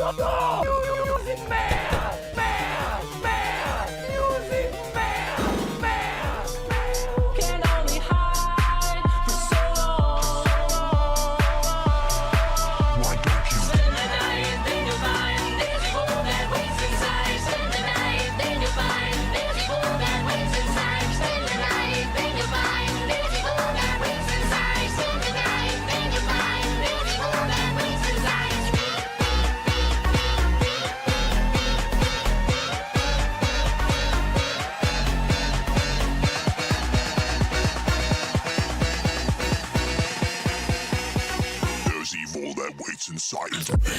Music man, music man. Can only hide for so long. Why don't you Spend the night, think of mine. There's evil that waits inside. Spend the night, think of mine. There's evil that waits inside. Spend the night, think of mine. There's evil that waits inside. Spend the night, think of mine. There's evil that waits inside. There's evil that waits inside of me.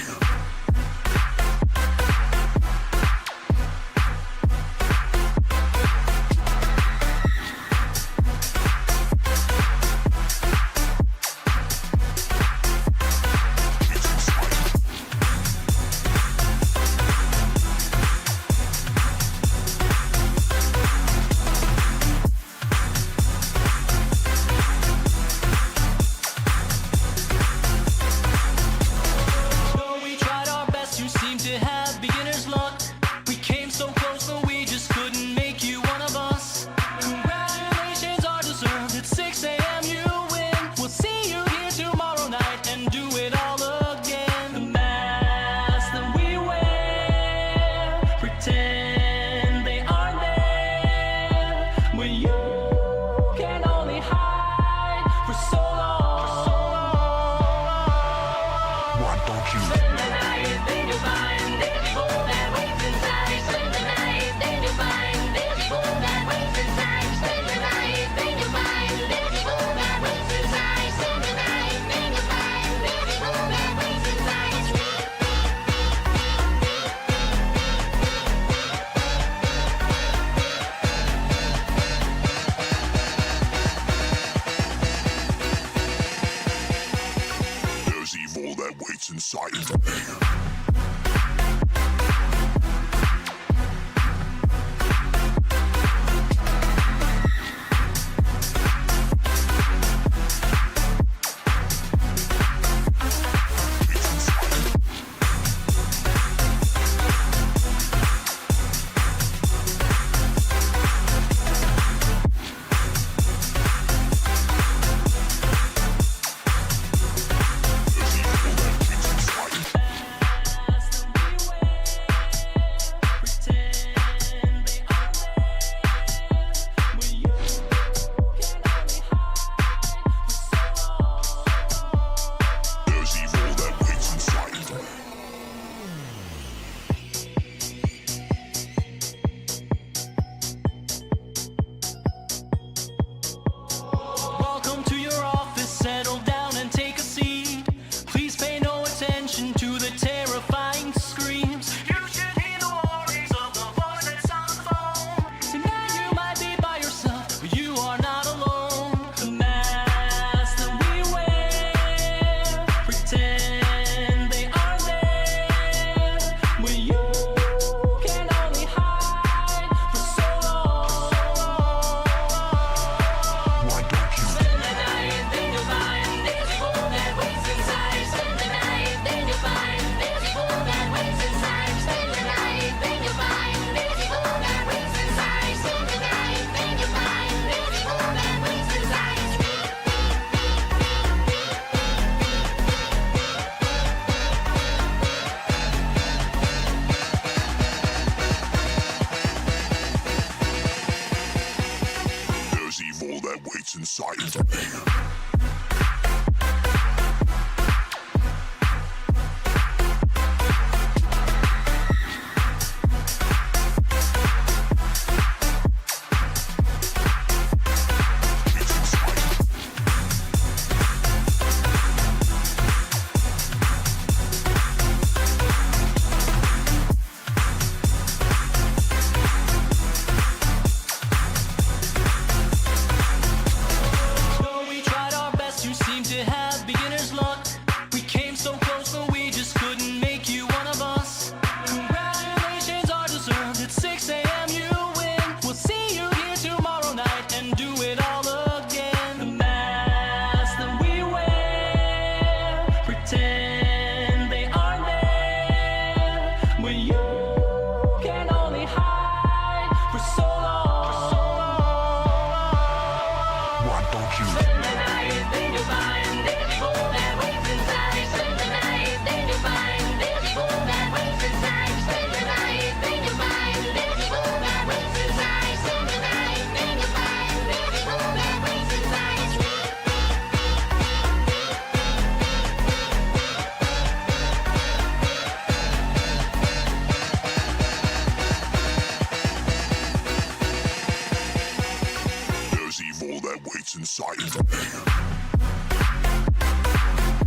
Though we tried our best, you seem to have beginner's luck. We came so close, but we just couldn't make you one of us. Congratulations are deserved. At 6 a.m. you win. We'll see you here tomorrow night and do it all again. The masks that we wear pretend they aren't there. When you can only hide for so long. Why don't you Spend the night, think of mine. There's evil that waits inside. Spend the night, think of mine. There's evil that waits inside. Spend the night, think of mine. There's evil that waits inside. Spend the night, think of mine. There's evil that waits inside. There's evil that waits inside of me. There's evil that waits inside of me. Welcome to your office, settle down and take a seat. Please pay no attention to the terrifying screams. You should hear the worries of the voice that's on the phone. Tonight you might be by yourself, but you are not alone. The masks that we wear pretend they aren't there. When you can only hide for so long. Why don't you Spend the night, think of mine. There's evil that waits inside. Spend the night, think of mine. There's evil that waits inside. Spend the night, think of mine. There's evil that waits inside. Spend the night, think of mine. There's evil that waits inside. There's evil that waits inside of me. Though we tried our don't you? Spend the night, think you'll find there's evil that waits inside. Spend the night, think you'll find there's evil that waits inside. Spend the night, think you'll find there's evil that waits inside. Spend the night, think you'll find there's evil that waits inside. There's evil that waits inside.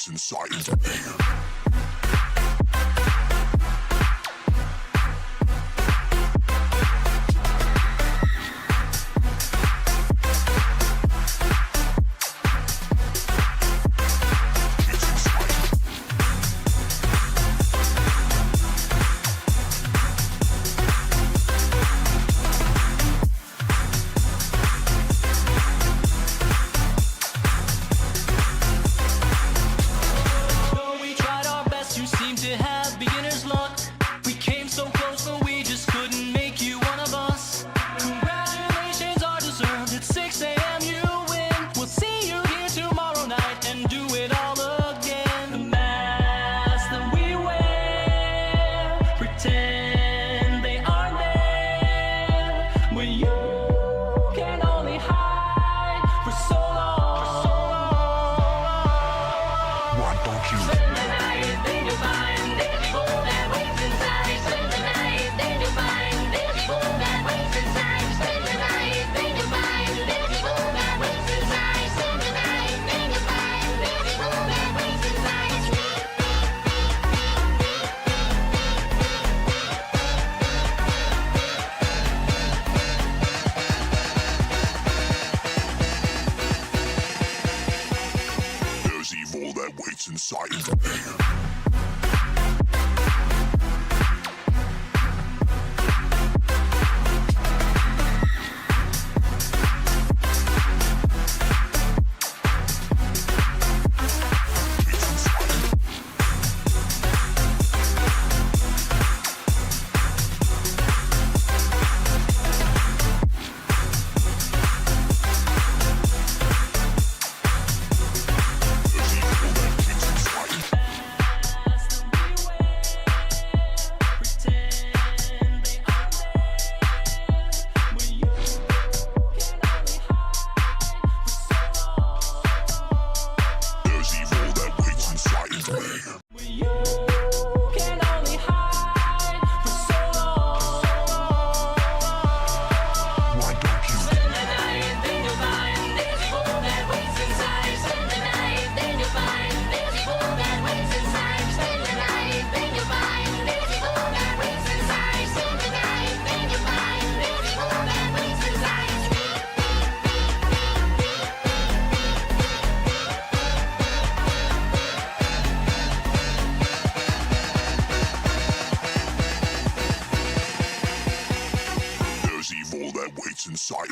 waits in sight. Though we tried our best, you seem to have beginner's luck. We came so close, but we just couldn't make you one of us. Congratulations are deserved. At 6 a.m. you win. We'll see you here tomorrow night and do it all again. The masks that we wear pretend they aren't there. When you can only hide for so long. Why don't you? Spend the night, then you'll find there's evil that waits inside. Spend the night, then you'll find there's evil that waits inside. Spend the night, then you'll find there's evil that waits inside. Spend the night, then you'll find there's evil that waits inside. There's evil that waits inside. There's evil that waits inside when you can only hide for so long. Why don't you? Spend the night, then you'll find there's evil that waits inside. Spend the night, then you'll find there's evil that waits inside. Spend the night, then you'll find there's evil that waits inside. Spend the night, then you'll find there's evil that waits inside. There's evil that waits inside.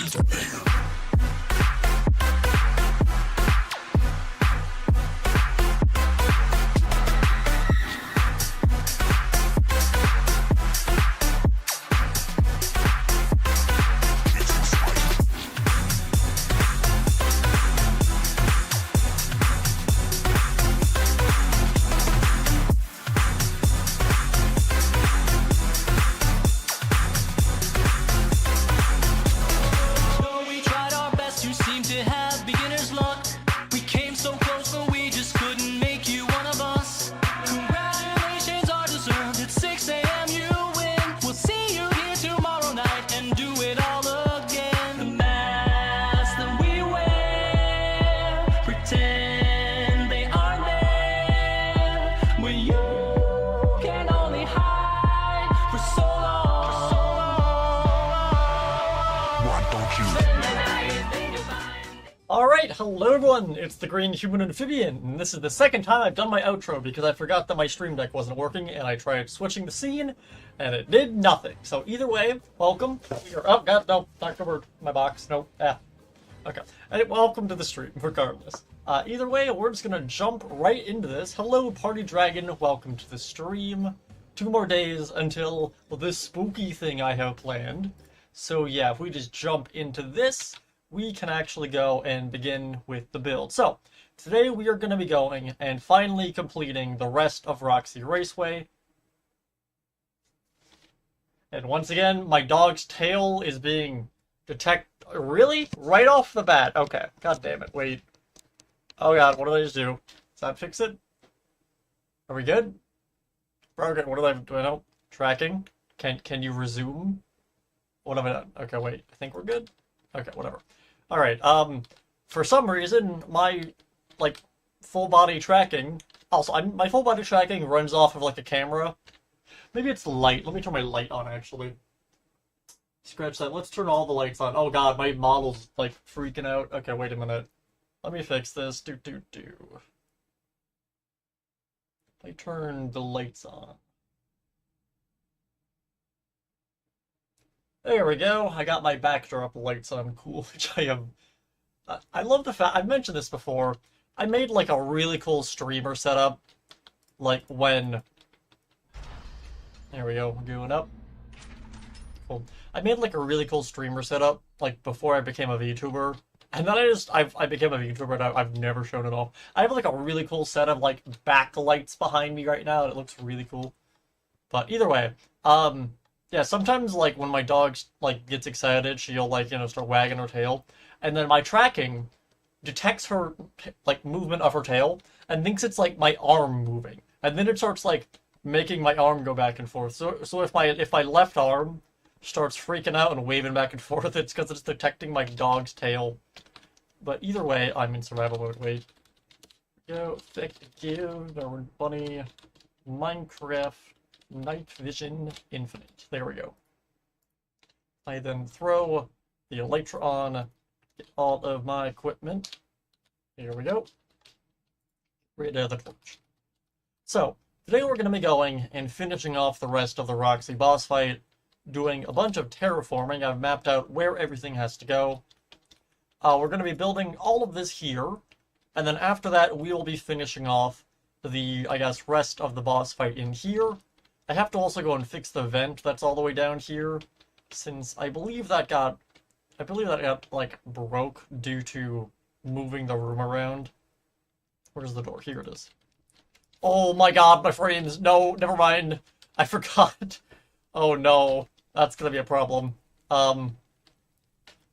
Though we tried our best, you seem to have beginner's luck. We came so close, but we just couldn't make you one of us. Congratulations are deserved. At 6 a.m. you win. We'll see you here tomorrow night and do it all again. The masks that we wear pretend they aren't there. When you can only hide for so long. Why don't you? Spend the night, then you'll find. Alright, hello everyone, it's the Green Human Amphibian, and this is the second time I've done my outro because I forgot that my stream deck wasn't working, and I tried switching the scene, and it did nothing. So either way, welcome. Oh god, no, not covered my box, no, okay. And welcome to the stream, regardless. Either way, we're just gonna jump right into this. Hello, Party Dragon, welcome to the stream. 2 more days until this spooky thing I have planned. So yeah, if we just jump into this, we can actually go and begin with the build. So, today we are going to be going and finally completing the rest of Roxy Raceway. And once again, my dog's tail is being detected. Really? Right off the bat. Okay. God damn it. Wait. Oh god, what did I just do? Does that fix it? Are we good? Okay, what did I do? I know. Tracking. Can you resume? What have I done? Okay, wait. I think we're good? Okay, whatever. Alright, for some reason, my, full body tracking. Also, my full body tracking runs off of like a camera. Maybe it's light. Let me turn my light on actually. Scratch that. Let's turn all the lights on. Oh god, my model's like freaking out. Okay, wait a minute. Let me fix this. I turn the lights on. There we go. I got my backdrop lights on. Cool. Which I am. I love the fact. I've mentioned this before. I made like a really cool streamer setup. Like when. There we go. We're going up. Cool. I made like a really cool streamer setup. Like before I became a VTuber. And then I became a VTuber and I've never shown it off. I have like a really cool set of like backlights behind me right now and it looks really cool. But either way, yeah, sometimes like when my dog like gets excited, she'll like, start wagging her tail. And then my tracking detects her like movement of her tail and thinks it's like my arm moving. And then it starts like making my arm go back and forth. So if my left arm starts freaking out and waving back and forth, it's because it's detecting my dog's tail. But either way, I'm in survival mode. Wait. Go, thank you, Darwin Bunny, Minecraft, Night Vision, Infinite. There we go. I then throw the elytra on, get all of my equipment. Here we go. Rid of the torch. So, today we're going to be going and finishing off the rest of the Roxy boss fight, doing a bunch of terraforming. I've mapped out where everything has to go. We're going to be building all of this here, and then after that we will be finishing off the, I guess, rest of the boss fight in here. I have to also go and fix the vent that's all the way down here, since I believe that got, like, broke due to moving the room around. Where's the door? Here it is. Oh my god, my frames! No, never mind. I forgot. Oh no, that's gonna be a problem.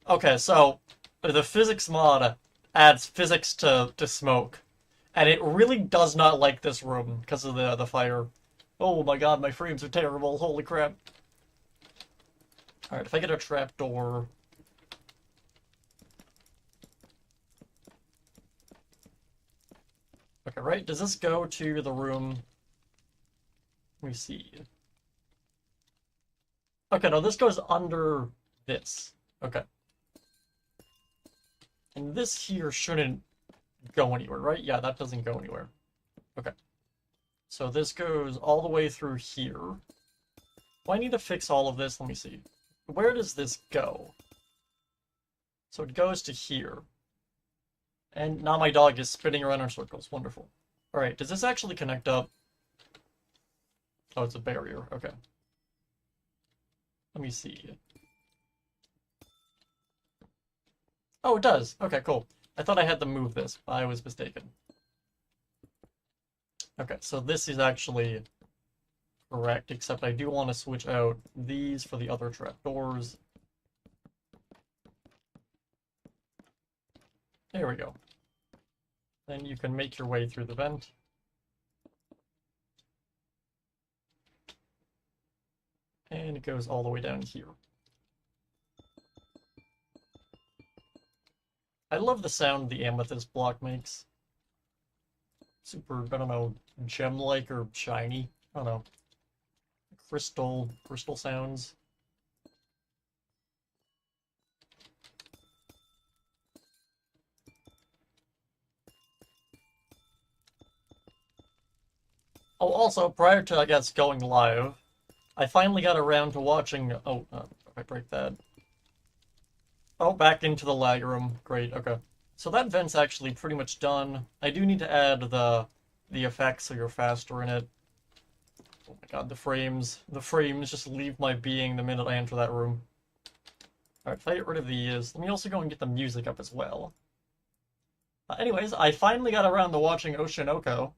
Okay, so the physics mod adds physics to smoke, and it really does not like this room because of the fire. Oh my god, my frames are terrible. Holy crap. Alright, if I get a trapdoor. Okay, right? Does this go to the room? Let me see. Okay, no, this goes under this. Okay. And this here shouldn't go anywhere, right? Yeah, that doesn't go anywhere. Okay. So this goes all the way through here. Do I need to fix all of this? Let me see. Where does this go? So it goes to here. And now my dog is spinning around in circles. Wonderful. Alright, does this actually connect up? Oh, it's a barrier. Okay. Let me see. Oh, it does. Okay, cool. I thought I had to move this. I was mistaken. Okay, so this is actually correct, except I do want to switch out these for the other trapdoors. There we go. Then you can make your way through the vent. And it goes all the way down here. I love the sound the amethyst block makes. Super, I don't know, gem-like or shiny. I don't know. Crystal sounds. Oh, also, prior to, I guess, going live, I finally got around to watching... Oh, if I break that... Oh, back into the lag room. Great, okay. So that vent's actually pretty much done. I do need to add the effects so you're faster in it. Oh my god, the frames. The frames just leave my being the minute I enter that room. Alright, if I get rid of these, let me also go and get the music up as well. Anyways, I finally got around to watching Oshinoko,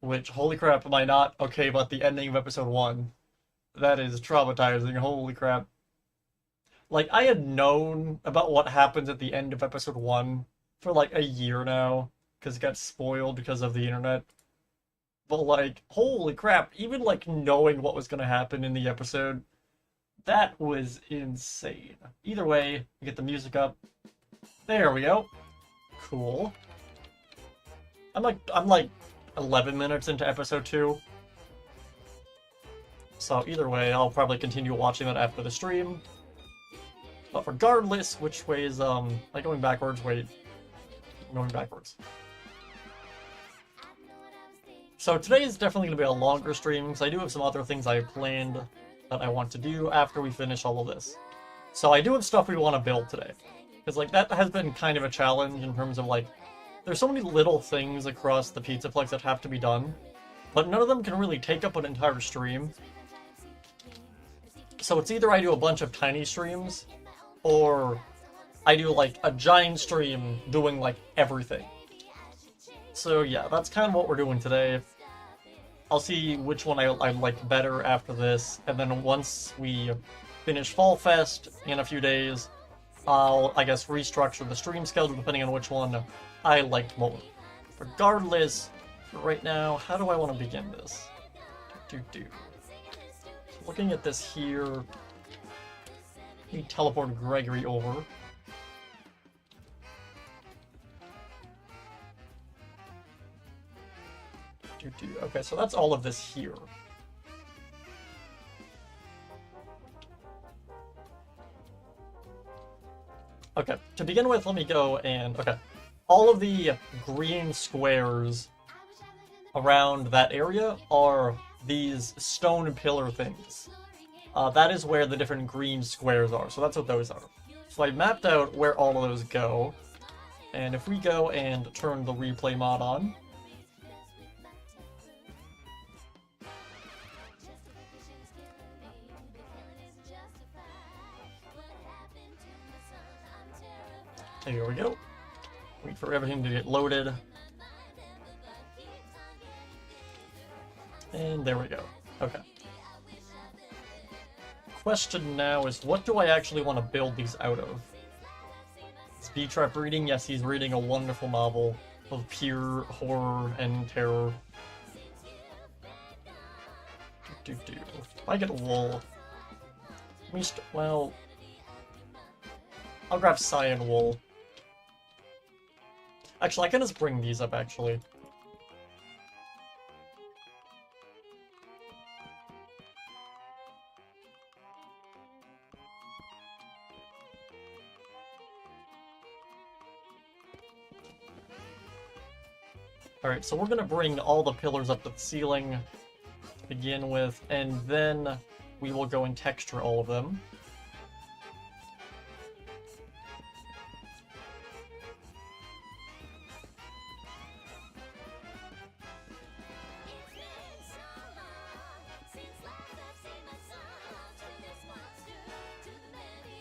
which, holy crap, am I not okay about the ending of episode 1. That is traumatizing, holy crap. Like, I had known about what happens at the end of episode 1 for, like, a year now, because it got spoiled because of the internet. But, like, holy crap, even, like, knowing what was going to happen in the episode, that was insane. Either way, get the music up. There we go. Cool. I'm like 11 minutes into episode 2. So either way, I'll probably continue watching that after the stream. But regardless, which way is like going backwards? Wait, going backwards. So today is definitely going to be a longer stream, because I do have some other things I have planned that I want to do after we finish all of this. So I do have stuff we want to build today. Because, like, that has been kind of a challenge in terms of, like, there's so many little things across the Pizzaplex that have to be done, but none of them can really take up an entire stream. So it's either I do a bunch of tiny streams, or I do, like, a giant stream doing, like, everything. So yeah, that's kind of what we're doing today. I'll see which one I like better after this, and then once we finish Fall Fest in a few days, I'll, I guess, restructure the stream schedule depending on which one I liked more. Regardless, right now, how do I want to begin this? So looking at this here, let me teleport Gregory over. Okay, so that's all of this here. Okay, to begin with, let me go and... Okay, all of the green squares around that area are these stone pillar things. That is where the different green squares are, so that's what those are. So I mapped out where all of those go, and if we go and turn the replay mod on, here we go. Wait for everything to get loaded. And there we go. Okay. Question now is, what do I actually want to build these out of? Is B-Trap reading? Yes, he's reading a wonderful novel of pure horror and terror. If I get wool... well... I'll grab cyan wool. Actually, I can just bring these up, actually. Alright, so we're gonna bring all the pillars up to the ceiling to begin with, and then we will go and texture all of them.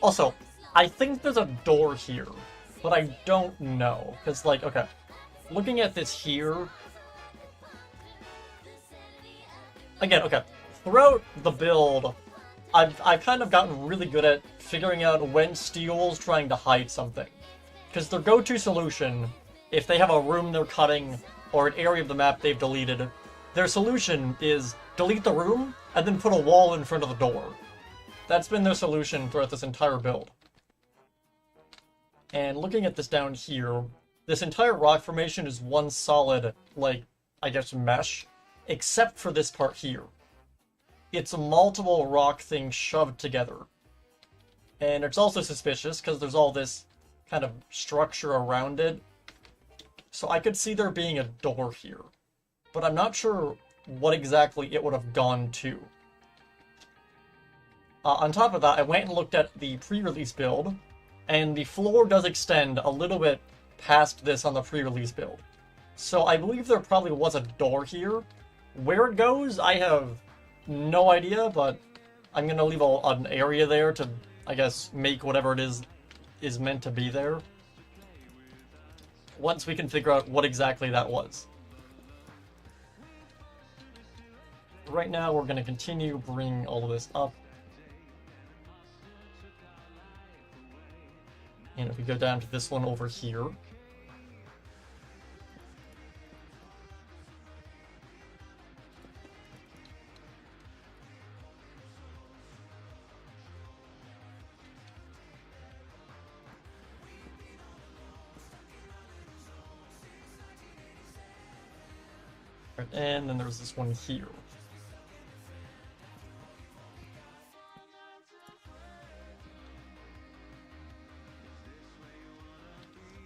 Also, I think there's a door here, but I don't know. Because, like, okay, looking at this here... Again, okay, throughout the build, I've kind of gotten really good at figuring out when Steel's trying to hide something. Because their go-to solution, if they have a room they're cutting, or an area of the map they've deleted, their solution is delete the room, and then put a wall in front of the door. That's been their solution throughout this entire build. And looking at this down here, this entire rock formation is one solid, like, I guess mesh, except for this part here. It's multiple rock things shoved together. And it's also suspicious because there's all this kind of structure around it. So I could see there being a door here. But I'm not sure what exactly it would have gone to. On top of that, I went and looked at the pre-release build, and the floor does extend a little bit past this on the pre-release build. So I believe there probably was a door here. Where it goes, I have no idea, but I'm going to leave an area there to, I guess, make whatever it is meant to be there. Once we can figure out what exactly that was. Right now, we're going to continue bringing all of this up. And if we go down to this one over here, Right, and then there's this one here.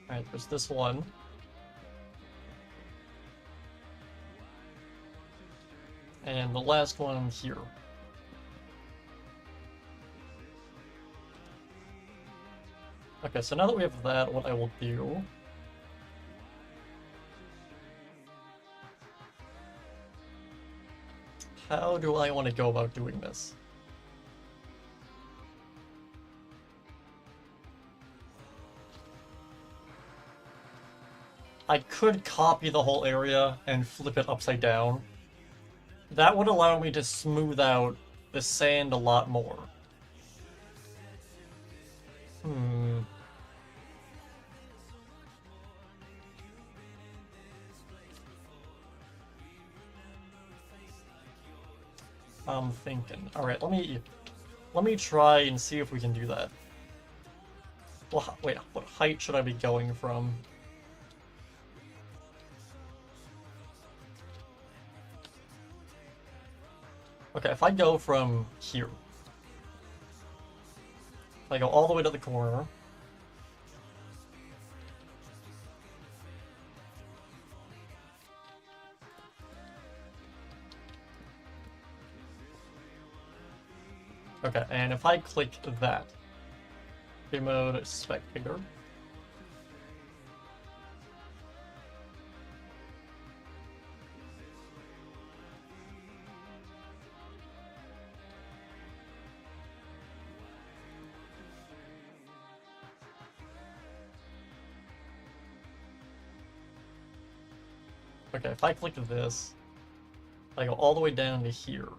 Alright, there's this one. And the last one here. Okay, so now that we have that, what I will do... How do I want to go about doing this? I could copy the whole area and flip it upside down. That would allow me to smooth out the sand a lot more. I'm thinking. Alright, let me try and see if we can do that. Well, wait, what height should I be going from? Okay, if I go from here, if I go all the way to the corner, okay, and if I click that, game mode spectator, okay, if I click this, I go all the way down to here.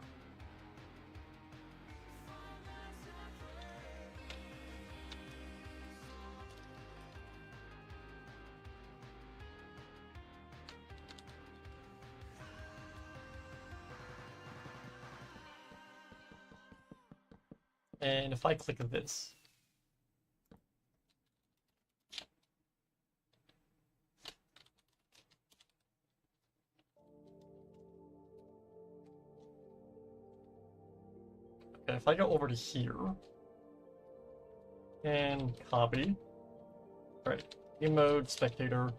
And if I click this, okay, if I go over to here and copy, alright, game mode, spectator,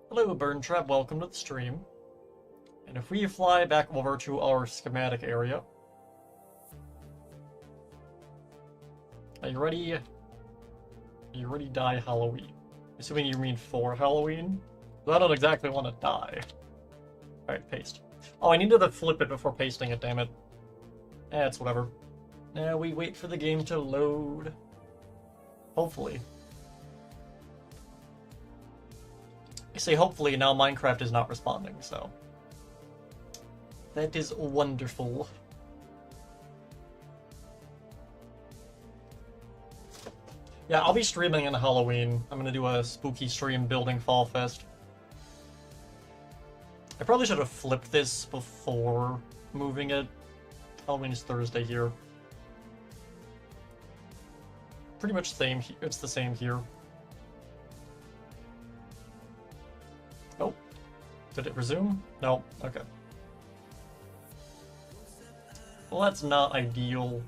hello Burn Trap, welcome to the stream. And if we fly back over to our schematic area, are you ready? Are you ready to die Halloween? Assuming you mean for Halloween? I don't exactly want to die. Alright, paste. Oh, I needed to flip it before pasting it, damn it. It's whatever. Now we wait for the game to load. Hopefully. I say hopefully, now Minecraft is not responding, so. That is wonderful. Yeah, I'll be streaming on Halloween. I'm gonna do a spooky stream building Fall Fest. I probably should have flipped this before moving it. Halloween is Thursday here. Pretty much same. It's the same here. Oh, did it resume? No. Okay. Well, that's not ideal.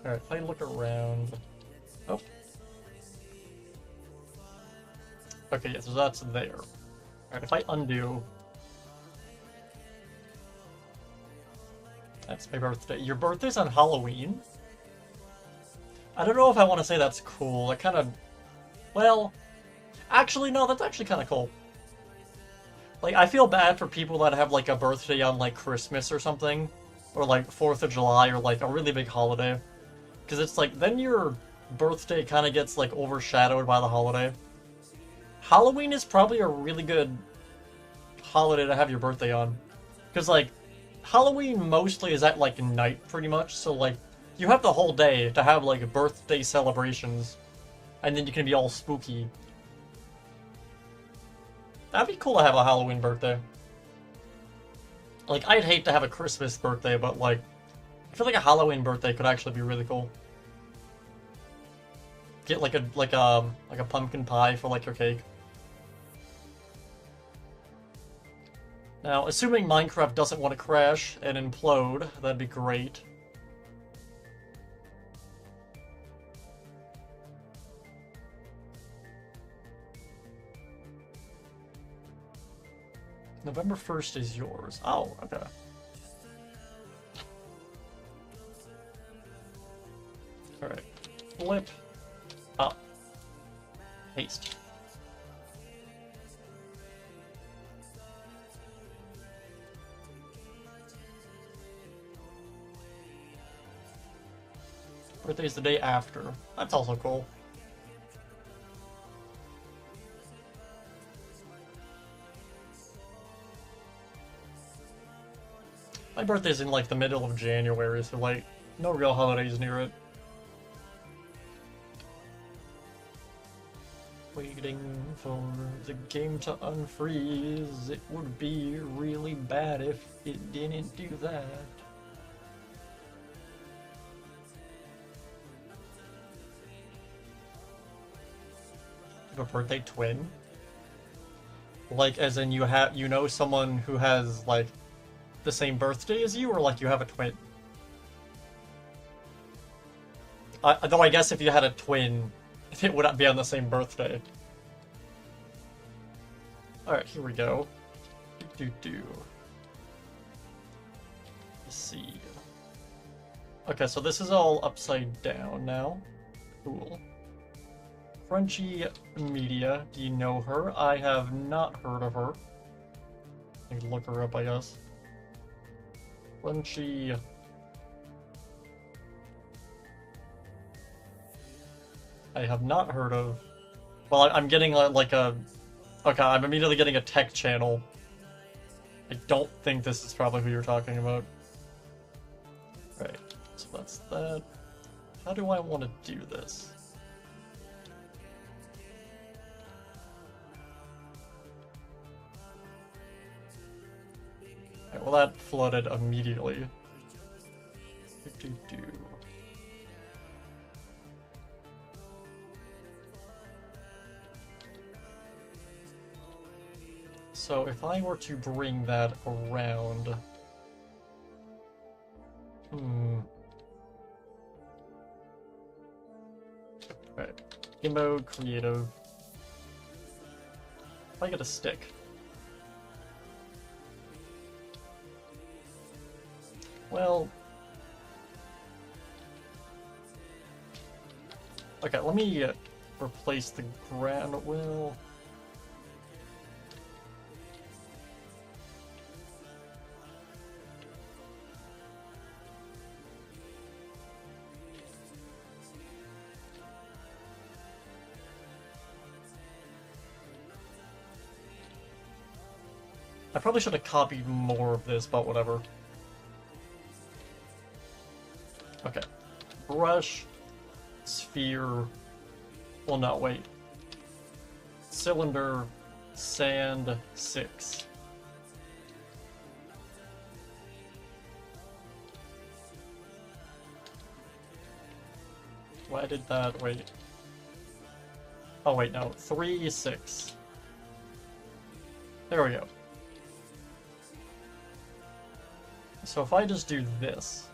Alright, if I look around... Oh. Okay, yeah, so that's there. Alright, if I undo... That's my birthday. Your birthday's on Halloween? I don't know if I want to say that's cool. It kind of... Well... Actually, no, that's actually kind of cool. Like, I feel bad for people that have, like, a birthday on, like, Christmas or something. Or, like, 4th of July or, like, a really big holiday. Because it's like, then your birthday kind of gets, like, overshadowed by the holiday. Halloween is probably a really good holiday to have your birthday on. Because, like, Halloween mostly is at, like, night, pretty much. So, like, you have the whole day to have, like, birthday celebrations. And then you can be all spooky. That'd be cool to have a Halloween birthday. Like, I'd hate to have a Christmas birthday, but, like, I feel like a Halloween birthday could actually be really cool. get like a pumpkin pie for like your cake. Now, assuming Minecraft doesn't want to crash and implode, that'd be great. November 1st is yours. Oh, okay. Alright. Flip up. Paste. Birthday's the day after. That's also cool. My birthday's in like the middle of January, so like no real holidays near it. Waiting for the game to unfreeze. It would be really bad if it didn't do that. You have a birthday twin? Like, as in you know someone who has like the same birthday as you, or like you have a twin? Though I guess if you had a twin, it would not be on the same birthday. Alright, here we go. Let's see. Okay, so this is all upside down now. Cool. Crunchy Media, do you know her? I have not heard of her. I can look her up, I guess. Crunchy. I have not heard of. Well, I'm getting like a. Okay, I'm immediately getting a tech channel. I don't think this is probably who you're talking about. Right, so that's that. How do I want to do this? Right, well, that flooded immediately. So if I were to bring that around... Right. Game mode, creative. If I get a stick. Well... Okay, let me replace the ground wheel. I probably should have copied more of this, but whatever. Okay. Brush. Sphere. Well, no, wait. Cylinder. Sand. 6. Why did that? Wait. Oh, wait, no. 3, 6. There we go. So if I just do this...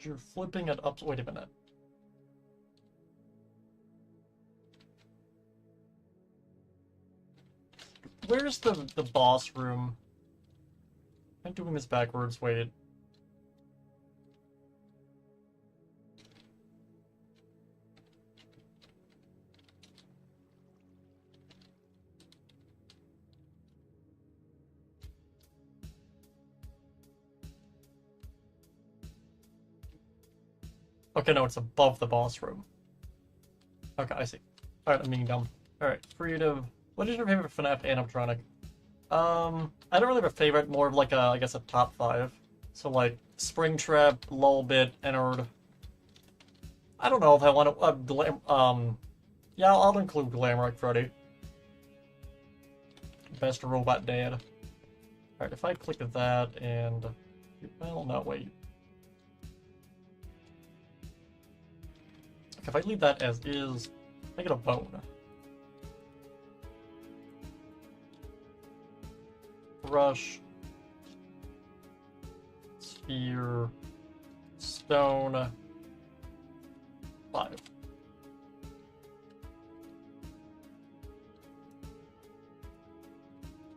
You're flipping it up. Wait a minute. Where's the boss room? I'm doing this backwards. Wait. Okay, no, it's above the boss room. Okay, I see. Alright, I'm being dumb. Alright, creative. What is your favorite FNAF animatronic? I don't really have a favorite, more of like a, I guess, a top 5. So like, Springtrap, Lullbit, Ennard. I don't know if I want to, yeah, I'll include Glamrock Freddy. Best Robot Dad. Alright, if I click that and... Well, no, wait. If I leave that as is, I get a bone. Brush. Sphere. Stone. 5.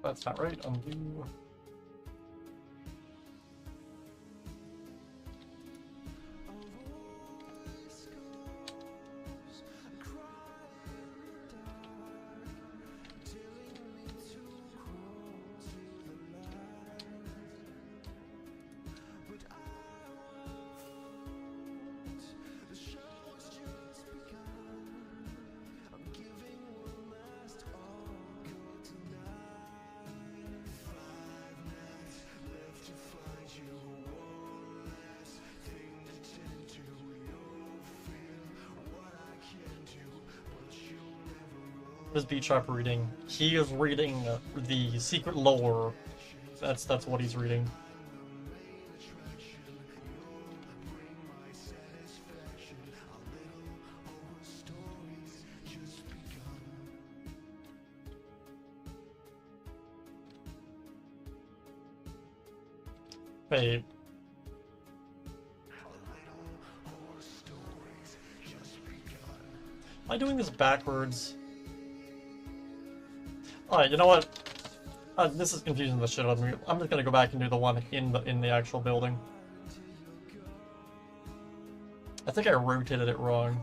That's not right. Undo. This beat shop reading. He is reading the secret lore. That's what he's reading. Wait. Am I doing this backwards? Alright, you know what? This is confusing the shit out of me. I'm just gonna go back and do the one in the actual building. I think I rotated it wrong.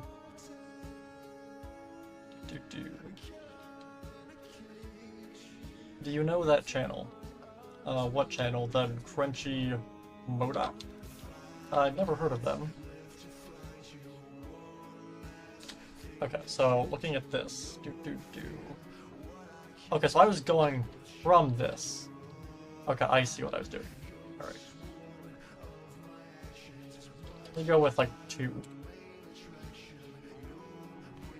Do you know that channel? What channel? The Crunchy Moda? I've never heard of them. Okay, so looking at this. Okay, so I was going from this. Okay, I see what I was doing. Alright. Let me go with like 2.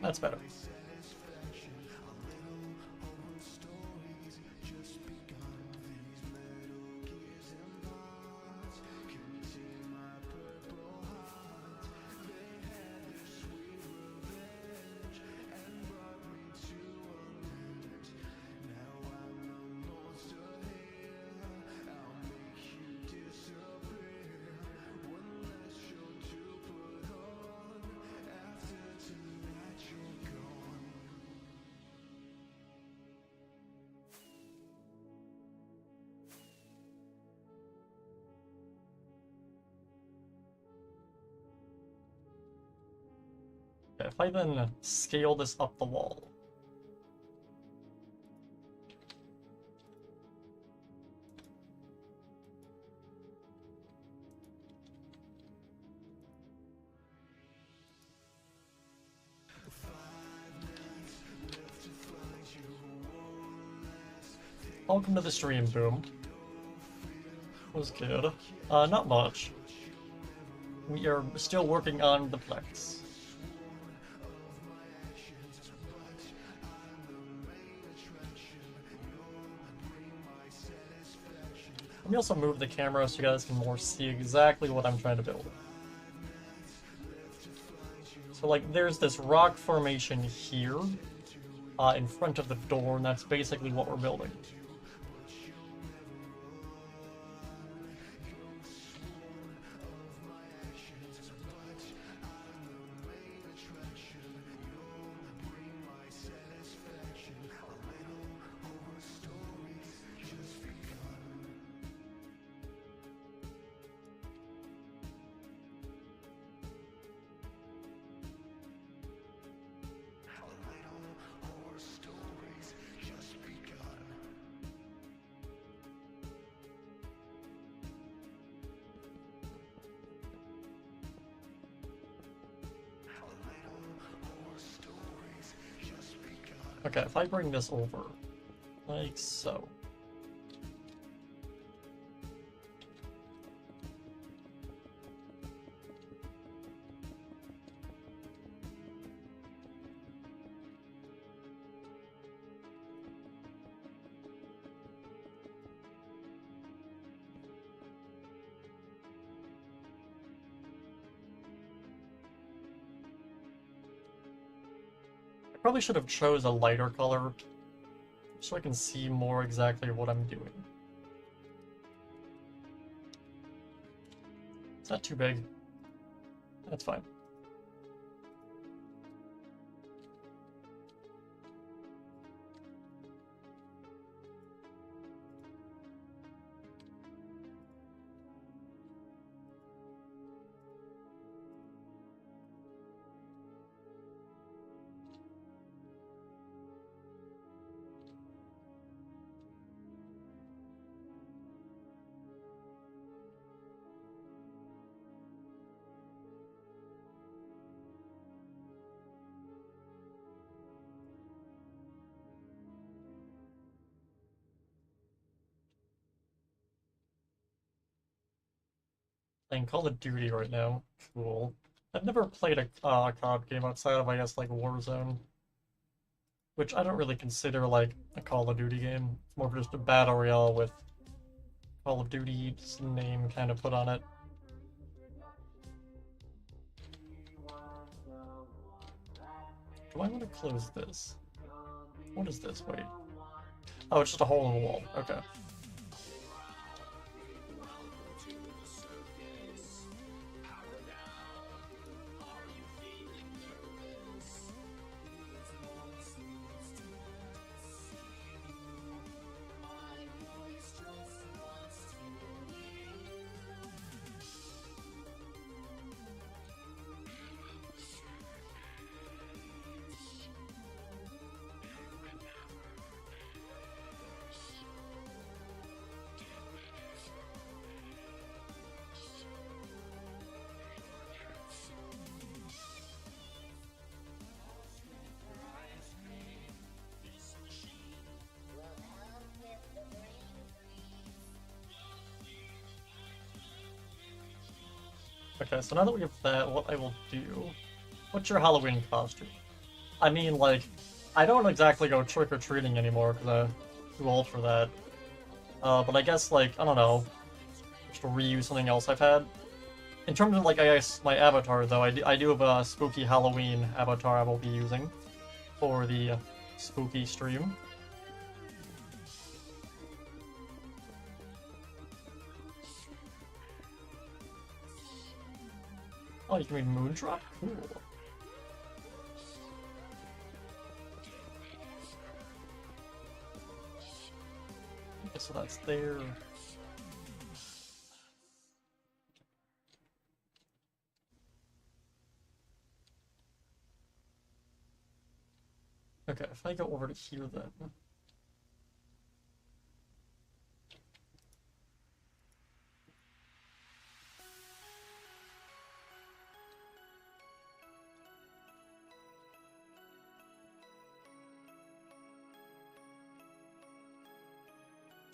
That's better. If I then scale this up the wall. Welcome to the stream, Boom. Was good. Not much. We are still working on the Plex. Let me also move the camera so you guys can more see exactly what I'm trying to build. So like there's this rock formation here in front of the door, and that's basically what we're building. Okay, if I bring this over, like so. Probably should have chose a lighter color so I can see more exactly what I'm doing. It's not too big. That's fine. Playing Call of Duty right now. Cool. I've never played a COD game outside of, I guess, like Warzone. Which I don't really consider, like, a Call of Duty game. It's more just a battle royale with Call of Duty's name kind of put on it. Do I want to close this? What is this? Wait. Oh, it's just a hole in the wall. Okay. Okay, so now that we have that, what I will do... What's your Halloween costume? I mean, like, I don't exactly go trick-or-treating anymore, because I'm too old for that. But I guess, like, I don't know, just to reuse something else I've had. In terms of, like, I guess, my avatar, though, I do have a spooky Halloween avatar I will be using for the spooky stream. Oh, you can read Moondrop? Cool. Okay, so that's there. Okay, if I go over to here then.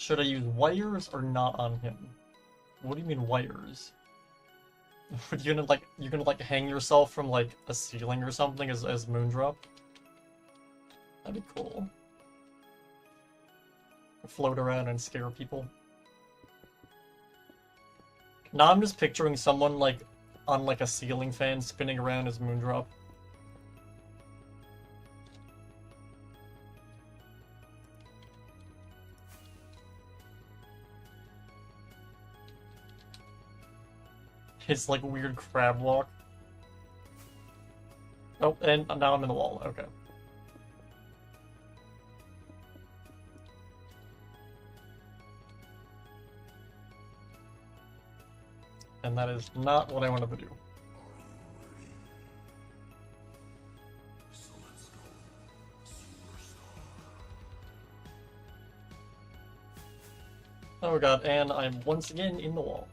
Should I use wires or not on him? What do you mean wires? You're gonna like hang yourself from like a ceiling or something as Moondrop? That'd be cool. Float around and scare people. Now I'm just picturing someone like on like a ceiling fan spinning around as Moondrop. His like weird crab walk. Oh, and now I'm in the wall. Okay. And that is not what I wanted to do. Oh god, and I'm once again in the wall.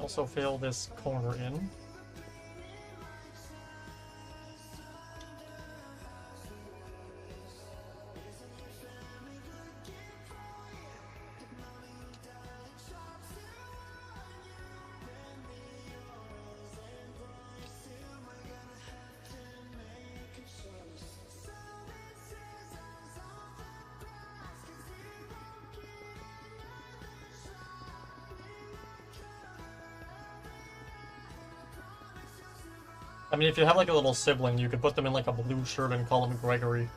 Also fill this corner in. I mean, if you have like a little sibling, you could put them in like a blue shirt and call him Gregory.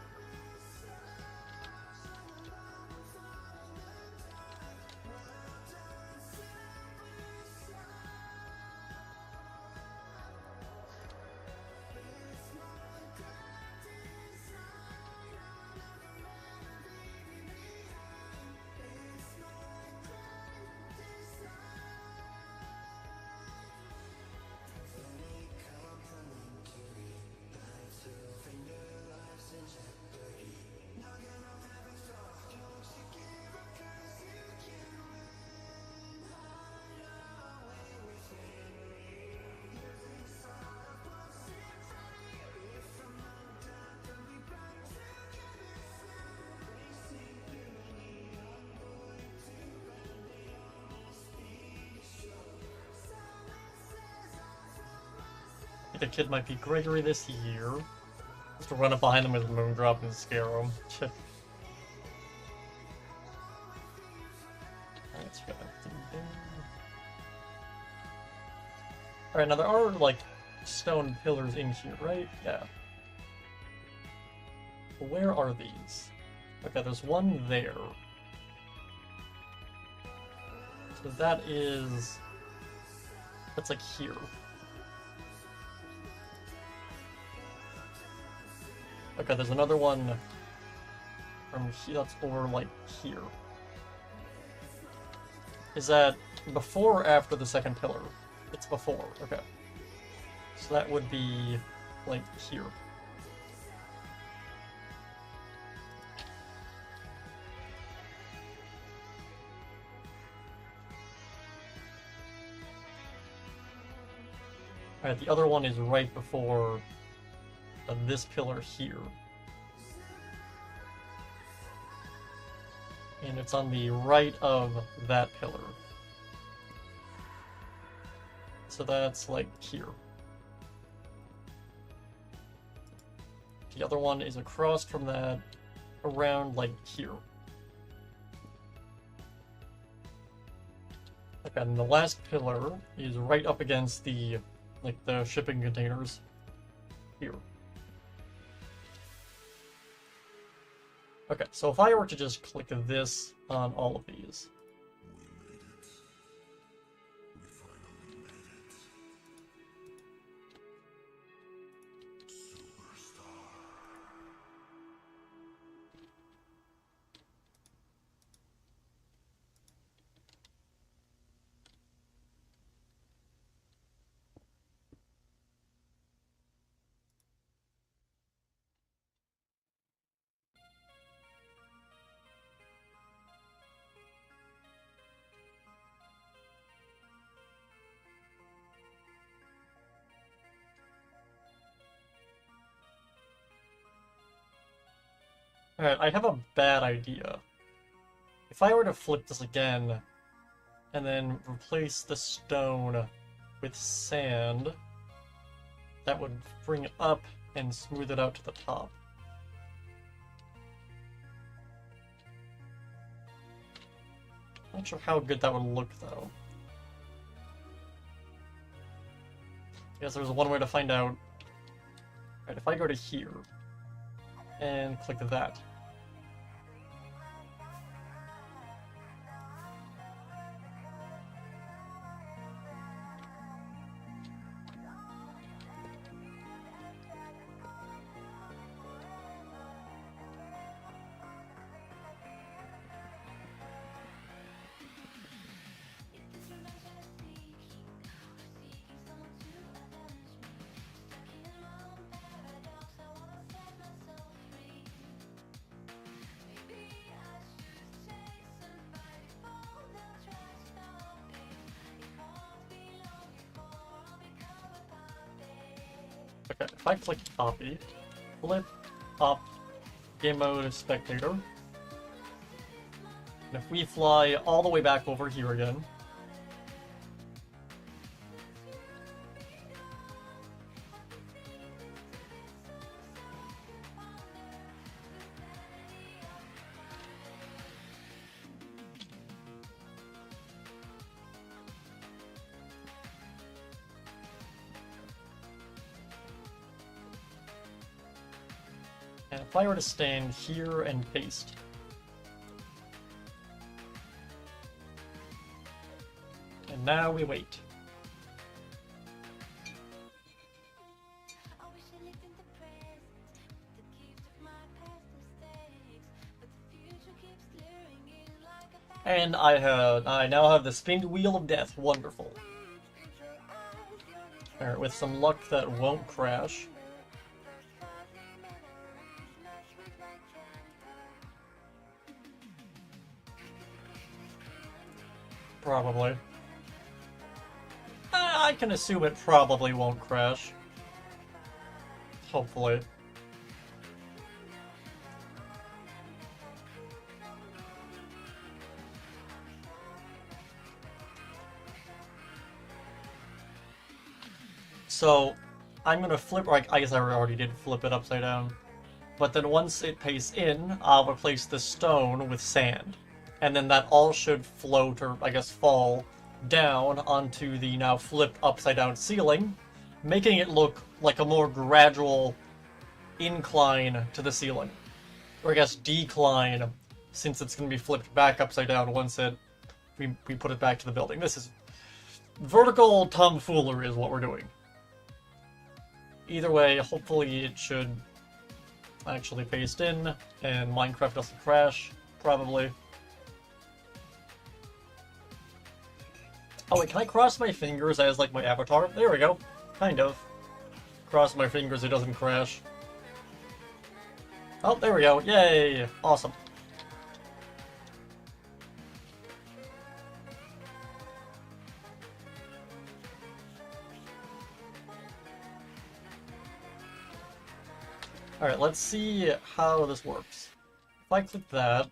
The kid might be Gregory this year. Just to run up behind them with a Moondrop and scare him. Alright, now there are, like, stone pillars in here, right? Yeah. Where are these? Okay, there's one there. So that is... that's like here. Okay, there's another one from here, that's over, like, here. Is that before or after the second pillar? It's before, okay. So that would be, like, here. Alright, the other one is right before this pillar here. And it's on the right of that pillar. So that's like here. The other one is across from that, around like here. Okay, and the last pillar is right up against the, like, the shipping containers here. Okay, so if I were to just click this on all of these. Alright, I have a bad idea. If I were to flip this again, and then replace the stone with sand, that would bring it up and smooth it out to the top. Not sure how good that would look, though. I guess there's one way to find out. Alright, if I go to here, and click that. Okay, if I click copy, flip up game mode spectator, and if we fly all the way back over here again, and if I were to stand here and paste, and now we wait. And I now have the spin wheel of death. Wonderful. Alright, with some luck that won't crash. Probably. I can assume it probably won't crash. Hopefully. So, I'm gonna flip, or I guess I already did flip it upside down. But then once it pastes in, I'll replace the stone with sand. And then that all should float, or I guess fall, down onto the now flipped upside down ceiling, making it look like a more gradual incline to the ceiling. Or I guess decline, since it's going to be flipped back upside down once we put it back to the building. This is vertical tomfoolery is what we're doing. Either way, hopefully it should actually paste in, and Minecraft doesn't crash, probably. Oh wait, can I cross my fingers as, like, my avatar? There we go. Kind of. Cross my fingers, it doesn't crash. Oh, there we go. Yay! Awesome. Alright, let's see how this works. If I click that,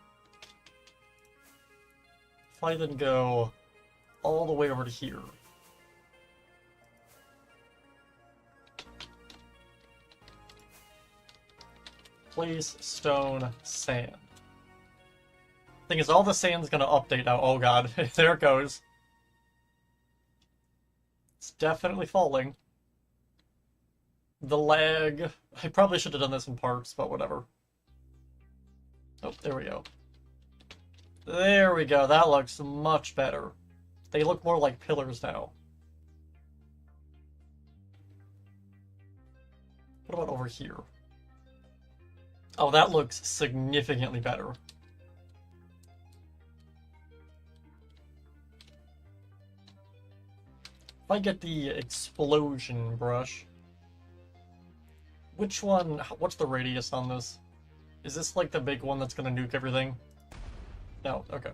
if I then go all the way over to here, place stone sand. Thing is, all the sand's gonna update now. Oh god, there it goes. It's definitely falling. The lag. I probably should have done this in parts, but whatever. Oh, there we go. There we go. That looks much better. They look more like pillars now. What about over here? Oh, that looks significantly better. If I get the explosion brush... Which one? What's the radius on this? Is this like the big one that's gonna nuke everything? No, okay.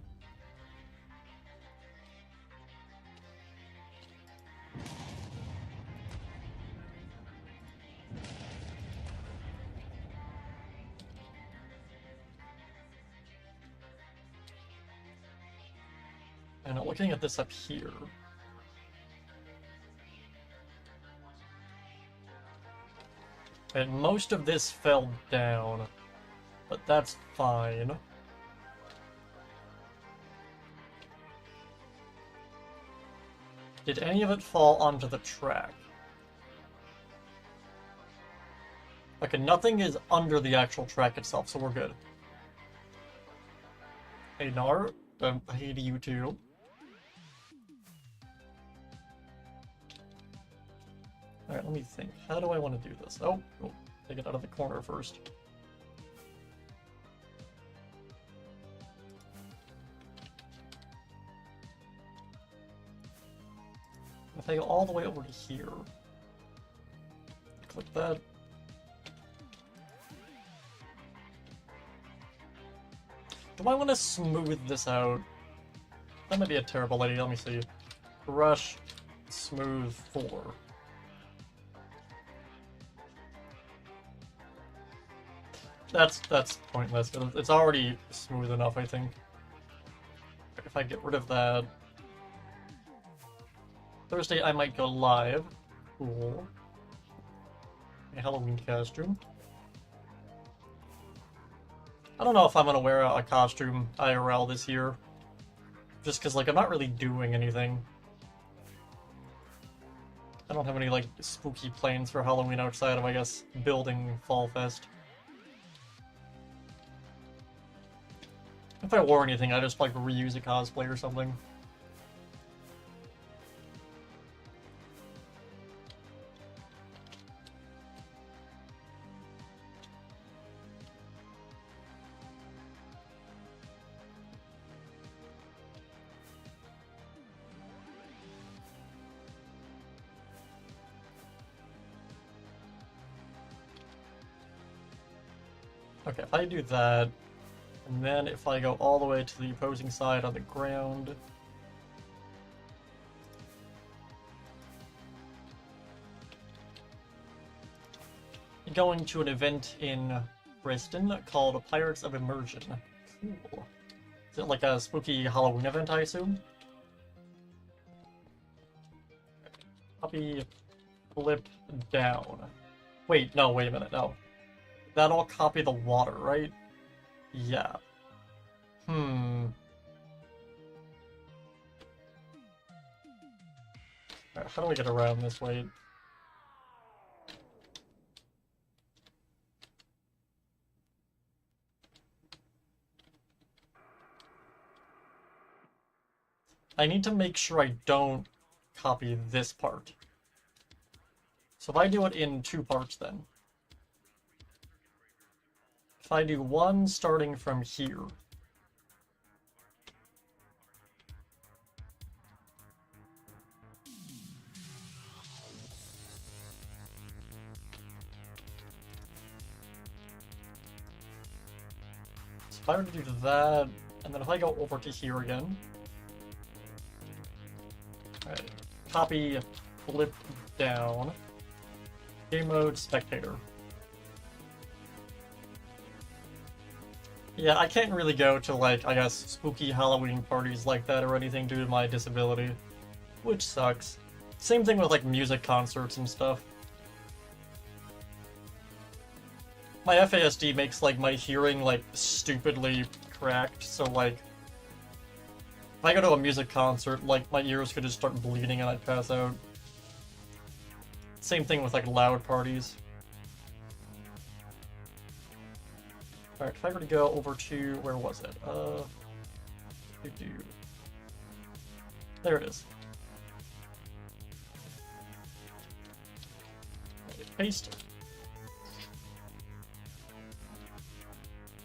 And looking at this up here. And most of this fell down, but that's fine. Did any of it fall onto the track? Okay, nothing is under the actual track itself, so we're good. Hey, Nar, hey to you too. Alright, let me think. How do I want to do this? Oh, take it out of the corner first. If I go all the way over to here, click that. Do I want to smooth this out? That might be a terrible idea. Let me see. Brush, smooth 4. That's pointless. It's already smooth enough, I think. If I get rid of that... Thursday I might go live. Cool. A Halloween costume. I don't know if I'm gonna wear a costume IRL this year. Just because, like, I'm not really doing anything. I don't have any, like, spooky plans for Halloween outside of, I guess, building Fall Fest. If I wore anything, I'd just, like, reuse a cosplay or something. Okay, if I do that, and then if I go all the way to the opposing side on the ground... Going to an event in Bristol called Pirates of Immersion. Cool. Is it like a spooky Halloween event, I assume? Copy, flip down. Wait, no, wait a minute, no. That'll copy the water, right? Yeah. Alright, how do we get around this way? I need to make sure I don't copy this part. So if I do it in 2 parts then. If I do one starting from here. So if I were to do that, and then if I go over to here again. Alright, copy, flip down. Game mode, spectator. Yeah, I can't really go to, like, I guess, spooky Halloween parties like that or anything due to my disability. Which sucks. Same thing with, like, music concerts and stuff. My FASD makes, like, my hearing, like, stupidly cracked, so, like... If I go to a music concert, like, my ears could just start bleeding and I'd pass out. Same thing with, like, loud parties. Alright, if I were to go over to, where was it? There it is. Right, paste.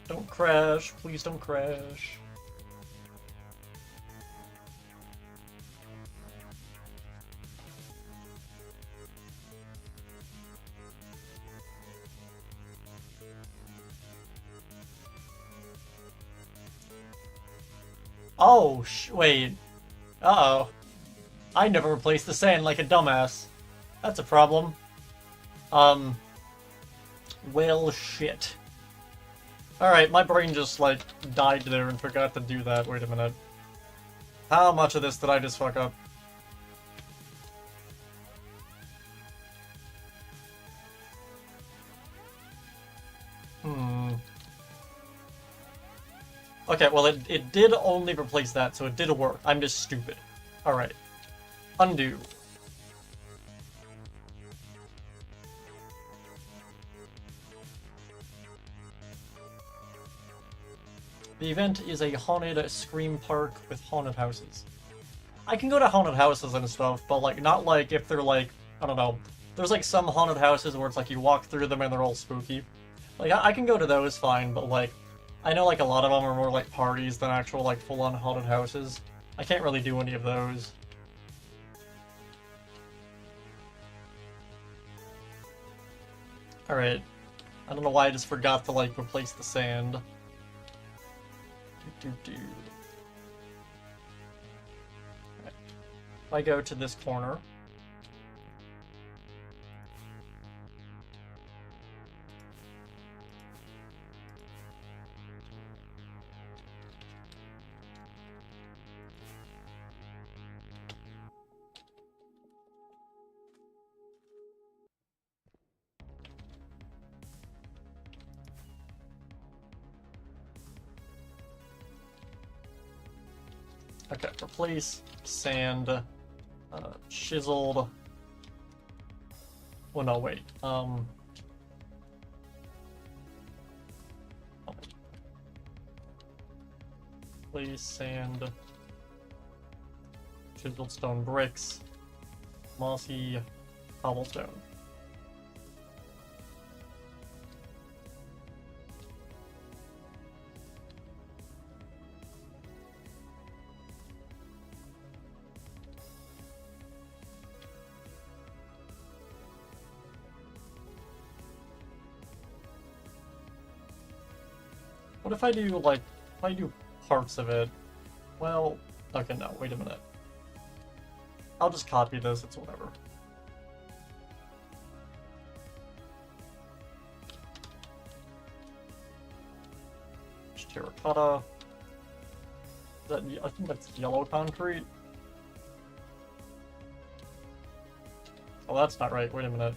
Don't crash, please don't crash. Oh, wait. Uh-oh. I never replaced the sand like a dumbass. That's a problem. Well, shit. Alright, my brain just, like, died there and forgot to do that. Wait a minute. How much of this did I just fuck up? Okay, well, it did only replace that, so it did work. I'm just stupid. Alright. Undo. The event is a haunted scream park with haunted houses. I can go to haunted houses and stuff, but, like, not like if they're, like, I don't know. There's, like, some haunted houses where it's like you walk through them and they're all spooky. Like, I can go to those fine, but, like, I know, like, a lot of them are more like parties than actual, like, full-on haunted houses. I can't really do any of those. Alright. I don't know why I just forgot to, like, replace the sand. Right. If I go to this corner... Okay, replace sand, chiseled. Well, no, wait. Replace sand, chiseled stone bricks, mossy cobblestone. What if I do, like, if I do parts of it? Well, okay, no, wait a minute. I'll just copy this, it's whatever. Terracotta. Is that, I think that's yellow concrete. Oh, that's not right, wait a minute.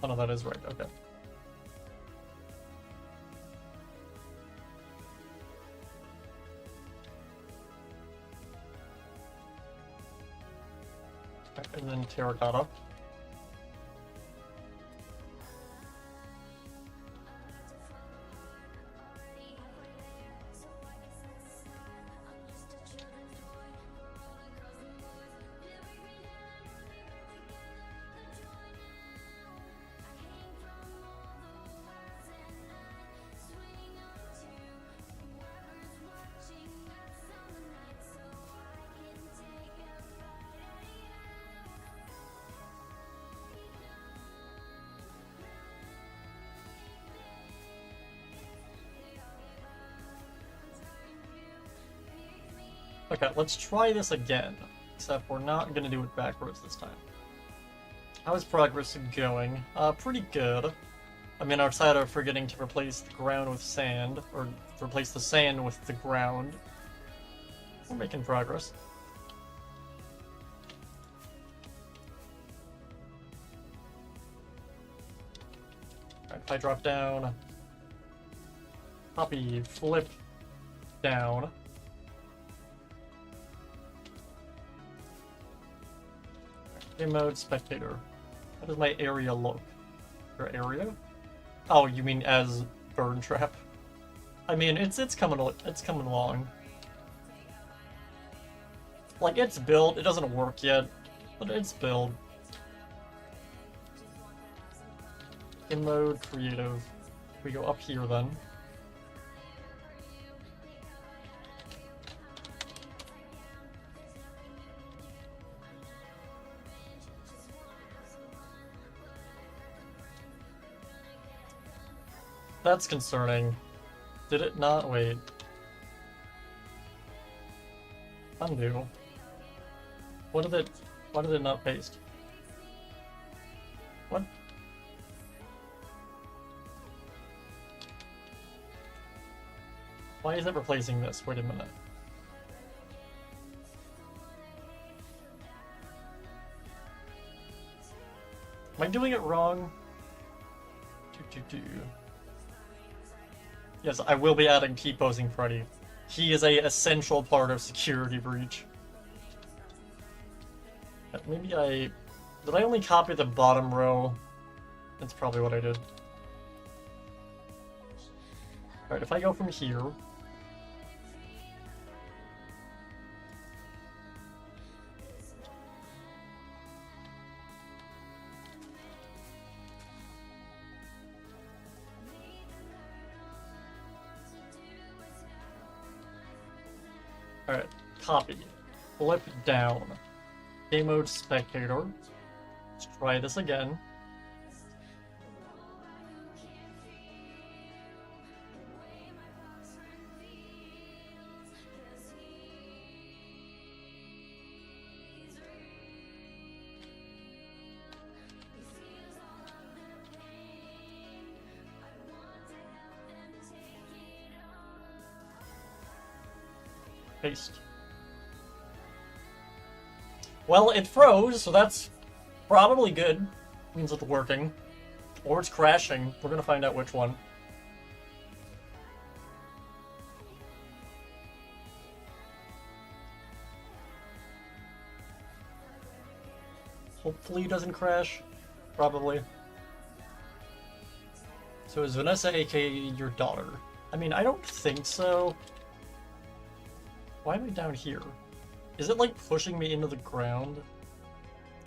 Oh no, that is right, okay. And then terracotta. Okay, let's try this again, except we're not gonna do it backwards this time. How is progress going? Pretty good. I mean, outside of forgetting to replace the ground with sand, or replace the sand with the ground, we're making progress. Alright, if I drop down, copy, flip down. Game mode, spectator. How does my area look? Your area? Oh, you mean as bird trap? I mean, it's coming along. Like, it's built. It doesn't work yet, but it's built. Game mode, creative. We go up here then. That's concerning. Did it not? Wait. Undo. Why did it not paste? What? Why is it replacing this? Wait a minute. Am I doing it wrong? Yes, I will be adding T-posing Freddy. He is a essential part of Security Breach. Maybe did I only copy the bottom row? That's probably what I did. Alright, if I go from here... Alright, copy. Flip down. Game mode spectator. Let's try this again. Paste. Well, it froze, so that's probably good. Means it's working. Or it's crashing. We're gonna find out which one. hopefully doesn't crash. Probably. So is Vanessa aka your daughter? I mean, I don't think so. Why am I down here? Is it like pushing me into the ground?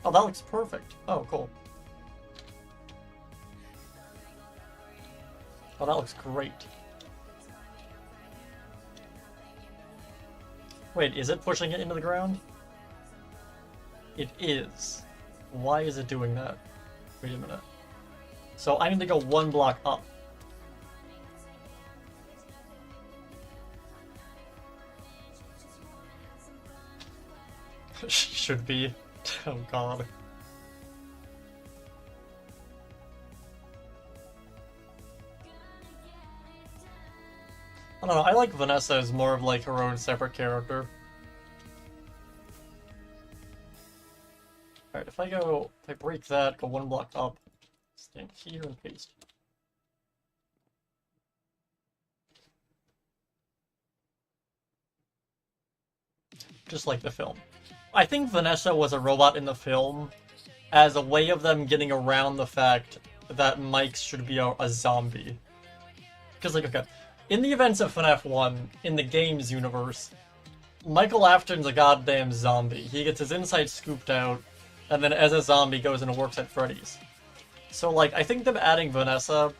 Oh, that looks perfect. Oh, cool. Oh, that looks great. Wait, is it pushing it into the ground? It is. Why is it doing that? Wait a minute. So I need to go one block up. Should be. Oh god. I don't know, I like Vanessa as more of like her own separate character. Alright, if I break that, go one block up, stand here and paste. Just like the film. I think Vanessa was a robot in the film as a way of them getting around the fact that Mike should be a zombie. Because, like, okay, in the events of FNAF 1, in the games universe, Michael Afton's a goddamn zombie. He gets his insides scooped out, and then as a zombie goes and works at Freddy's. So, like, I think them adding Vanessa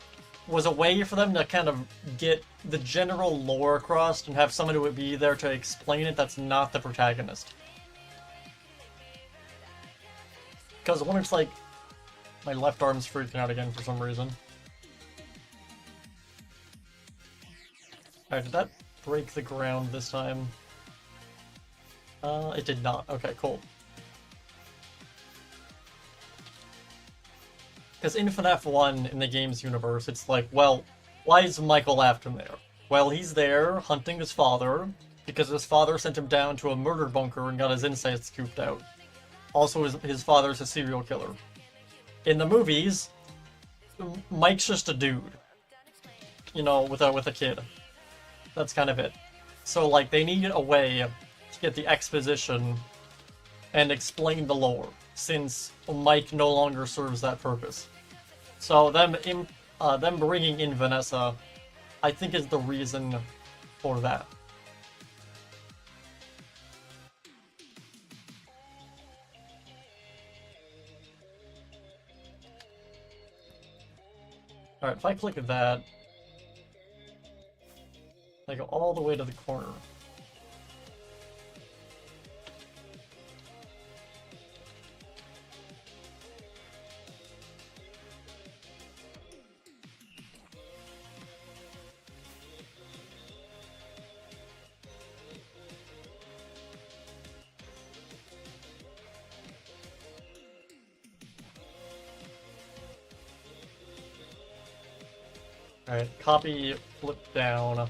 was a way for them to kind of get the general lore across and have someone who would be there to explain it that's not the protagonist. Because when it's like, my left arm's freaking out again for some reason. Alright, did that break the ground this time? It did not. Okay, cool. Because in FNAF 1, in the game's universe, it's like, well, why is Michael Afton there? Well, he's there hunting his father, because his father sent him down to a murder bunker and got his insides scooped out. Also, his father's a serial killer. In the movies, Mike's just a dude. You know, with a kid. That's kind of it. So, like, they needed a way to get the exposition and explain the lore, since Mike no longer serves that purpose. So them bringing in Vanessa, I think, is the reason for that. Alright, if I click that, I go all the way to the corner. Alright, copy, flip down.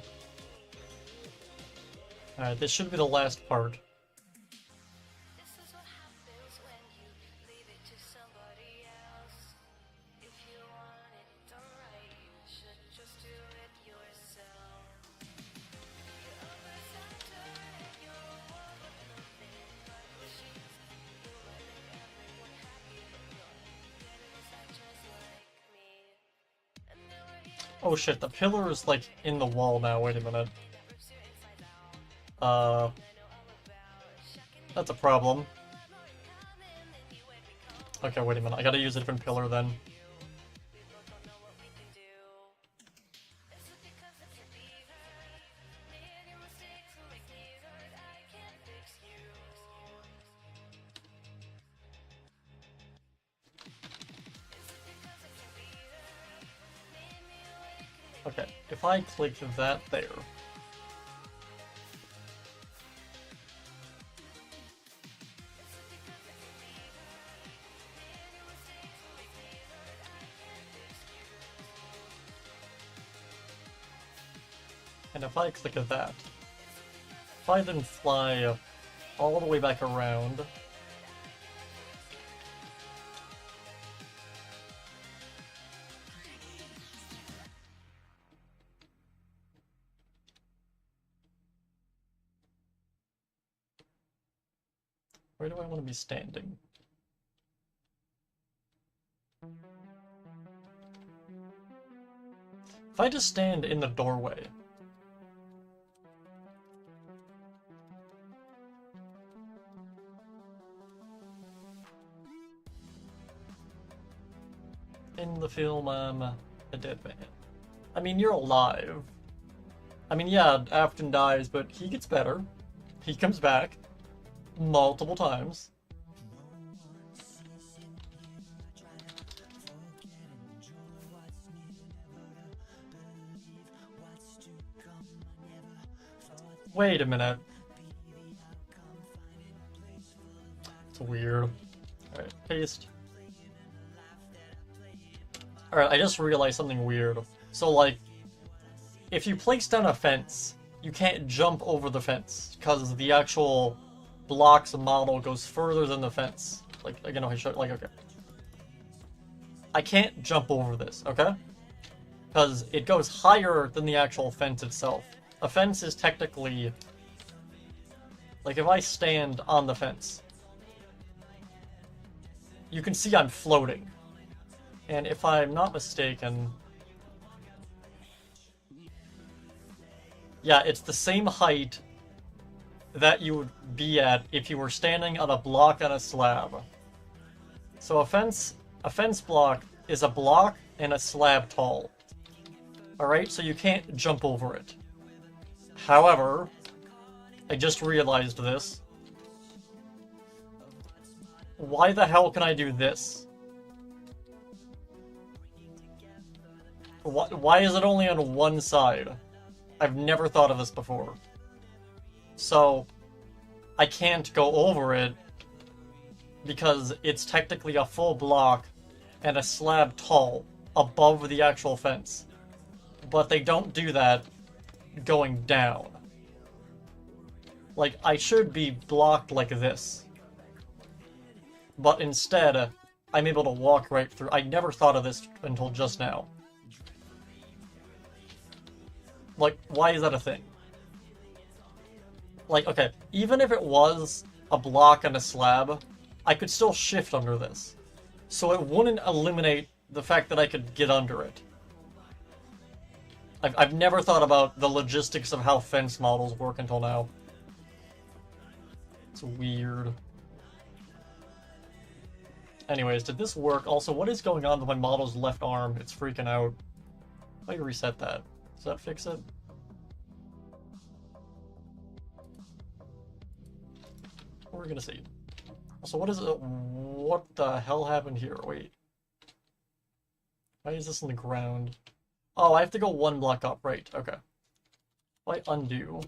Alright, this should be the last part. This is what happens when you leave it to somebody else. If you want it done right, you should just do it yourself. You're a presenter and you're a one of nothing but machines. You might make everyone happy, but you're getting inside just like me. And now we're here. Oh shit, the pillar is like in the wall now, wait a minute. That's a problem. Okay, wait a minute, I gotta use a different pillar then. Okay, if I click that there. And if I click that, if I then fly all the way back around, where do I want to be standing? If I just stand in the doorway... In the film, I'm a dead man. I mean, you're alive. I mean, yeah, Afton dies, but he gets better. He comes back. Multiple times. Wait a minute. It's weird. Alright, paste. Alright, I just realized something weird. So, like, if you place down a fence, you can't jump over the fence, because the actual blocks model goes further than the fence. Like, you know, I showed, like, okay. I can't jump over this, okay? Because it goes higher than the actual fence itself. A fence is technically... Like, if I stand on the fence, you can see I'm floating. And if I'm not mistaken... Yeah, it's the same height that you would be at if you were standing on a block on a slab. So a fence block is a block and a slab tall. Alright, so you can't jump over it. However, I just realized this. Why the hell can I do this? Why is it only on one side? I've never thought of this before. So, I can't go over it because it's technically a full block and a slab tall above the actual fence. But they don't do that going down. Like, I should be blocked like this. But instead, I'm able to walk right through. I never thought of this until just now. Like, why is that a thing? Like, okay, even if it was a block and a slab, I could still shift under this. So it wouldn't eliminate the fact that I could get under it. I've never thought about the logistics of how fence models work until now. It's weird. Anyways, did this work? Also, what is going on with my model's left arm? It's freaking out. Let me reset that. Does that fix it? We're gonna see. Also, what is it? What the hell happened here? Wait. Why is this on the ground? Oh, I have to go one block up. Right, okay. If I undo.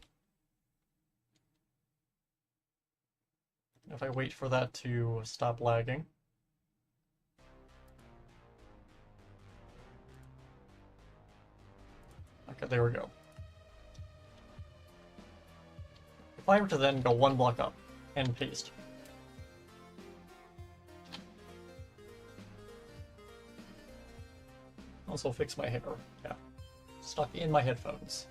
If I wait for that to stop lagging. Okay, there we go. If I were to then go one block up and paste. Also fix my hair. Yeah. Stuck in my headphones.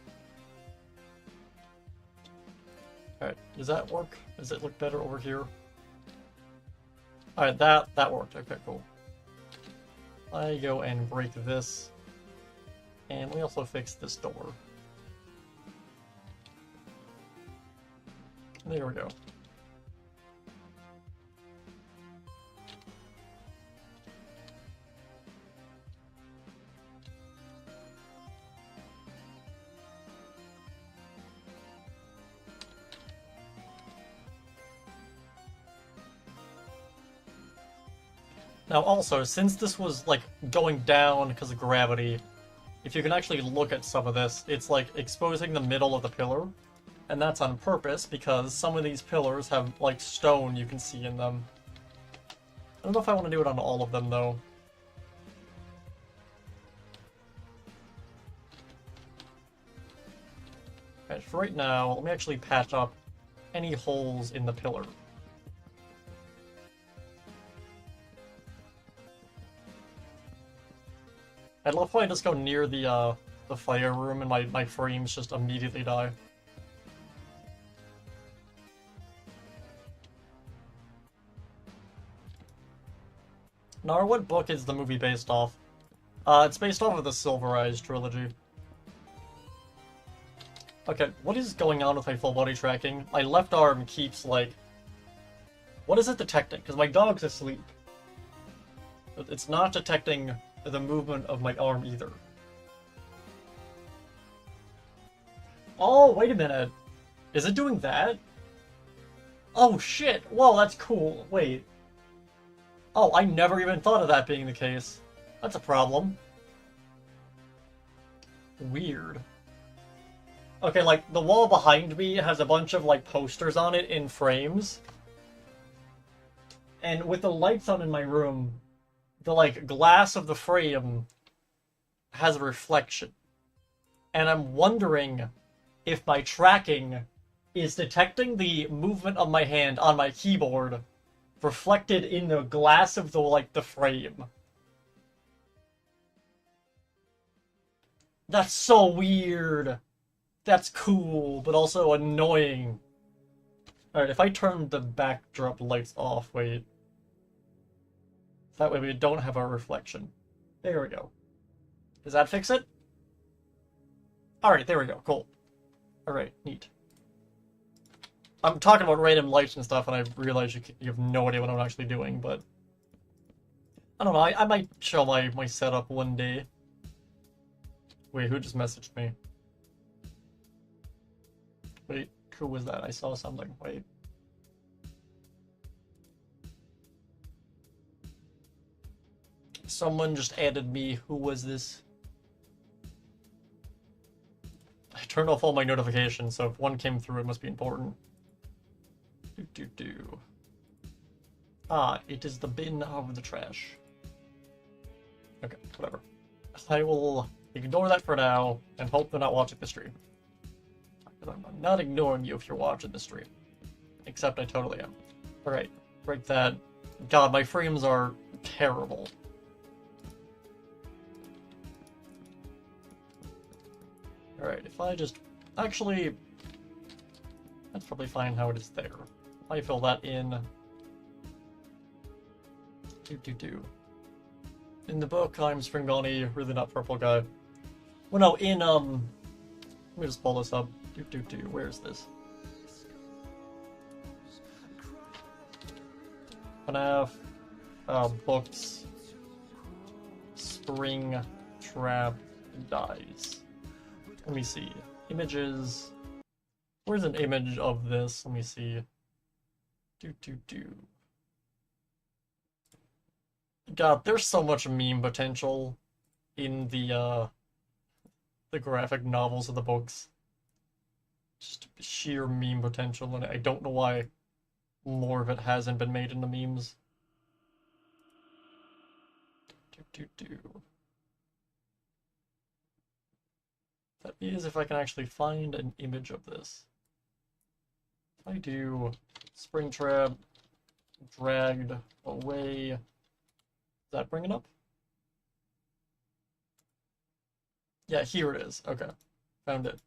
Alright, does that work? Does it look better over here? Alright, that worked. Okay, cool. I go and break this. And we also fix this door. There we go. Now also, since this was like going down because of gravity, if you can actually look at some of this, it's like exposing the middle of the pillar. And that's on purpose because some of these pillars have like stone you can see in them. I don't know if I want to do it on all of them though. Alright, for right now, let me actually patch up any holes in the pillar. I'd love if I just go near the fire room and my frames just immediately die. Now, what book is the movie based off? It's based off of the Silver Eyes trilogy. Okay, what is going on with my full body tracking? My left arm keeps, like... What is it detecting? Because my dog's asleep. But it's not detecting the movement of my arm either. Oh, wait a minute. Is it doing that? Oh, shit. Whoa, that's cool. Wait. Oh, I never even thought of that being the case. That's a problem. Weird. Okay, like, the wall behind me has a bunch of, like, posters on it in frames. And with the lights on in my room, the, like, glass of the frame has a reflection. And I'm wondering if my tracking is detecting the movement of my hand on my keyboard reflected in the glass of the, like, the frame. That's so weird. That's cool, but also annoying. Alright, if I turn the backdrop lights off, wait. That way we don't have a reflection. There we go. Does that fix it? Alright, there we go, cool. Alright, neat. I'm talking about random lights and stuff, and I realize you have no idea what I'm actually doing, but... I don't know, I might show my setup one day. Wait, who just messaged me? Wait, who was that? I saw something. Wait. Someone just added me. Who was this? I turned off all my notifications, so if one came through, it must be important. Ah, it is the bin of the trash. Okay, whatever. I will ignore that for now, and hope they're not watching the stream. I'm not ignoring you if you're watching the stream. Except I totally am. Alright, break that. God, my frames are terrible. Alright, if I just... Actually... That's probably fine how it is there. I fill that in... In the book, I'm Spring Bonnie, really not Purple Guy. Well, no, in, let me just pull this up. Where's this? FNAF, books, Spring Trap Dies. Let me see. Images. Where's an image of this? Let me see. God, there's so much meme potential in the graphic novels of the books. Just sheer meme potential, and I don't know why more of it hasn't been made into memes. That is if I can actually find an image of this. If I do Springtrap dragged away, does that bring it up? Yeah, here it is. Okay, found it.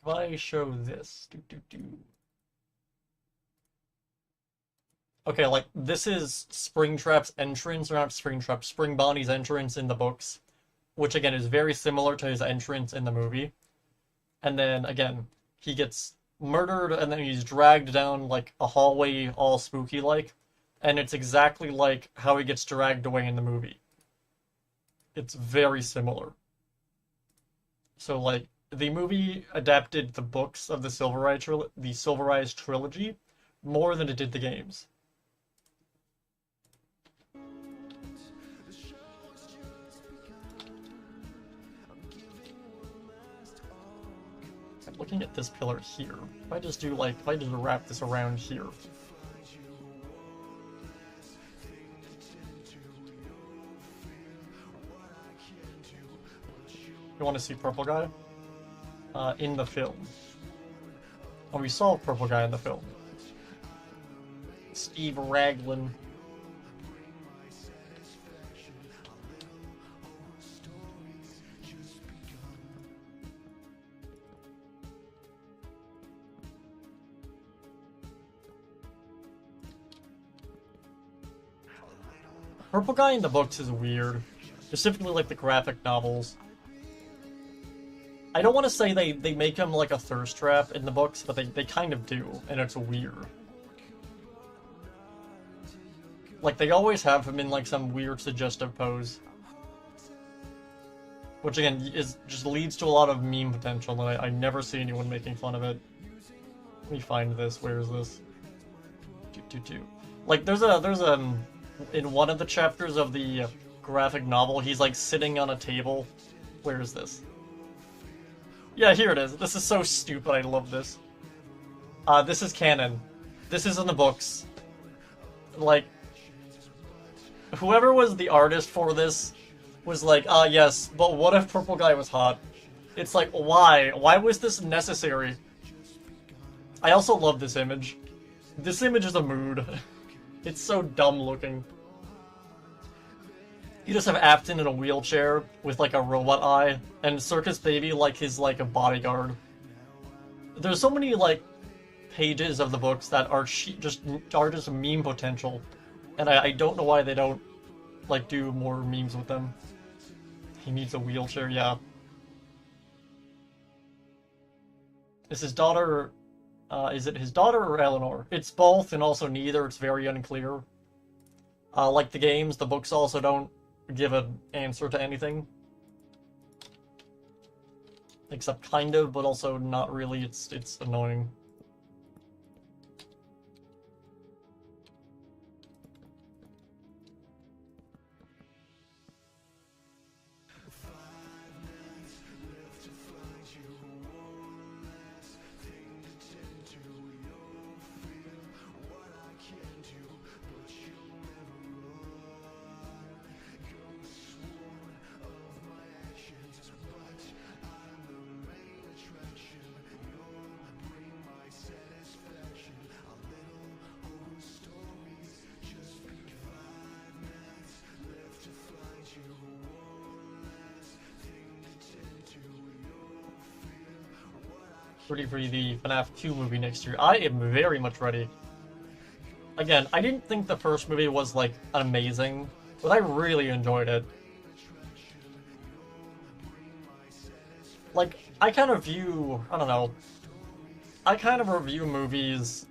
If I show this, okay, like, this is Springtrap's entrance, or not Springtrap, Spring Bonnie's entrance in the books, which, again, is very similar to his entrance in the movie. And then, again, he gets murdered, and then he's dragged down, like, a hallway all spooky-like, and it's exactly like how he gets dragged away in the movie. It's very similar. So, like, the movie adapted the books of the Silver Eyes trilogy more than it did the games. I'm looking at this pillar here. If I just do, like, if I just wrap this around here. You want to see Purple Guy? In the film. Oh, we saw Purple Guy in the film. Steve Raglan. Purple guy in the books is weird. Specifically, like, the graphic novels. I don't want to say they make him like a thirst trap in the books, but they kind of do, and it's weird. Like, they always have him in, like, some weird suggestive pose. Which, again, just leads to a lot of meme potential, and I never see anyone making fun of it. Let me find this. Where is this? Like, there's in one of the chapters of the graphic novel, he's, like, sitting on a table. Where is this? Yeah, here it is. This is so stupid. I love this. This is canon. This is in the books. Like, whoever was the artist for this was like, yes, but what if Purple Guy was hot? It's like, why? Why was this necessary? I also love this image. This image is a mood. It's so dumb looking. You just have Afton in a wheelchair with, like, a robot eye, and Circus Baby, like, his, like, a bodyguard. There's so many, like, pages of the books that are just meme potential, and I don't know why they don't, like, do more memes with them. He needs a wheelchair, yeah. Is his daughter, is it his daughter or Eleanor? It's both and also neither, it's very unclear. Like the games, the books also don't give an answer to anything. Except kind of, but also not really. It's annoying. Ready for the FNAF 2 movie next year. I am very much ready. Again, I didn't think the first movie was, like, amazing, but I really enjoyed it. Like, I kind of view, I don't know, I kind of review movies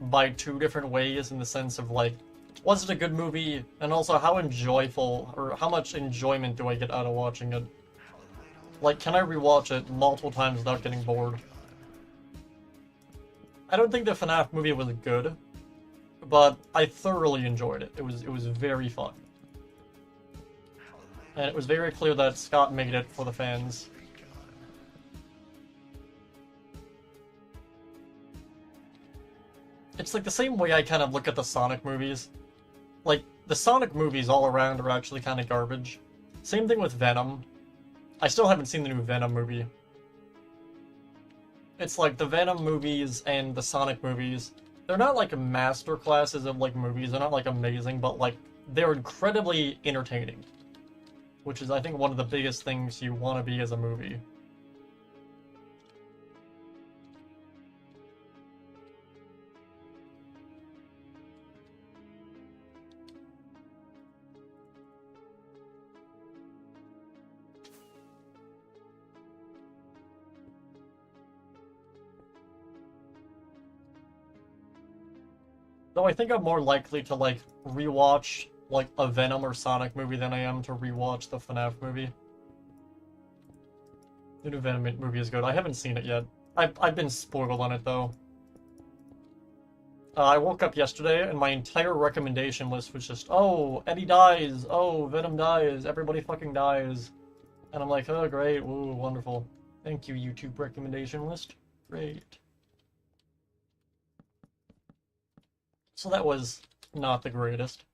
by two different ways in the sense of, like, was it a good movie, and also how enjoyable, or how much enjoyment do I get out of watching it? Like, can I rewatch it multiple times without getting bored? I don't think the FNAF movie was good, but I thoroughly enjoyed it. It was very fun. And it was very clear that Scott made it for the fans. It's like the same way I kind of look at the Sonic movies. Like, the Sonic movies all around are actually kind of garbage. Same thing with Venom. I still haven't seen the new Venom movie. It's like the Venom movies and the Sonic movies, they're not like master classes of like movies, they're not like amazing, but like they're incredibly entertaining. Which is, I think, one of the biggest things you want to be as a movie. Though I think I'm more likely to, like, rewatch, like, a Venom or Sonic movie than I am to rewatch the FNAF movie. The new Venom movie is good. I haven't seen it yet. I've been spoiled on it, though. I woke up yesterday, and my entire recommendation list was just, oh, Eddie dies, oh, Venom dies, everybody fucking dies. And I'm like, oh, great, ooh, wonderful. Thank you, YouTube recommendation list. Great. So that was not the greatest.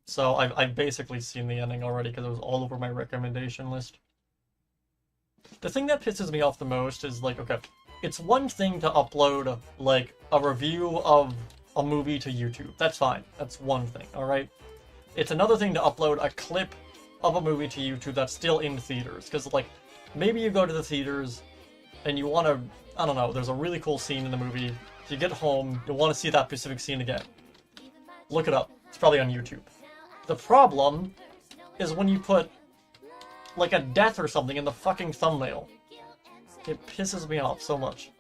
So I've basically seen the ending already because it was all over my recommendation list. The thing that pisses me off the most is, like, okay, it's one thing to upload, like, a review of a movie to YouTube. That's fine. That's one thing, alright? It's another thing to upload a clip of a movie to YouTube that's still in theaters. Because, like, maybe you go to the theaters and you want to, I don't know, there's a really cool scene in the movie. You get home, you want to see that specific scene again. Look it up. It's probably on YouTube. The problem is when you put, like, a death or something in the fucking thumbnail. It pisses me off so much.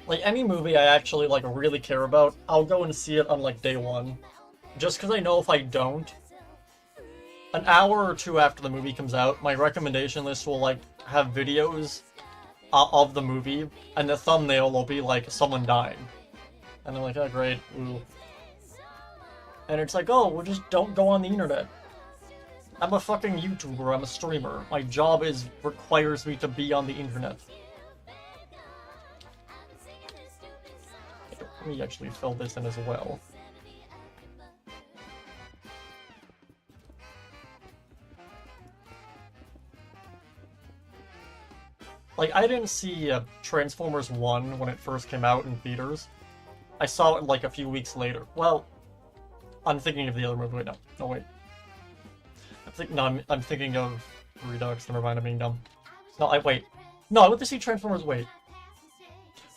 Like, any movie I actually, like, really care about, I'll go and see it on, like, day one. Just because I know if I don't, an hour or two after the movie comes out, my recommendation list will, like, have videos of the movie, and the thumbnail will be, like, someone dying. And I'm like, oh, great, ooh. And it's like, oh, well, just don't go on the internet. I'm a fucking YouTuber, I'm a streamer. My job requires me to be on the internet. Let me actually fill this in as well. Like, I didn't see Transformers 1 when it first came out in theaters. I saw it, like, a few weeks later. Well, I'm thinking of the other movie. Wait, no. No, wait. I'm thinking of Redux. Never mind, I'm being dumb. No, wait. No, I went to see Transformers. Wait.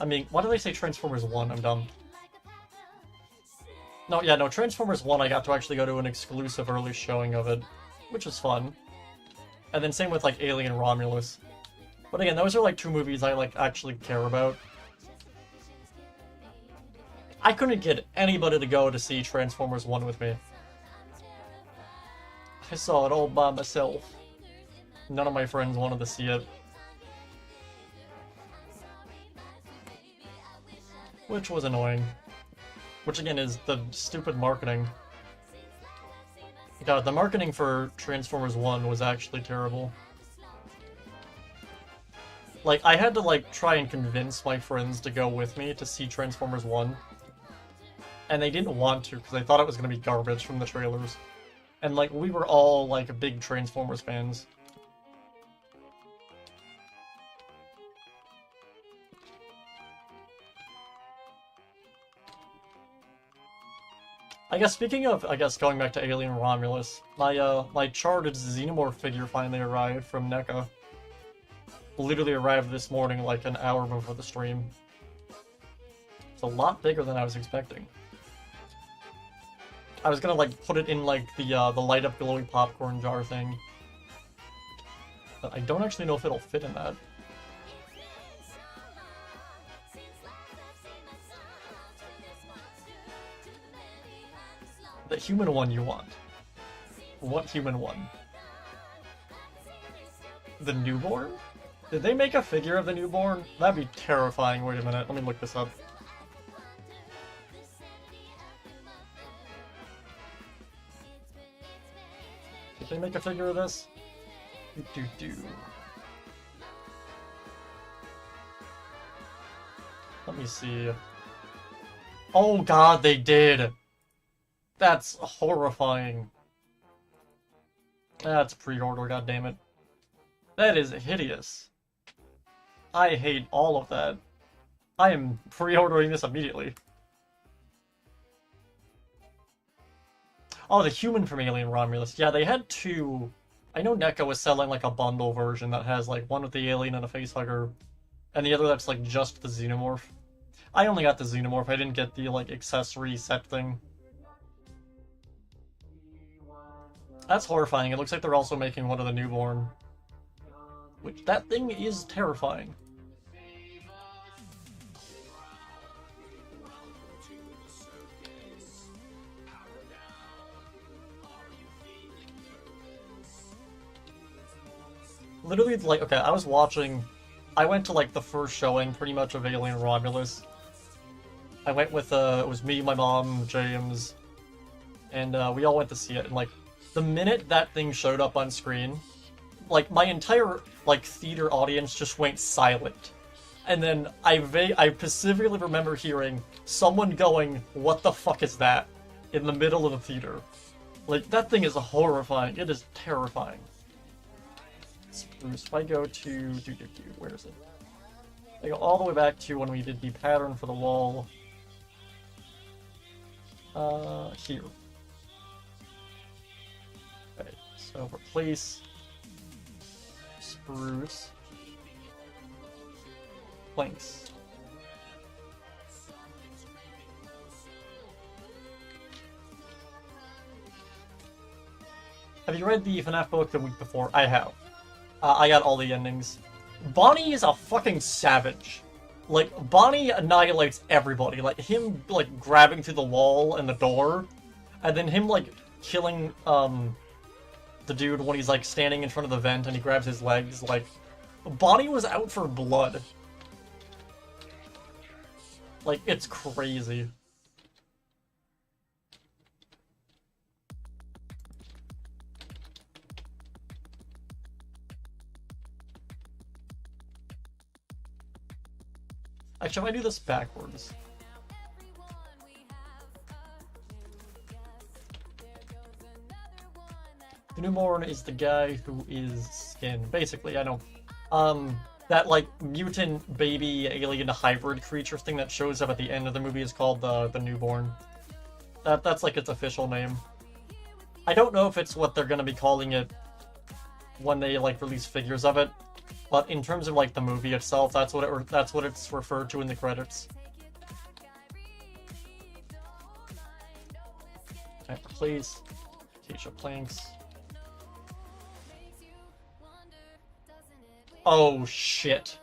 I mean, why did I say Transformers 1? I'm dumb. No, yeah, no, Transformers 1, I got to actually go to an exclusive early showing of it, which was fun. And then same with, like, Alien Romulus. But again, those are, like, two movies I, like, actually care about. I couldn't get anybody to go to see Transformers 1 with me. I saw it all by myself. None of my friends wanted to see it. Which was annoying. Which again is the stupid marketing. God, the marketing for Transformers 1 was actually terrible. Like, I had to, like, try and convince my friends to go with me to see Transformers 1. And they didn't want to, because they thought it was going to be garbage from the trailers. And, like, we were all, like, big Transformers fans. I guess speaking of, going back to Alien Romulus, my charted Xenomorph figure finally arrived from NECA. Literally arrived this morning, like, an hour before the stream. It's a lot bigger than I was expecting. I was gonna, like, put it in, like, the light-up glowy popcorn jar thing. But I don't actually know if it'll fit in that. The human one you want. What human one? The newborn? Did they make a figure of the newborn? That'd be terrifying. Wait a minute, let me look this up. Did they make a figure of this? Let me see. Oh god, they did! That's horrifying. That's pre-order, goddammit. That is hideous. I hate all of that. I am pre-ordering this immediately. Oh, the human from Alien Romulus. Yeah, they had two. I know NECA was selling like a bundle version that has like one with the alien and a facehugger, and the other that's like just the Xenomorph. I only got the Xenomorph, I didn't get the like accessory set thing. That's horrifying. It looks like they're also making one of the newborn. Which, that thing is terrifying. Literally, like, okay, I went to, like, the first showing, pretty much, of Alien Romulus. I went with, it was me, my mom, James, and, we all went to see it, and, like, the minute that thing showed up on screen, like, my entire, like, theater audience just went silent. And then I specifically remember hearing someone going, "What the fuck is that?" in the middle of the theater. Like, that thing is horrifying. It is terrifying. Spruce. If I go to... where is it? I go all the way back to when we did the pattern for the wall. Here. Okay, so replace... Spruce. Planks. Have you read the FNAF book the week before? I have. I got all the endings. Bonnie is a fucking savage. Like, Bonnie annihilates everybody. Like, him, like, grabbing through the wall and the door, and then him, like, killing, the dude when he's, like, standing in front of the vent and he grabs his legs. Like, Bonnie was out for blood. Like, it's crazy. Actually, I might do this backwards. The newborn is the guy who is Skin. Basically, I know. That, like, mutant baby alien hybrid creature thing that shows up at the end of the movie is called the newborn. That's like its official name. I don't know if it's what they're gonna be calling it when they, like, release figures of it. But in terms of, like, the movie itself, that's what it's referred to in the credits. Alright, please. Keisha Planks. Oh, shit.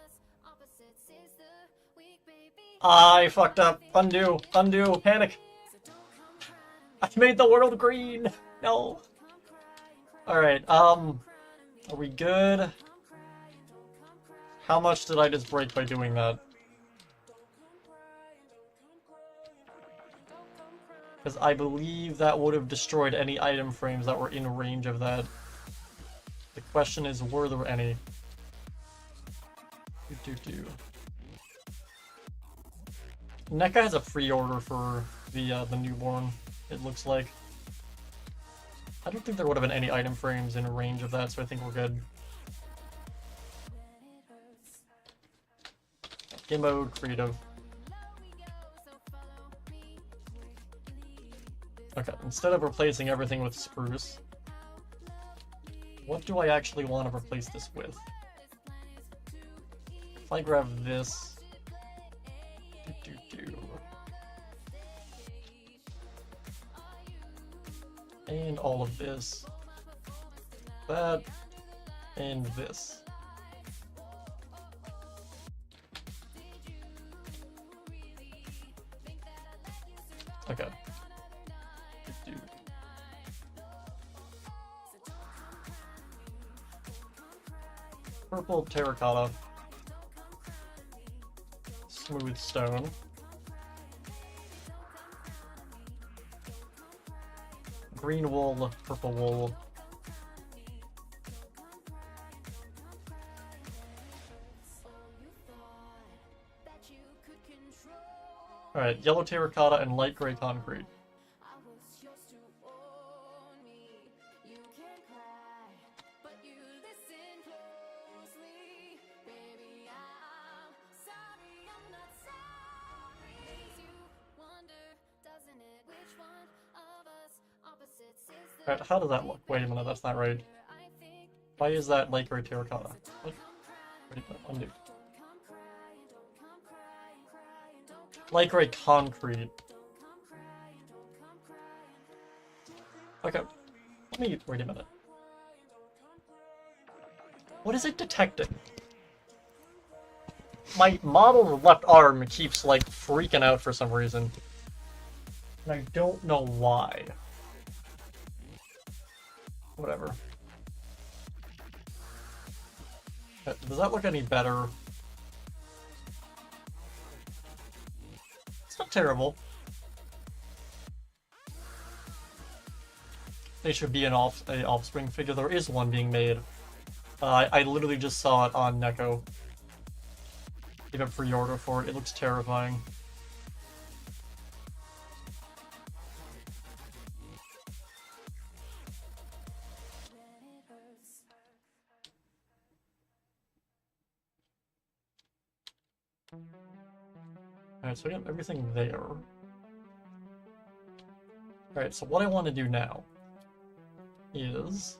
I fucked up. Undo. Undo. Panic. I made the world green. No. Alright, are we good? How much did I just break by doing that? Because I believe that would have destroyed any item frames that were in range of that. The question is, were there any? NECA has a free order for the newborn, it looks like. I don't think there would have been any item frames in range of that, so I think we're good. Game mode, creative. Okay, instead of replacing everything with spruce, what do I actually want to replace this with? If I grab this... and all of this, that, and this. Okay. Purple terracotta. Smooth stone. Green wool, purple wool. Alright, yellow terracotta and light gray concrete. Alright, how does that look? Wait a minute, that's not right. Why is that light gray terracotta? What? Wait, undo. Light gray concrete. Okay. Wait a minute. What is it detecting? My model left arm keeps, like, freaking out for some reason. And I don't know why. Whatever. Does that look any better? It's not terrible. They should be an offspring figure. There is one being made. I literally just saw it on Neko. Gave a pre-order for it. It looks terrifying. Alright, so I got everything there. Alright, so what I want to do now is...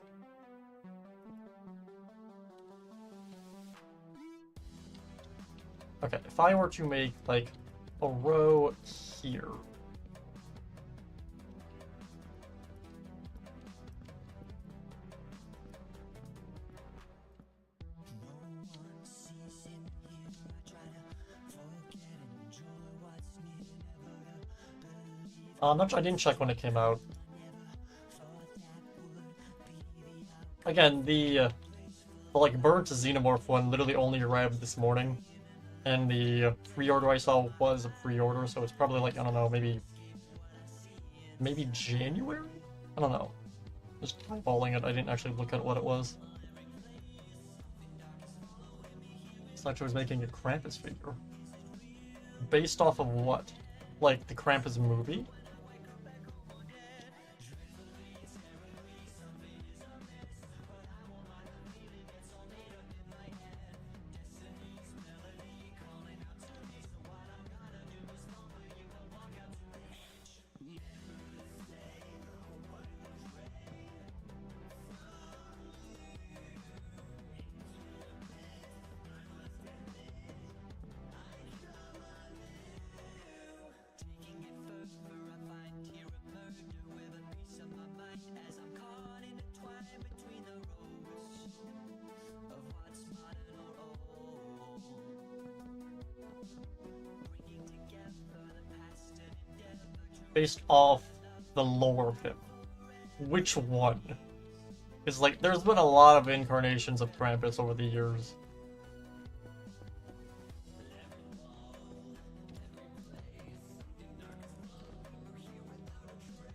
okay, if I were to make, like, a row here... I'm not sure, I didn't check when it came out. Again, the like Bird to Xenomorph one literally only arrived this morning, and the pre-order I saw was a pre-order, so it's probably like, I don't know, maybe January? I don't know. Just eyeballing it, I didn't actually look at what it was. Slasher was making a Krampus figure. Based off of what? Like the Krampus movie? Based off the lore pip. Which one? Because, like, there's been a lot of incarnations of Krampus over the years.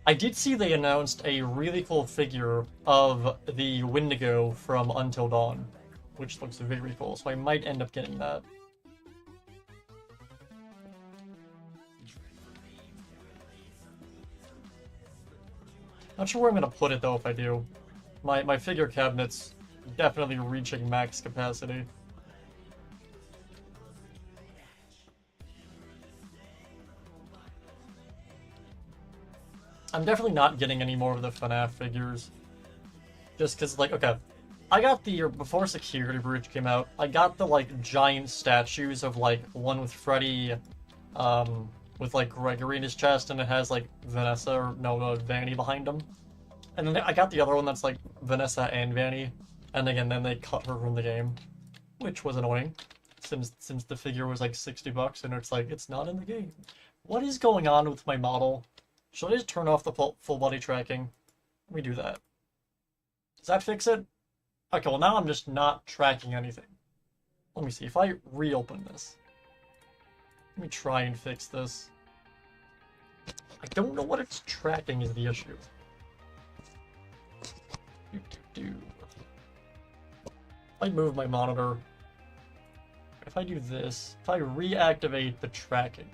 I did see they announced a really cool figure of the Wendigo from Until Dawn, which looks very cool, so I might end up getting that. Not sure where I'm gonna put it though if I do. My figure cabinet's definitely reaching max capacity. I'm definitely not getting any more of the FNAF figures. Just cause, like, okay, I got the, before Security Breach came out, I got the, like, giant statues of, like, one with Freddy, with, like, Gregory in his chest, and it has, like, Vanessa, or no, Vanny behind him. And then I got the other one that's, like, Vanessa and Vanny, and again, then they cut her from the game, which was annoying, since the figure was, like, $60, and it's like, it's not in the game. What is going on with my model? Should I just turn off the full body tracking? Let me do that. Does that fix it? Okay, well now I'm just not tracking anything. Let me see, if I reopen this. Let me try and fix this. I don't know what it's tracking is the issue. If I move my monitor, if I do this, if I reactivate the tracking.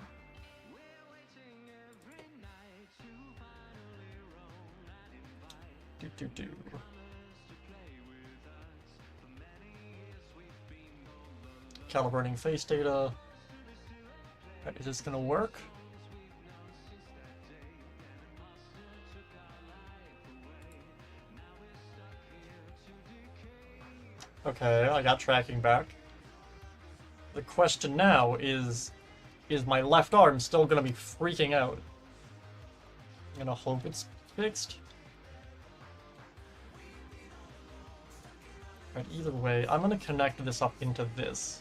Calibrating face data. Right, is this gonna work? Okay, I got tracking back. The question now is my left arm still gonna be freaking out? I'm gonna hope it's fixed. Right, either way, I'm gonna connect this up into this.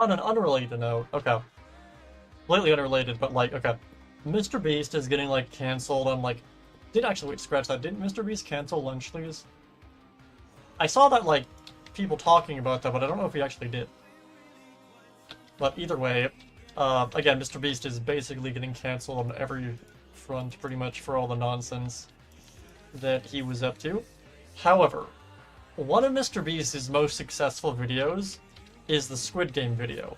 On an unrelated note, okay. Completely unrelated, but like, okay. Mr. Beast is getting, like, cancelled on, like... Actually, wait, scratch that. Didn't Mr. Beast cancel Lunchleys? I saw that, like, people talking about that, but I don't know if he actually did. But either way, again, Mr. Beast is basically getting cancelled on every front, pretty much, for all the nonsense that he was up to. However, one of Mr. Beast's most successful videos is the Squid Game video,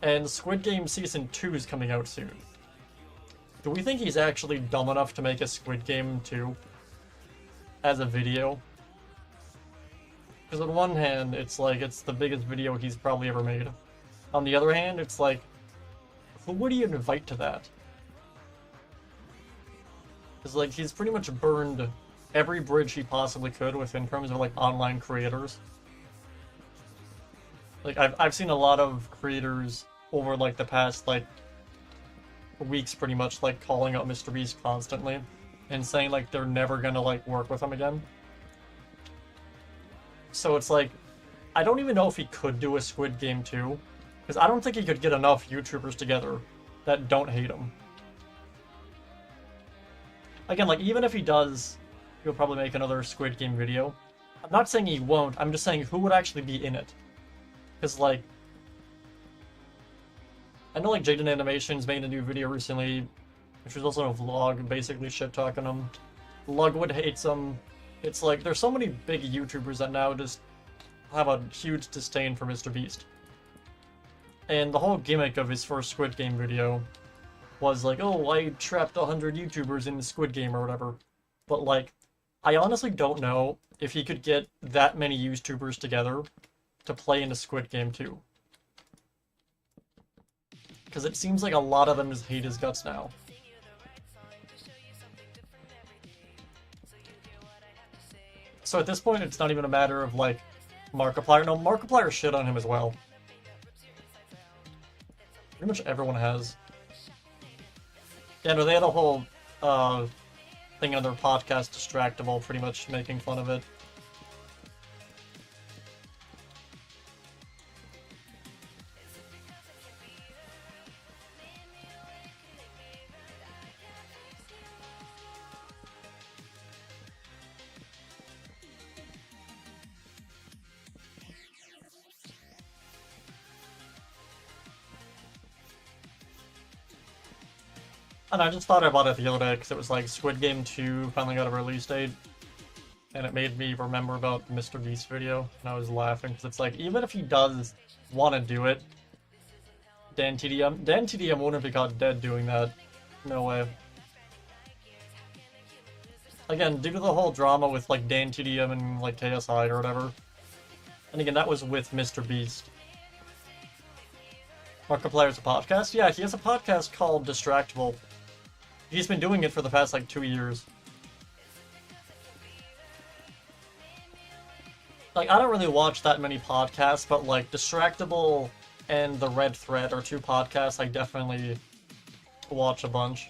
and Squid Game Season 2 is coming out soon. Do we think he's actually dumb enough to make a Squid Game 2 as a video? Because on one hand, it's like, it's the biggest video he's probably ever made. On the other hand, it's like, who would he invite to that? Because, like, he's pretty much burned every bridge he possibly could within terms of, like, online creators. Like, I've seen a lot of creators over, like, the past, like, weeks, pretty much, like, calling out MrBeast constantly and saying, like, they're never gonna, like, work with him again. So it's like, I don't even know if he could do a Squid Game 2, because I don't think he could get enough YouTubers together that don't hate him. Again, like, even if he does, he'll probably make another Squid Game video. I'm not saying he won't, I'm just saying who would actually be in it. Because, like, I know, like, Jaden Animations made a new video recently, which was also a vlog, basically shit-talking him. Lugwood hates him. It's like, there's so many big YouTubers that now just have a huge disdain for MrBeast. And the whole gimmick of his first Squid Game video was like, oh, I trapped 100 YouTubers in the Squid Game or whatever. But, like, I honestly don't know if he could get that many YouTubers together to play in a Squid Game 2. Because it seems like a lot of them just hate his guts now. So at this point, it's not even a matter of, like, Markiplier. No, Markiplier shit on him as well. Pretty much everyone has. Yeah, no, they had a whole thing on their podcast, Distractable, pretty much making fun of it. And I just thought about it the other day because it was like Squid Game 2 finally got a release date. And it made me remember about the MrBeast video. And I was laughing because it's like, even if he does want to do it, Dan TDM wouldn't be caught dead doing that. No way. Again, due to the whole drama with like Dan TDM and like KSI or whatever. And again, that was with MrBeast. Markiplier's a podcast? Yeah, he has a podcast called Distractable. He's been doing it for the past, like, 2 years. Like, I don't really watch that many podcasts, but, like, Distractable and The Red Thread are two podcasts I definitely watch a bunch.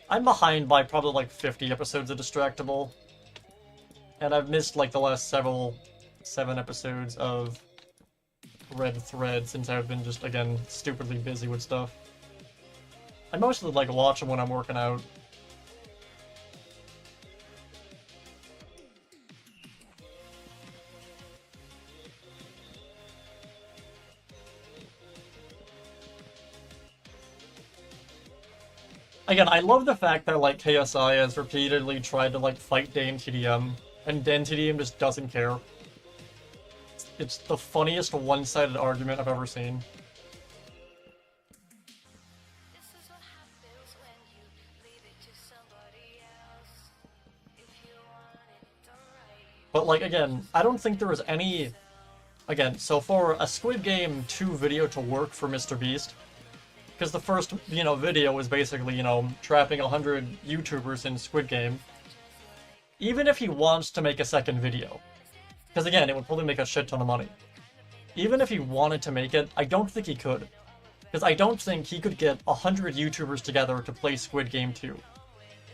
I'm behind by probably, like, 50 episodes of Distractable. And I've missed, like, the last 7 episodes of Red Thread since I've been just, again, stupidly busy with stuff. I mostly like watch them when I'm working out. Again, I love the fact that like KSI has repeatedly tried to like fight Dan TDM, and Dan TDM just doesn't care. It's the funniest one-sided argument I've ever seen. But, like, again, I don't think there was any... Again, so for a Squid Game 2 video to work for MrBeast, because the first, you know, video was basically, you know, trapping 100 YouTubers in Squid Game, even if he wants to make a second video, because, again, it would probably make a shit ton of money. Even if he wanted to make it, I don't think he could. Because I don't think he could get 100 YouTubers together to play Squid Game 2.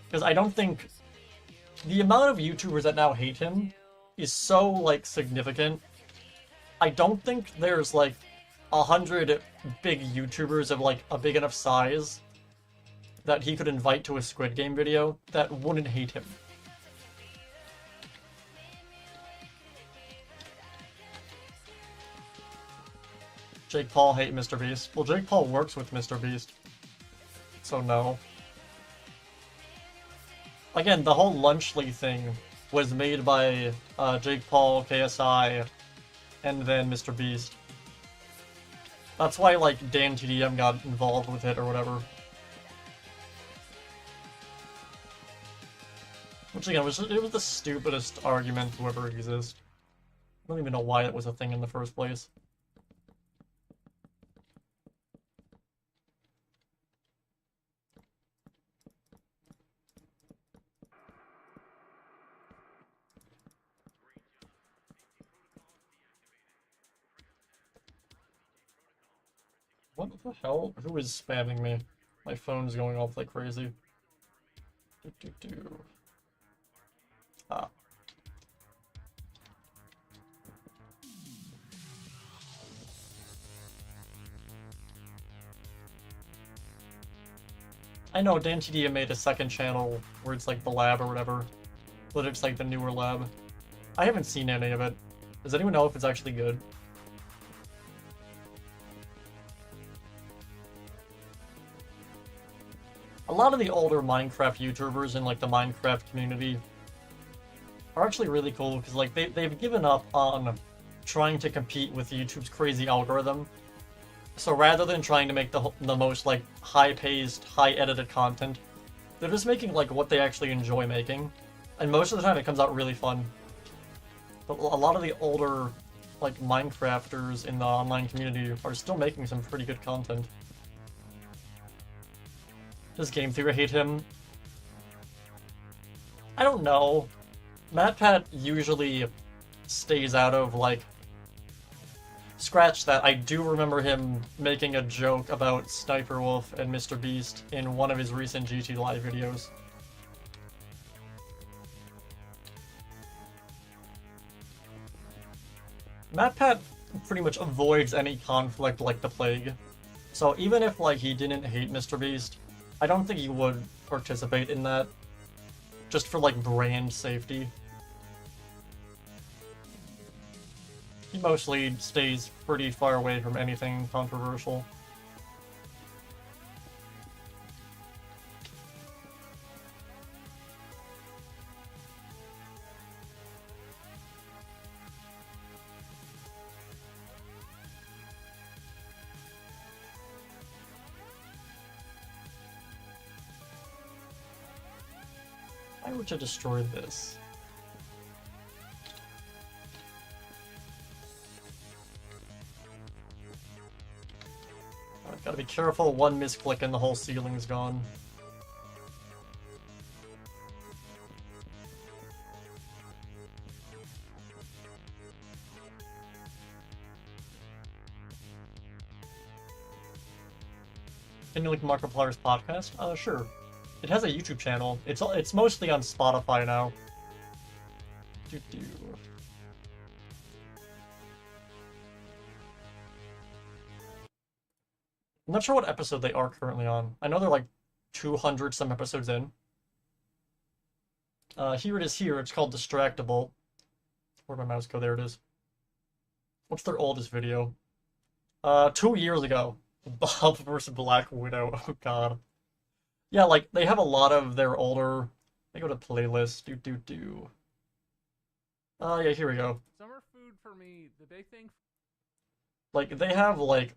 Because I don't think... The amount of YouTubers that now hate him is so, like, significant. I don't think there's, like, 100 big YouTubers of, like, a big enough size that he could invite to a Squid Game video that wouldn't hate him. Jake Paul hate MrBeast. Well, Jake Paul works with MrBeast. So no. Again, the whole Lunchly thing was made by Jake Paul, KSI, and then MrBeast. That's why, like, Dan TDM got involved with it or whatever. Which, again, it was the stupidest argument to ever exist. I don't even know why it was a thing in the first place. What the hell? Who is spamming me? My phone's going off like crazy. Ah. I know Dan TDM made a second channel where it's like the lab or whatever, but it's like the newer lab. I haven't seen any of it. Does anyone know if it's actually good? A lot of the older Minecraft YouTubers in like the Minecraft community are actually really cool because like they've given up on trying to compete with YouTube's crazy algorithm. So rather than trying to make the most like high-paced, high-edited content, they're just making like what they actually enjoy making, and most of the time it comes out really fun. But a lot of the older like Minecrafters in the online community are still making some pretty good content. Does Game Theory hate him? I don't know. MatPat usually stays out of like. Scratch that, I do remember him making a joke about Sniper Wolf and Mr. Beast in one of his recent GT Live videos. MatPat pretty much avoids any conflict like the plague. So even if like he didn't hate Mr. Beast, I don't think he would participate in that. Just for like brand safety. He mostly stays pretty far away from anything controversial. If I were to destroy this. Gotta be careful, one misclick and the whole ceiling's gone. Can you link Markiplier's podcast? Sure. It has a YouTube channel. It's mostly on Spotify now. I'm not sure what episode they are currently on. I know they're like 200 some episodes in. Here it is here. It's called Distractable. Where'd my mouse go? There it is. What's their oldest video? 2 years ago. Bob vs. Black Widow. Oh god. Yeah, like, they have a lot of their older... They go to playlist. Yeah, here we go. Summer food for me, the big thing... Like, they have, like,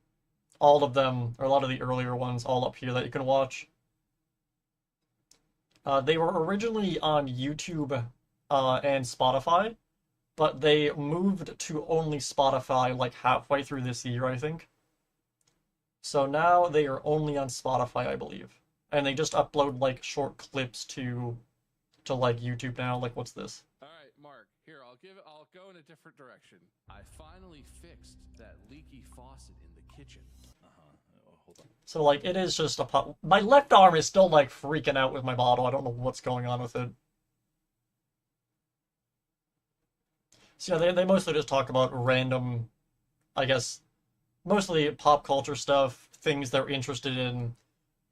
all of them, or a lot of the earlier ones, all up here that you can watch. They were originally on YouTube and Spotify, but they moved to only Spotify like halfway through this year, I think. So now they are only on Spotify, I believe. And they just upload like short clips to like YouTube now. Like, what's this? All right, Mark, here, I'll go in a different direction. I finally fixed that leaky faucet in the kitchen. Hold on. So like, it is just a pot. My left arm is still like freaking out with my bottle. I don't know what's going on with it. So yeah, they mostly just talk about random, I guess, mostly pop culture stuff, things they're interested in.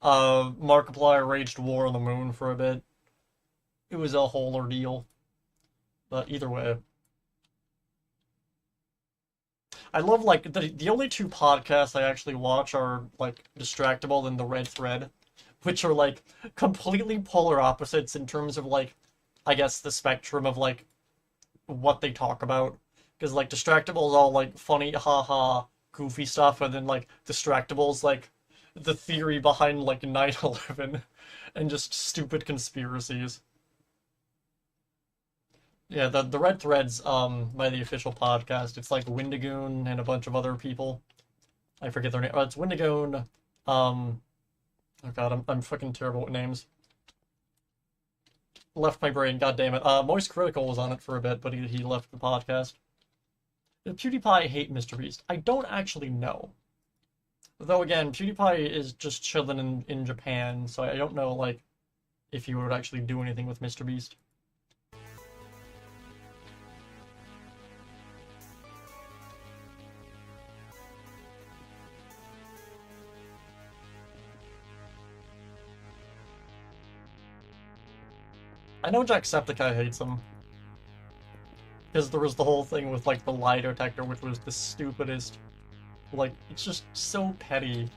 Markiplier waged war on the moon for a bit. It was a whole ordeal. But either way. I love, like, the only two podcasts I actually watch are, like, Distractable and The Red Thread, which are, like, completely polar opposites in terms of, like, I guess the spectrum of, like, what they talk about. Because, like, Distractable is all, like, funny, haha, goofy stuff, and then, like, Distractable's, like, the theory behind, like, 9/11 and just stupid conspiracies. Yeah, the Red Thread's by the official podcast. It's like Windigoon and a bunch of other people. I forget their name. Oh, it's Windigoon. Oh god, I'm fucking terrible with names. Left my brain, god damn it. Moist Critical was on it for a bit, but he left the podcast. Did PewDiePie hate Mr. Beast? I don't actually know. Though again, PewDiePie is just chilling in Japan, so I don't know, like, if he would actually do anything with MrBeast. I know Jacksepticeye hates him. Because there was the whole thing with, like, the lie detector, which was the stupidest. Like, it's just so petty.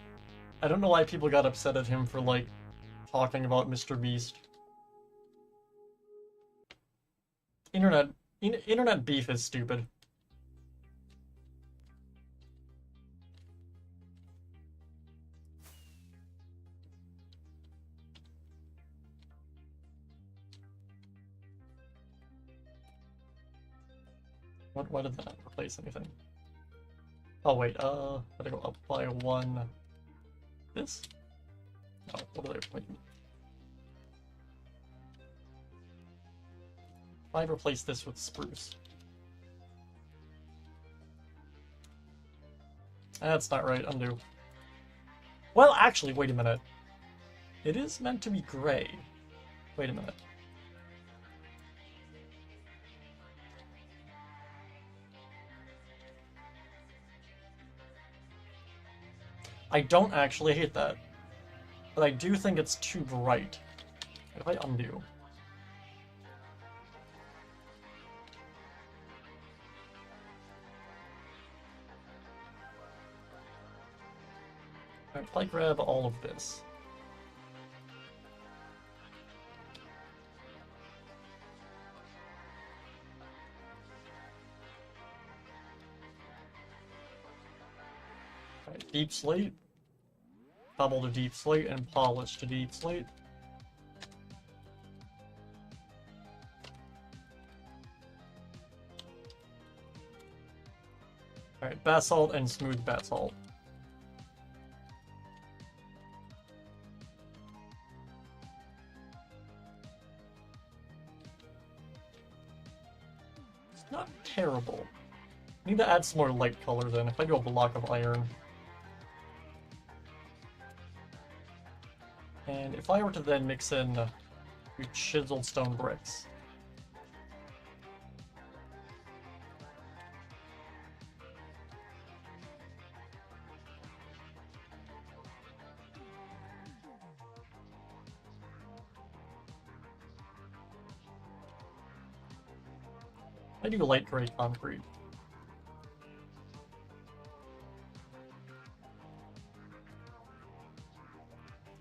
I don't know why people got upset at him for, like, talking about MrBeast. Internet beef is stupid. Why did that not replace anything? Oh wait, gotta go up by one. This? No, what are they replacing? If I replace this with spruce. That's not right, undo. Well, actually, wait a minute. It is meant to be gray. Wait a minute. I don't actually hate that, but I do think it's too bright. If I undo. Alright, if I grab all of this. Alright, deep slate. Cobble to deep slate and polish to deep slate. Alright, basalt and smooth basalt. It's not terrible. I need to add some more light colors in. If I do a block of iron. And if I were to then mix in chiseled stone bricks. I do light gray concrete.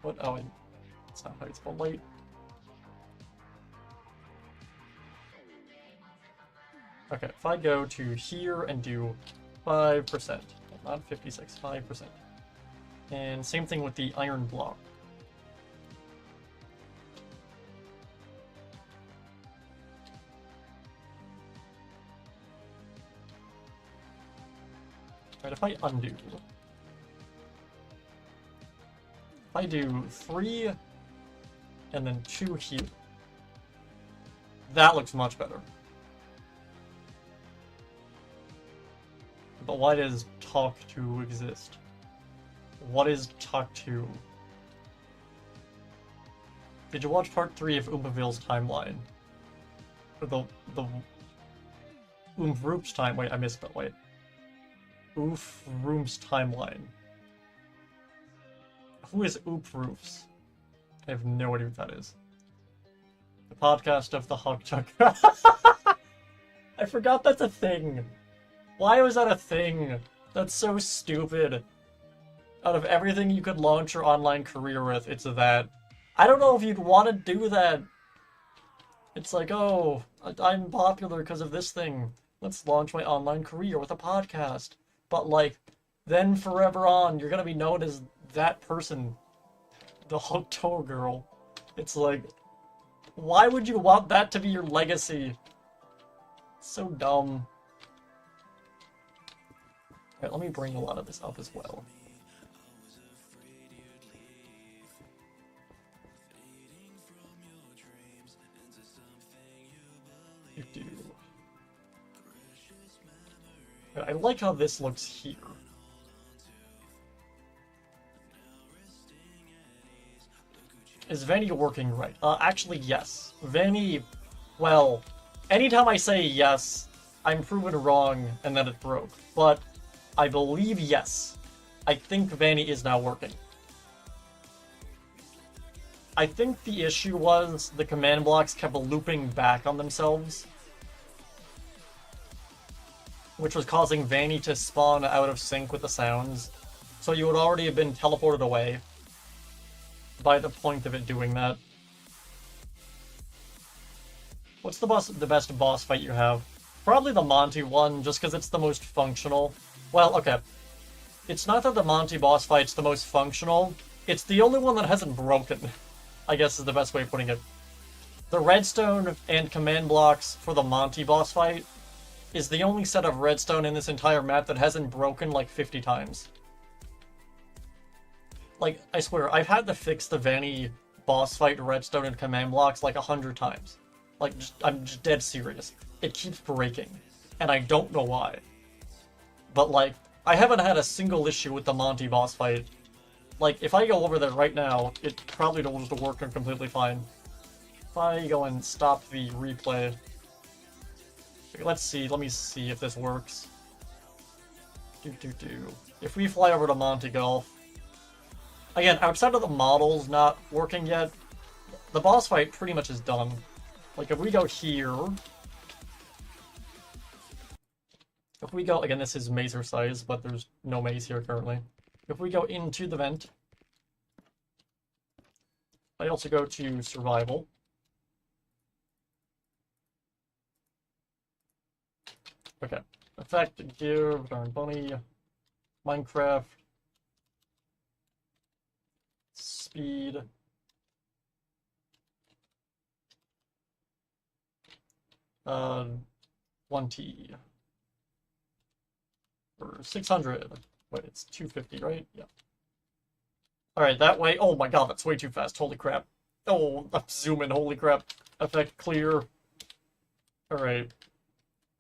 What? Oh, it's not how you spell light. Okay, if I go to here and do 5%, not 56, 5%. And same thing with the iron block. Alright, if I undo. I do 3 and then 2 here. That looks much better. But why does talk to exist? What is talk to? Did you watch part 3 of Oompaville's timeline? Or the Oomph time? Wait, I missed that. Wait. Oof Room's timeline. Who is Oop Roofs? I have no idea what that is. The podcast of the HugTucker. I forgot that's a thing. Why was that a thing? That's so stupid. Out of everything you could launch your online career with, it's that. I don't know if you'd want to do that. It's like, oh, I'm popular because of this thing. Let's launch my online career with a podcast. But like, then forever on, you're gonna be known as that person, the Hoto girl. It's like, why would you want that to be your legacy? It's so dumb. Alright, let me bring a lot of this up as well. I like how this looks here. Is Vanny working right? Actually, yes. Vanny, well, anytime I say yes, I'm proven wrong and then it broke. But I believe yes. I think Vanny is now working. I think the issue was the command blocks kept looping back on themselves, which was causing Vanny to spawn out of sync with the sounds. So you would already have been teleported away by the point of it doing that. What's the best boss fight you have? Probably the Monty one, just because it's the most functional. Well, okay. It's not that the Monty boss fight's the most functional, it's the only one that hasn't broken, I guess is the best way of putting it. The redstone and command blocks for the Monty boss fight is the only set of redstone in this entire map that hasn't broken like 50 times. Like, I swear, I've had to fix the Vanny boss fight redstone and command blocks like 100 times. Like, I'm just dead serious. It keeps breaking, and I don't know why. But like, I haven't had a single issue with the Monty boss fight. Like, if I go over there right now, it probably will just work completely fine. If I go and stop the replay... Let's see, let me see if this works. If we fly over to Monty Golf... Again, outside of the models not working yet, the boss fight pretty much is done. Like, if we go here... If we go... Again, this is mazer size, but there's no maze here currently. If we go into the vent... I also go to survival. Okay. Effect, give, darn bunny, Minecraft, speed, uh, 1T, for 600, wait, it's 250, right? Yeah. Alright, that way, oh my god, that's way too fast, holy crap. Oh, I'm zooming, holy crap. Effect, clear. Alright.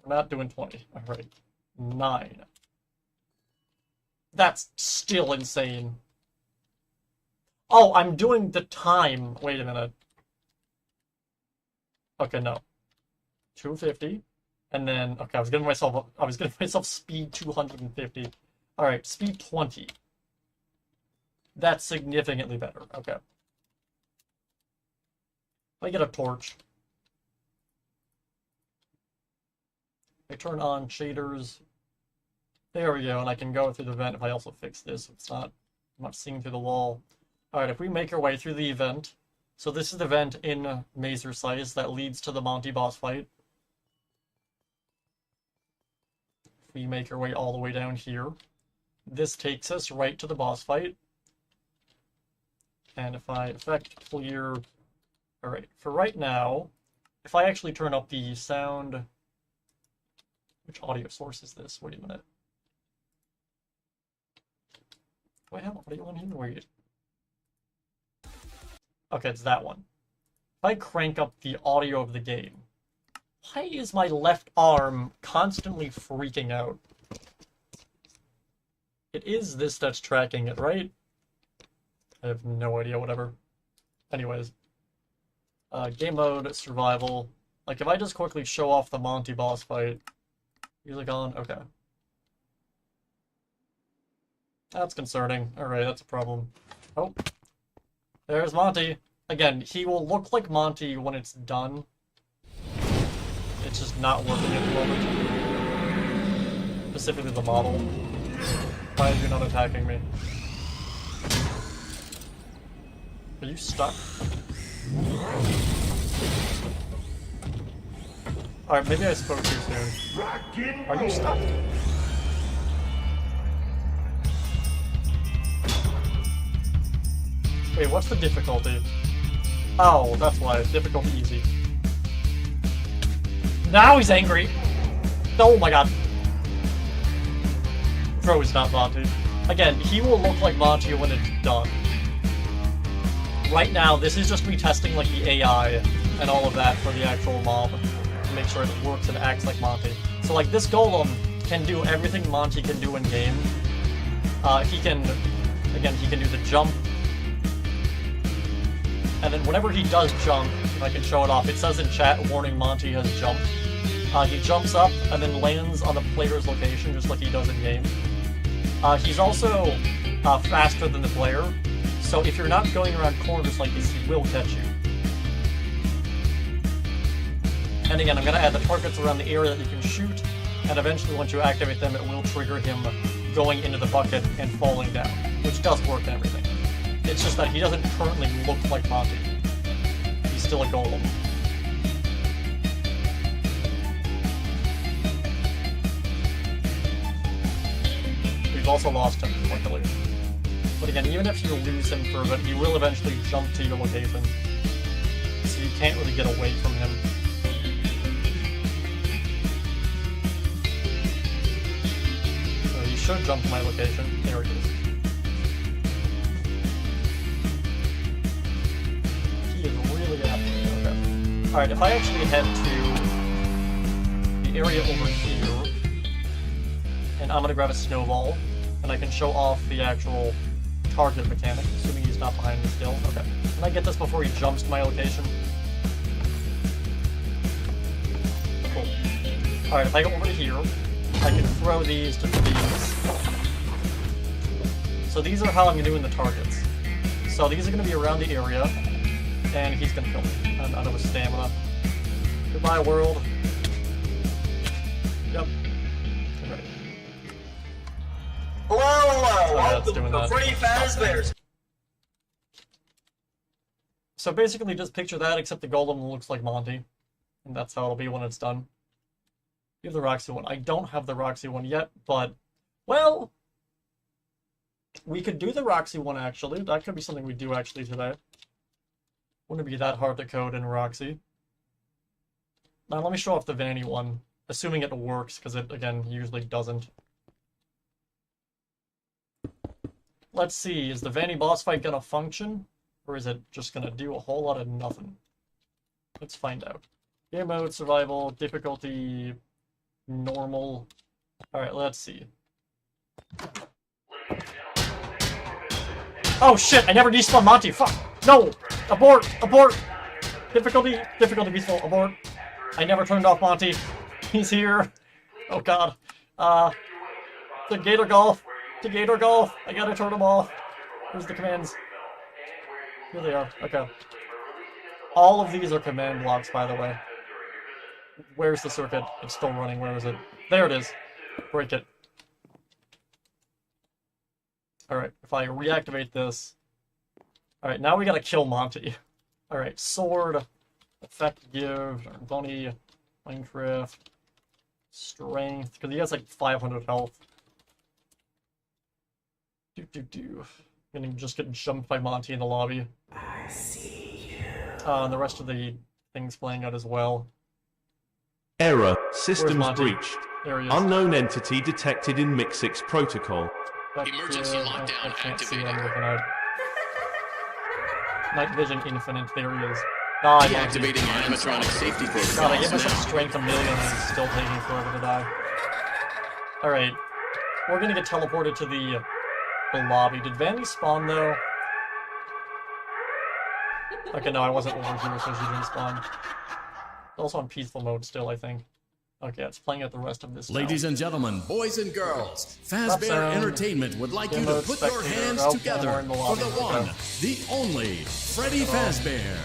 We're not doing 20. Alright. 9. That's still insane. Oh, I'm doing the time. Wait a minute. Okay, no. 250. And then, okay, I was giving myself speed 250. Alright, speed 20. That's significantly better. Okay. If I get a torch. I turn on shaders. There we go, and I can go through the vent if I also fix this. It's not, I'm not seeing through the wall. Alright, if we make our way through the event. So this is the vent in mazer size that leads to the Monty boss fight. If we make our way all the way down here. This takes us right to the boss fight. And if I effect clear... Alright, for right now, if I actually turn up the sound... Which audio source is this? Wait a minute. Do I have audio on here? Wait. Okay, it's that one. If I crank up the audio of the game, why is my left arm constantly freaking out? It is this that's tracking it, right? I have no idea, whatever. Anyways. Game mode, survival. Like, if I just quickly show off the Monty boss fight... Music on? Okay. That's concerning. Alright, that's a problem. Oh. There's Monty. Again, he will look like Monty when it's done. It's just not working at the moment. Specifically the model. Why are you not attacking me? Are you stuck? Alright, maybe I spoke too soon. Are you stuck? Wait, what's the difficulty? Oh, that's why. Difficulty easy. Now he's angry! Oh my god. Bro is not Monty. Again, he will look like Monty when it's done. Right now, this is just me testing like the AI and all of that for the actual mob. Make sure it works and acts like Monty. So like this golem can do everything Monty can do in game. He can do the jump. And then whenever he does jump, if I can show it off, it says in chat, warning Monty has jumped. He jumps up and then lands on the player's location, just like he does in-game. He's also faster than the player, so if you're not going around corners like this, he will catch you. And again, I'm going to add the targets around the area that you can shoot, and eventually once you activate them, it will trigger him going into the bucket and falling down, which does work and everything. It's just that he doesn't currently look like Monty. He's still a golem. We've also lost him, luckily. But again, even if you lose him for a bit, he will eventually jump to your location. So you can't really get away from him. So he should jump to my location. There he is. He is really happy. Okay. Alright, if I actually head to the area over here, and I'm gonna grab a snowball, and I can show off the actual target mechanic, assuming he's not behind me still. Okay. Can I get this before he jumps to my location? Cool. Alright, if I go over to here, I can throw these to these. So these are how I'm doing the targets. So these are going to be around the area, and he's going to kill me. I'm out of his stamina. Goodbye, world. Yep. I'm ready. Hello, yeah, it's welcome doing to that. Freddy Fazbear's. So basically just picture that, except the golem looks like Monty. And that's how it'll be when it's done. You have the Roxy one. I don't have the Roxy one yet, but... Well... We could do the Roxy one, actually. That could be something we do, actually, today. Wouldn't be that hard to code in Roxy. Now, let me show off the Vanny one. Assuming it works, because it, again, usually doesn't. Let's see, is the Vanny boss fight gonna function? Or is it just gonna do a whole lot of nothing? Let's find out. Game mode, survival, difficulty, normal. Alright, let's see. Oh shit, I never despawned Monty, fuck! No! Abort! Abort! Difficulty peaceful, abort. I never turned off Monty. He's here. Oh god. The Gator Golf. The Gator Golf. I gotta turn them off. Where's the commands? Here they are. Okay. All of these are command blocks, by the way. Where's the circuit? It's still running. Where is it? There it is. Break it. Alright, if I reactivate this... Alright, now we gotta kill Monty. Alright, sword, effect give, bunny, Minecraft, strength, because he has like 500 health. Gonna just get jumped by Monty in the lobby. I see you. And the rest of the things playing out as well. Error. Where's Systems Monty? breached. There he is. Unknown entity detected in Mixix protocol. Emergency I lockdown can't see what activated. I'm looking at. Night vision infinite, there he is. Die, Monty. Deactivating animatronic safety protocols. God, I give myself now. strength 1 million and it's still taking forever to die. Alright. We're gonna get teleported to the lobby. Did Vanny spawn though? Okay, no, I wasn't over here, so she didn't spawn. It's also on peaceful mode still, I think. Okay, it's playing out the rest of this now. Ladies and gentlemen, boys and girls, Stop Fazbear sound. Entertainment would like you Demo to put your spectator. hands Oh, together we're in the for lobby. the one, Okay. the only Freddy Fazbear.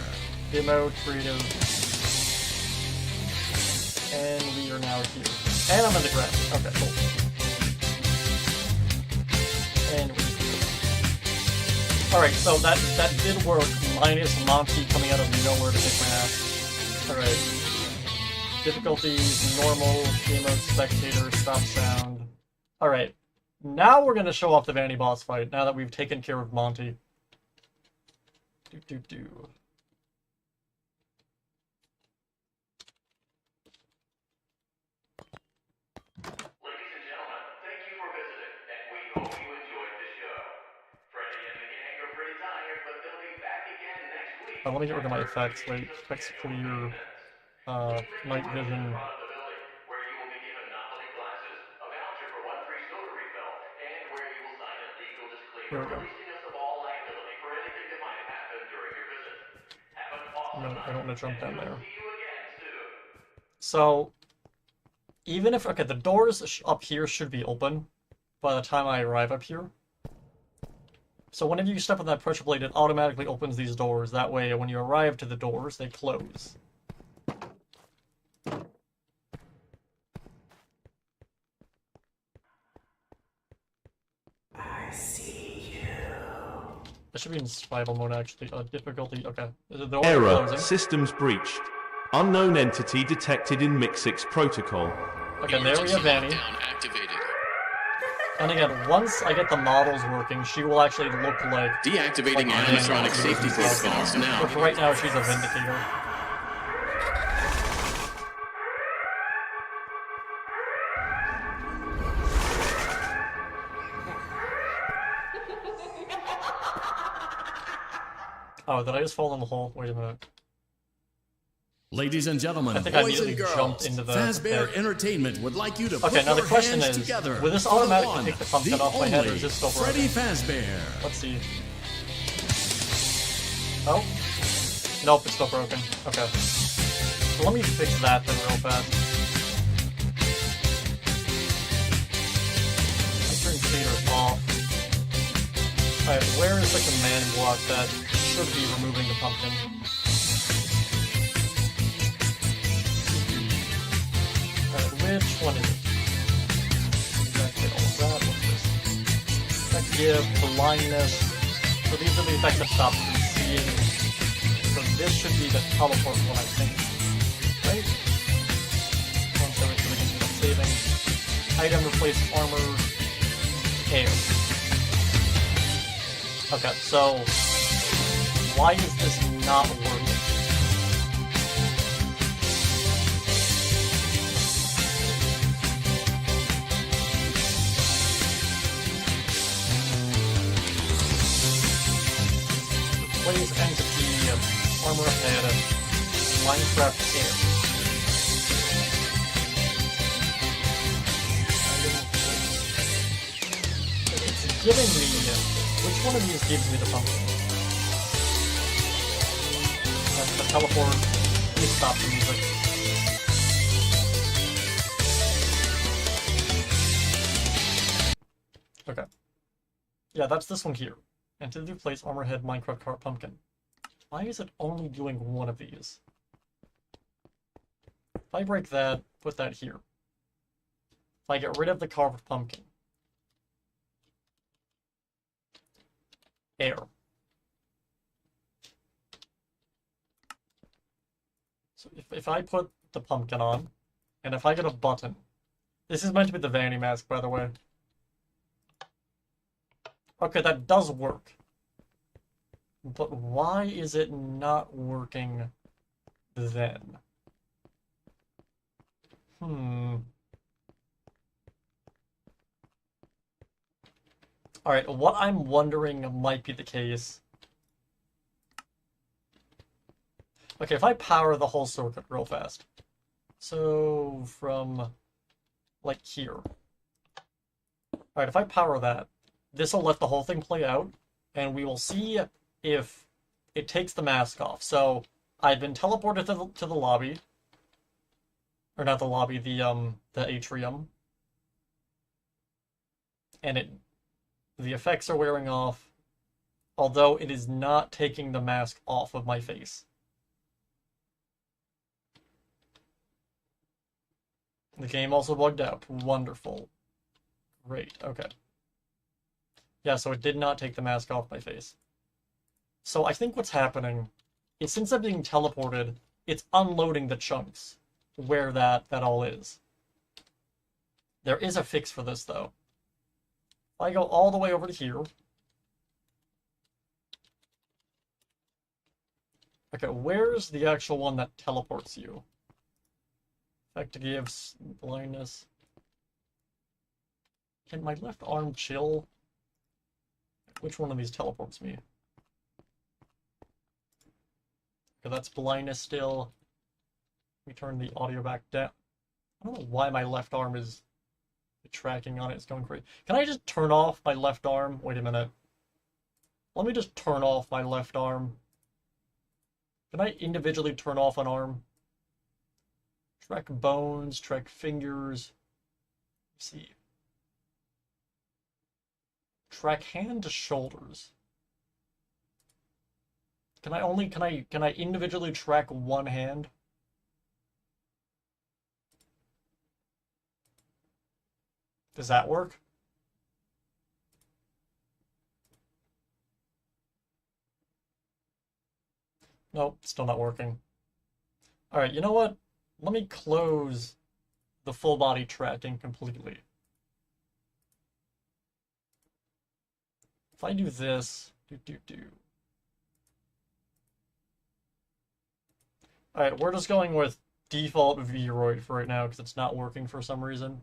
Demo, creative. And we are now here. And I'm in the ground. Okay, cool. And we're here. Alright, so that did work, minus Monty coming out of nowhere to kick my ass. Alright. Difficulties, normal, game mode, spectator, stop sound. Alright. Now we're gonna show off the Vanny boss fight, now that we've taken care of Monty. Ladies and gentlemen, thank you for visiting, and we hope you enjoyed the show. Freddy and the gang are pretty tired, but they'll be back again next week. Let me get rid of my effects. Wait, effects clear. Night vision. Front of the building, where you will be given Monopoly classes, a voucher for 1 free soda refill, and where you will sign a legal Here we disclaimer go. releasing us of all liability for anything that might happen during your visit. No, I don't want to jump down there. So, even if... Okay, the doors up here should be open by the time I arrive up here. So whenever you step on that pressure plate, it automatically opens these doors. That way, when you arrive to the doors, they close. I see you. That should be in survival mode, actually. Difficulty... Okay. The doors are Error. closing. Systems breached. Unknown entity detected in MixX protocol. Okay, there we have Vanny. And again, once I get the models working, she will actually look like... Deactivating like animatronic safety protocols now. But for right now, she's a Vindicator. Oh, did I just fall in the hole? Wait a minute. Ladies and gentlemen, I think I boys and immediately girls, jumped into the Fazbear pit. Entertainment would like you to Okay, put now the your question hands is, together will this for the automatically one, take the pumpkin off my head, or is this still Freddy broken? Fazbear. Let's see. Oh? Nope, it's still broken. Okay. So let me fix that then real fast. I turn shaders off. Alright, where is the command block that should be removing the pumpkin? Alright, which one is it? Deactivate all of that. What's this? Effective, blindness. So these are the effects that stop you from seeing. So this should be the teleport one, I think. Right? Once everything can do saving. Item replace armor. Air. Okay, so why is this not working? Replace entity, armor ahead, Minecraft air. It's giving me... Which one of these gives me the pumpkin? That's the teleport. Let me stop the music. Okay. Yeah, that's this one here. Entity replace armor head Minecraft cart pumpkin. Why is it only doing one of these? If I break that, put that here. If I get rid of the carved pumpkin. Air. So if I put the pumpkin on, and if I get a button, this is meant to be the vanity mask, by the way. Okay, that does work. But why is it not working then? Alright, what I'm wondering might be the case. Okay, if I power the whole circuit real fast. So, from, like, here. Alright, if I power that, this will let the whole thing play out, and we will see if it takes the mask off. So, I've been teleported to the lobby. Or not the lobby, the atrium. And the effects are wearing off, although it is not taking the mask off of my face. The game also bugged out. Wonderful. Great, okay. Yeah, so it did not take the mask off my face. So I think what's happening is since I'm being teleported, it's unloading the chunks where that all is. There is a fix for this, though. If I go all the way over to here. Okay, where's the actual one that teleports you? Effect gives blindness. Can my left arm chill? Which one of these teleports me? Okay, that's blindness still. Let me turn the audio back down. I don't know why my left arm is tracking on it. It's going crazy. Can I just turn off my left arm? Wait a minute. Let me just turn off my left arm. Can I individually turn off an arm? Track bones, track fingers. Let's see. Track hand to shoulders. Can I individually track one hand? Does that work? Nope, still not working. Alright, you know what? Let me close the full body tracking completely. If I do this, Alright, we're just going with default Vroid for right now because it's not working for some reason.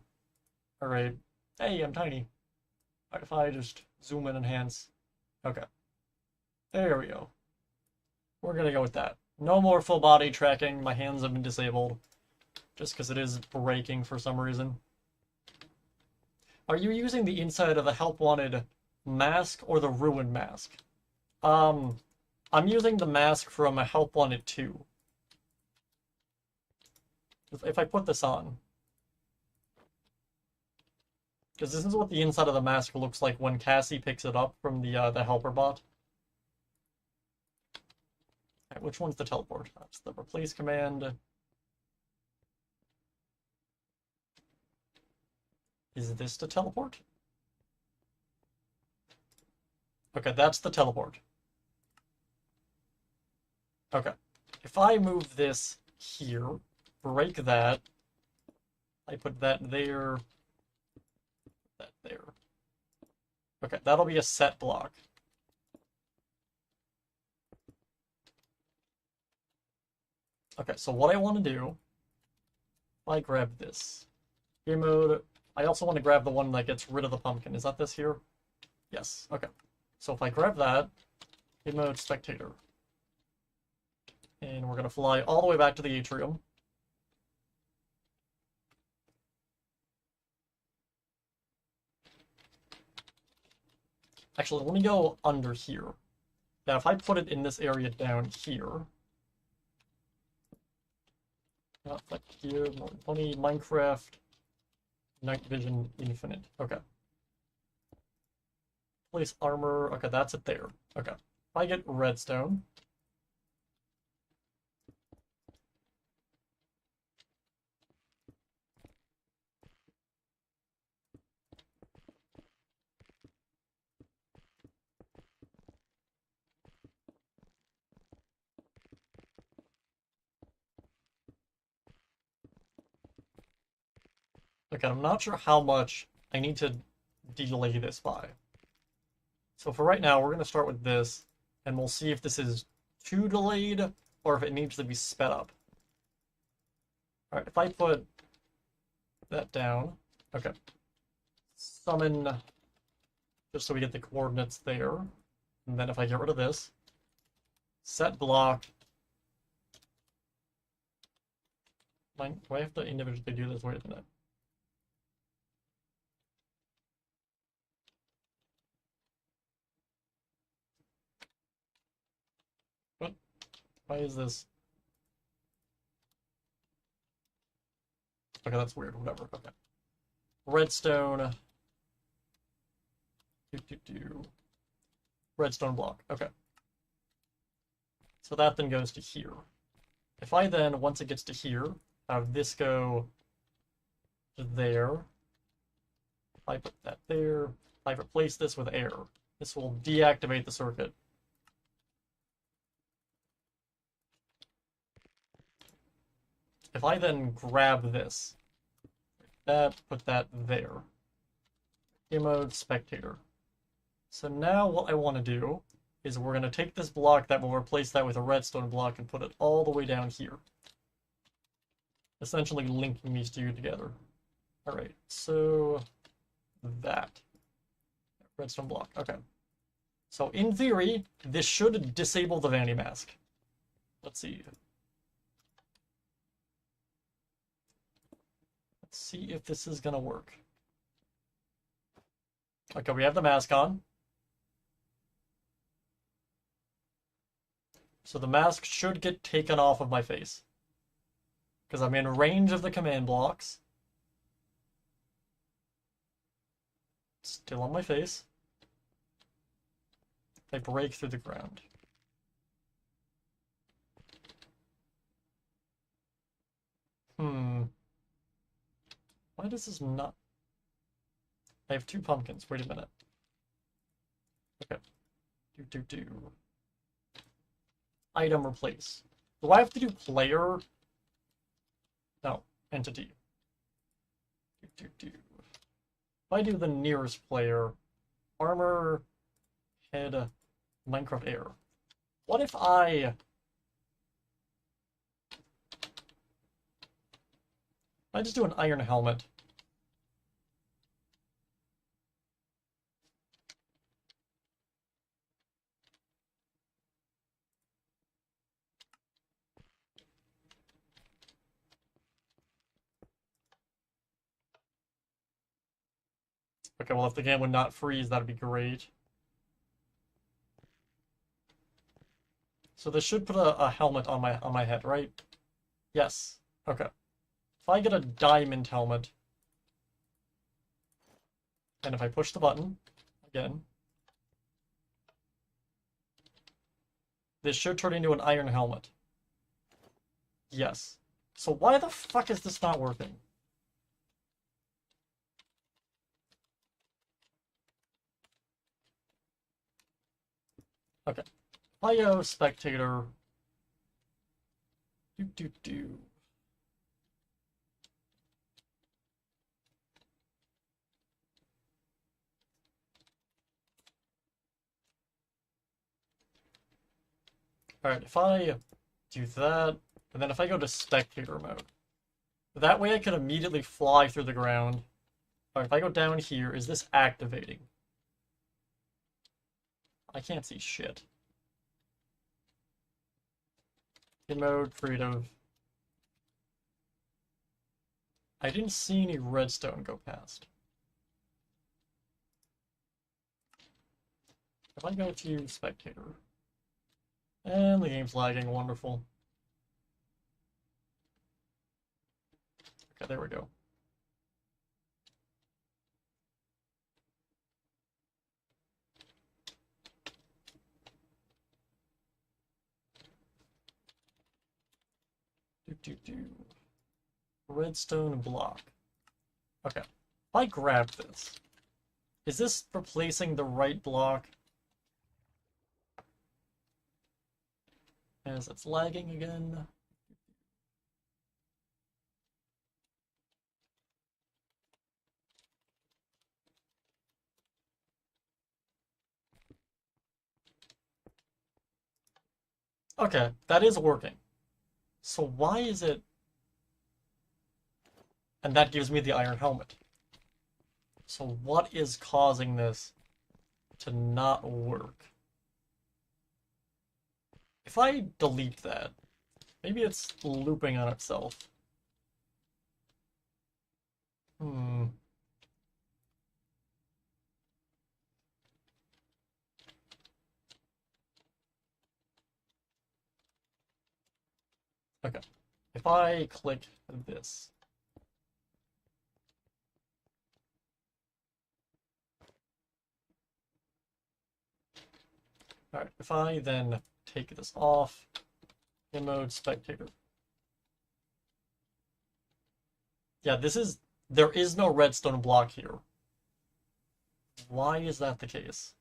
Alright. Hey, I'm tiny. Alright, if I just zoom in and enhance. Okay. There we go. We're gonna go with that. No more full body tracking. My hands have been disabled. Just because it is breaking for some reason. Are you using the inside of the Help Wanted mask or the Ruin mask? I'm using the mask from a Help Wanted 2. If I put this on. Because this is what the inside of the mask looks like when Cassie picks it up from the helper bot. Right, which one's the teleport? That's the replace command. Is this the teleport? Okay, that's the teleport. Okay. If I move this here, break that, I put that there, that there. Okay, that'll be a set block. Okay, so what I want to do, if I grab this, game mode, I also want to grab the one that gets rid of the pumpkin. Is that this here? Yes, okay. So if I grab that, game mode spectator, and we're going to fly all the way back to the atrium. Actually, let me go under here. Now, if I put it in this area down here, not like here, more than 20, Minecraft, Night Vision Infinite. Okay. Place armor. Okay, that's it there. Okay. If I get redstone. Okay, I'm not sure how much I need to delay this by. So for right now, we're going to start with this, and we'll see if this is too delayed, or if it needs to be sped up. Alright, if I put that down, okay. Summon, just so we get the coordinates there. And then if I get rid of this, set block. Do I have to individually do this? Wait a minute. What? Why is this? Okay, that's weird. Whatever. Okay. Redstone. Redstone block. Okay. So that then goes to here. If I then, once it gets to here, have this go to there. If I put that there, if I replace this with air, this will deactivate the circuit. If I then grab this, put that there. Game mode, spectator. So now what I want to do is we're going to take this block that will replace that with a redstone block and put it all the way down here. Essentially linking these two together. Alright, so that. Redstone block, okay. So in theory, this should disable the vanity mask. Let's see. Let's see if this is gonna work. Okay, we have the mask on. So the mask should get taken off of my face. Because I'm in range of the command blocks. Still on my face. I break through the ground. Why does this not... I have 2 pumpkins. Wait a minute. Okay. Do. Item replace. Do I have to do player? No. Entity. Do. If I do the nearest player, armor, head, Minecraft air. What if I just do an iron helmet? Okay, well, if the game would not freeze, that'd be great. So this should put a helmet on my head, right? Yes. Okay. If I get a diamond helmet, and if I push the button again, this should turn into an iron helmet. Yes. So why the fuck is this not working? Okay. I go spectator. Do. Alright, if I do that, and then if I go to spectator mode, that way I can immediately fly through the ground. Alright, if I go down here, is this activating? I can't see shit. In mode, creative. I didn't see any redstone go past. If I go to spectator, and the game's lagging, wonderful. Okay, there we go. Do. Redstone block. Okay. If I grab this, is this replacing the right block? As it's lagging again. Okay, that is working. So why is it... And that gives me the iron helmet. So what is causing this to not work? If I delete that, maybe it's looping on itself. Okay. If I click this. Alright, if I then take this off, in mode spectator. Yeah, there is no redstone block here. Why is that the case?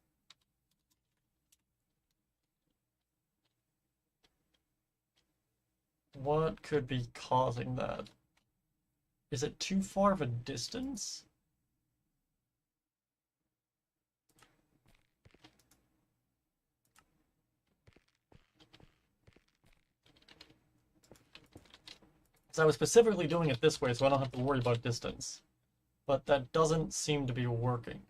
What could be causing that? Is it too far of a distance? So I was specifically doing it this way so I don't have to worry about distance. But that doesn't seem to be working.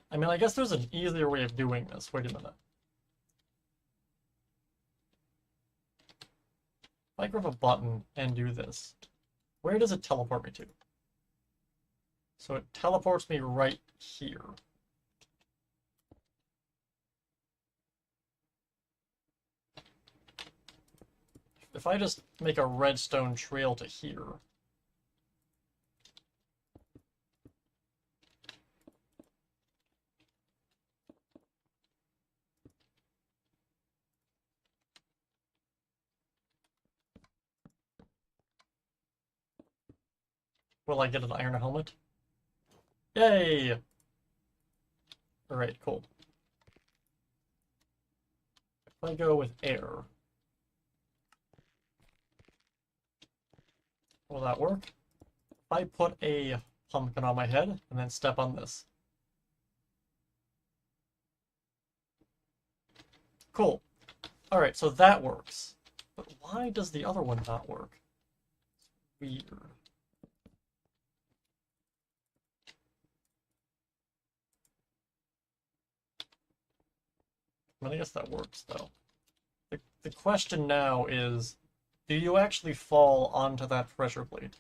I mean, I guess there's an easier way of doing this. Wait a minute. I grab a button and do this, where does it teleport me to? So it teleports me right here. If I just make a redstone trail to here, will I get an iron helmet? Yay! Alright, cool. If I go with air, will that work? If I put a pumpkin on my head and then step on this. Cool. Alright, so that works. But why does the other one not work? It's weird. I mean, I guess that works, though. The question now is, do you actually fall onto that pressure plate?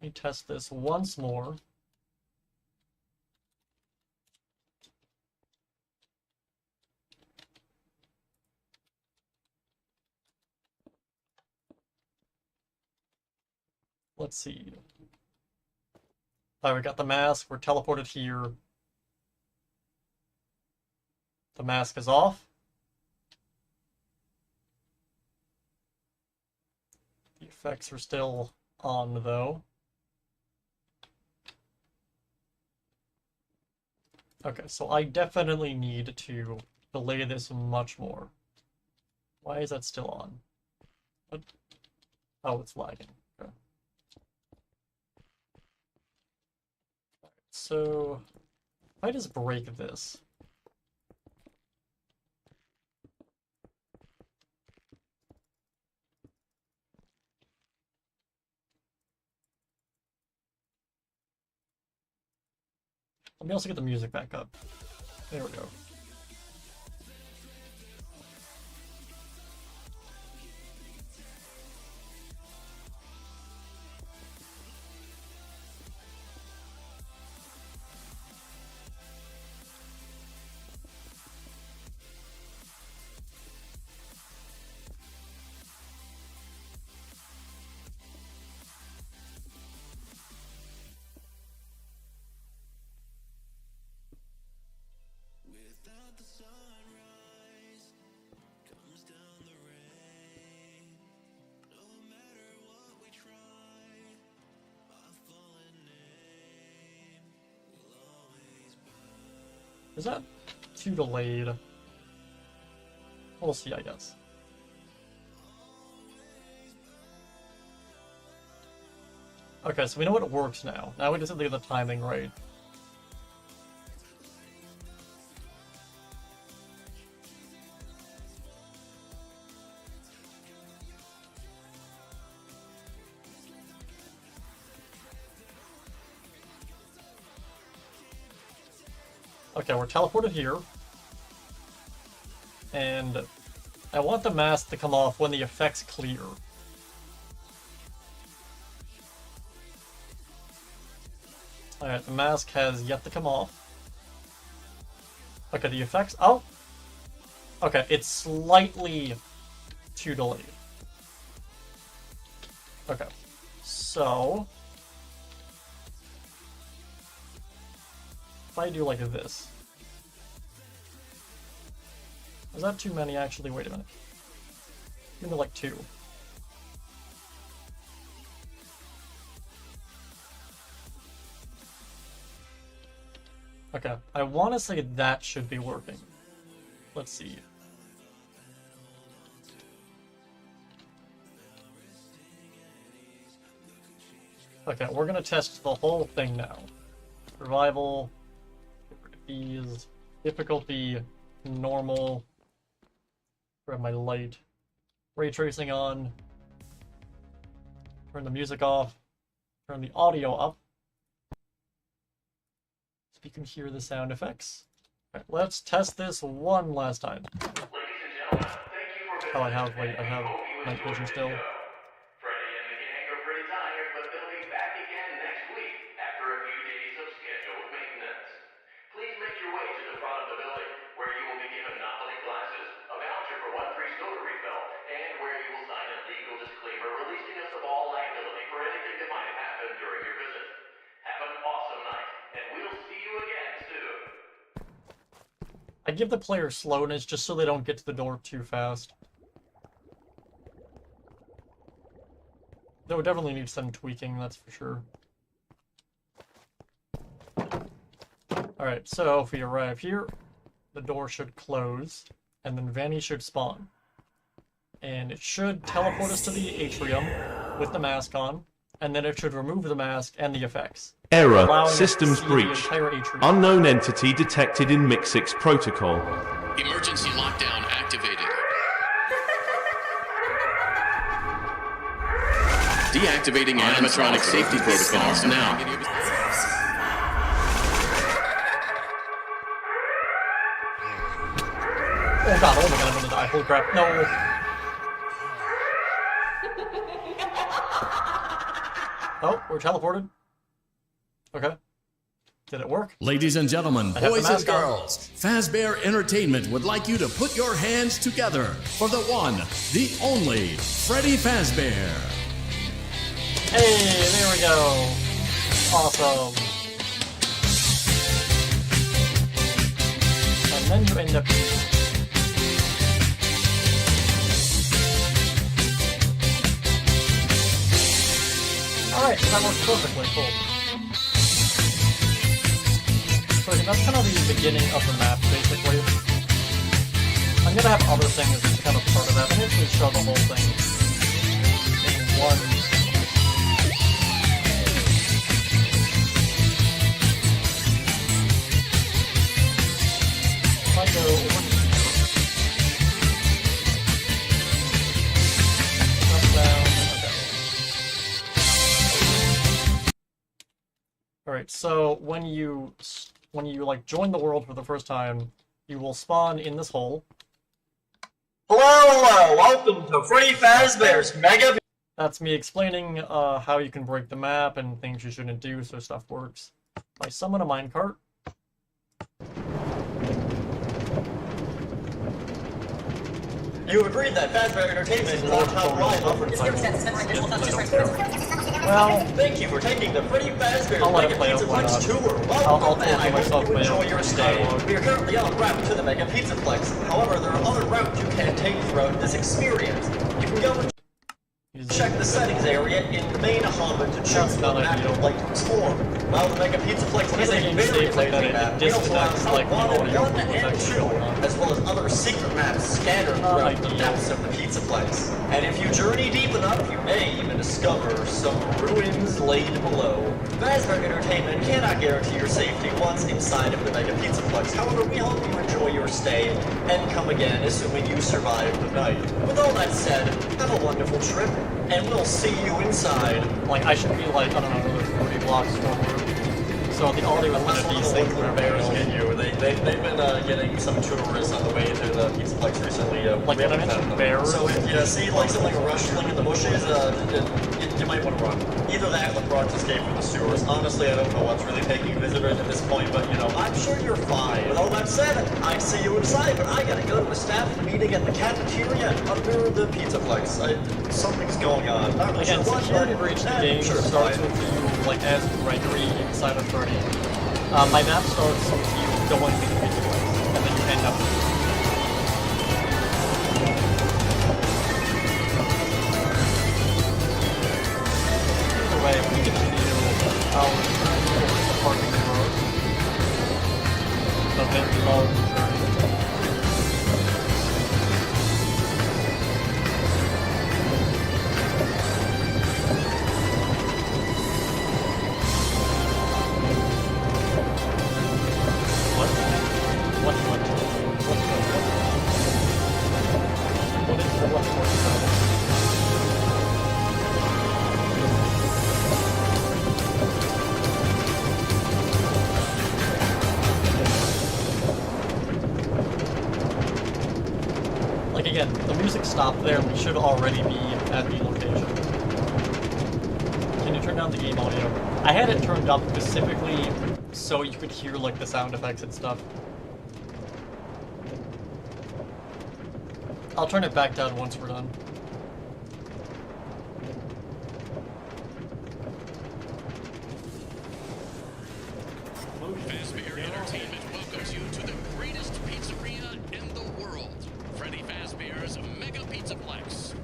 Let me test this once more. Let's see. Alright, we got the mask. We're teleported here. The mask is off. The effects are still on, though. Okay, so I definitely need to delay this much more. Why is that still on? What? Oh, it's lagging. Okay. So, if I just break this. Let me also get the music back up. There we go. Is that too delayed? We'll see, I guess. Okay, so we know what works now. Now we just have to get the timing right. Okay, we're teleported here. And I want the mask to come off when the effects clear. Alright, the mask has yet to come off. Okay, the effects... Oh! Okay, it's slightly too delayed. Okay, so... if I do like this... is that too many, actually? Wait a minute. Give me like 2. Okay, I want to say that should be working. Let's see. Okay, we're gonna test the whole thing now. Survival, ease, difficulty, normal. Grab my light. Ray tracing on. Turn the music off. Turn the audio up. So you can hear the sound effects. Alright, let's test this one last time. Ladies and gentlemen, thank you for visiting. Oh, I have night vision still. Freddy and the gang are pretty tired, but they'll be back again next week after a few days of scheduled maintenance. Please make your way to the front of the building, where you will be given Monopoly glasses, a voucher for 1 free soda refill, and where you will sign a legal disclaimer releasing us of all liability for anything that might have happened during your visit. Have an awesome night, and we'll see you again soon. I give the player slowness just so they don't get to the door too fast. Though it definitely needs some tweaking, that's for sure. Alright, so if we arrive here, the door should close, and then Vanny should spawn. And it should teleport us to the atrium with the mask on, and then it should remove the mask and the effects. Error. allowing us to Systems see the breached. entire atrium. Unknown entity detected in MixX protocol. Emergency lockdown activated. Deactivating animatronic safety protocols now. Oh god, oh my god, I'm gonna die. Holy crap, no! Oh, we're teleported. Okay. Did it work? Ladies and gentlemen, I have the boys and mask on. girls, Fazbear Entertainment would like you to put your hands together for the one, the only, Freddy Fazbear. Hey, there we go. Awesome. And then you end up here. Alright, so that works perfectly. Cool. So that's kind of the beginning of the map, basically. I'm gonna have other things as kind of part of that, and actually show the whole thing in one. If I go over here, up, down, okay. Alright, so when you like join the world for the first time, you will spawn in this hole. Hello, welcome to Freddy Fazbear's Mega. That's me explaining how you can break the map and things you shouldn't do so stuff works. I summon a minecart. You agreed that Fazbear Entertainment is on top line offering Well, thank you for taking the Freddy Fazbear's I'll let Mega it play Pizza out, why Plex not? tour. I'll Welcome, and I myself hope you play out enjoy your stay. dialogue. We are currently en route to the Mega Pizza Plex. However, there are other routes you can take throughout this experience. You can go and check the settings area in the main hub to choose what map you would like to explore. While the Mega Pizza Plex is a game very saves like that, lengthy it map, we also have disconnects, Hub like, 1 the audio and from 1 and what's 2, actually going on. as well as other secret maps scattered throughout the depths of the Pizza Plex. And if you journey deep enough, you may even discover some ruins laid below. Fazbear Entertainment cannot guarantee your safety once inside of the Mega Pizza Plex. However, we hope you enjoy your stay and come again, assuming you survive the night. With all that said, have a wonderful trip, and we'll see you inside. like I should be like, I don't know, another 40 blocks forward. So the audio is Unless gonna one be of the synced local wherever bears it get goes. you. They've been getting some tourists on the way to the Pizza Plex recently. Like, we when I haven't mentioned found them. bears? So if you see like something rustling in the bushes, you might want to run. Either that or the Bronx escape from the sewers. Honestly, I don't know what's really taking visitors at this point, but you know, I'm sure you're fine. With all that said, I see you inside, but I gotta go to a staff meeting at the cafeteria under the Pizza Plex. Something's going on. Not really Again, sure what, security but breach in the I'm game sure it's starts fine. with you, like, as Gregory inside of 30. My map starts with you going to the pizza place, and then you end up either way, we continue towards the parking road. The very long journey. What? What is the what? Like again, the music stopped there and we should already be at the location. Can you turn down the game audio? I had it turned up specifically so you could hear like the sound effects and stuff. I'll turn it back down once we're done. Fazbear Entertainment welcomes you to the greatest pizzeria in the world, Freddy Fazbear's Mega Pizzaplex.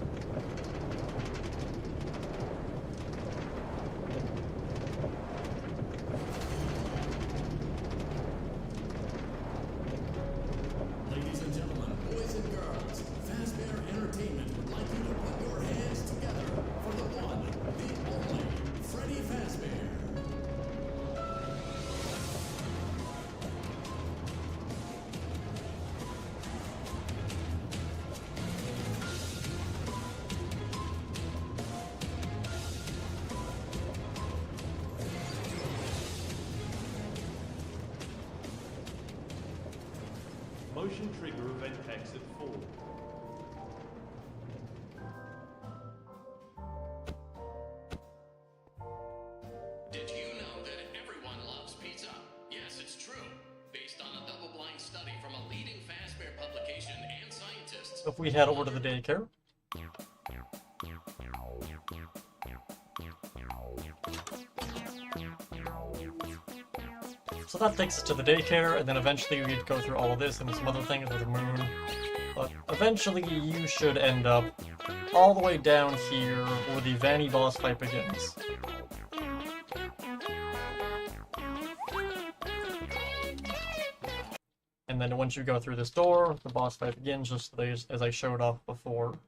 Ladies and gentlemen, boys and girls, Fazbear Entertainment would like you to put your hands together for the one, the only, Freddy Fazbear. Motion trigger event exit 4. Did you know that everyone loves pizza? Yes, it's true. Based on a double-blind study from a leading Fazbear publication and scientists. If we head over to the daycare. So that takes us to the daycare, and then eventually we'd go through all of this and some other things with the moon. But eventually you should end up all the way down here where the Vanny boss fight begins. And then once you go through this door, the boss fight begins just as I showed off before.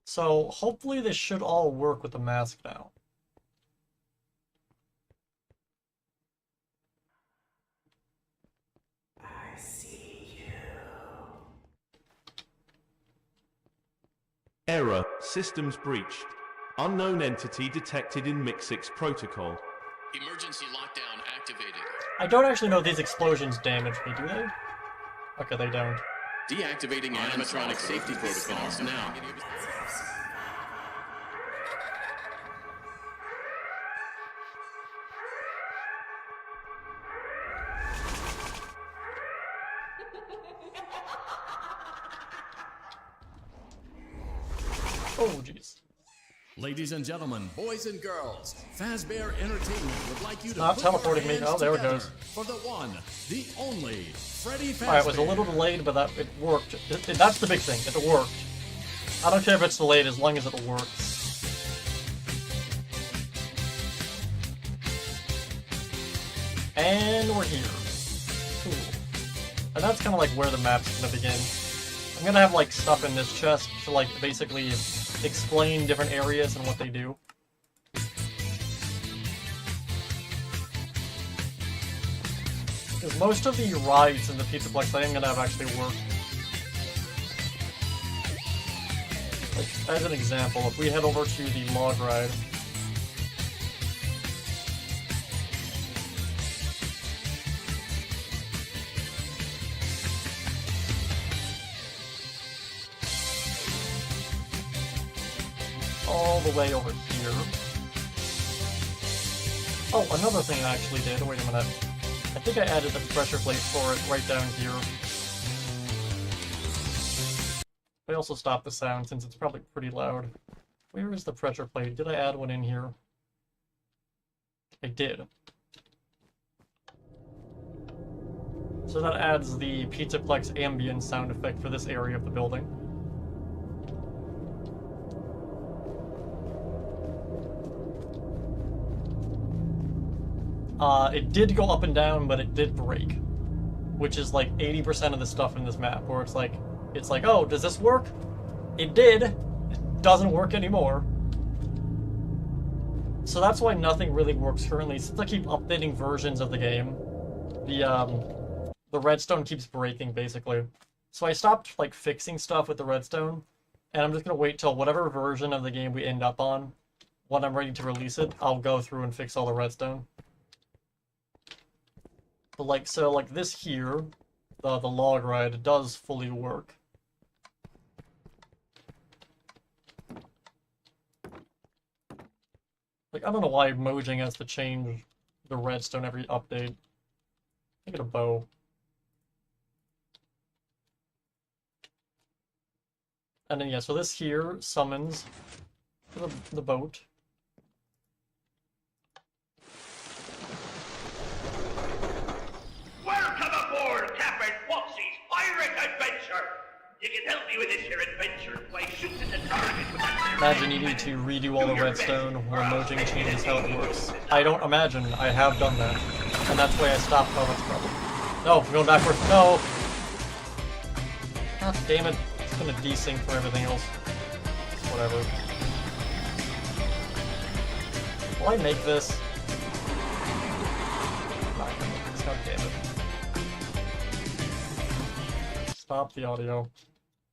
So hopefully this should all work with the mask now. I see you. Error, systems breached. Unknown entity detected in MCplanet protocol. Emergency lockdown activated. I don't actually know these explosions damage me, do they? Okay, they don't. Deactivating animatronic safety protocols now. Oh, jeez. Ladies and gentlemen, boys and girls, Fazbear Entertainment would like you to Not put teleporting your me. hands Oh, there it together goes. for the one, the only, Freddy Fazbear. Alright, it was a little delayed, but it worked. That's the big thing. It worked. I don't care if it's delayed as long as it works. And we're here. Cool. And that's kind of like where the map's gonna begin. I'm gonna have like stuff in this chest to like basically explain different areas and what they do. Because most of the rides in the Pizzaplex I am gonna have actually work. Like, as an example, if we head over to the log ride. All the way over here. Oh, another thing I actually did. Wait a minute. I think I added the pressure plate for it right down here. I also stopped the sound since it's probably pretty loud. Where is the pressure plate? Did I add one in here? I did. So that adds the Pizzaplex ambient sound effect for this area of the building. It did go up and down, but it did break. Which is like 80% of the stuff in this map, where it's like, oh, does this work? It did. It doesn't work anymore. So that's why nothing really works currently. Since I keep updating versions of the game, the redstone keeps breaking, basically. So I stopped, like, fixing stuff with the redstone, and I'm just gonna wait till whatever version of the game we end up on, when I'm ready to release it, I'll go through and fix all the redstone. But, like, so, like, this here, the log ride, does fully work. Like, I don't know why Mojang has to change the redstone every update. Make it a bow. And then, yeah, so this here summons the boat. Welcome aboard, Captain Foxy's pirate adventure! You can help me with this here adventure by shooting the target with that. Imagine you need to redo all the redstone when Mojang changes how it works. I don't imagine. I have done that. And that's why I stopped Moment's problem. No, I'm going backwards. No! God damn it. It's gonna desync for everything else. Whatever. Will I make this? I'm not gonna make this. God damn it. Stop the audio.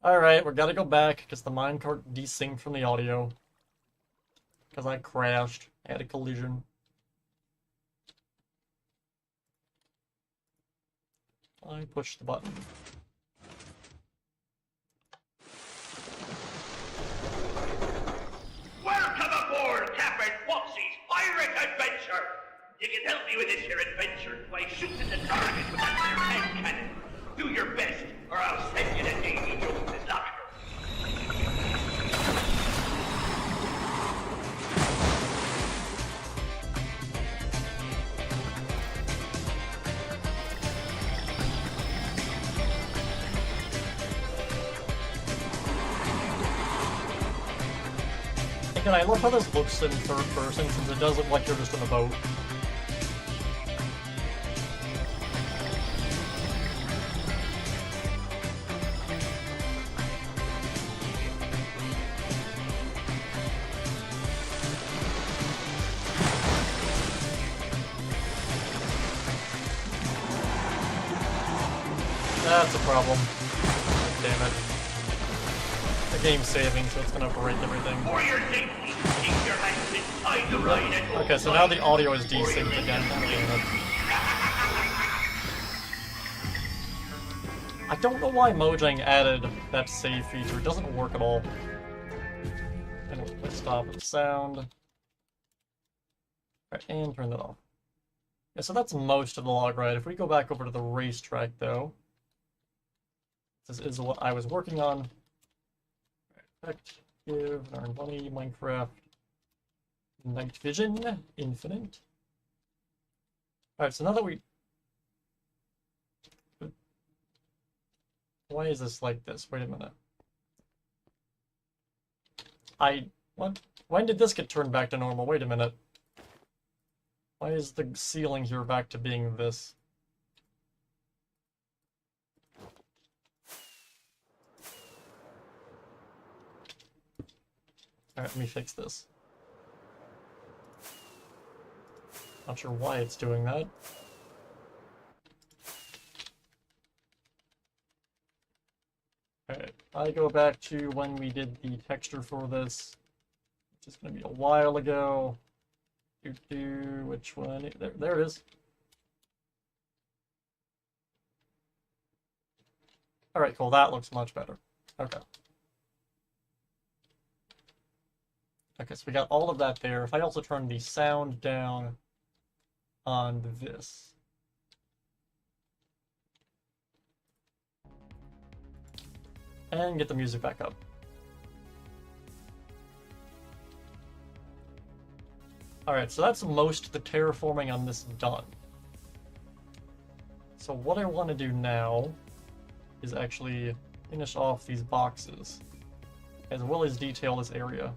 Alright, we gotta go back because the minecart desynced from the audio. Because I crashed. I had a collision. I pushed the button. Welcome aboard, Captain Foxy's pirate adventure! You can help me with this here adventure by shooting the target with that there hand cannon. Do your best, or I'll send you to Davy Jones's locker. Again, I love how this looks in third person since it does look like you're just in a boat. That's a problem. Damn it. The game's saving, so it's gonna break everything. For your safety, keep your hands inside the ride at all Okay, so now the times. audio is desynced again. Damn it. I don't know why Mojang added that save feature. It doesn't work at all. Anyway, let's stop the sound. Alright, and turn that off. Yeah, so that's most of the log ride. If we go back over to the racetrack, though, this is what I was working on. Effect, give, Iron Bunny, Minecraft, Night Vision, Infinite. Alright, so now that we... Why is this like this? Wait a minute. What? When did this get turned back to normal? Wait a minute. Why is the ceiling here back to being this? Alright, let me fix this. Not sure why it's doing that. Alright, I go back to when we did the texture for this, which is going to be a while ago. Which one? There it is. Alright, cool, that looks much better. Okay. Okay, so we got all of that there. If I also turn the sound down on this. And get the music back up. Alright, so that's most of the terraforming on this done. So what I want to do now is actually finish off these boxes, as well as detail this area.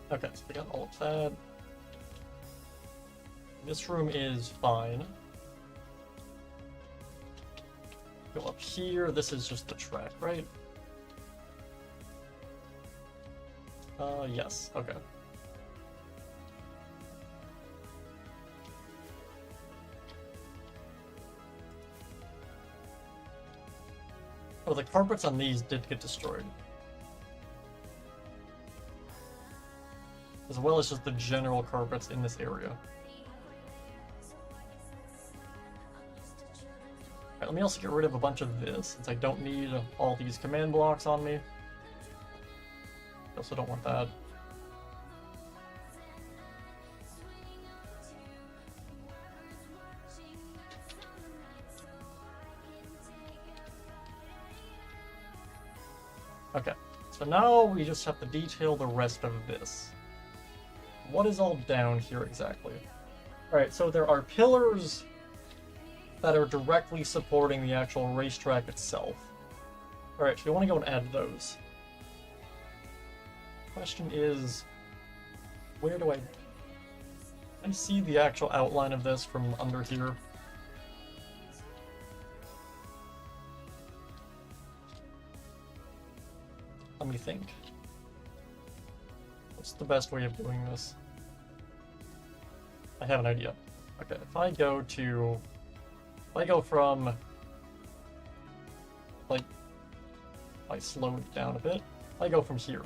Okay, so we got all of that. This room is fine. Go up here. This is just the track, right? Yes. Okay. Oh, the carpets on these did get destroyed. As well as just the general carpets in this area. Alright, let me also get rid of a bunch of this, since I don't need all these command blocks on me. I also don't want that. Okay, so now we just have to detail the rest of this. What is all down here exactly? Alright, so there are pillars that are directly supporting the actual racetrack itself. Alright, so we want to go and add those. Question is, where do I see the actual outline of this from under here? Let me think. What's the best way of doing this? I have an idea. Okay, if I go from, like, I slowed it down a bit. I go from here.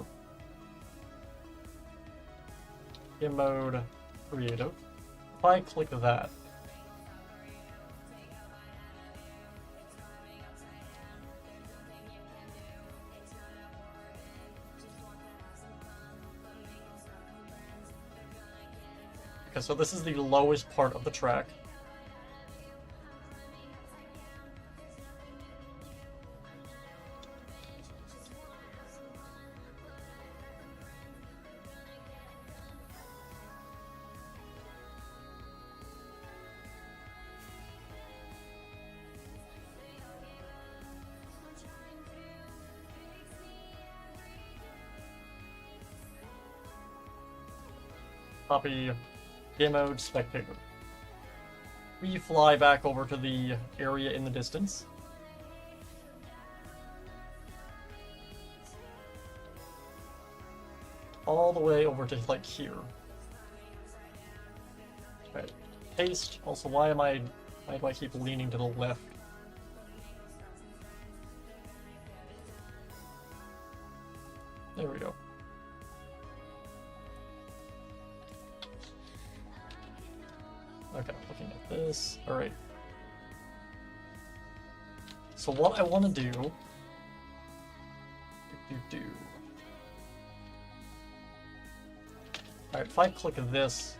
In mode, creative. If I click that, okay, so this is the lowest part of the track. Copy game mode spectator. We fly back over to the area in the distance. All the way over to like here. Right. Paste. Also, why do I keep leaning to the left? There we go. Okay, looking at this. Alright. So what I want to do... Alright, if I click this,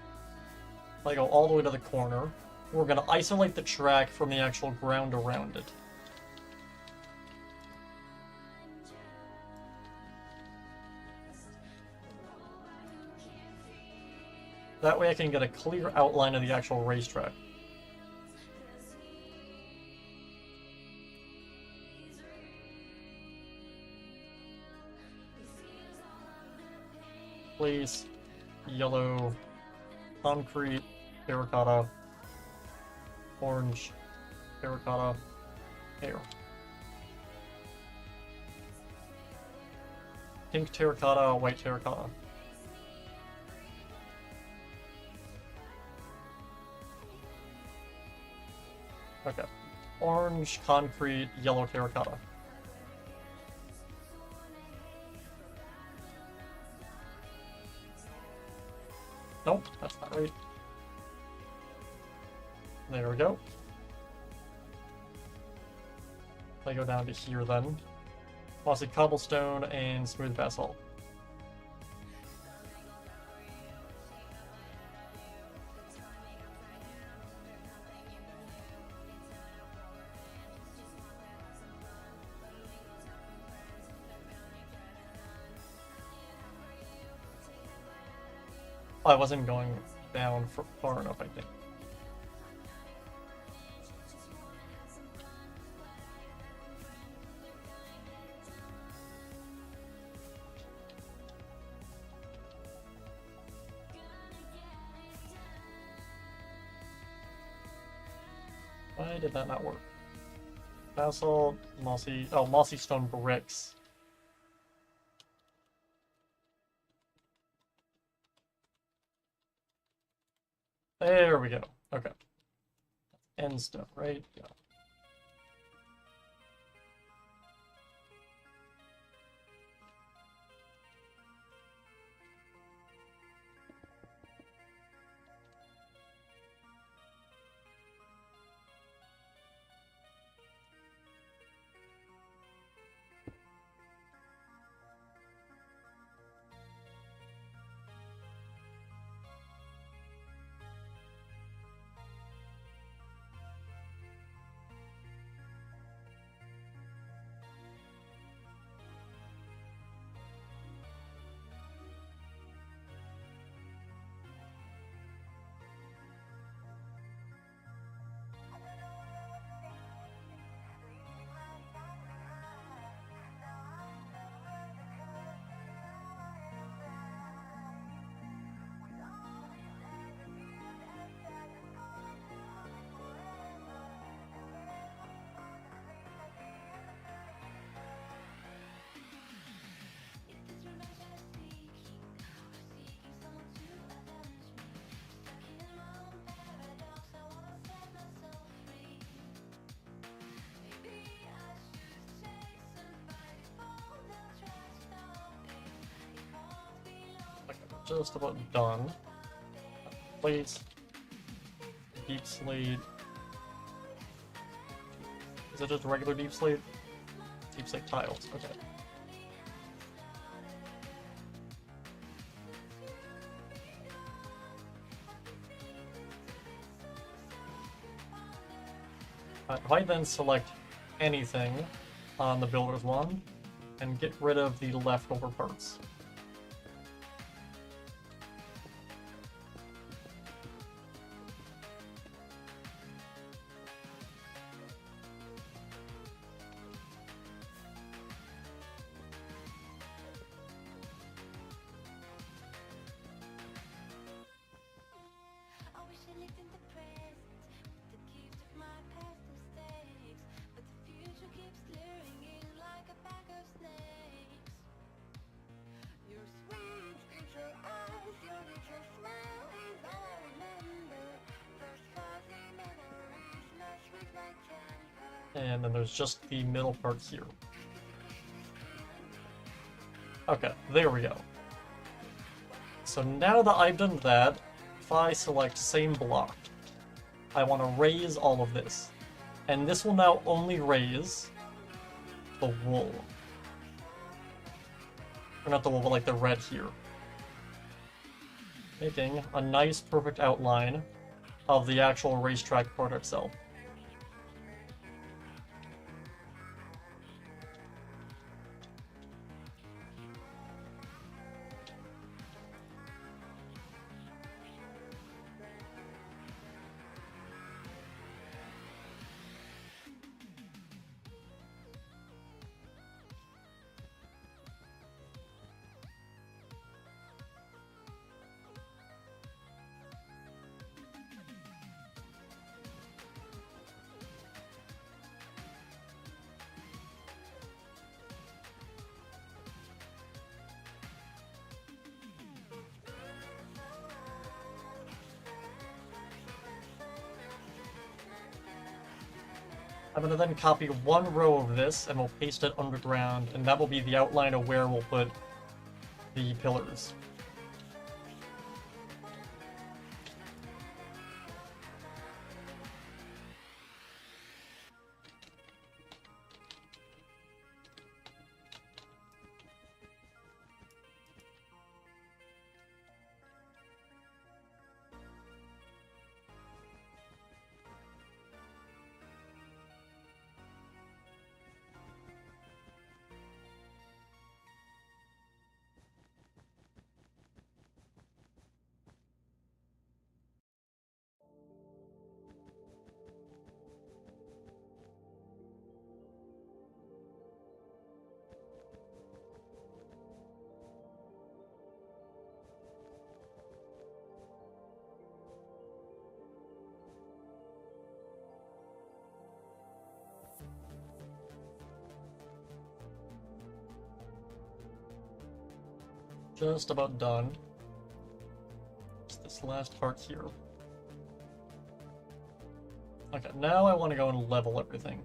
if I go all the way to the corner, we're going to isolate the track from the actual ground around it. That way I can get a clear outline of the actual racetrack. Place yellow, concrete, terracotta, orange, terracotta, hair. Pink terracotta, white terracotta. Okay. Orange, concrete, yellow terracotta. Nope, that's not right. There we go. I go down to here then. Mossy cobblestone and smooth basalt. I wasn't going down far enough, I think. Why did that not work? Basalt, mossy stone bricks. There we go. Okay. End stuff, right? Yeah. Just about done. Plates. Deep slate. Is it just regular deep slate? Deep slate tiles, okay. If I then select anything on the builder's wand and get rid of the leftover parts. And then there's just the middle part here. Okay, there we go. So now that I've done that, if I select same block, I want to raise all of this. And this will now only raise the wool. Or not the wool, but like the red here. Making a nice perfect outline of the actual racetrack part itself. I'm going to then copy one row of this and we'll paste it underground, and that will be the outline of where we'll put the pillars. just about done. Just this last part here. Okay, now I want to go and level everything.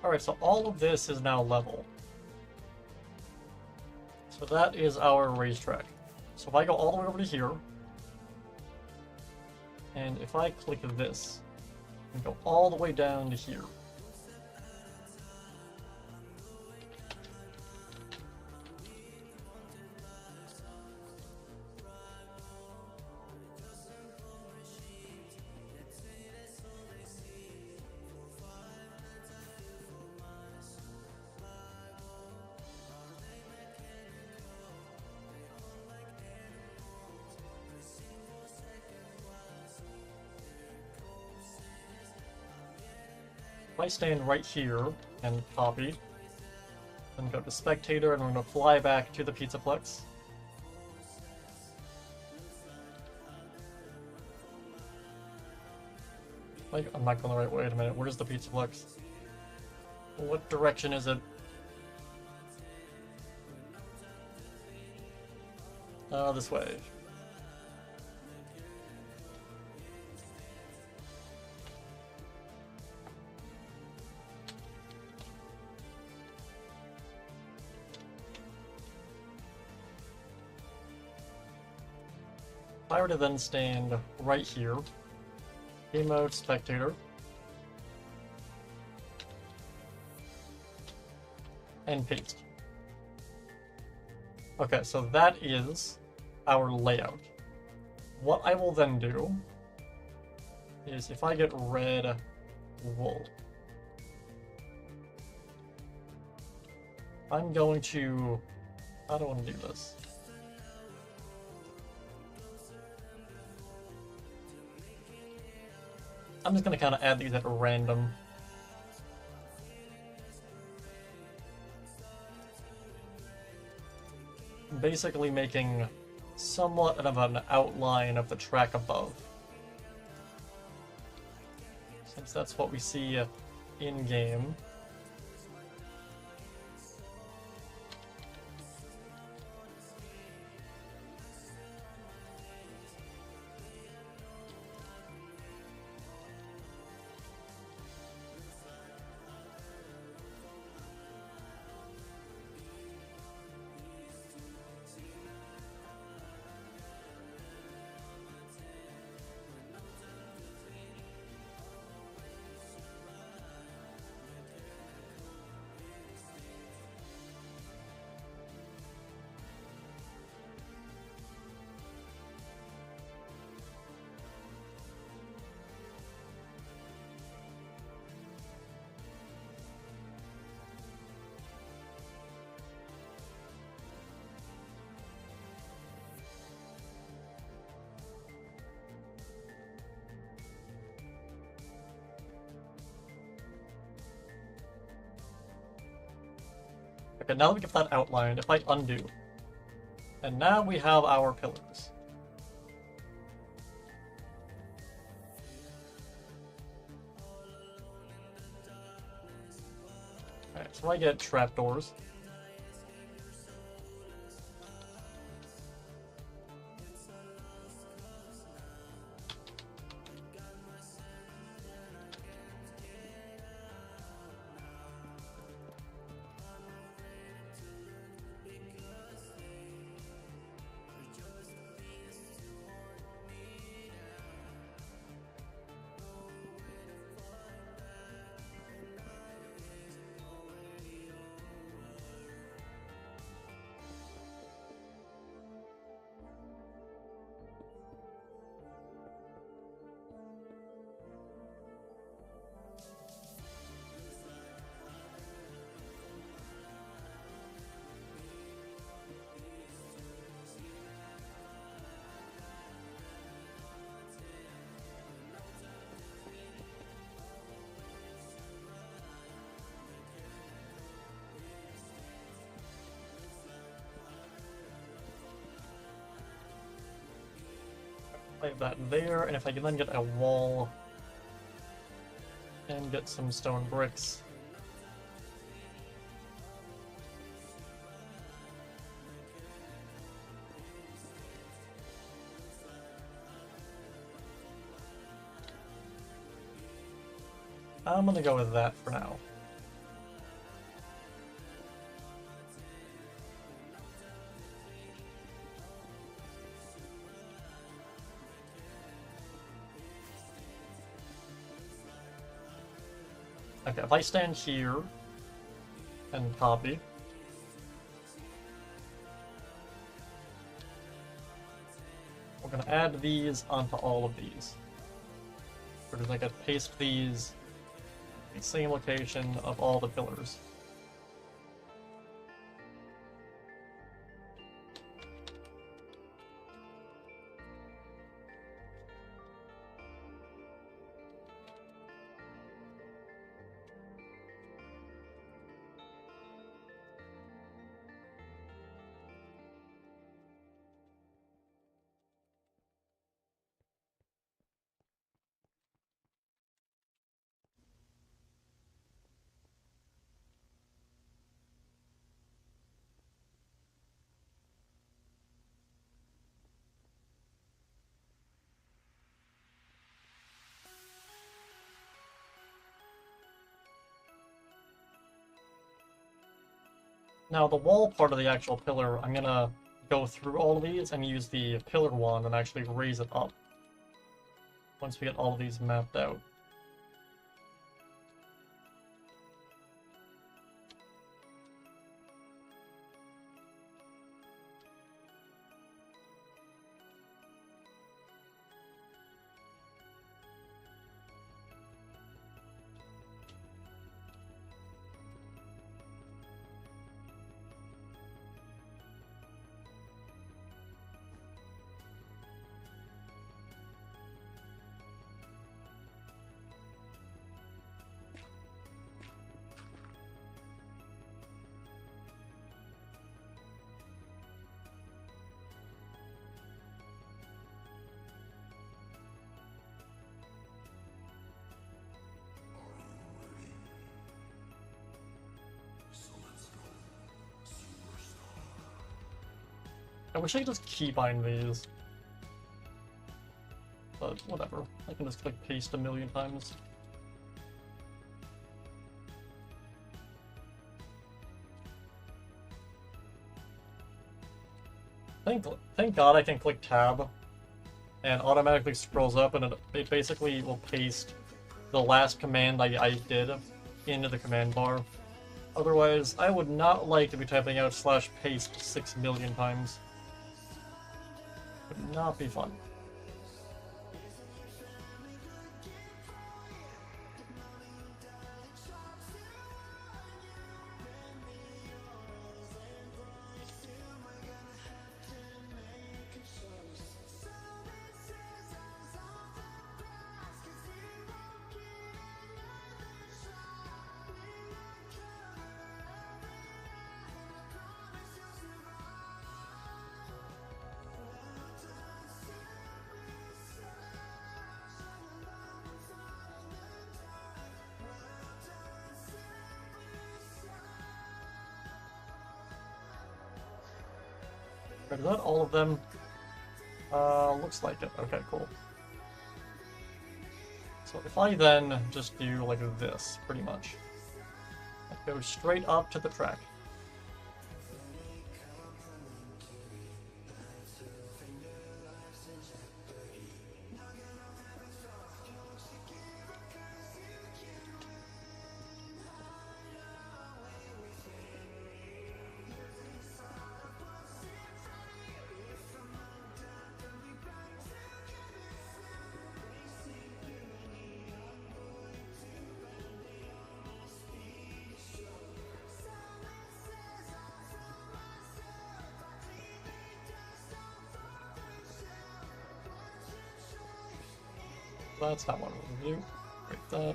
Alright, so all of this is now level. So that is our racetrack. So if I go all the way over to here, and if I click this, and go all the way down to here, if I stand right here and copy, then go to spectator, and I'm going to fly back to the Pizzaplex. Like, I'm not going the right way. Wait a minute, where's the Pizzaplex? What direction is it? This way. If I were to then stand right here, game mode, spectator, and paste. Okay, so that is our layout. What I will then do is if I get red wool, I'm going to, how do I want to do this? I'm just going to kind of add these at random. Basically making somewhat of an outline of the track above. Since that's what we see in-game. Okay, now that we get that outlined, if I undo, and now we have our pillars. Alright, so I get trapdoors. have that there, and if I can then get a wall and get some stone bricks. I'm gonna go with that for now. Okay, if I stand here and copy, we're gonna add these onto all of these. We're just gonna paste these in the same location of all the pillars. Now the wall part of the actual pillar, I'm gonna go through all of these and use the pillar wand and actually raise it up once we get all of these mapped out. I wish I could just keybind these. But whatever. I can just click paste a million times. Thank God I can click tab and automatically scrolls up, and it basically will paste the last command I did into the command bar. Otherwise, I would not like to be typing out /paste 6 million times. Would not be fun. Is that all of them? Looks like it. Okay, cool. So if I then just do like this, pretty much. It goes straight up to the track. That's how I want to review. Break that.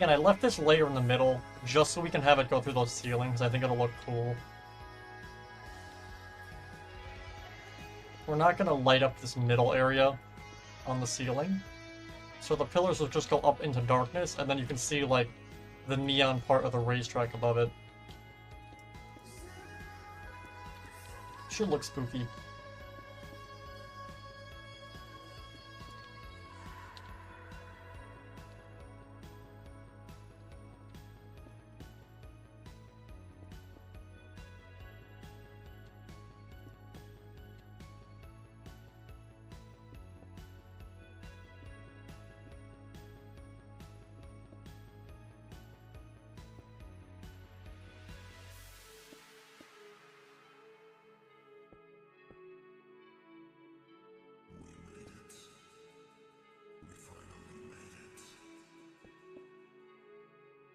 And I left this layer in the middle just so we can have it go through those ceilings. I think it'll look cool. We're not going to light up this middle area on the ceiling. So the pillars will just go up into darkness, and then you can see, like, the neon part of the racetrack above it. Should look spooky.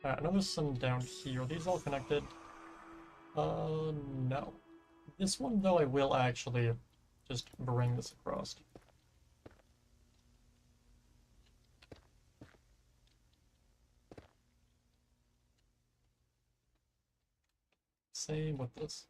I know there's some down here. Are these all connected? No. This one, though, I will actually just bring this across. Same with this.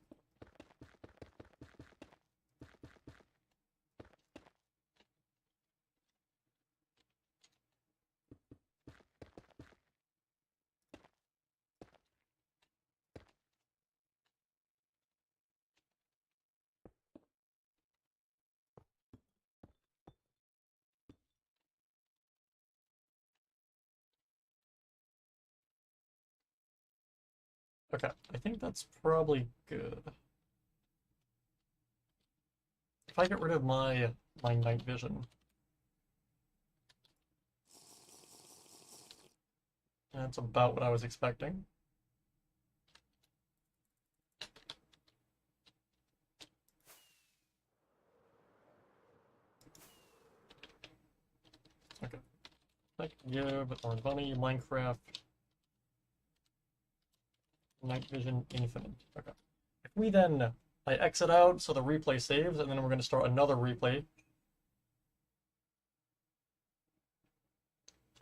Okay, I think that's probably good. If I get rid of my night vision, that's about what I was expecting. Okay, like yeah, but Orange Bunny, Minecraft. Night Vision Infinite. Okay. If we then I exit out so the replay saves, and then we're going to start another replay.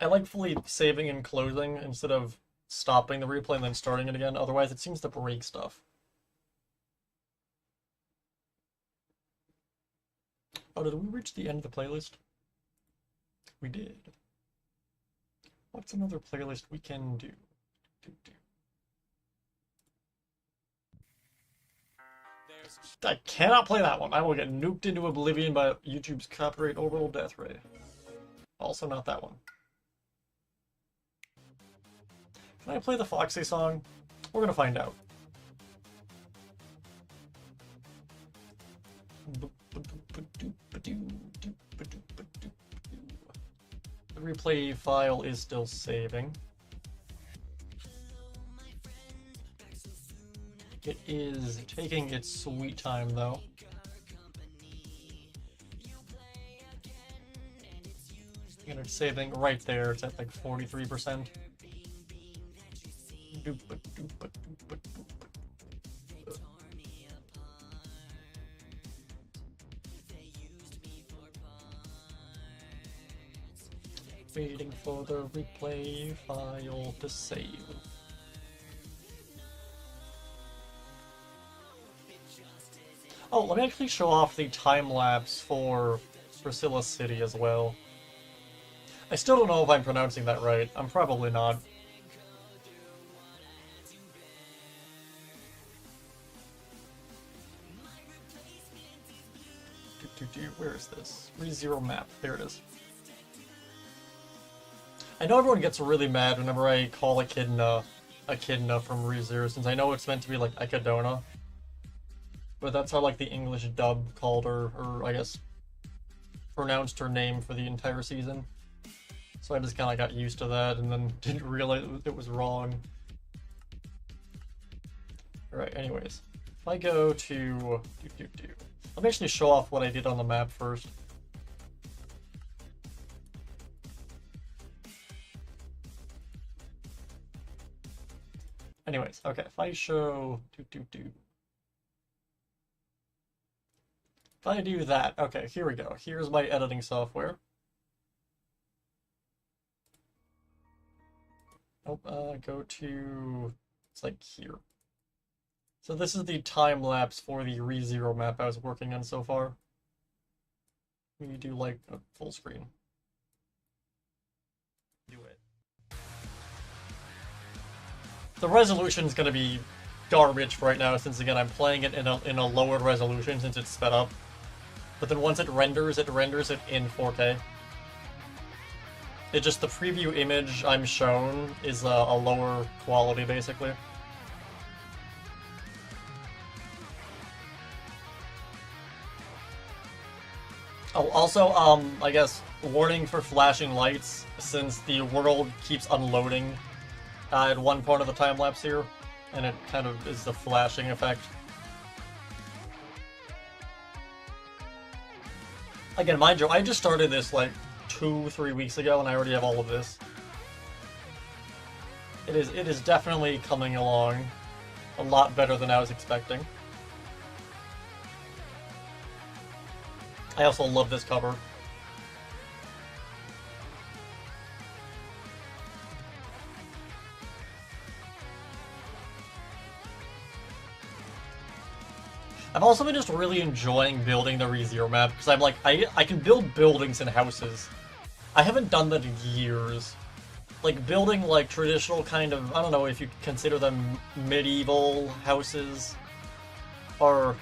I like fully saving and closing instead of stopping the replay and then starting it again. Otherwise, it seems to break stuff. Oh, did we reach the end of the playlist? We did. What's another playlist we can do? I cannot play that one. I will get nuked into oblivion by YouTube's copyright orbital death ray. Also not that one. Can I play the Foxy song? We're gonna find out. The replay file is still saving. It is taking its sweet time, though. And it's saving right there. It's at like 43%. Waiting for the replay file to save. Oh, let me actually show off the time-lapse for Priscilla City as well. I still don't know if I'm pronouncing that right. I'm probably not. Where is this? ReZero map. There it is. I know everyone gets really mad whenever I call Echidna from ReZero, since I know it's meant to be like Echidna. But that's how, like, the English dub called her, or I guess pronounced her name for the entire season. So I just kind of got used to that and then didn't realize it was wrong. Alright, anyways. If I go to... Let me actually show off what I did on the map first. Anyways, okay, if I show... If I do that, okay, here we go. Here's my editing software. Go to, it's like here. So this is the time lapse for the ReZero map I was working on so far. We do like a full screen. Do it. The resolution is going to be garbage right now, since again I'm playing it in a lower resolution since it's sped up. But then once it renders it in 4K. It just, the preview image I'm shown is a lower quality, basically. Oh, also, I guess, warning for flashing lights, since the world keeps unloading at one part of the time-lapse here, and it kind of is the flashing effect. Again, mind you, I just started this like 2-3 weeks ago, and I already have all of this. It is definitely coming along a lot better than I was expecting. I also love this cover. I've also been just really enjoying building the ReZero map, because I'm like, I can build buildings and houses. I haven't done that in years. Like, building, like, traditional kind of, I don't know if you consider them medieval houses, or,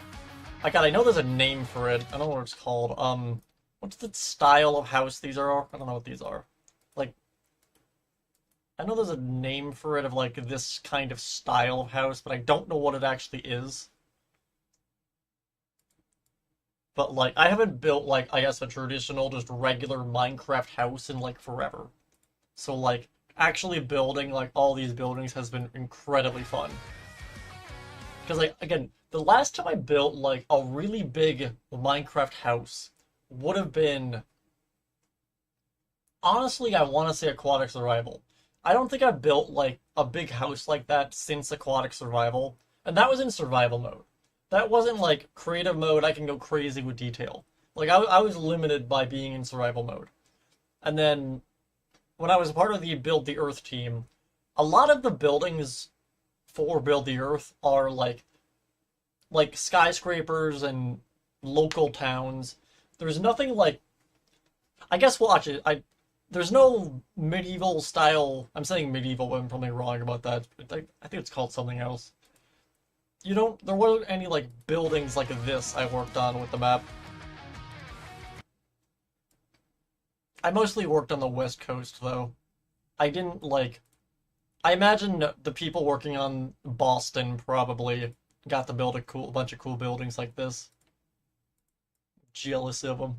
I know there's a name for it, I don't know what it's called, what's the style of house these are? I don't know what these are. Like, I know there's a name for it of, like, this kind of style of house, but I don't know what it actually is. But, like, I haven't built, like, I guess a traditional, just regular Minecraft house in, like, forever. So, like, actually building, like, all these buildings has been incredibly fun. Because, like, again, the last time I built, like, a really big Minecraft house would have been... Honestly, I want to say Aquatic Survival. I don't think I've built, like, a big house like that since Aquatic Survival. And that was in survival mode. That wasn't, like, creative mode, I can go crazy with detail. Like, I was limited by being in survival mode. And then, when I was part of the Build the Earth team, a lot of the buildings for Build the Earth are, like skyscrapers and local towns. There's nothing, like... I guess, well, actually, there's no medieval style... I'm saying medieval, but I'm probably wrong about that. I think it's called something else. There wasn't any, like, buildings like this I worked on with the map. I mostly worked on the West Coast, though. I didn't, like... I imagine the people working on Boston probably got to build a bunch of cool buildings like this. Jealous of them.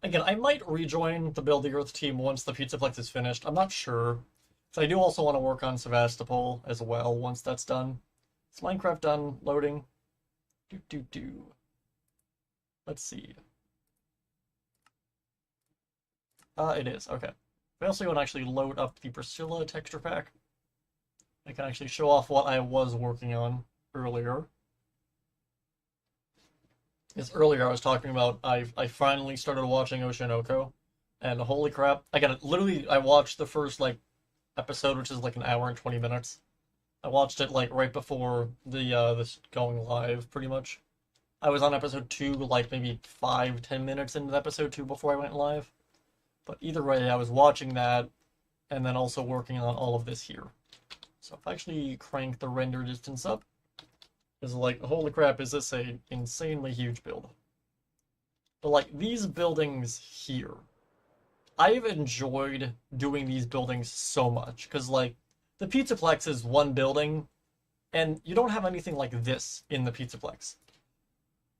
Again, I might rejoin the Build the Earth team once the Pizzaplex is finished. I'm not sure. So I do also want to work on Sevastopol as well once that's done. Is Minecraft done loading? Let's see. It is, okay. I also want to actually load up the Priscilla texture pack. I can actually show off what I was working on earlier. Because earlier I was talking about I finally started watching Oshinoko, and holy crap, literally I watched the first, like, episode, which is like an hour and 20 minutes. I watched it, like, right before this going live, pretty much. I was on episode 2, like, maybe 5-10 minutes into episode 2 before I went live. But either way, I was watching that, and then also working on all of this here. So if I actually crank the render distance up, it's like, holy crap, is this a insanely huge build. But, like, these buildings here, I've enjoyed doing these buildings so much, because, like, the Pizzaplex is one building, and you don't have anything like this in the Pizzaplex.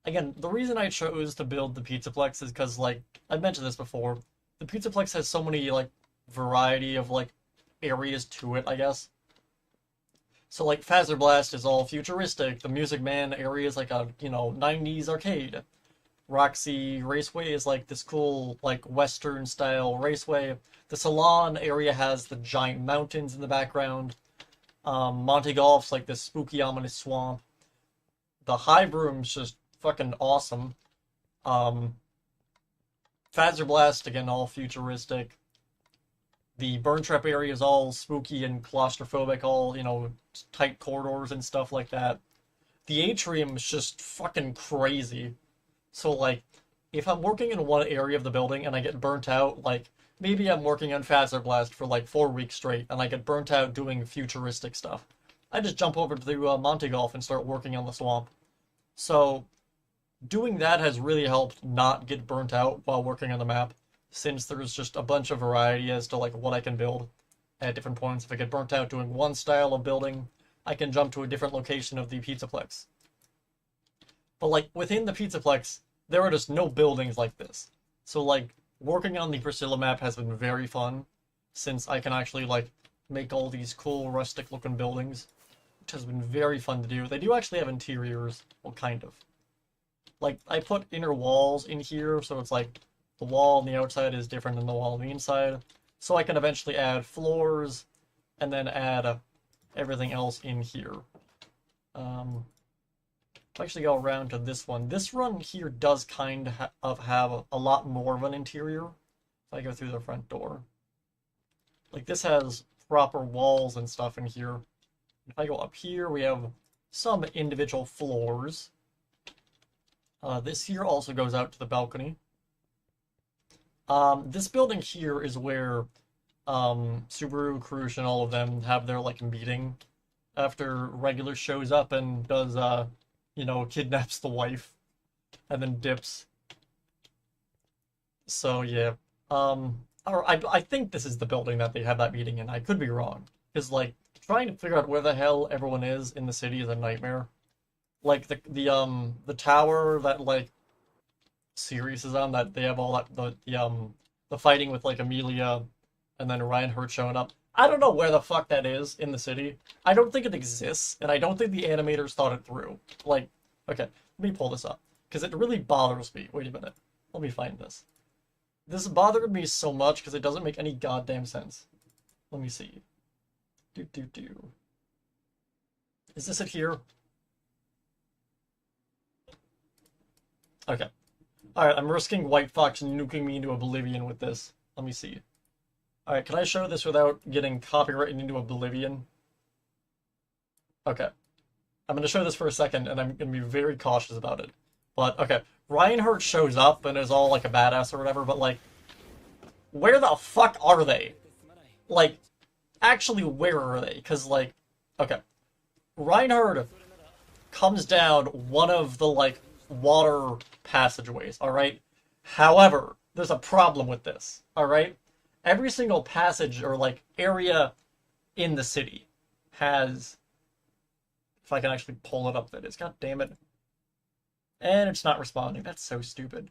Again, the reason I chose to build the Pizzaplex is because, like, I've mentioned this before, the Pizzaplex has so many, like, variety of, like, areas to it, I guess. So, like, Fazer Blast is all futuristic, the Music Man area is like a, 90s arcade. Roxy Raceway is like this cool, like, Western-style raceway. The Salon area has the giant mountains in the background. Monte Golf's like this spooky, ominous swamp. The Hive Room's just fucking awesome. Fazer Blast, again, all futuristic. The burn trap area is all spooky and claustrophobic, all, you know, tight corridors and stuff like that. The atrium is just fucking crazy. So, like, if I'm working in one area of the building and I get burnt out, like, maybe I'm working on Fazer Blast for like 4 weeks straight and I get burnt out doing futuristic stuff, I just jump over to the Monte Golf and start working on the swamp. So, doing that has really helped not get burnt out while working on the map, since there's just a bunch of variety as to like what I can build at different points. If I get burnt out doing one style of building, I can jump to a different location of the Pizzaplex. But like within the Pizzaplex, there are just no buildings like this. So like working on the Priscilla map has been very fun, since I can actually like make all these cool rustic looking buildings, which has been very fun to do. They do actually have interiors, well, kind of. Like I put inner walls in here, so it's like the wall on the outside is different than the wall on the inside. So I can eventually add floors, and then add everything else in here. I'll actually go around to this one. This run here does kind of have a lot more of an interior. If I go through the front door. Like this has proper walls and stuff in here. If I go up here, we have some individual floors. This here also goes out to the balcony. This building here is where Subaru, Krush, and all of them have their like meeting after Regular shows up and does you know, kidnaps the wife and then dips. So yeah, I think this is the building that they have that meeting in. I could be wrong, because like trying to figure out where the hell everyone is in the city is a nightmare. Like the tower that like Sirius is on, that they have all that the fighting with like Amelia and then Reinhardt showing up. I don't know where the fuck that is in the city. I don't think it exists, and I don't think the animators thought it through. Like, okay, let me pull this up, because it really bothers me. Wait a minute. Let me find this. This bothered me so much because it doesn't make any goddamn sense. Let me see. Is this it here? Okay. Alright, I'm risking White Fox nuking me into oblivion with this. Let me see. Alright, can I show this without getting copyrighted into oblivion? Okay. I'm going to show this for a second, and I'm going to be very cautious about it. But, okay. Reinhardt shows up and is all, like, a badass or whatever, but, like, where the fuck are they? Like, actually, where are they? Because, like, okay. Reinhardt comes down one of the, like, water passageways, alright? However, there's a problem with this, alright? Every single passage or, like, area in the city has... If I can actually pull it up, that is. God damn it. And it's not responding. That's so stupid.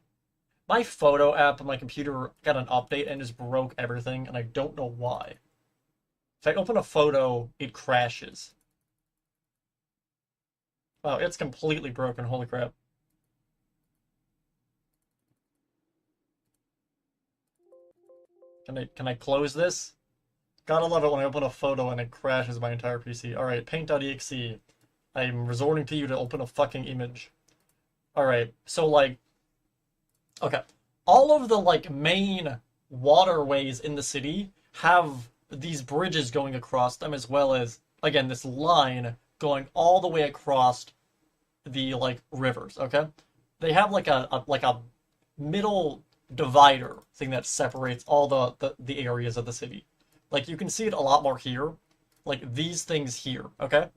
My photo app on my computer got an update and just broke everything, and I don't know why. If I open a photo, it crashes. Wow, it's completely broken. Holy crap. Can I close this? Gotta love it when I open a photo and it crashes my entire PC. Alright, paint.exe. I'm resorting to you to open a fucking image. Alright, so like... Okay. All of the, like, main waterways in the city have these bridges going across them, as well as, again, this line going all the way across the, like, rivers, okay? They have, like, a middle divider thing that separates all the areas of the city. Like, you can see it a lot more here. Like, these things here, okay?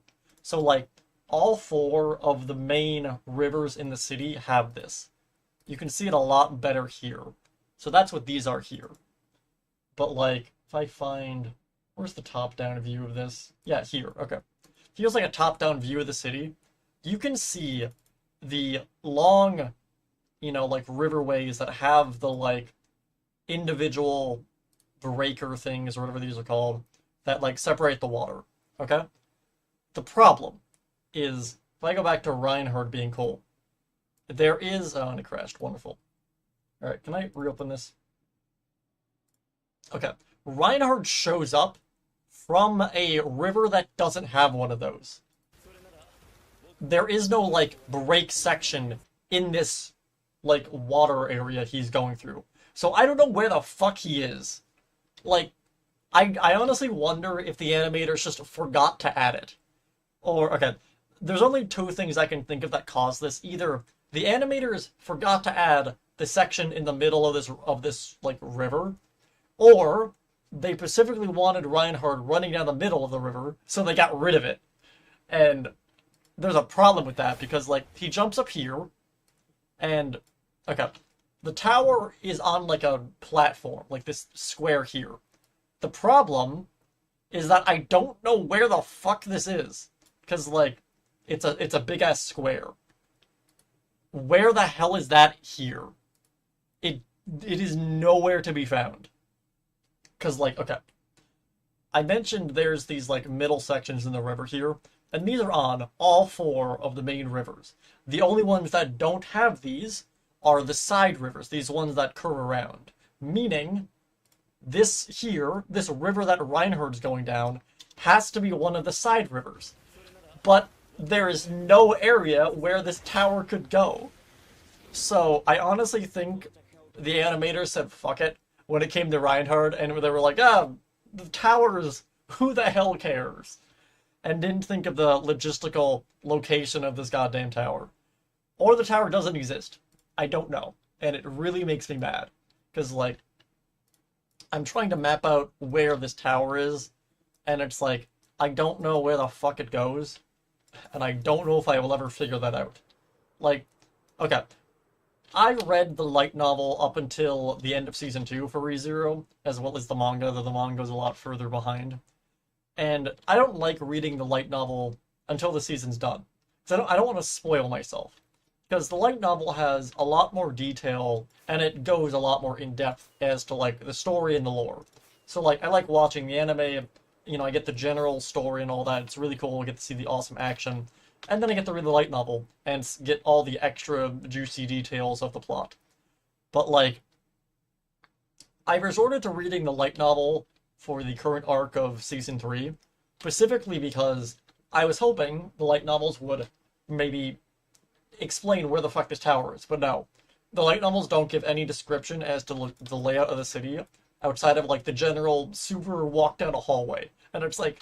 So, like, all 4 of the main rivers in the city have this. You can see it a lot better here. So that's what these are here. But, like, if I find... Where's the top-down view of this? Yeah, here, okay. Here's, like, a top-down view of the city. You can see the long, you know, like, riverways that have the, like, individual breaker things, or whatever these are called, that, like, separate the water, okay? The problem is, if I go back to Reinhardt being cool, there is... Oh, and it crashed. Wonderful. Alright, can I reopen this? Okay. Reinhardt shows up from a river that doesn't have one of those. There is no, like, break section in this, like, water area he's going through. So I don't know where the fuck he is. Like, I honestly wonder if the animators just forgot to add it. Or, okay, there's only two things I can think of that caused this. Either the animators forgot to add the section in the middle of this like river, or they specifically wanted Reinhard running down the middle of the river, so they got rid of it. And there's a problem with that, because, like, he jumps up here, and, okay, the tower is on, like, a platform, like this square here. The problem is that I don't know where the fuck this is, because, like, it's a big-ass square. Where the hell is that here? It is nowhere to be found. Because, like, okay, I mentioned there's these, like, middle sections in the river here, and these are on all 4 of the main rivers. The only ones that don't have these are the side rivers, these ones that curve around. Meaning, this here, this river that Reinhard's going down, has to be one of the side rivers. But there is no area where this tower could go. So, I honestly think the animators said, fuck it, when it came to Reinhard, and they were like, the towers, who the hell cares? And didn't think of the logistical location of this goddamn tower. Or the tower doesn't exist. I don't know. And it really makes me mad. Because, like, I'm trying to map out where this tower is, and it's like, I don't know where the fuck it goes, and I don't know if I will ever figure that out. Like, okay, I read the light novel up until the end of Season 2 for ReZero, as well as the manga, though the manga is a lot further behind. And I don't like reading the light novel until the season's done. Because I don't want to spoil myself. Because the light novel has a lot more detail, and it goes a lot more in-depth as to, like, the story and the lore. So, like, I like watching the anime, you know, I get the general story and all that, it's really cool, I get to see the awesome action. And then I get to read the light novel, and get all the extra juicy details of the plot. But, like, I resorted to reading the light novel for the current arc of Season 3, specifically because I was hoping the light novels would maybe explain where the fuck this tower is, but no. The light novels don't give any description as to the layout of the city, outside of, like, the general super walk down a hallway. And it's like,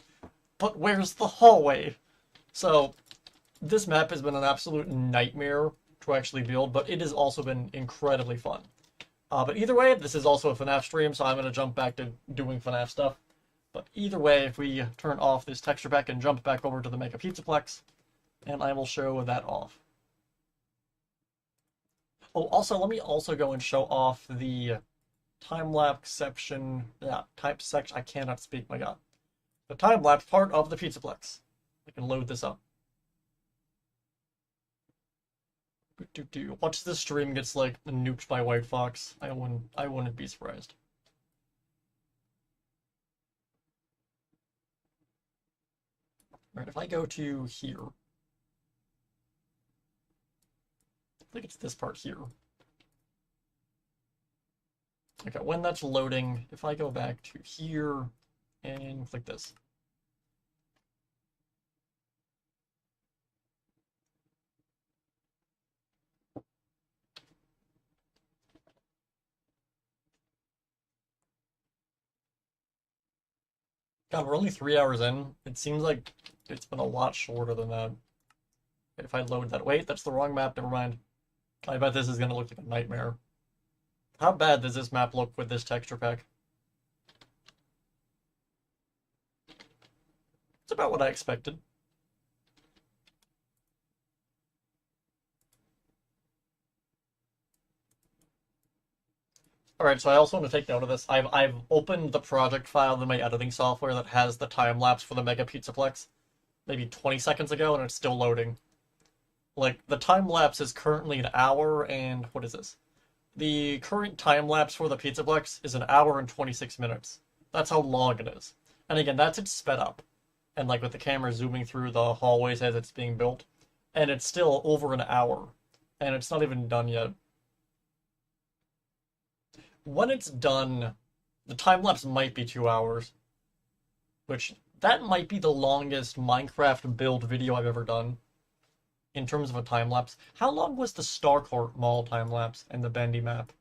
but where's the hallway? So, this map has been an absolute nightmare to actually build, but it has also been incredibly fun. But either way, this is also a FNAF stream, so I'm going to jump back to doing FNAF stuff. But either way, if we turn off this texture pack and jump back over to the Mega Pizzaplex, and I will show that off. Oh, also, let me also go and show off the time-lapse section, type section, I cannot speak, my god. The time-lapse part of the Pizzaplex. I can load this up. Watch this stream gets, like, nuked by White Fox. I wouldn't be surprised. Alright, if I go to here, I think it's this part here. Okay, when that's loading, if I go back to here and click this. God, we're only 3 hours in. It seems like it's been a lot shorter than that. If I load that, wait, that's the wrong map, never mind. I bet this is gonna look like a nightmare. How bad does this map look with this texture pack? It's about what I expected. Alright, so I also want to take note of this. I've opened the project file in my editing software that has the time-lapse for the Mega Pizzaplex maybe 20 seconds ago, and it's still loading. Like, the time-lapse is currently an hour and... what is this? The current time-lapse for the Pizzaplex is an hour and 26 minutes. That's how long it is. And again, that's it sped up. And, like, with the camera zooming through the hallways as it's being built. And it's still over an hour. And it's not even done yet. When it's done, the time-lapse might be 2 hours. Which, that might be the longest Minecraft build video I've ever done. In terms of a time-lapse. How long was the Starcourt Mall time-lapse and the Bendy map?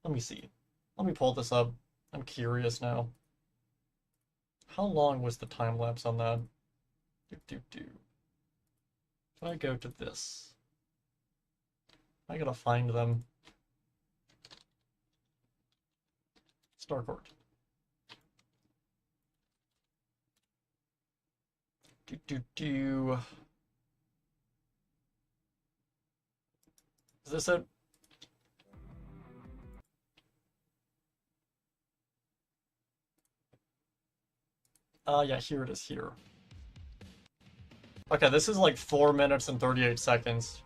Let me see. Let me pull this up. I'm curious now. How long was the time lapse on that? If I go to this, I gotta find them. Starcourt. Is this it? Yeah, here it is here. Okay, this is like 4 minutes and 38 seconds.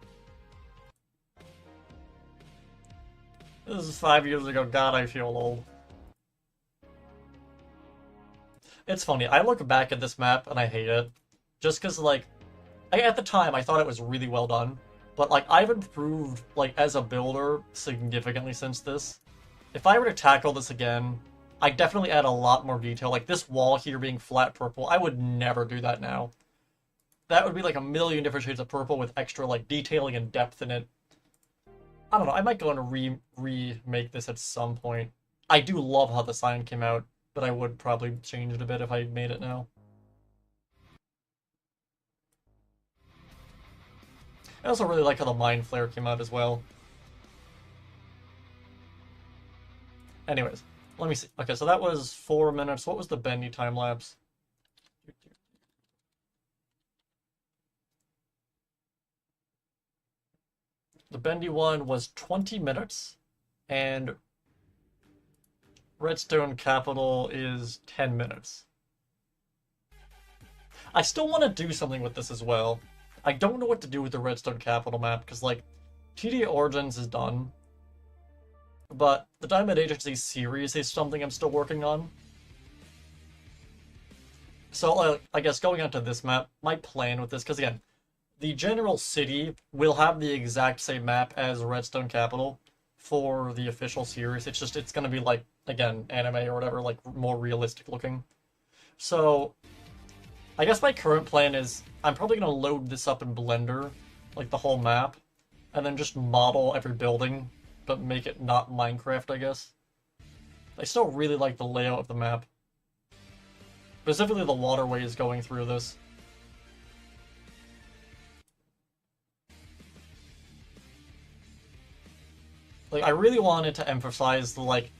This is 5 years ago. God, I feel old. It's funny, I look back at this map and I hate it. Just because, like, at the time I thought it was really well done. But, like, I've improved, like, as a builder significantly since this. If I were to tackle this again, I'd definitely add a lot more detail. Like, this wall here being flat purple, I would never do that now. That would be like a million different shades of purple with extra, like, detailing and depth in it. I don't know, I might go and remake this at some point. I do love how the sign came out, but I would probably change it a bit if I made it now. I also really like how the Mind Flare came out as well. Anyways, let me see. Okay, so that was 4 minutes. What was the bendy time lapse? The bendy one was 20 minutes, and Redstone Capital is 10 minutes. I still want to do something with this as well. I don't know what to do with the Redstone Capital map, because, like, TD Origins is done, but the Diamond Agency series is something I'm still working on. So, I guess going on to this map, my plan with this, because again, the general city will have the exact same map as Redstone Capital for the official series. It's just, it's going to be like, again, anime or whatever, like, more realistic looking. So, I guess my current plan is, I'm probably going to load this up in Blender, like the whole map, and then just model every building, but make it not Minecraft, I guess. I still really like the layout of the map. Specifically the waterways going through this. Like, I really wanted to emphasize the, like,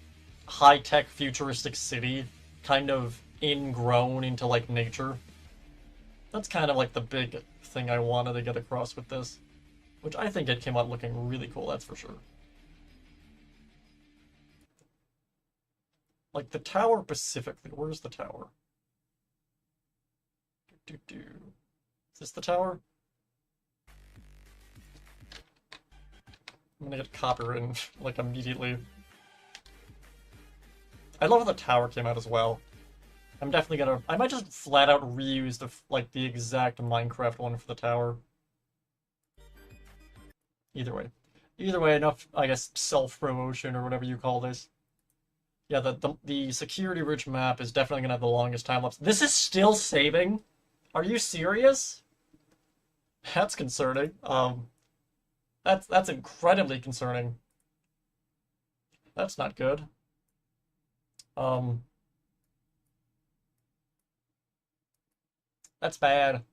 high-tech futuristic city kind of ingrown into, like, nature. That's kind of, like, the big thing I wanted to get across with this. Which I think it came out looking really cool, that's for sure. Like, the tower specifically. Where's the tower? Is this the tower? I'm gonna get copywritten, like, immediately. I love how the tower came out as well. I'm definitely gonna... I might just flat out reuse the, like, the exact Minecraft one for the tower. Either way. Either way, enough, I guess, self-promotion or whatever you call this. Yeah, the security-rich map is definitely gonna have the longest time-lapse. This is still saving? Are you serious? That's concerning. That's incredibly concerning. That's not good. That's bad.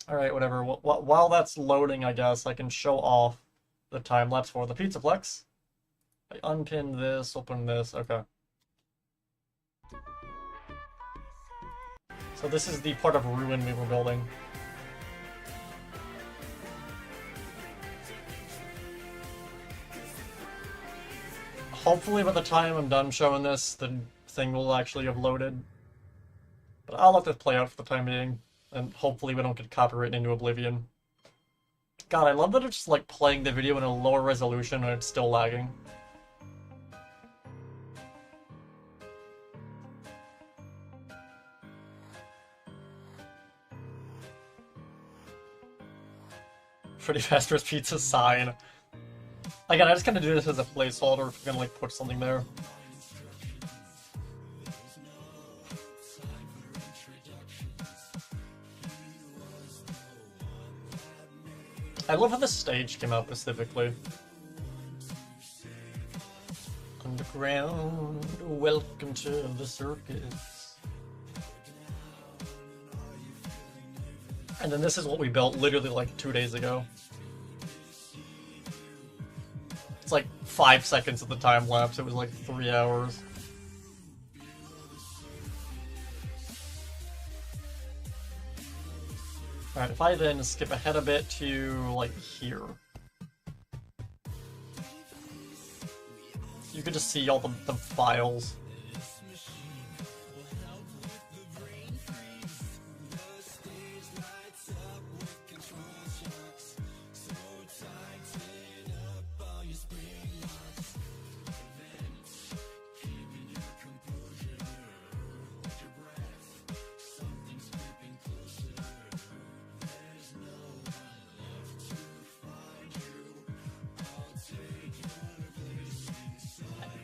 Alright, whatever. While that's loading, I guess, I can show off the time-lapse for the Pizzaplex. I unpin this, open this, okay. So this is the part of Ruin we were building. Hopefully by the time I'm done showing this, the thing will actually have loaded. But I'll let this play out for the time being, and hopefully we don't get copyrighted into oblivion. God, I love that it's like playing the video in a lower resolution and it's still lagging. Pretty fast first pizza sign. Again, I just kind of do this as a placeholder if we're gonna like put something there. I love how the stage came out specifically. Underground, welcome to the circus. And then this is what we built literally like 2 days ago. It's like 5 seconds of the time lapse. It was like 3 hours. Alright, if I then skip ahead a bit to like here. You could just see all the files.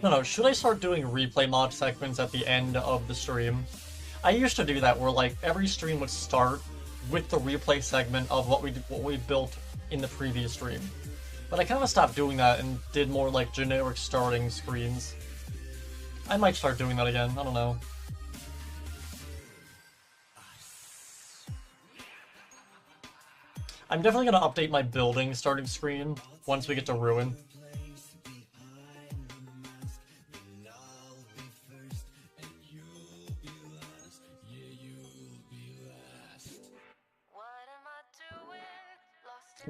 No, should I start doing replay mod segments at the end of the stream? I used to do that where like every stream would start with the replay segment of what we built in the previous stream. But I kind of stopped doing that and did more like generic starting screens. I might start doing that again, I don't know. I'm definitely gonna update my building starting screen once we get to Ruin.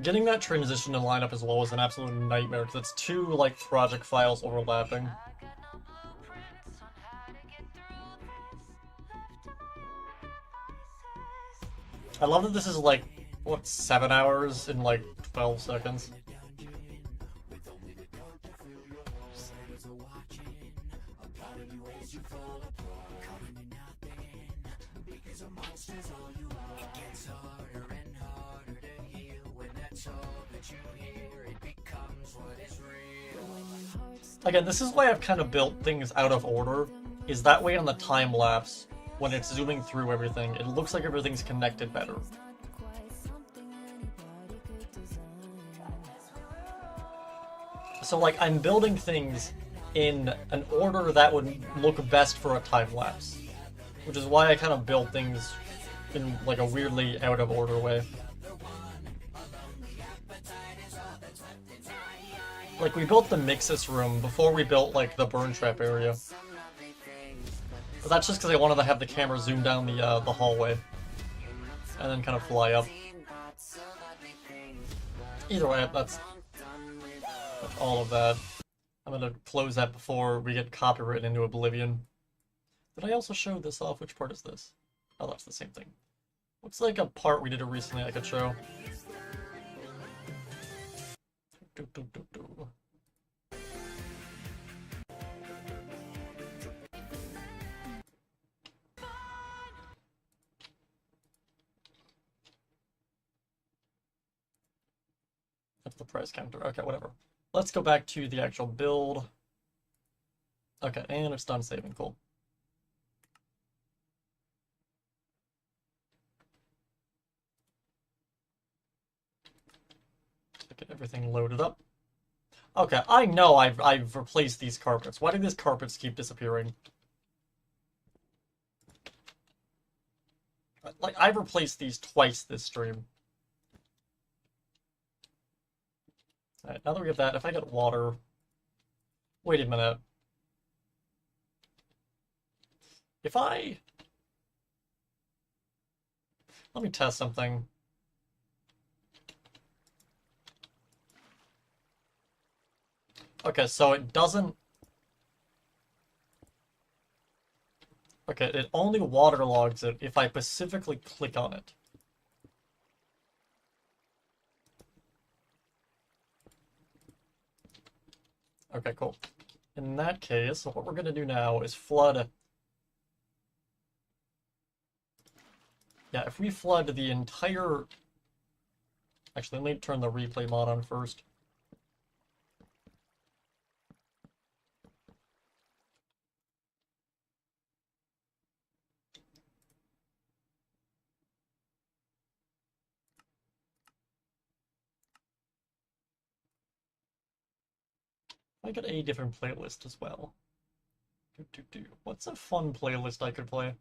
Getting that transition to line up as well is an absolute nightmare because it's two like project files overlapping. I love that this is like, what, 7 hours in like 12 seconds. Again, this is why I've kind of built things out of order, is that way on the time lapse, when it's zooming through everything, it looks like everything's connected better. So like, I'm building things in an order that would look best for a time lapse, which is why I kind of build things in like a weirdly out of order way. Like, we built the Mixus room before we built, like, the burn trap area. But that's just because I wanted to have the camera zoom down the hallway. And then kind of fly up. Either way, that's all of that. I'm gonna close that before we get copyrighted into oblivion. Did I also show this off? Which part is this? Oh, that's the same thing. Looks like a part we did recently I could show. That's the price counter. Okay, whatever. Let's go back to the actual build. Okay, and it's done saving. Cool. Get everything loaded up. Okay, I know I've replaced these carpets. Why do these carpets keep disappearing? Like, I've replaced these twice this stream. Alright, now that we have that, if I get water... Wait a minute. If I... Let me test something. Okay, so it doesn't... Okay, it only waterlogs it if I specifically click on it. Okay, cool. In that case, what we're going to do now is flood... Yeah, if we flood the entire... Actually, let me turn the replay mod on first. I got a different playlist as well. What's a fun playlist I could play?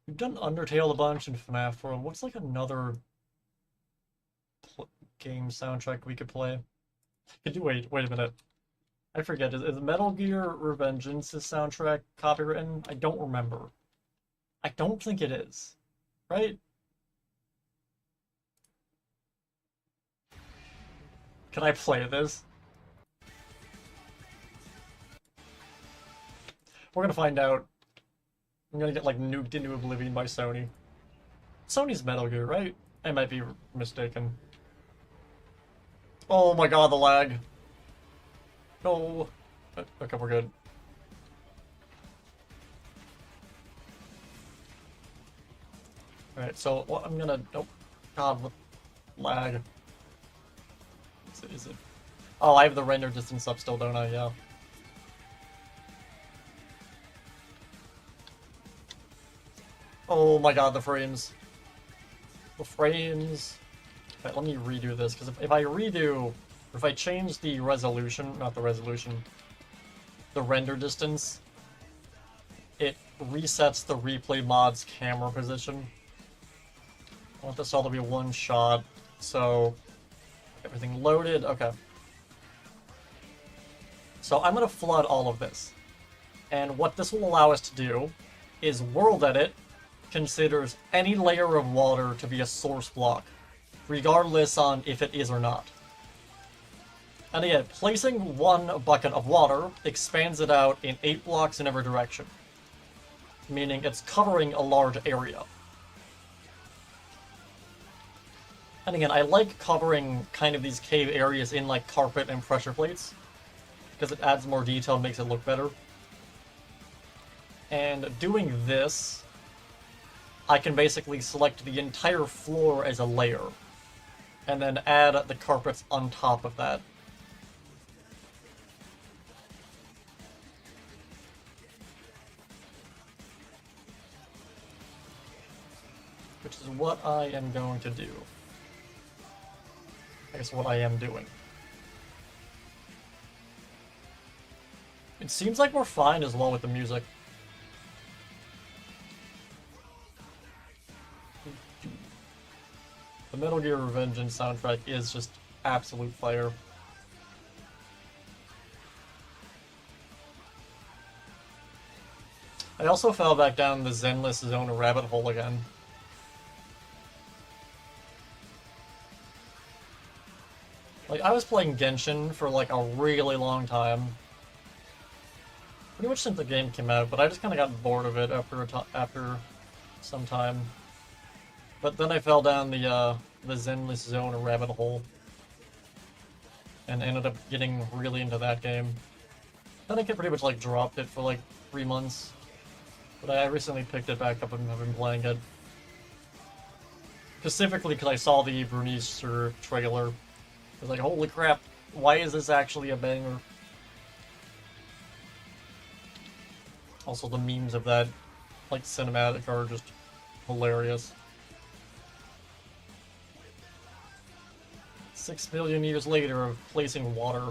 We've done Undertale a bunch and FNAF World. What's like another game soundtrack we could play? Wait a minute. I forget. Is Metal Gear Revengeance's soundtrack copywritten? I don't remember. I don't think it is. Right? Can I play this? We're gonna find out. I'm gonna get like nuked into oblivion by Sony. Sony's Metal Gear, right? I might be mistaken. Oh my god, the lag. No. Okay, we're good. Alright, so what I'm gonna... Oh, god, what lag. Is it? Oh, I have the render distance up still, don't I? Yeah. Oh my god, the frames. The frames. Okay, let me redo this, because if I redo... If I change the resolution, not the resolution, the render distance, it resets the replay mod's camera position. I want this all to be one shot, so everything loaded, okay. So I'm going to flood all of this. And what this will allow us to do is World Edit considers any layer of water to be a source block, regardless on if it is or not. And again, placing one bucket of water expands it out in 8 blocks in every direction, meaning it's covering a large area. And again, I like covering kind of these cave areas in like carpet and pressure plates, because it adds more detail and makes it look better. And doing this, I can basically select the entire floor as a layer, and then add the carpets on top of that. Which is what I am going to do. I guess what I am doing. It seems like we're fine as well with the music. The Metal Gear Revengeance soundtrack is just absolute fire. I also fell back down the Zenless Zone rabbit hole again. Like, I was playing Genshin for like a really long time. Pretty much since the game came out, but I just kind of got bored of it after some time. But then I fell down the Zenless Zone rabbit hole. And ended up getting really into that game. Then I pretty much like dropped it for like 3 months. But I recently picked it back up and have been playing it. Specifically because I saw the Brunicer trailer. I was like, holy crap, why is this actually a banger? Also, the memes of that, like, cinematic are just hilarious. 6 million years later of placing water.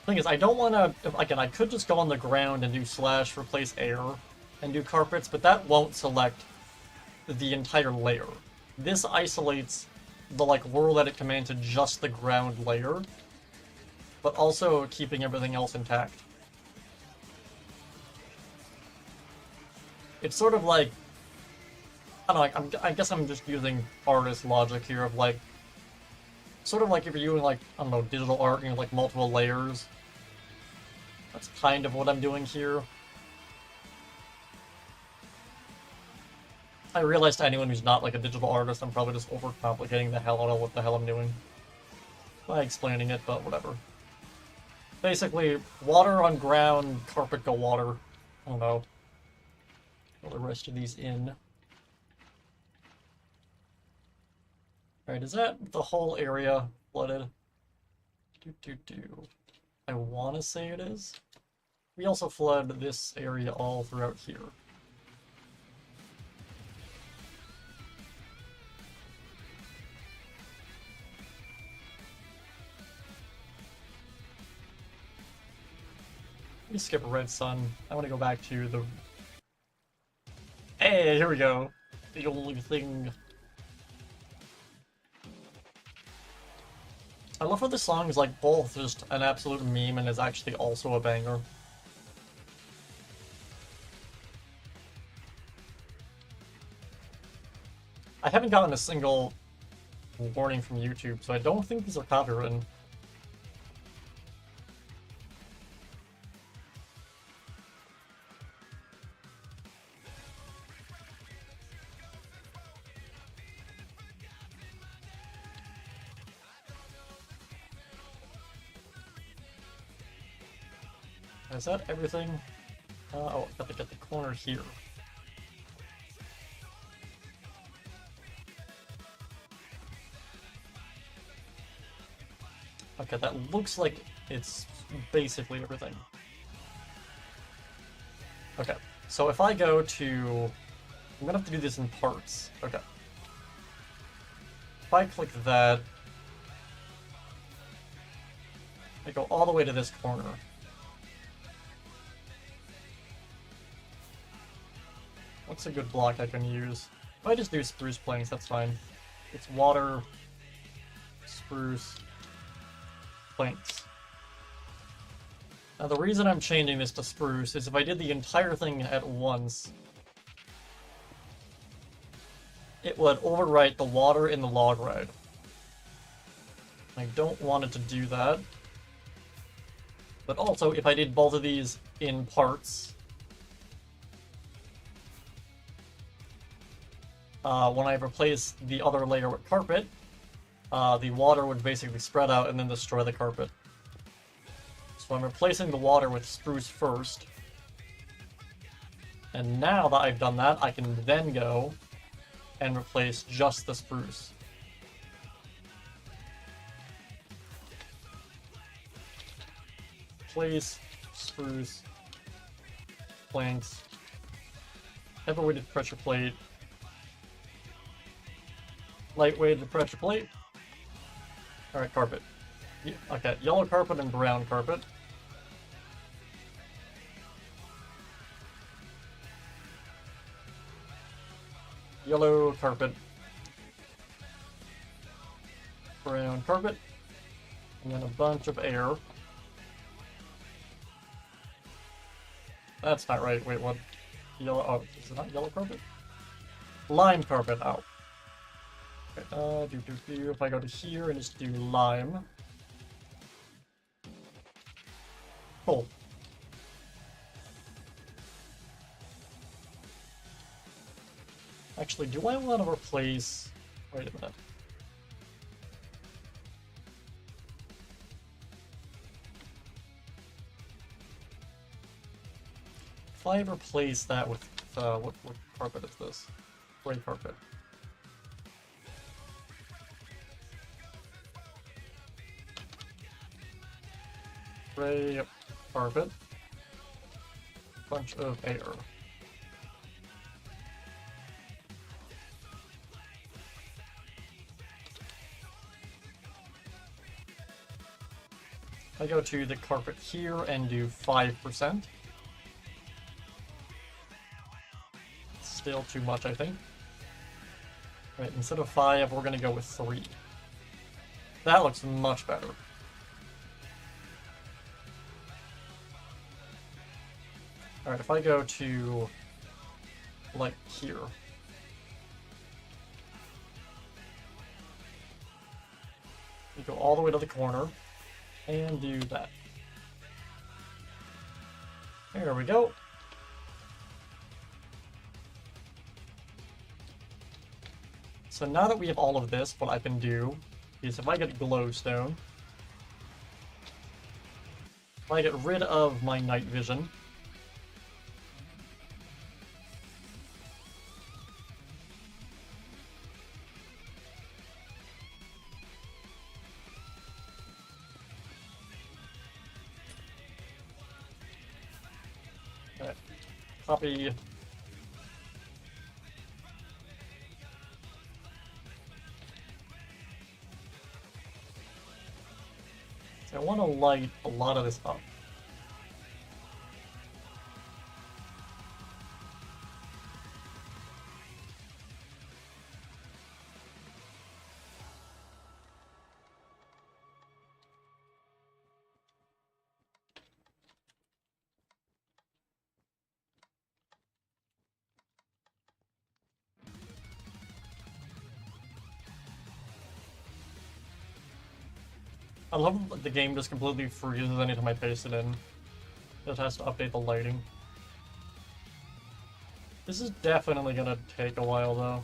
Thing is, I don't want to... Again, I could just go on the ground and do slash replace air and do carpets, but that won't select the entire layer. This isolates the like world edit command to just the ground layer, but also keeping everything else intact. It's sort of like... I don't know, I guess I'm just using artist logic here of like... Sort of like if you're doing like, I don't know, digital art and you have like multiple layers. That's kind of what I'm doing here. I realize to anyone who's not like a digital artist, I'm probably just overcomplicating the hell out of what the hell I'm doing by explaining it, but whatever. Basically, water on ground, carpet go water. I don't know. Fill the rest of these in. Alright, is that the whole area flooded? I want to say it is. We also flood this area all throughout here. me skip Red Sun. I want to go back to the... Hey, here we go. The only thing... I love how this song is like both just an absolute meme and is actually also a banger. I haven't gotten a single warning from YouTube, so I don't think these are copywritten. Is that everything? Oh, I got to get the corner here. Okay, that looks like it's basically everything. Okay, so if I go to... I'm gonna have to do this in parts. Okay. If I click that, I go all the way to this corner. What's a good block I can use? If I just do spruce planks, that's fine. It's water, spruce, planks. Now the reason I'm changing this to spruce is if I did the entire thing at once, it would overwrite the water in the log ride. I don't want it to do that. But also, if I did both of these in parts, when I replace the other layer with carpet, the water would basically spread out and then destroy the carpet. So I'm replacing the water with spruce first. And now that I've done that, I can then go and replace just the spruce. Place, spruce, planks, heavy-weighted pressure plate, light-weighted pressure plate. Alright, carpet. Okay, yellow carpet and brown carpet. Yellow carpet. Brown carpet. And then a bunch of air. That's not right. Wait, what? Yellow. Oh, is it not yellow carpet? Lime carpet. Oh. Okay, if I go to here and just do lime. Cool. Actually, do I want to replace... Wait a minute. If I replace that with... what carpet is this? Gray carpet. Gray carpet. Bunch of air. I go to the carpet here and do 5%. Still too much, I think. Right, instead of 5, we're gonna go with 3. That looks much better. Alright, if I go to, like, here. We go all the way to the corner, and do that. There we go. So now that we have all of this, what I can do is if I get glowstone, if I get rid of my night vision, copy. So I want to light a lot of this up. I love that the game just completely freezes anytime I paste it in. It has to update the lighting. This is definitely gonna take a while though.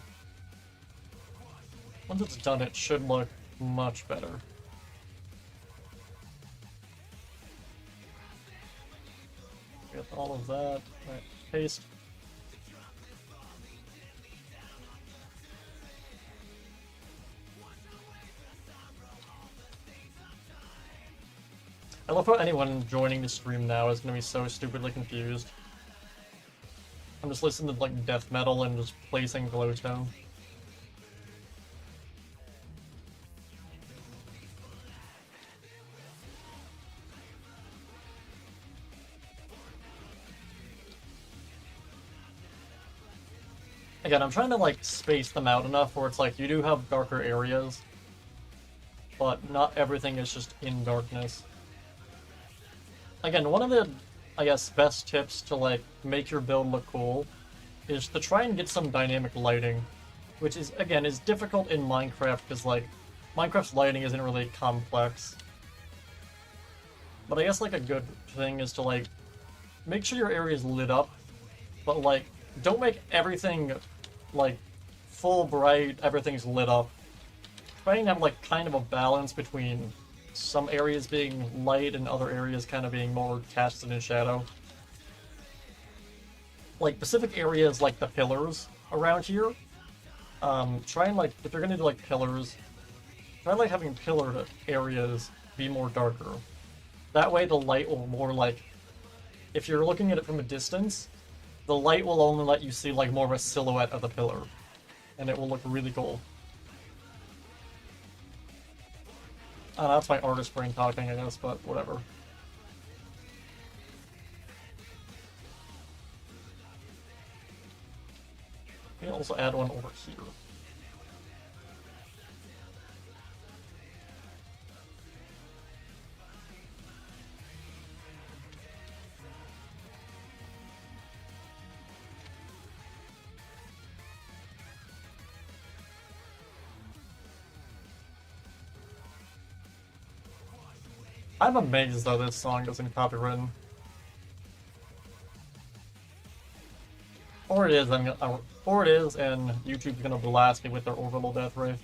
Once it's done, it should look much better. Get all of that. Right, paste. I love how anyone joining the stream now is gonna be so stupidly confused. I'm just listening to like death metal and just placing glowstone. Again, I'm trying to like space them out enough where it's like you do have darker areas, but not everything is just in darkness. Again, one of the, I guess, best tips to like make your build look cool is to try and get some dynamic lighting, which is, again, is difficult in Minecraft because like Minecraft's lighting isn't really complex. But I guess like a good thing is to like make sure your area is lit up, but like don't make everything like full bright, everything's lit up. Try and have like kind of a balance between some areas being light and other areas kind of being more casted in shadow. Like specific areas like the pillars around here, try and like, if you're gonna do like pillars, try like having pillared areas be more darker. That way the light will more like, if you're looking at it from a distance, the light will only let you see like more of a silhouette of the pillar, and it will look really cool. That's my artist brain talking, I guess, but whatever. We can also add one over here. I'm amazed though this song isn't copywritten. Or it is, and YouTube's gonna blast me with their orbital death ray.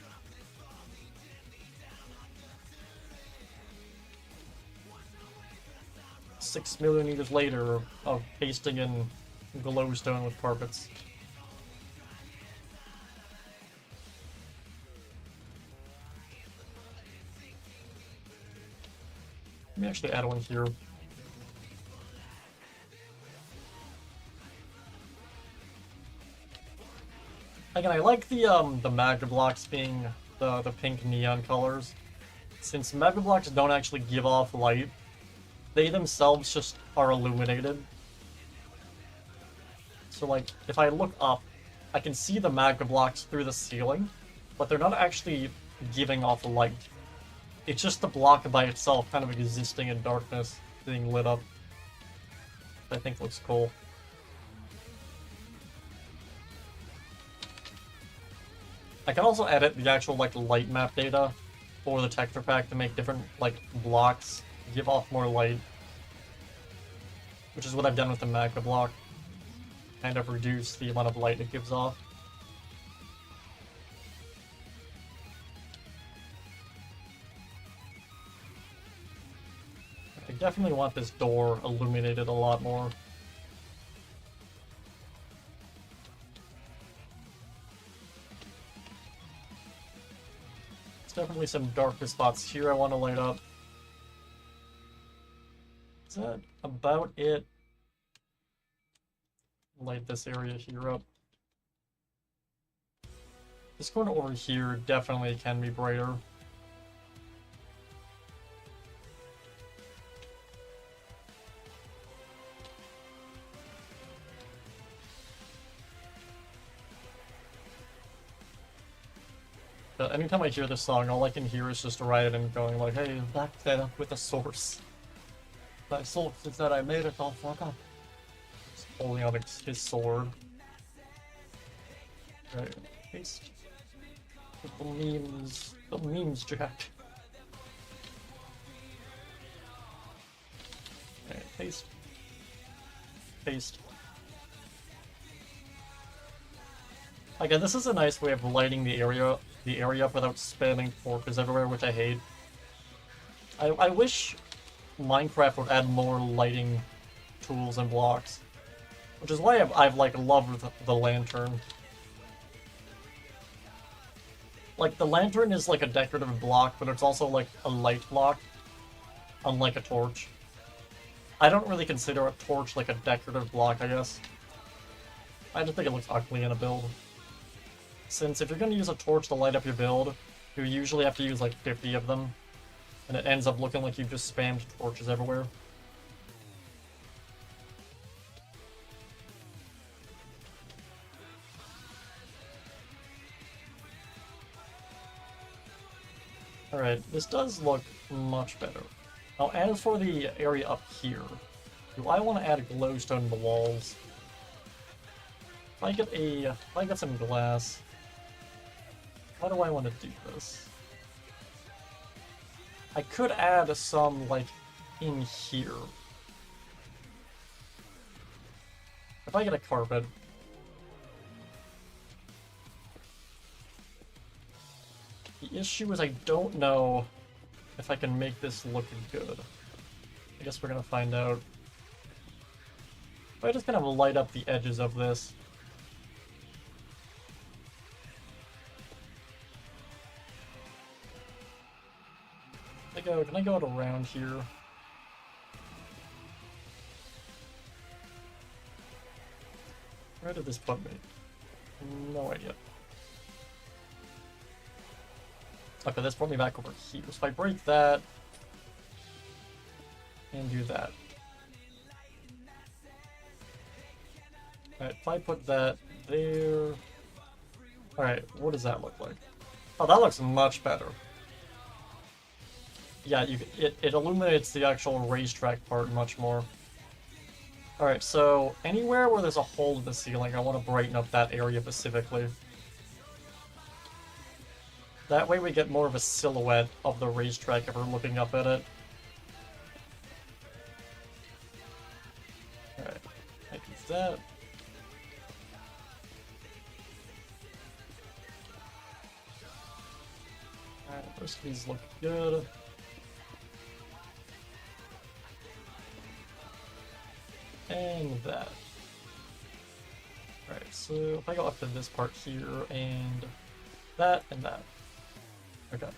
$6 million years later of pasting in glowstone with carpets. Let me actually add one here. Again, I like the magma blocks being the pink neon colors. Since magma blocks don't actually give off light, they themselves just are illuminated. So like, if I look up, I can see the magma blocks through the ceiling, but they're not actually giving off light. It's just the block by itself kind of existing in darkness, being lit up. I think looks cool. I can also edit the actual like light map data for the texture pack to make different like blocks give off more light, which is what I've done with the magma block. Kind of reduce the amount of light it gives off. I definitely want this door illuminated a lot more. There's definitely some darker spots here I want to light up. Is that about it? Light this area here up. This corner over here definitely can be brighter. Anytime I hear this song, all I can hear is just Raiden going like, hey, back that up with a source. My source is that I made it all fuck up. Just holding out his sword. Right, paste. The memes, Jack. Paste. Paste. Again, this is a nice way of lighting the area up without spamming torches everywhere, which I hate. I wish Minecraft would add more lighting tools and blocks, which is why I've like loved the lantern. Like, the lantern is like a decorative block, but it's also like a light block, unlike a torch. I don't really consider a torch like a decorative block, I guess. I just think it looks ugly in a build. Since if you're going to use a torch to light up your build, you usually have to use like 50 of them, and it ends up looking like you've just spammed torches everywhere. Alright, this does look much better. Now, as for the area up here, do I want to add glowstone to the walls? If I get some glass, how do I want to do this? I could add some, like, in here. If I get a carpet. The issue is I don't know if I can make this look good. I guess we're gonna find out. If I just kind of light up the edges of this. Can I go around here? Where did this put me? No idea. Okay, this brought me back over here. So if I break that and do that. Alright, if I put that there. Alright, what does that look like? Oh, that looks much better. Yeah, it illuminates the actual racetrack part much more. Alright, so anywhere where there's a hole in the ceiling, I want to brighten up that area specifically. That way we get more of a silhouette of the racetrack if we're looking up at it. Alright, I do that. Alright, most of these look good. And that. Alright, so if I go up to this part here, and that. Okay.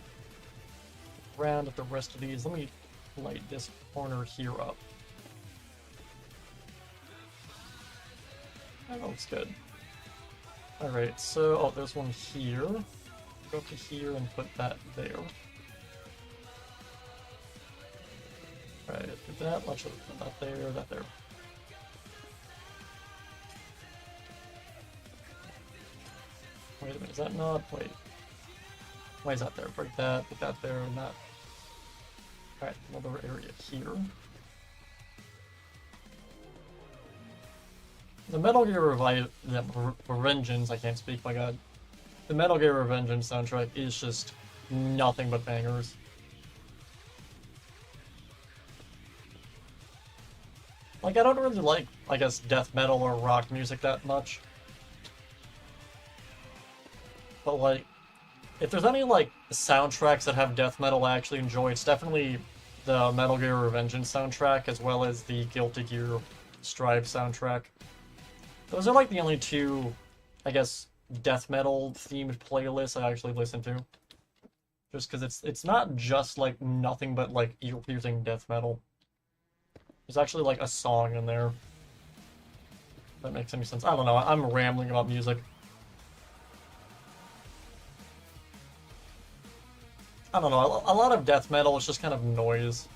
Round up the rest of these. Let me light this corner here up. That looks good. Alright, so, oh, there's one here. Go up to here and put that there. Alright, do that, let's put that there, that there. Wait a minute, is that not? Wait. Why is that there? Break that, put that there, and that. Alright, another area here. The Metal Gear Revengeance, I can't speak, my god. The Metal Gear Revengeance soundtrack is just nothing but bangers. Like, I don't really like, I guess, death metal or rock music that much. But, like, if there's any, like, soundtracks that have death metal I actually enjoy, it's definitely the Metal Gear Revengeance soundtrack, as well as the Guilty Gear Strive soundtrack. Those are, like, the only two, I guess, death metal themed playlists I actually listen to. Just because it's not just, like, nothing but, like, ear-piercing death metal. There's actually, like, a song in there. If that makes any sense. I don't know, I'm rambling about music. I don't know, a lot of death metal is just kind of noise.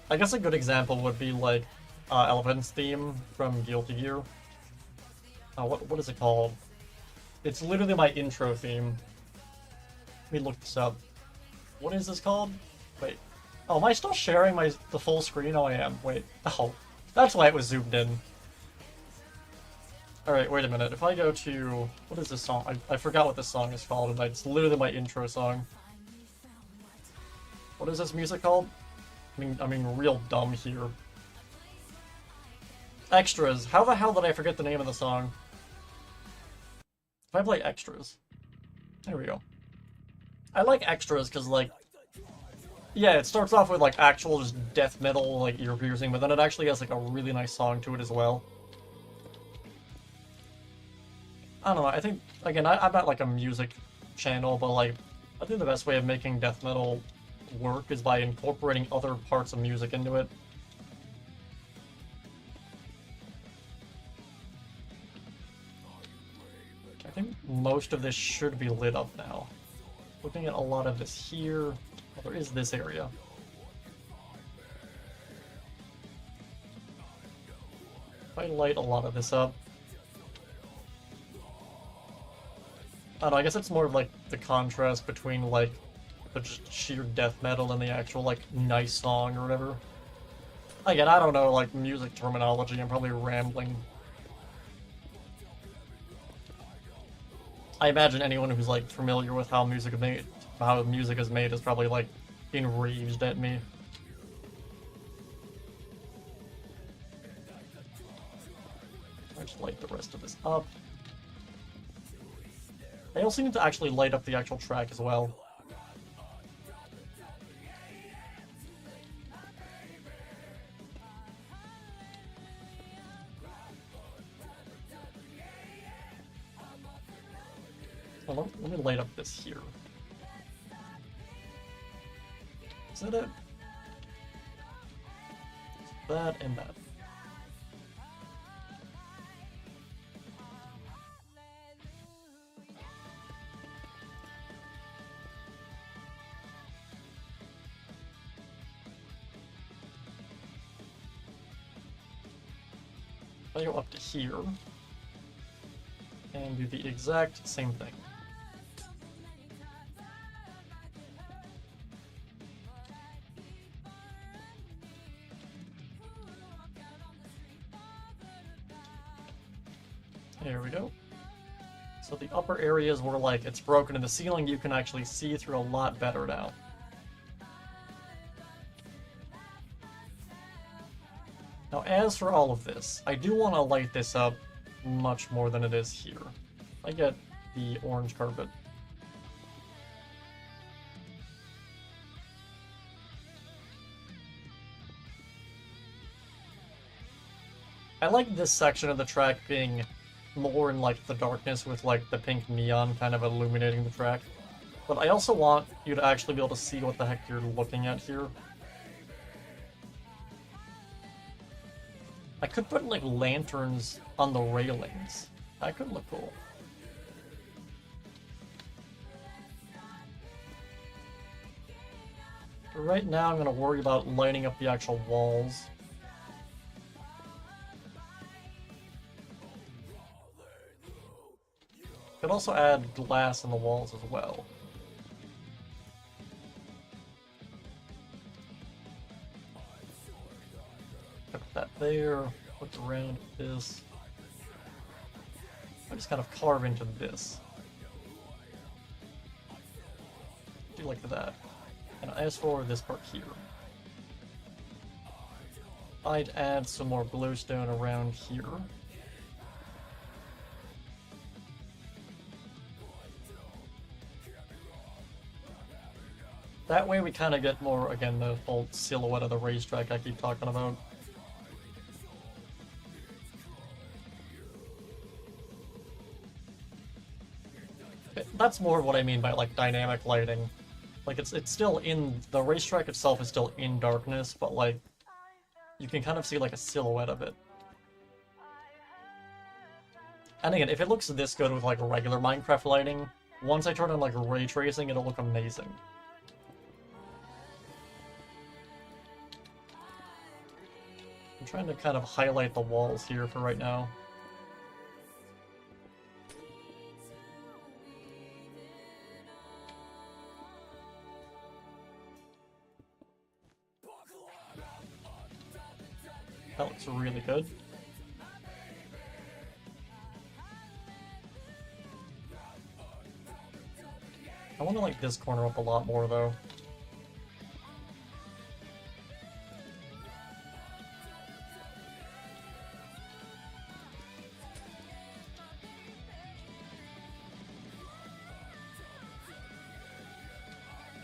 I guess a good example would be like Elephant's theme from Guilty Gear. What is it called? It's literally my intro theme. Let me look this up. What is this called? Wait. Oh, am I still sharing the full screen? Oh, I am. Wait. Oh, that's why it was zoomed in. Alright, wait a minute. If I go to... What is this song? I forgot what this song is called, and it's literally my intro song. What is this music called? I mean, real dumb here. Extras. How the hell did I forget the name of the song? If I play extras. There we go. I like extras because, like, yeah, it starts off with, like, actual just death metal, like, ear piercing, but then it actually has, like, a really nice song to it as well. I don't know, I think, again, I'm not, like, a music channel, but, like, I think the best way of making death metal work is by incorporating other parts of music into it. I think most of this should be lit up now. Looking at a lot of this here, well, there is this area. If I light a lot of this up, I don't know, I guess it's more of like the contrast between like the just sheer death metal and the actual like nice song or whatever. Again, I don't know like music terminology, I'm probably rambling. I imagine anyone who's like familiar with how music is made is probably like enraged at me. I just light the rest of this up. I also need to actually light up the actual track as well. Well, let me light up this here. Is that it? That and that. I go up to here and do the exact same thing. There we go. So the upper areas where like it's broken in the ceiling, you can actually see through a lot better now. Now as for all of this, I do want to light this up much more than it is here. I get the orange carpet. I like this section of the track being more in like the darkness with like the pink neon kind of illuminating the track. But I also want you to actually be able to see what the heck you're looking at here. I could put like lanterns on the railings. That could look cool. But right now I'm going to worry about lighting up the actual walls. Could also add glass on the walls as well. Put that there, look around this. I just kind of carve into this. Do like that. And as for this part here, I'd add some more glowstone around here. That way we kind of get more, again, the whole silhouette of the racetrack I keep talking about. That's more what I mean by, like, dynamic lighting. Like, it's still in... The racetrack itself is still in darkness, but, like, you can kind of see, like, a silhouette of it. And again, if it looks this good with, like, regular Minecraft lighting, once I turn on, like, ray tracing, it'll look amazing. I'm trying to kind of highlight the walls here for right now. That looks really good. I want to light this corner up a lot more though.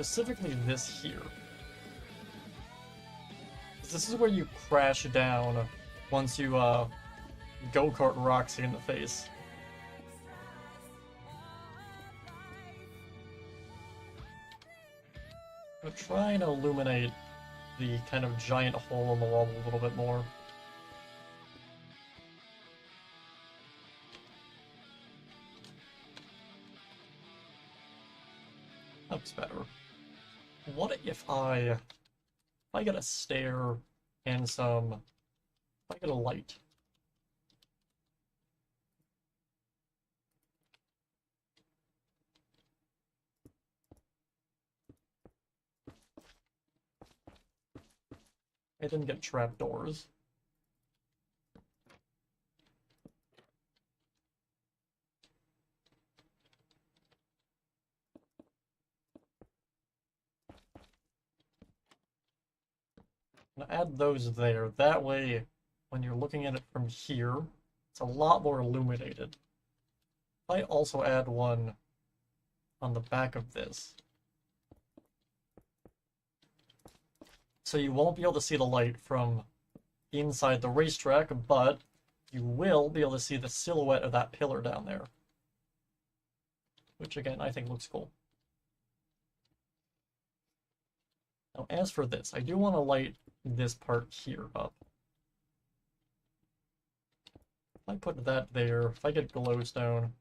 specifically this here. This is where you crash down once you go-kart Roxy in the face. I'm trying to illuminate the kind of giant hole in the wall a little bit more. Looks better. What if I get a stair and some... if I get a light? I didn't get trapdoors. I'm gonna add those there. That way, when you're looking at it from here, it's a lot more illuminated. I also add one on the back of this. So you won't be able to see the light from inside the racetrack, but you will be able to see the silhouette of that pillar down there. Which, again, I think looks cool. Now, as for this, I do want to light this part here up. If I put that there, if I get glowstone,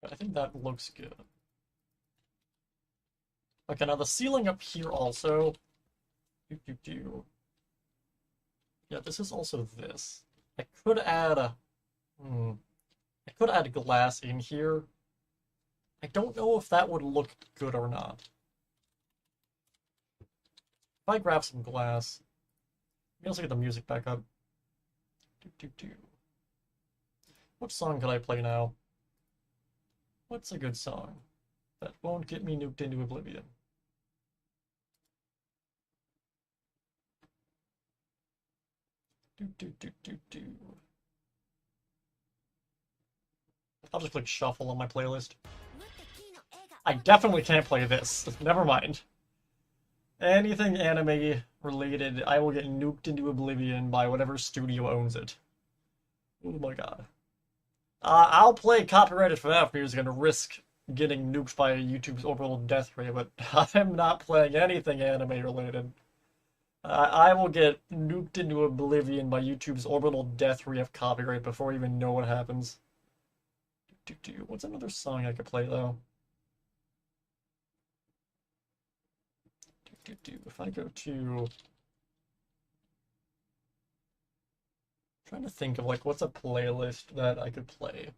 I think that looks good. Okay, now the ceiling up here also. Yeah, this is also this. I could add a... I could add glass in here. I don't know if that would look good or not. If I grab some glass... Maybe let's get the music back up. What song could I play now? What's a good song that won't get me nuked into oblivion? I'll just click shuffle on my playlist. I definitely can't play this. Never mind. Anything anime related, I will get nuked into oblivion by whatever studio owns it. Oh my god. I'll play copyrighted FNAF music and risk getting nuked by YouTube's overall death rate, but I'm not playing anything anime related. I will get nuked into oblivion by YouTube's orbital death rate of copyright before I even know what happens. What's another song I could play, though? If I go to... trying to think of, like, what's a playlist that I could play.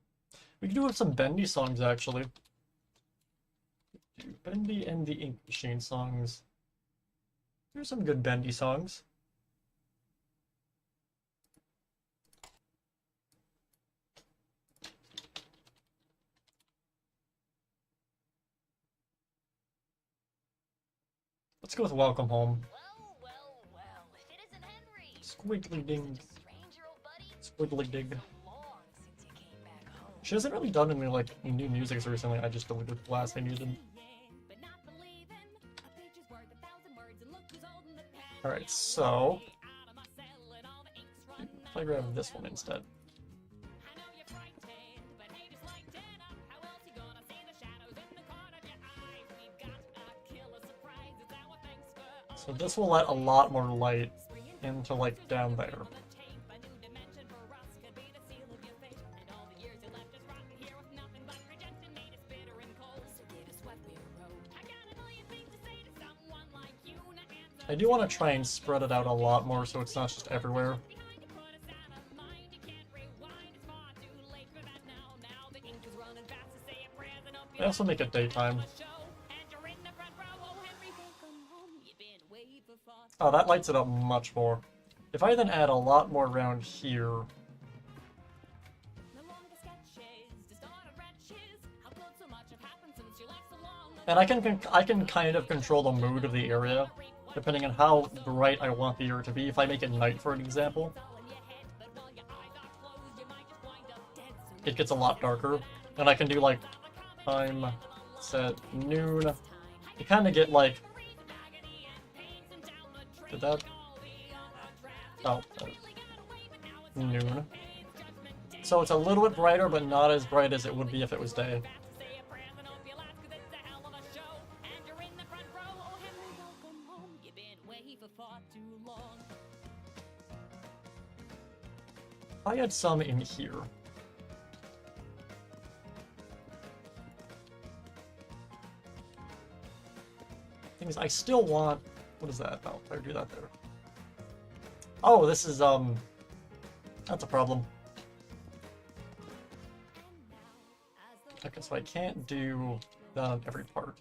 We could do have some Bendy songs, actually. Bendy and the Ink Machine songs. There's some good Bendy songs. Let's go with Welcome Home. If it isn't Henry. Squiggly ding. Stranger, old buddy. Squiggly dig. Long since you came back home. She hasn't really done any, like, new music recently. I just deleted the last thing you did. Alright, so... if I grab this one instead. So this will let a lot more light into, like, down there. I do want to try and spread it out a lot more so it's not just everywhere. I also make it daytime. Oh, that lights it up much more. If I then add a lot more around here... And I can kind of control the mood of the area, depending on how bright I want the area to be. If I make it night, for an example, it gets a lot darker. And I can do, like, time set noon. You kind of get, like... Did that? Oh, noon. So it's a little bit brighter, but not as bright as it would be if it was day. I had some in here. Thing is, I still want... What is that? Oh, I do that there. Oh, this is, that's a problem. Okay, so I can't do that on every part.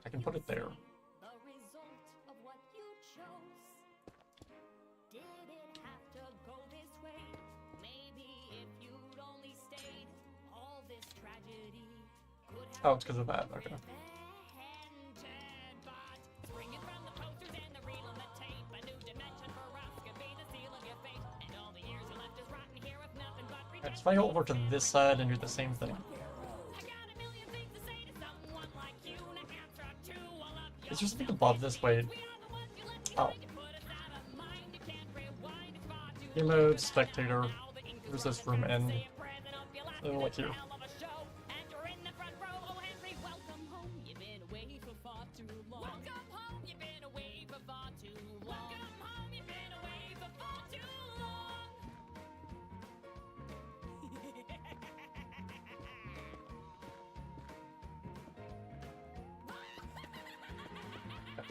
I can put it there. Oh, it's because of that. Okay. Right, so if I go over to this side and do the same thing. Is there something above this? Wait. Oh. Game mode, spectator. Where's this room end? Oh, like here.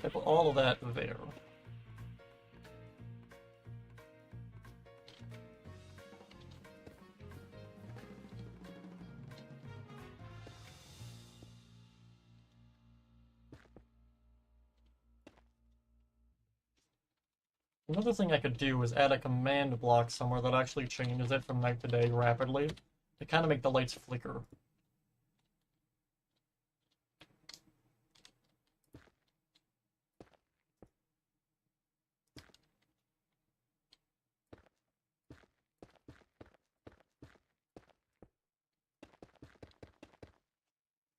I put all of that there. Another thing I could do is add a command block somewhere that actually changes it from night to day rapidly to kind of make the lights flicker.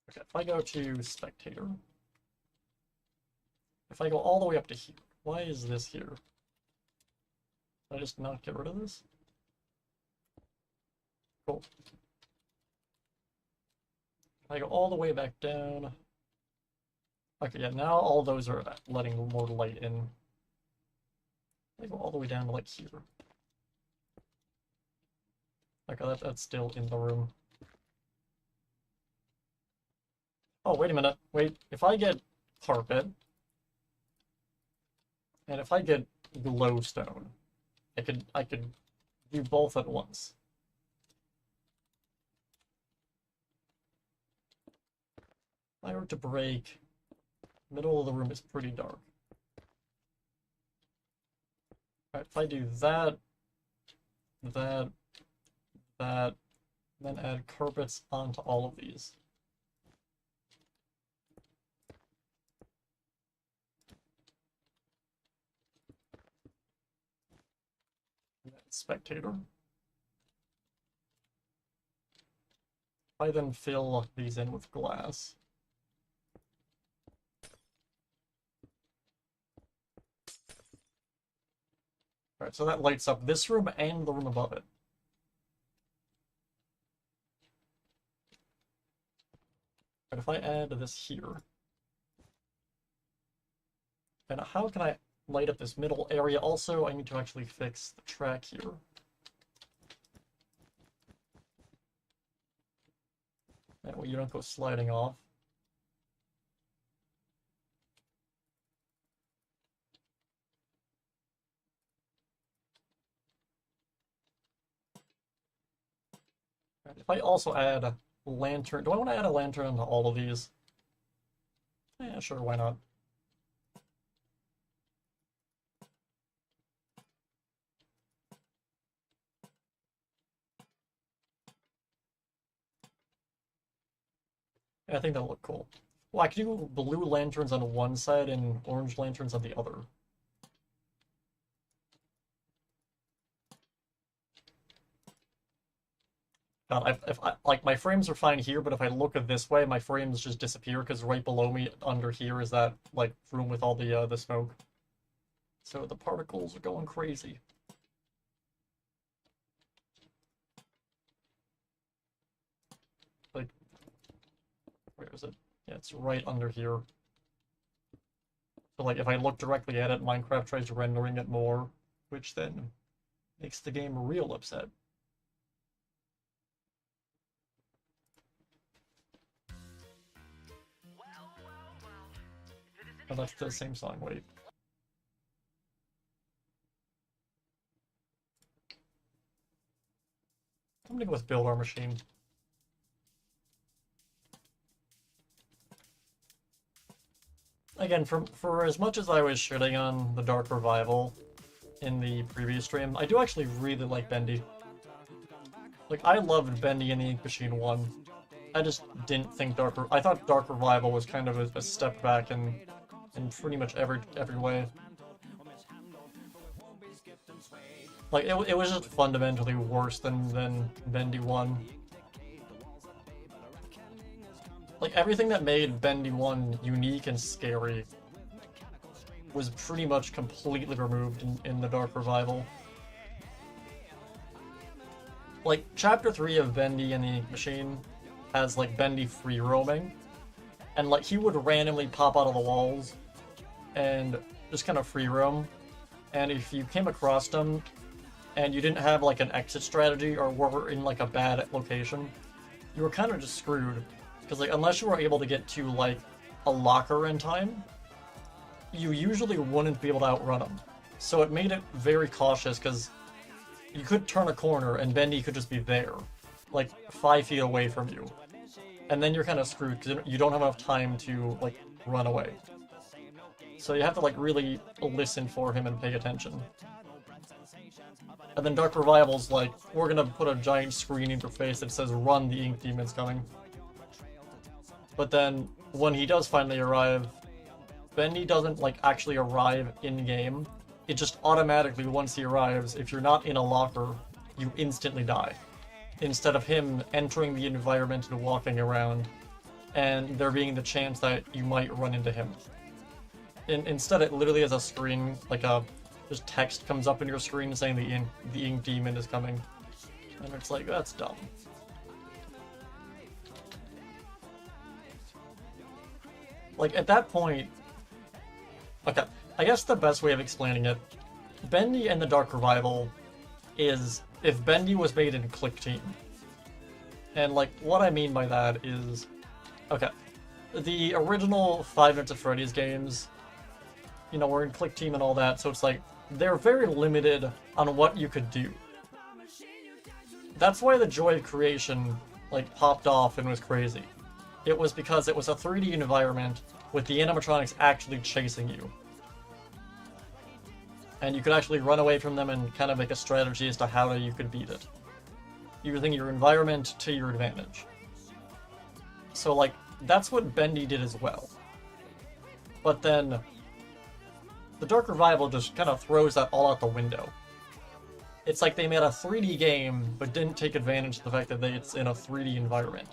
Okay, if I go to spectator, if I go all the way up to here, why is this here? Did I just not get rid of this? Cool. If I go all the way back down. Okay, yeah, now all those are letting more light in. I go all the way down to like here. Okay, that's still in the room. Oh, wait a minute. Wait, if I get carpet, and if I get glowstone, I could do both at once. If I were to break, middle of the room is pretty dark. Alright, if I do that, then add carpets onto all of these. Spectator. I then fill these in with glass. Alright, so that lights up this room and the room above it. But if I add this here, and how can I light up this middle area? Also, I need to actually fix the track here. That way you don't go sliding off. If I also add a lantern, do I want to add a lantern onto all of these? Yeah, sure, why not? Yeah, I think that'll look cool. Well, I could do blue lanterns on one side and orange lanterns on the other. God, like, my frames are fine here, but if I look at this way, my frames just disappear, because right below me, under here, is that, like, room with all the smoke. So the particles are going crazy. Like, where is it? Yeah, it's right under here. So, like, if I look directly at it, Minecraft tries rendering it more, which then makes the game real upset. Oh, that's the same song, wait. I'm gonna go with Build Our Machine. Again, for as much as I was shitting on the Dark Revival in the previous stream, I do actually really like Bendy. Like, I loved Bendy in the Ink Machine 1. I just didn't think I thought Dark Revival was kind of a step back in pretty much every way. Like, it was just fundamentally worse than Bendy 1. Like, everything that made Bendy 1 unique and scary was pretty much completely removed in the Dark Revival. Like, Chapter 3 of Bendy and the Ink Machine has, like, Bendy free roaming, and, like, he would randomly pop out of the walls and just kind of free roam, and if you came across him and you didn't have, like, an exit strategy or were in, like, a bad location, you were kind of just screwed. Because, like, unless you were able to get to, like, a locker in time, you usually wouldn't be able to outrun him. So it made it very cautious, because you could turn a corner and Bendy could just be there, like, 5 feet away from you. And then you're kind of screwed, because you don't have enough time to, like, run away. So you have to, like, really listen for him and pay attention. And then Dark Revival's like, we're gonna put a giant screen in your face that says, run, the Ink Demon's coming. But then, when he does finally arrive, Bendy doesn't, like, actually arrive in-game. It just automatically, once he arrives, if you're not in a locker, you instantly die. Instead of him entering the environment and walking around, and there being the chance that you might run into him. Instead, it literally has a screen, like just text comes up in your screen saying the Ink Demon is coming. And it's like, that's dumb. Like, at that point... Okay, I guess the best way of explaining it, Bendy and the Dark Revival is if Bendy was made in Click Team. And, like, what I mean by that is... Okay, the original Five Nights at Freddy's games, you know, were in Click Team and all that, so it's like, they're very limited on what you could do. That's why the joy of creation, like, popped off and was crazy. It was because it was a 3D environment with the animatronics actually chasing you. And you could actually run away from them and kind of make a strategy as to how you could beat it, using your environment to your advantage. So, like, that's what Bendy did as well. But then, the Dark Revival just kind of throws that all out the window. It's like they made a 3D game, but didn't take advantage of the fact that it's in a 3D environment.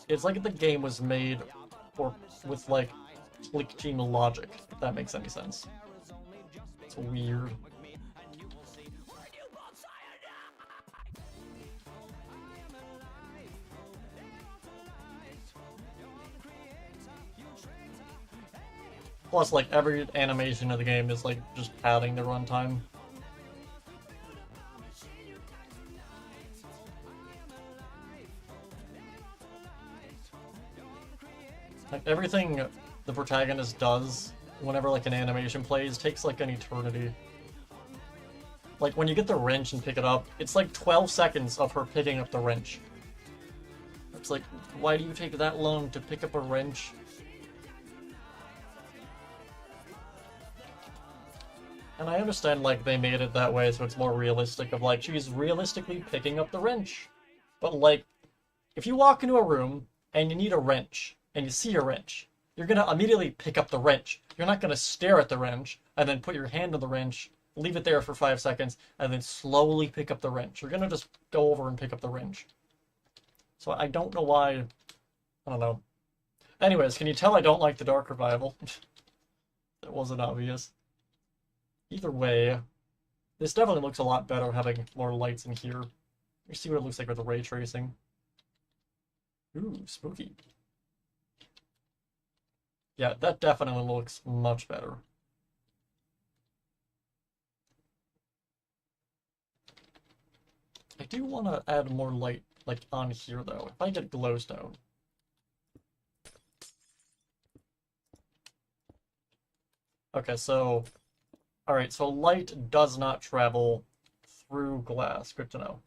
It's like the game was made with, like, Click Team logic, if that makes any sense. It's weird. Plus, like, every animation of the game is, like, just padding the runtime. Like, everything the protagonist does whenever, like, an animation plays takes, like, an eternity. Like, when you get the wrench and pick it up, it's like 12 seconds of her picking up the wrench. like, why do you take that long to pick up a wrench? And I understand, like, they made it that way so it's more realistic of, like, she's realistically picking up the wrench. But, like, if you walk into a room and you need a wrench, and you see a wrench, you're gonna immediately pick up the wrench. You're not gonna stare at the wrench, and then put your hand on the wrench, leave it there for 5 seconds, and then slowly pick up the wrench. You're gonna just go over and pick up the wrench. So I don't know why... I don't know. Anyways, can you tell I don't like the Dark Revival? That wasn't obvious. Either way, this definitely looks a lot better having more lights in here. Let me see what it looks like with the ray tracing. Ooh, spooky. Yeah, that definitely looks much better. I do want to add more light, like, on here, though. If I get glowstone. Okay, so... Alright, so light does not travel through glass. Good to know.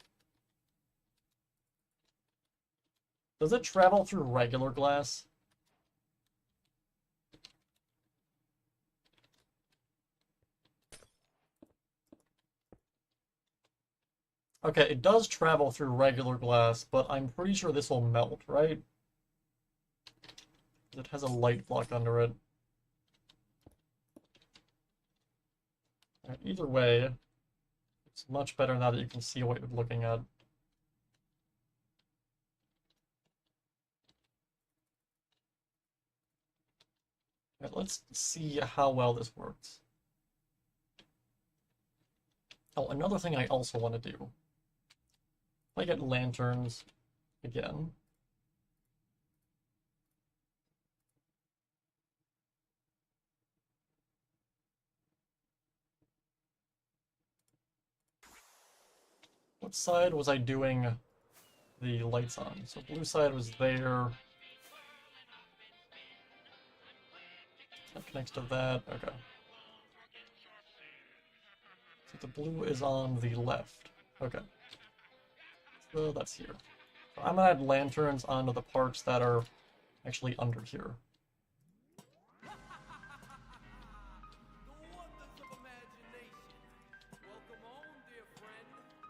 Does it travel through regular glass? Okay, it does travel through regular glass, but I'm pretty sure this will melt, right? It has a light block under it. Right, either way, it's much better now that you can see what you're looking at. Right, let's see how well this works. Oh, another thing I also want to do. If I get lanterns again. What side was I doing the lights on? So blue side was there. That connects to that. Okay. So the blue is on the left. Okay. So that's here. So I'm gonna add lanterns onto the parts that are actually under here.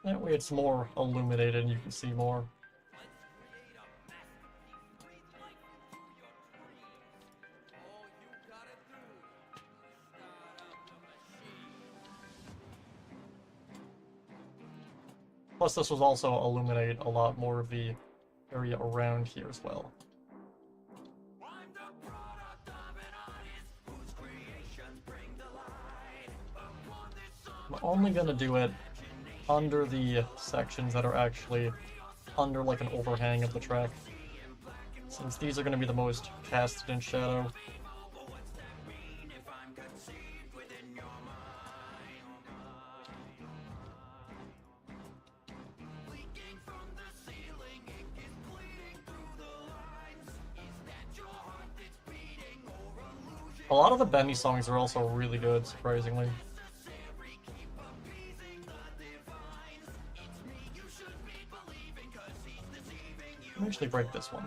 That way it's more illuminated and you can see more. Plus this will also illuminate a lot more of the area around here as well. I'm only gonna do it under the sections that are actually under like an overhang of the track, since these are going to be the most casted in shadow. A lot of the Benny songs are also really good, surprisingly. Let me actually break this one.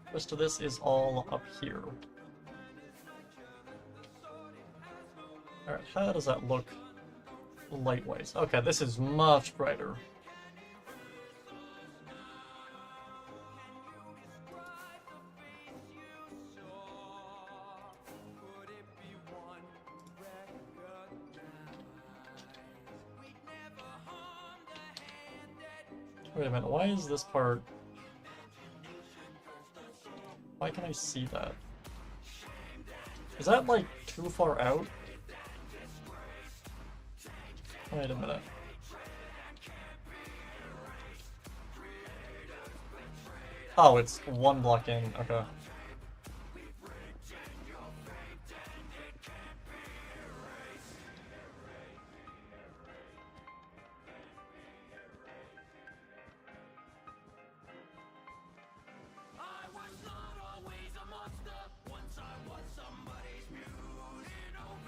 The rest of this is all up here. Alright, how does that look light-wise? Okay, this is much brighter. Wait a minute, why is this part... Why can I see that? Is that, like, too far out? Wait a minute. Oh, it's one block in. Okay.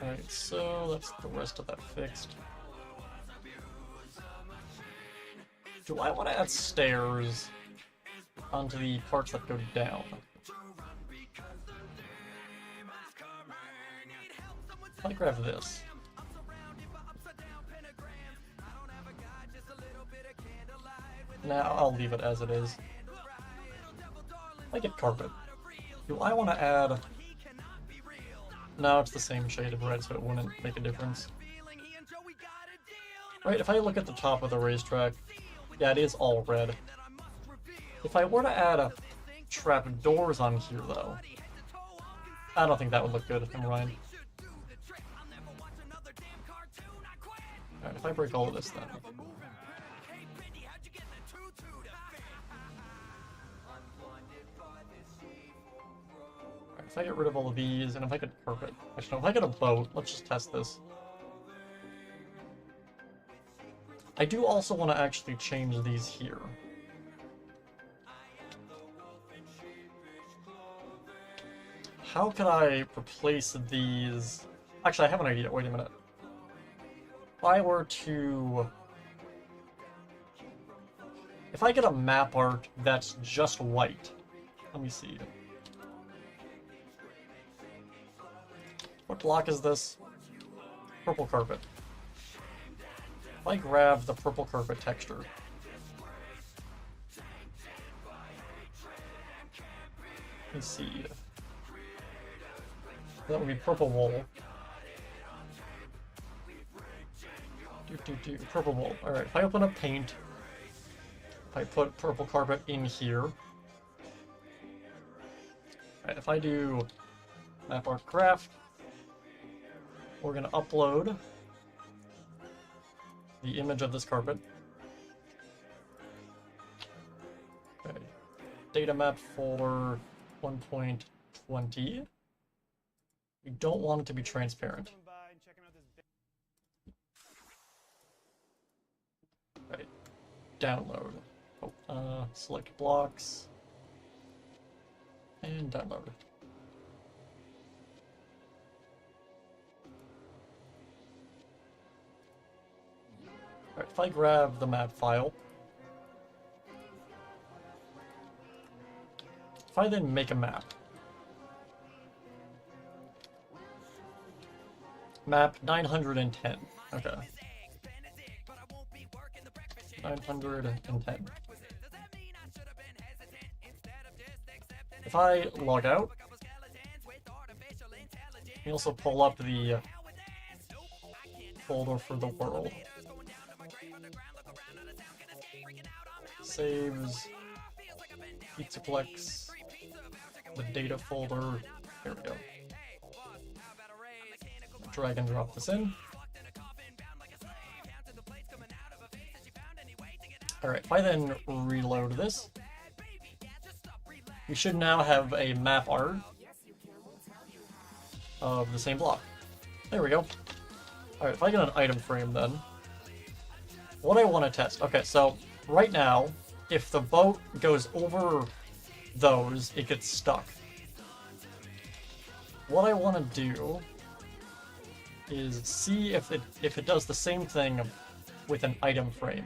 Alright, so that's the rest of that fixed. Do I want to add stairs onto the parts that go down? If I grab this. Now I'll leave it as it is. I get carpet. Do I want to add... No, it's the same shade of red, so it wouldn't make a difference. Right, if I look at the top of the racetrack, yeah, it is all red. If I were to add trap doors on here, though, I don't think that would look good. Never mind. Alright, if I break all of this, then. If I get rid of all of these, and if I could carpet. Actually, no, if I get a boat, let's just test this. I do also want to actually change these here. How could I replace these? Actually, I have an idea. Wait a minute. If I were to... If I get a map art that's just white, let me see. What block is this? Purple carpet. If I grab the purple carpet texture, let me see. That would be purple wool. Purple wool. Alright, if I open up paint, if I put purple carpet in here. Alright, if I do map art craft, we're going to upload the image of this carpet. Okay. Data map folder 1.20. We don't want it to be transparent. Right. Download. Oh, select blocks. And download. Alright, if I grab the map file, if I then make a map, map 910, okay, 910. If I log out, you also pull up the folder for the world. Saves, Pizzaplex, the data folder, here we go. Drag and drop this in. Alright, if I then reload this, we should now have a map art of the same block. There we go. Alright, if I get an item frame then, what I want to test, okay, so right now, if the boat goes over those, it gets stuck. What I want to do is see if it does the same thing with an item frame.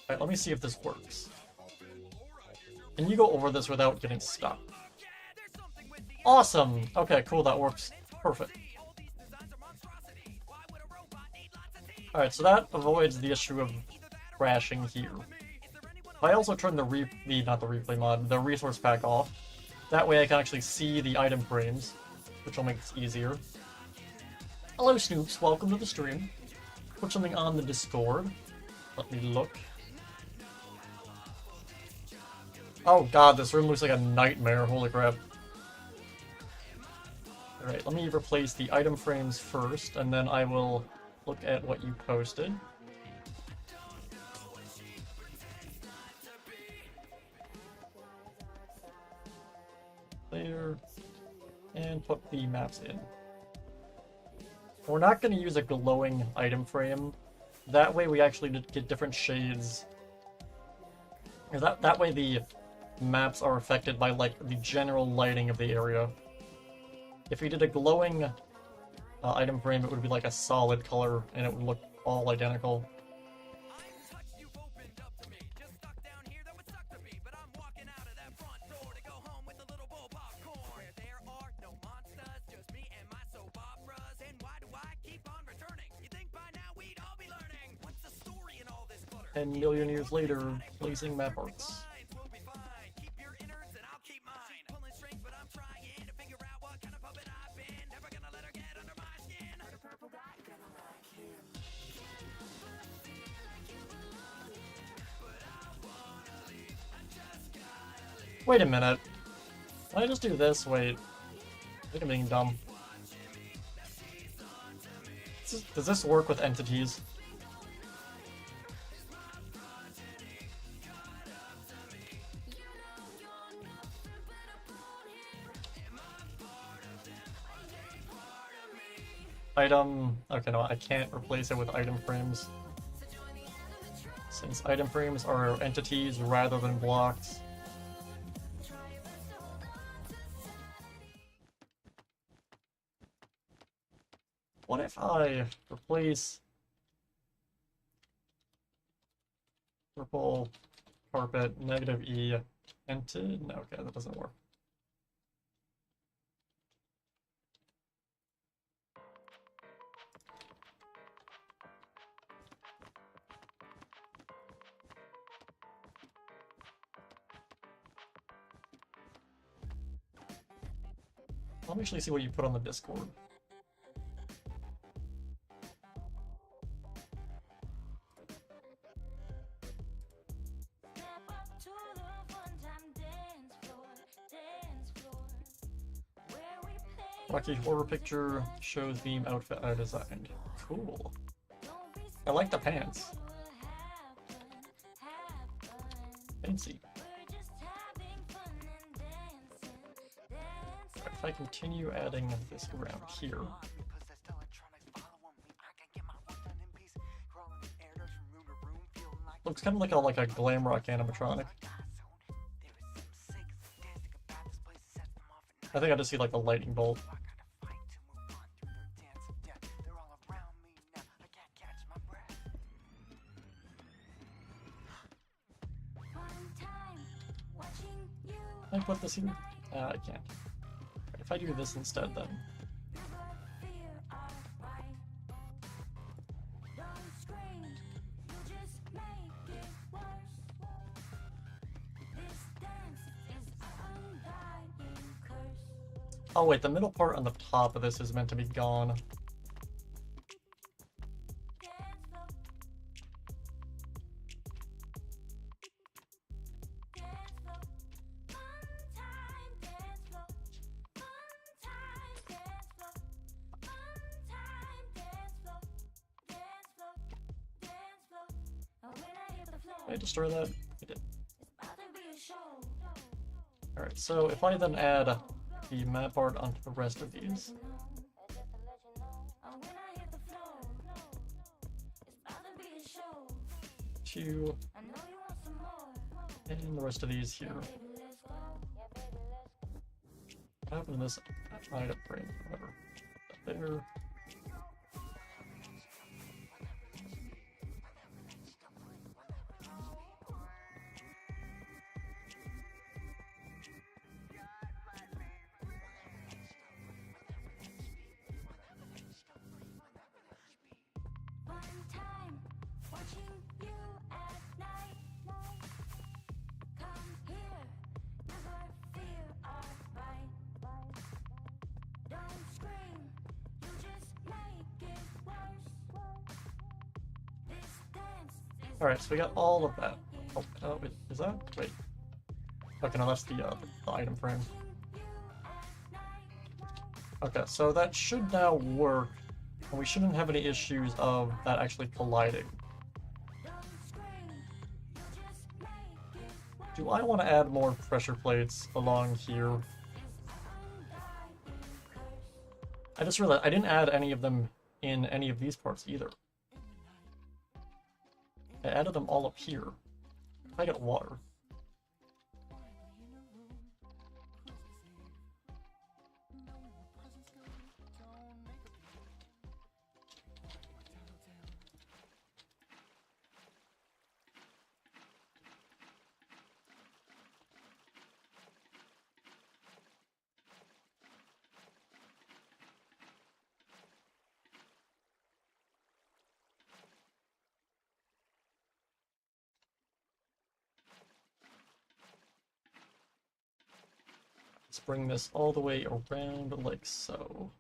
Alright, let me see if this works. Can you go over this without getting stuck? Awesome! Okay, cool, that works. Perfect. Alright, so that avoids the issue of crashing here. If I also turn the resource pack off, that way I can actually see the item frames, which will make this easier. Hello Snoops, welcome to the stream. Put something on the Discord. Let me look. Oh god, this room looks like a nightmare, holy crap. Alright, let me replace the item frames first, and then I will look at what you posted. There, and put the maps in. We're not going to use a glowing item frame. That way we actually get different shades. That way the maps are affected by like the general lighting of the area. If we did a glowing item frame, it would be like a solid color and it would look all identical. And million years later, blazing map arts. Wait a minute. Can I just do this? Wait. I think I'm being dumb. Does this work with entities? Item... Okay, no, I can't replace it with item frames. Since item frames are entities rather than blocks. What if I replace purple carpet -E ented? No, okay, that doesn't work. Let me actually see what you put on the Discord. Rocky horror picture shows theme outfit I designed. Cool. I like the pants. Fancy. If I continue adding this around here. Looks kind of like a glam rock animatronic. I think I just see like a lightning bolt. Can I put this here? I can't. If I do this instead, then. Oh wait, the middle part on the top of this is meant to be gone. Did I destroy that? I did. Alright, so if I then add the map art onto the rest of these. Two. And the rest of these here. What happened to this item frame? Whatever. There. Alright, so we got all of that. Oh, wait, is that? Wait. Okay, no, that's the item frame. Okay, so that should now work And we shouldn't have any issues of that actually colliding. Do I want to add more pressure plates along here? I just realized I didn't add any of them in any of these parts either. I added them all up here. If I get water. Let's bring this all the way around like so.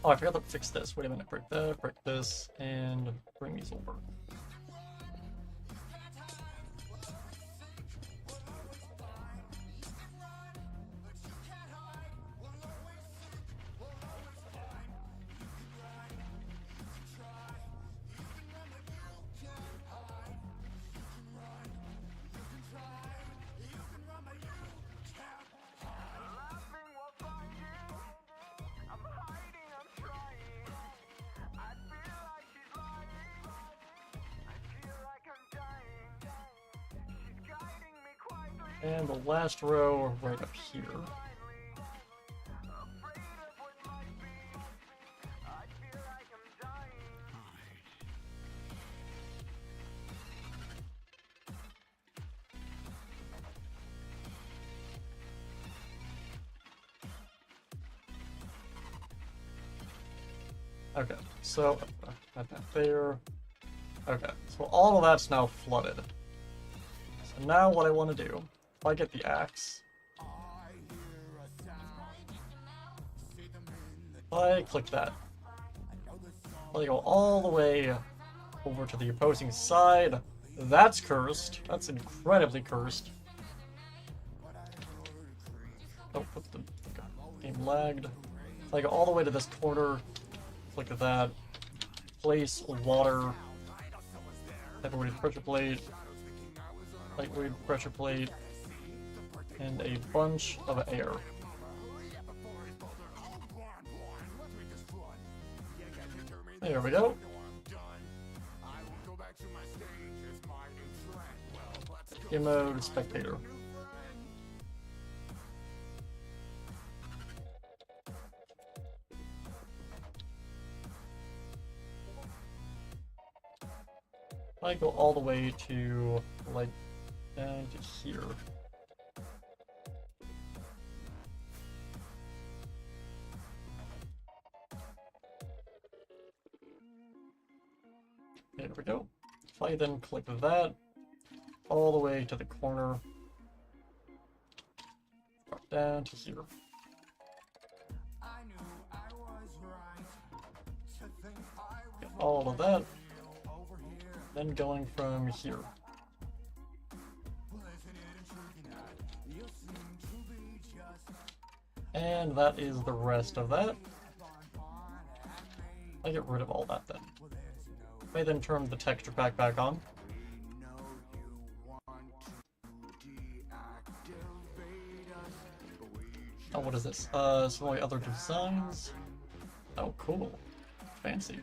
Oh, I forgot to fix this. Wait a minute, break that, break this, and bring these over. And the last row right up here. Okay, so add that there. Okay, so all of that's now flooded. So now what I want to do, if I get the axe, if I click that, let it go all the way over to the opposing side. That's cursed. That's incredibly cursed. Oh, put the game lagged. If I go all the way to this corner, click at that, place water, heavyweight pressure plate, lightweight pressure plate, and a bunch of air. There we go. Game mode, spectator. I go all the way to, like, down to here. There we go. If I then click that, all the way to the corner, drop down to here. Get all of that. Then going from here. And that is the rest of that. I get rid of all that then. I then turn the texture pack back on. Oh, what is this? Some of my other designs. Oh, cool. Fancy.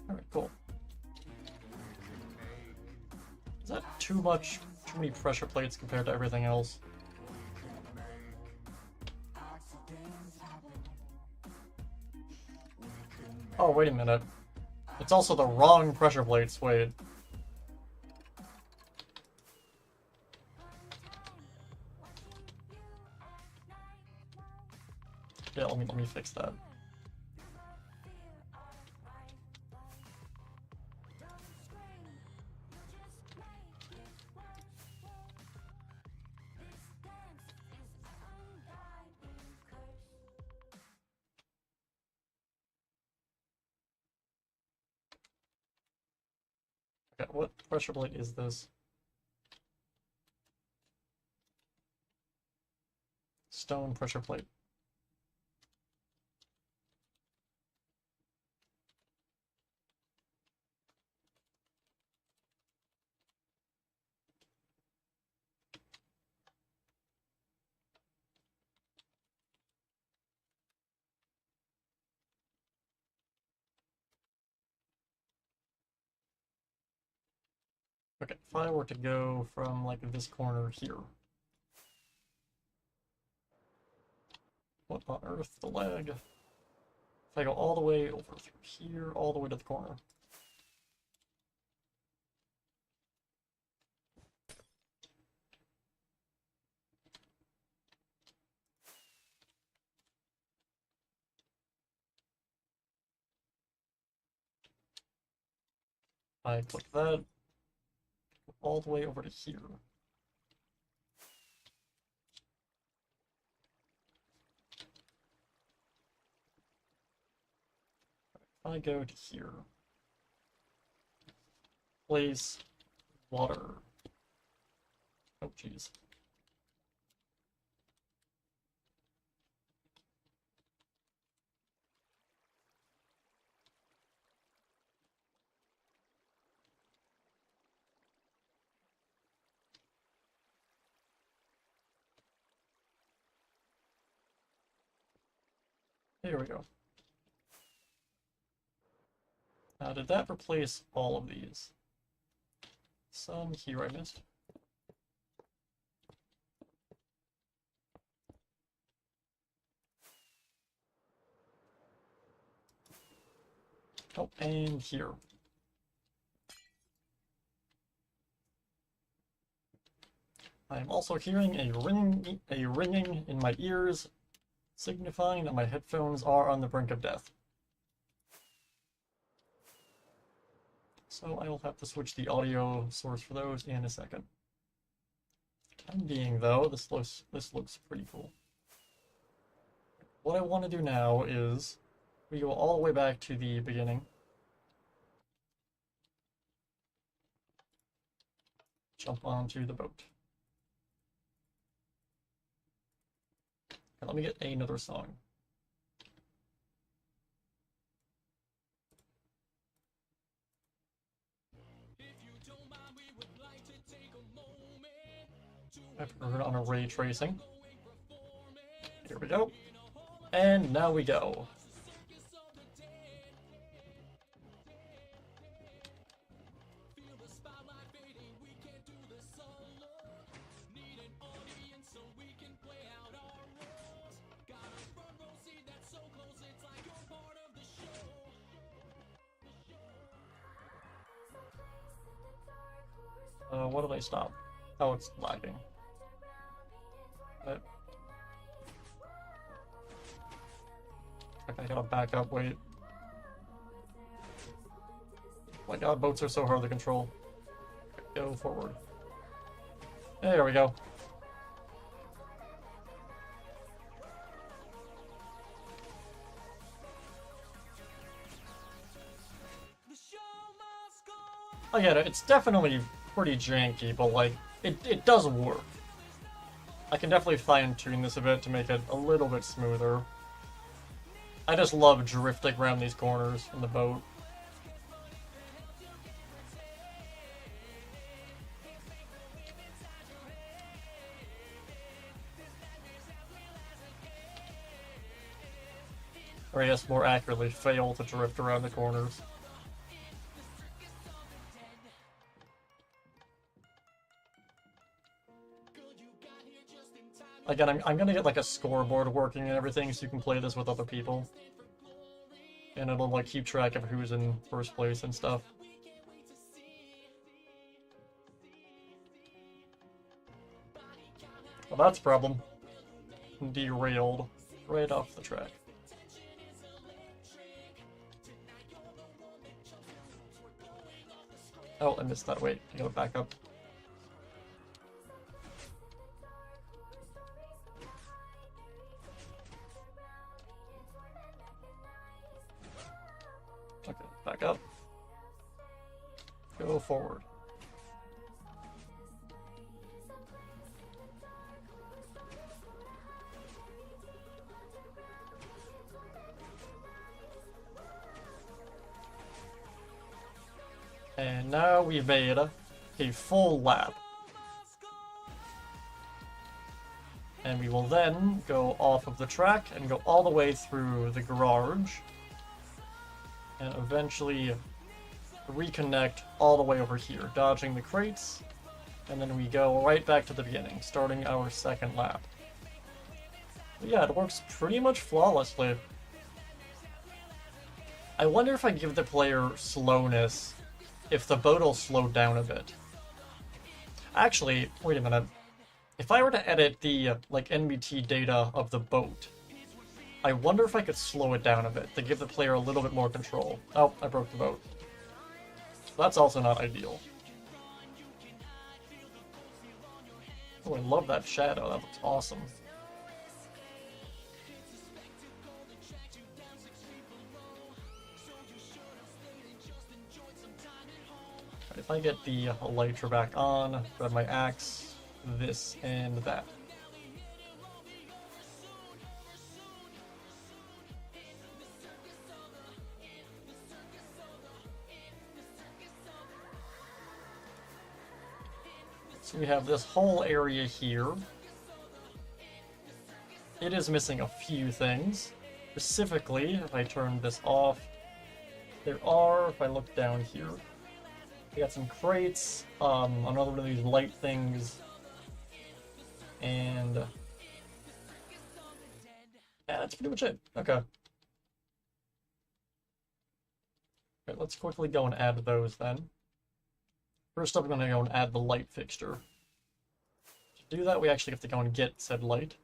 Alright, cool. Is that too many pressure plates compared to everything else? Oh, wait a minute. It's also the wrong pressure plates, wait. Yeah, let me fix that. Okay, what pressure plate is this? Stone pressure plate. Okay, if I were to go from like this corner here. What on earth, the lag? If I go all the way over through here, all the way to the corner. I click that, all the way over to here. If I go to here, place water. Oh, jeez. Here we go. Now, did that replace all of these? Some here I missed. Oh, and here. I am also hearing a ringing in my ears, signifying that my headphones are on the brink of death. So I will have to switch the audio source for those in a second. Time being, though, this looks pretty cool. What I want to do now is we go all the way back to the beginning. Jump onto the boat. And let me get another song. I've heard on a ray tracing. Here we go. And now we go. What did I stop? Oh, it's lagging. Okay, I gotta back up, wait. Oh my god, boats are so hard to control. Okay, go forward. There we go. I get it, it's definitely pretty janky, but like, it does work. I can definitely fine-tune this a bit to make it a little bit smoother. I just love drifting around these corners in the boat. Or I guess more accurately, fail to drift around the corners. Again, I'm gonna get like a scoreboard working and everything so you can play this with other people. And it'll like keep track of who's in first place and stuff. Well, that's a problem. Derailed right off the track. Oh, I missed that. Wait, I gotta back up. Okay, back up. Go forward. And now we've made a full lap. And we will then go off of the track and go all the way through the garage. And eventually reconnect all the way over here, dodging the crates. And then we go right back to the beginning, starting our second lap. But yeah, it works pretty much flawlessly. I wonder if I give the player slowness, if the boat will slow down a bit. Actually, wait a minute. If I were to edit the like NBT data of the boat, I wonder if I could slow it down a bit to give the player a little bit more control. Oh, I broke the boat. That's also not ideal. Oh, I love that shadow. That looks awesome. If I get the elytra back on, grab my axe, this and that. So we have this whole area here. It is missing a few things. Specifically, if I turn this off, there are, if I look down here, we got some crates, another one of these light things, and yeah, that's pretty much it. Okay. Okay, let's quickly go and add those then. First up, I'm going to go and add the light fixture. To do that, we actually have to go and get said light.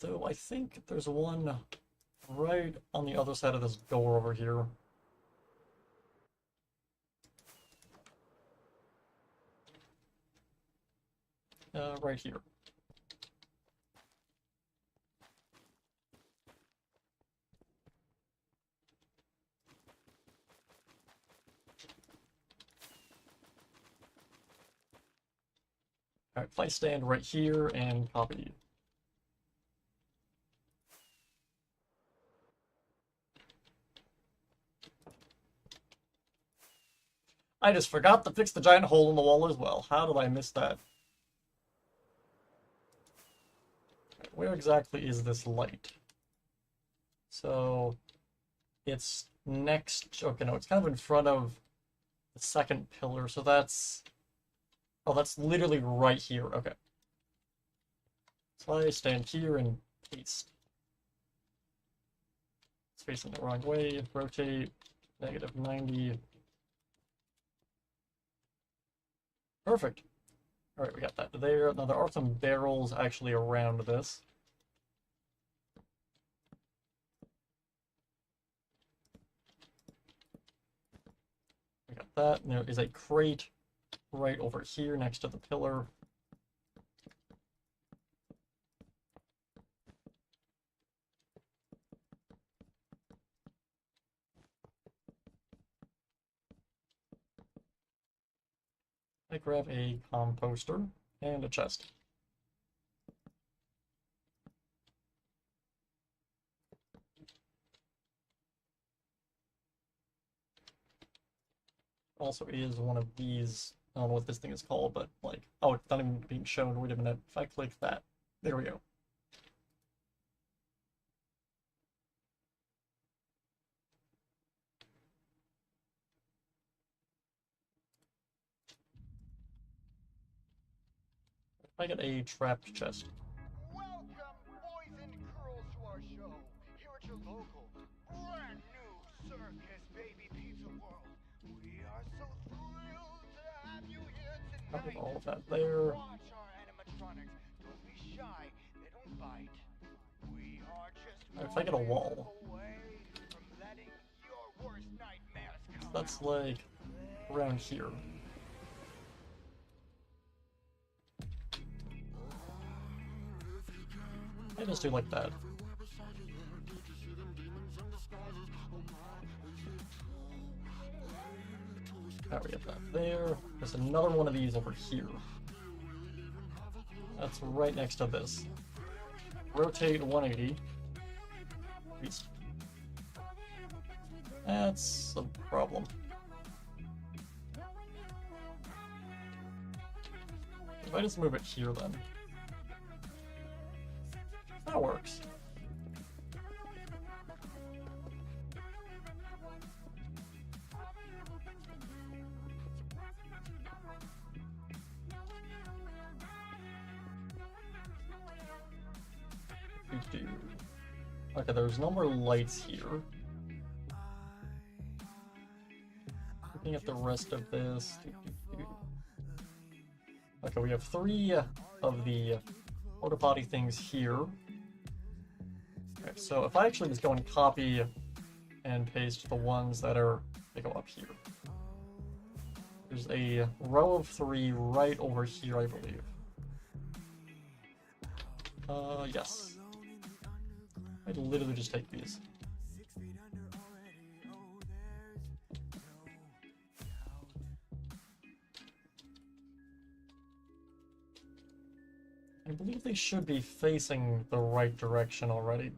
Though I think there's one right on the other side of this door over here. Right here. Alright, if I stand right here and copy. I just forgot to fix the giant hole in the wall as well. How did I miss that? Where exactly is this light? So it's next. Okay, no, it's kind of in front of the second pillar. So that's. Oh, that's literally right here. Okay. So I stand here and paste. It's facing the wrong way. Rotate. -90. Perfect. Alright, we got that there. Now, there are some barrels actually around this. We got that. And there is a crate right over here next to the pillar. I grab a composter and a chest. also is one of these. I don't know what this thing is called, but like, oh, it's not even being shown. Wait a minute. If I click that, there we go. If I get a trapped chest. Welcome, boys and girls, to our show. Here at your local, brand new circus baby pizza world. We are so thrilled to have you here tonight. All of that there. Watch our animatronics. Don't be shy. They don't bite. We are just If I get a wall. away from letting your worst nightmares come That's out. like around here. I just do like that. Now we get that there. There's another one of these over here. That's right next to this. Rotate 180. Please. That's a problem. If I just move it here then. That works. Okay, there's no more lights here. Looking at the rest of this. Okay, we have 3 of the porta potty things here. Okay, so if I actually just go and copy and paste the ones that are, they go up here. There's a row of 3 right over here, I believe. Yes. I'd literally just take these. I believe they should be facing the right direction already.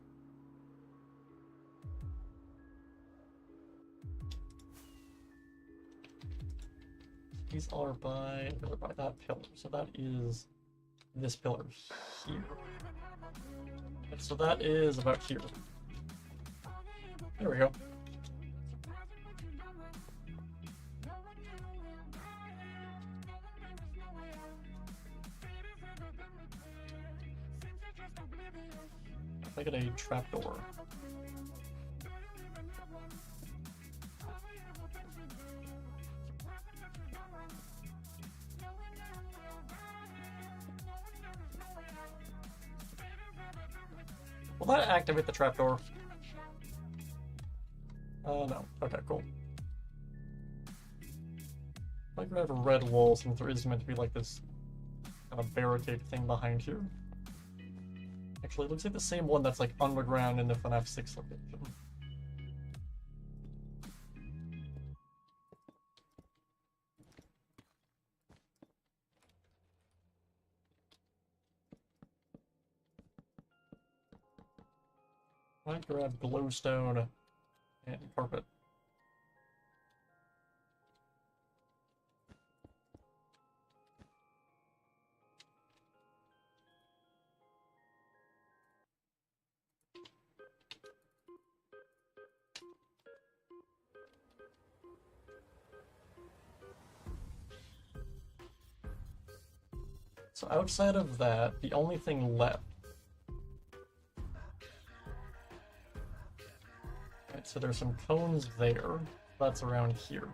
These are by, they're by that pillar, so that is this pillar here. And so that is about here. There we go. If I get a trapdoor. Will that activate the trapdoor? No. Okay, cool. I grab a red wall since there is meant to be like this kind of barricade thing behind here. Actually, it looks like the same one that's like underground in the FNAF 6 location. I grab glowstone and carpet. So outside of that, the only thing left. Right, so there's some cones there. That's around here.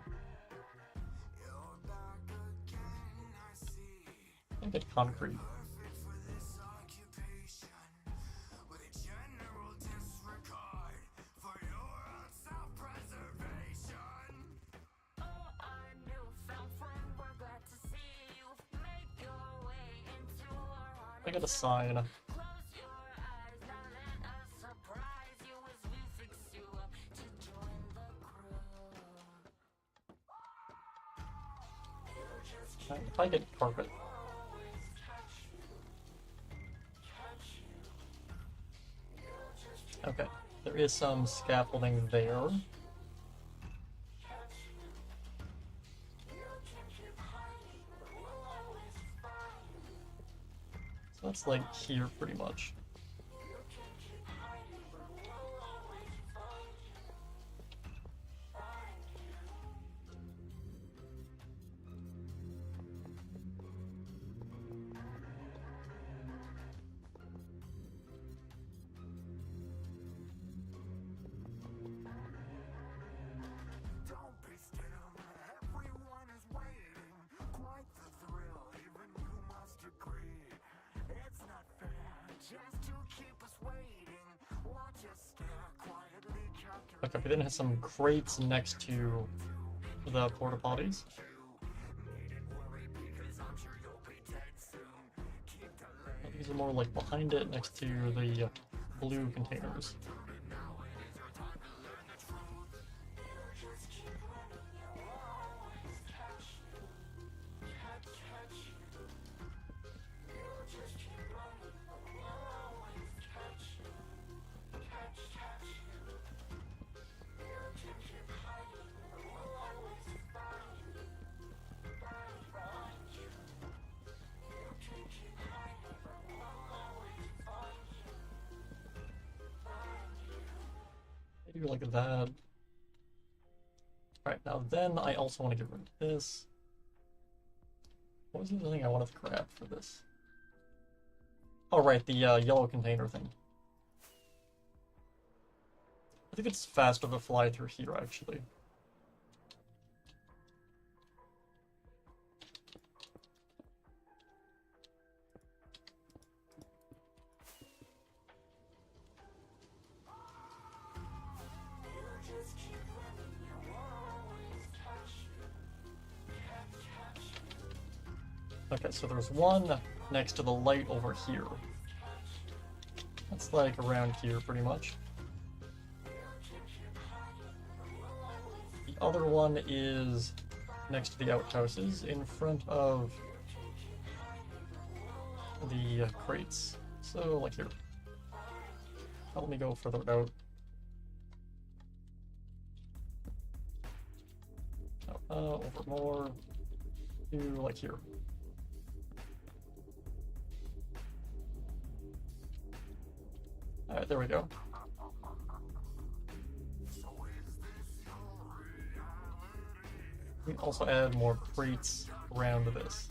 I get concrete. I got a sign. If I get carpet. Okay, there is some scaffolding there. That's like here pretty much. Okay, we then have some crates next to the porta potties. These are more like behind it, next to the blue containers. Maybe like that. Alright, now then I also want to get rid of this. What was the other thing I wanted to grab for this? Oh right, the yellow container thing. I think it's faster to fly through here, actually. Okay, so there's one next to the light over here. That's like around here, pretty much. The other one is next to the outhouses, in front of the crates. So, like here. Now, let me go further out. Over more to, like, here. Alright, there we go. We can also add more crates around this.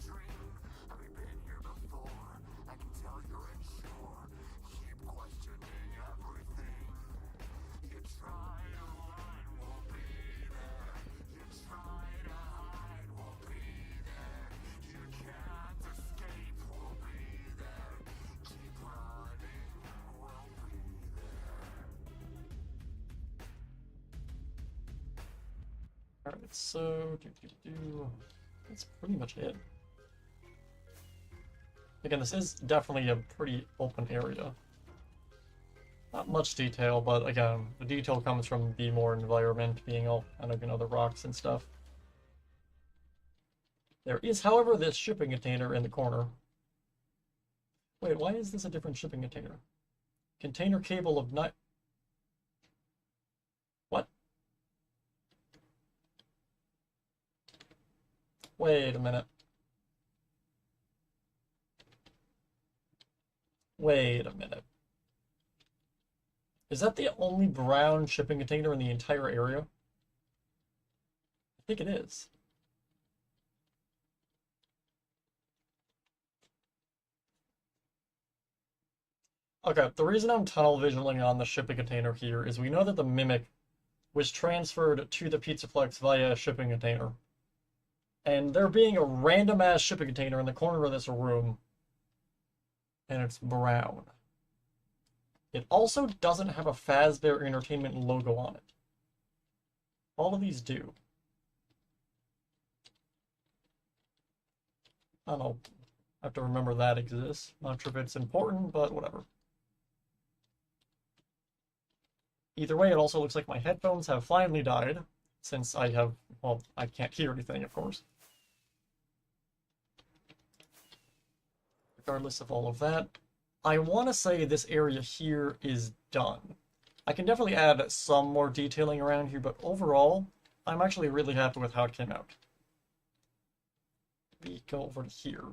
Alright, so that's pretty much it. Again, this is definitely a pretty open area. Not much detail, but again, the detail comes from the more environment being all kind of, you know, the rocks and stuff. There is, however, this shipping container in the corner. Wait, why is this a different shipping container? Container cable of nine. What? Wait a minute. Wait a minute. Is that the only brown shipping container in the entire area? I think it is. Okay, the reason I'm tunnel visioning on the shipping container here is we know that the Mimic was transferred to the Pizzaplex via a shipping container. And there being a random ass shipping container in the corner of this room, and it's brown. It also doesn't have a Fazbear Entertainment logo on it. All of these do. I don't know. I have to remember that exists. Not sure if it's important, but whatever. Either way, it also looks like my headphones have finally died, since I have, well, I can't hear anything, of course. Regardless of all of that, I want to say this area here is done. I can definitely add some more detailing around here, but overall, I'm actually really happy with how it came out. We go over to here.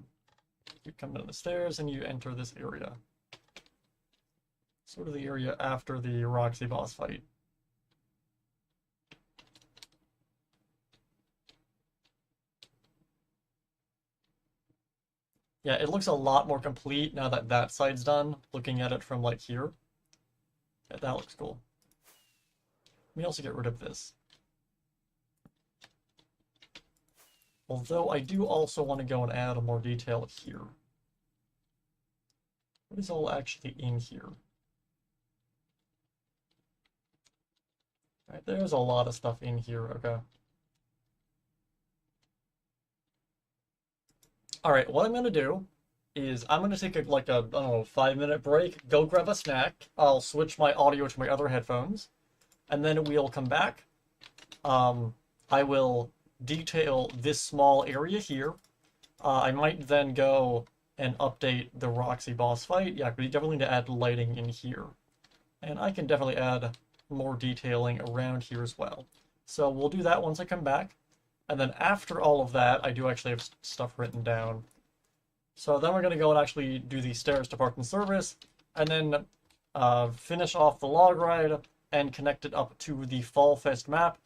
You come down the stairs and you enter this area. Sort of the area after the Roxy boss fight. Yeah, it looks a lot more complete now that that side's done, looking at it from, like, here. Yeah, that looks cool. Let me also get rid of this. Although I do also want to go and add more detail here. What is all actually in here? Alright, there's a lot of stuff in here, okay. Alright, what I'm going to do is I'm going to take I don't know, 5-minute break, go grab a snack, I'll switch my audio to my other headphones, and then we'll come back. I will detail this small area here. I might then go and update the Roxy boss fight. Yeah, we definitely need to add lighting in here. And I can definitely add more detailing around here as well. So we'll do that once I come back. And then after all of that, I do actually have stuff written down. So then we're going to go and actually do the stairs to park and service, and then finish off the log ride and connect it up to the Fall Fest map,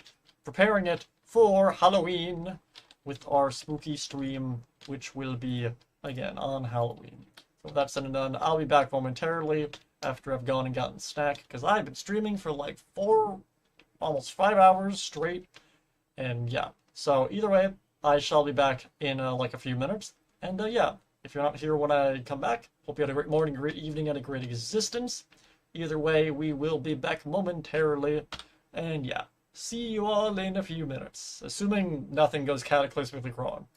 preparing it for Halloween with our spooky stream, which will be, again, on Halloween. So with that said and done, I'll be back momentarily after I've gone and gotten a snack, because I've been streaming for like almost 5 hours straight, and yeah. So either way, I shall be back in like a few minutes. And yeah, if you're not here when I come back, hope you had a great morning, great evening, and a great existence. Either way, we will be back momentarily. And yeah, see you all in a few minutes, assuming nothing goes cataclysmically wrong.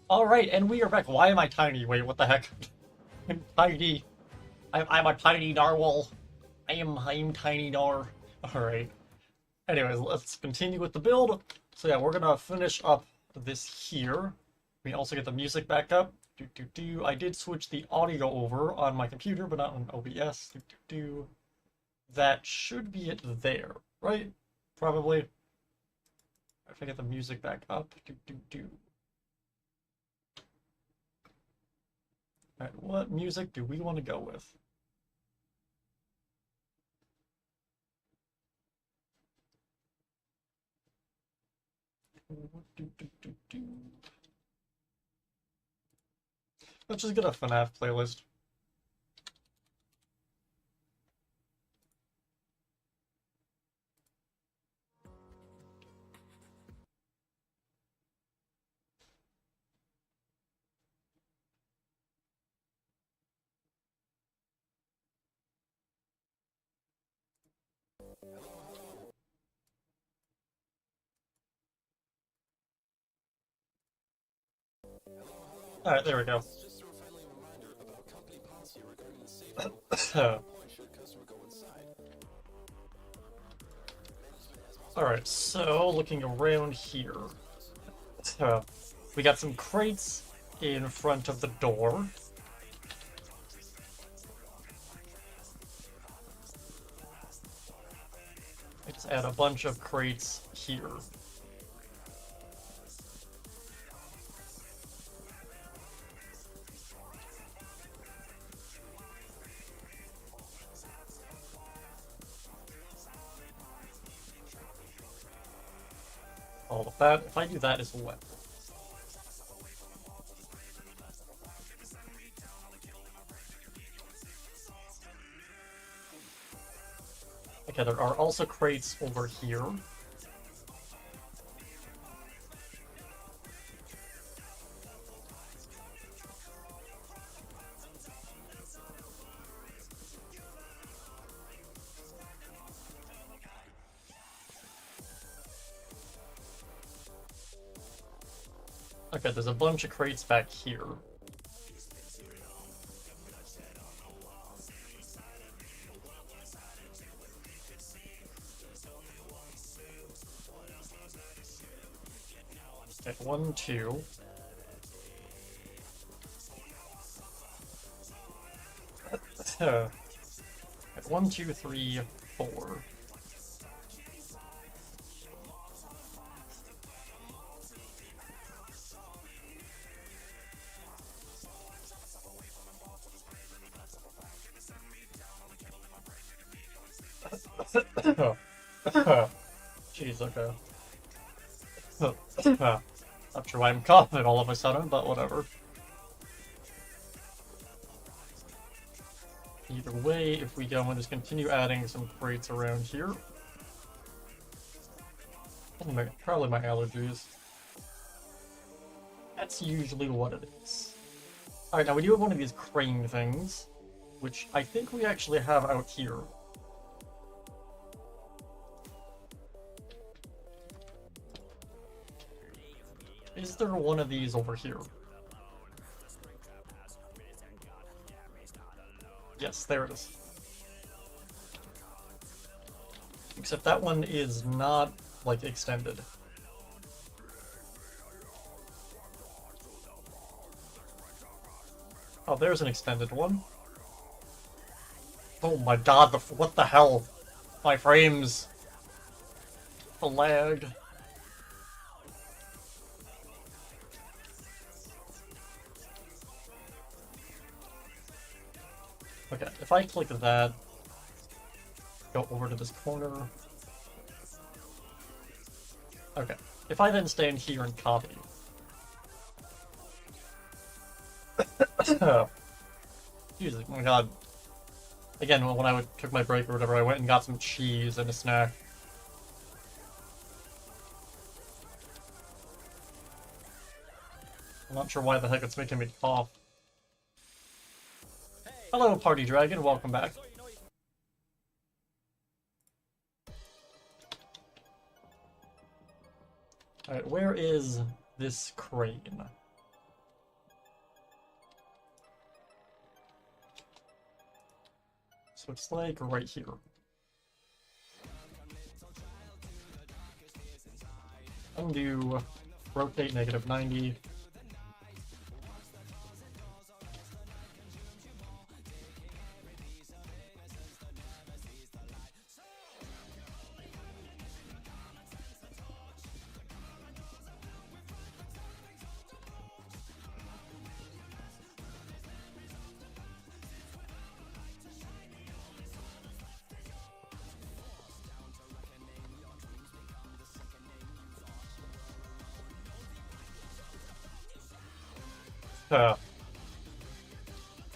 Alright, and we are back. Why am I tiny? Wait, what the heck? I'm tiny. I'm a tiny narwhal. I'm tiny nar. Alright. Anyways, let's continue with the build. So yeah, we're gonna finish up this here. We also get the music back up. I did switch the audio over on my computer, but not on OBS. That should be it there, right? Probably. If I get the music back up. Alright, what music do we want to go with? Let's just get a FNAF playlist. Alright, there we go. Alright, so looking around here. We got some crates in front of the door. Let's add a bunch of crates here. All of that. If I do that as well. Okay, there are also crates over here. Okay, there's a bunch of crates back here. Okay, 1, 2. Okay, 1, 2, 3, 4. Jeez, okay. Not sure why I'm coughing all of a sudden, but whatever. Either way, if we go and just continue adding some crates around here. Probably my allergies. That's usually what it is. Alright, now we do have one of these crane things, which I think we actually have out here. Is there one of these over here? Yes, there it is. Except that one is not, like, extended. Oh, there's an extended one. Oh my god, what the hell? My frames. The lag. Okay, if I click that, go over to this corner. Okay, if I then stand here and copy. Jesus, oh my god. Again, when I took my break or whatever, I went and got some cheese and a snack. I'm not sure why the heck it's making me cough. Hello, Party Dragon, welcome back. Alright, where is this crane? So it's like right here. Undo, rotate -90.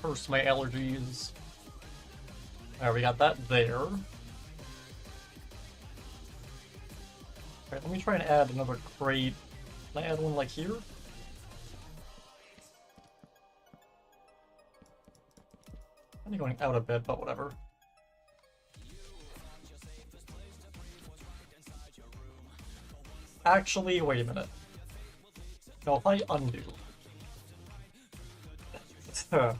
First, my allergies. Alright, we got that there. Alright, let me try and add another crate. Can I add one like here? I'm going out a bit, but whatever. Actually, wait a minute. No, if I undo. God,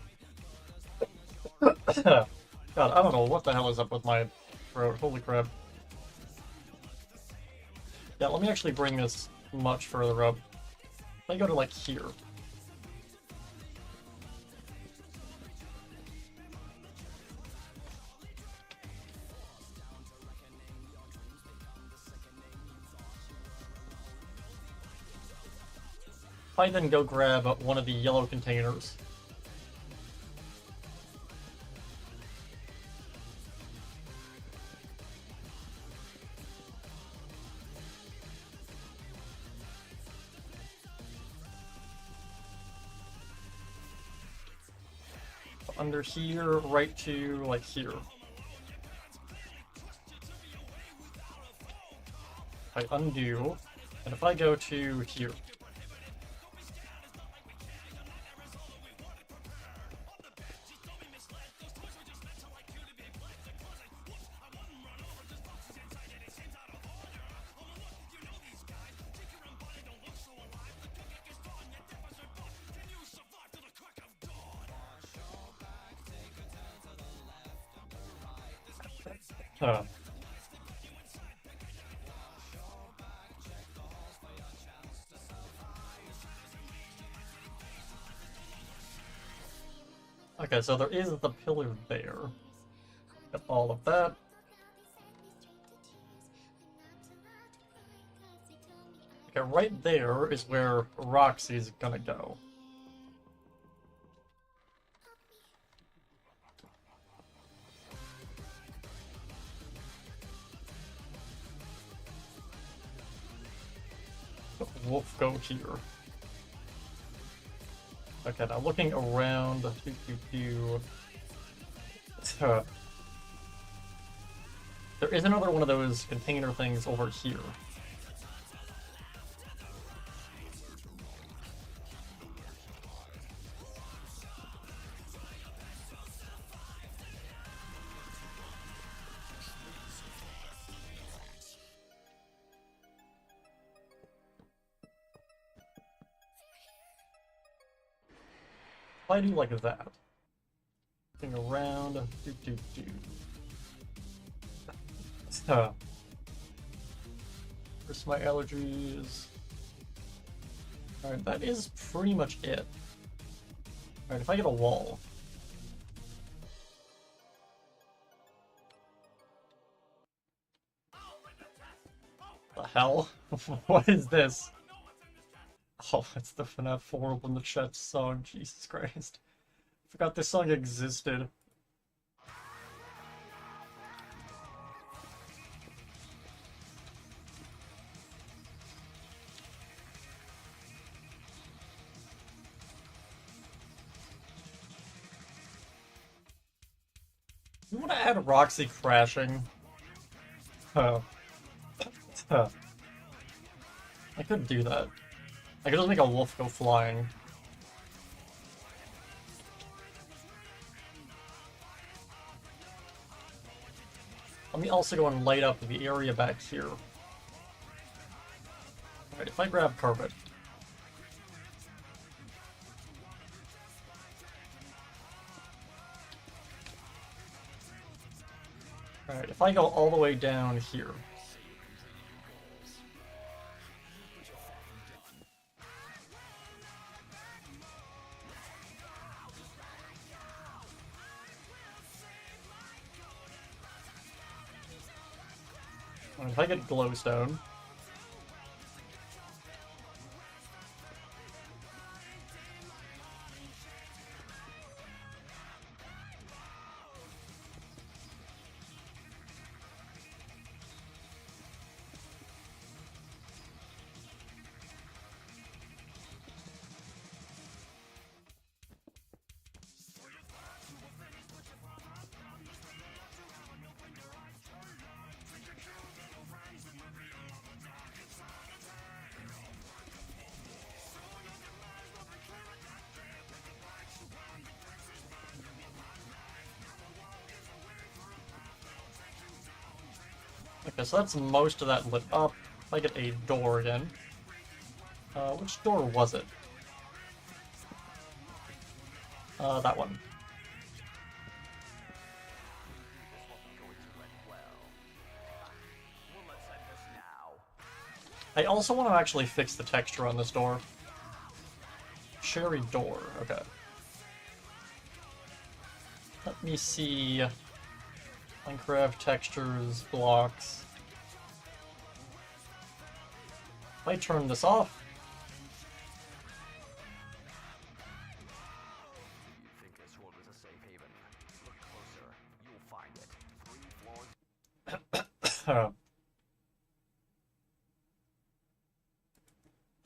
I don't know what the hell is up with my throat. Holy crap. Yeah, let me actually bring this much further up. Let me go to, like, here. If I then go grab one of the yellow containers. Under here, right to, like, here. I undo, and if I go to here. Okay, so there is the pillar there. Got all of that. Okay, right there is where Roxy's gonna go. Wolf go here. Okay, now looking around, there is another one of those container things over here. If I do like that, looking around, where's my allergies? Alright, that is pretty much it. Alright, if I get a wall. The hell? What is this? Oh, it's the FNAF 4 Open the Chat song, Jesus Christ. Forgot this song existed. You want to add Roxy crashing? I could do that. I could just make a wolf go flying. Let me also go and light up the area back here. Alright, if I grab carpet. Alright, if I go all the way down here. If I get glowstone. Okay, so that's most of that lit up. If I get a door again. Which door was it? That one. I also want to actually fix the texture on this door. Cherry door, okay. Let me see. Minecraft textures, blocks. If I turn this off. You think this world is a safe haven? Look closer. You'll find it. 3 floors.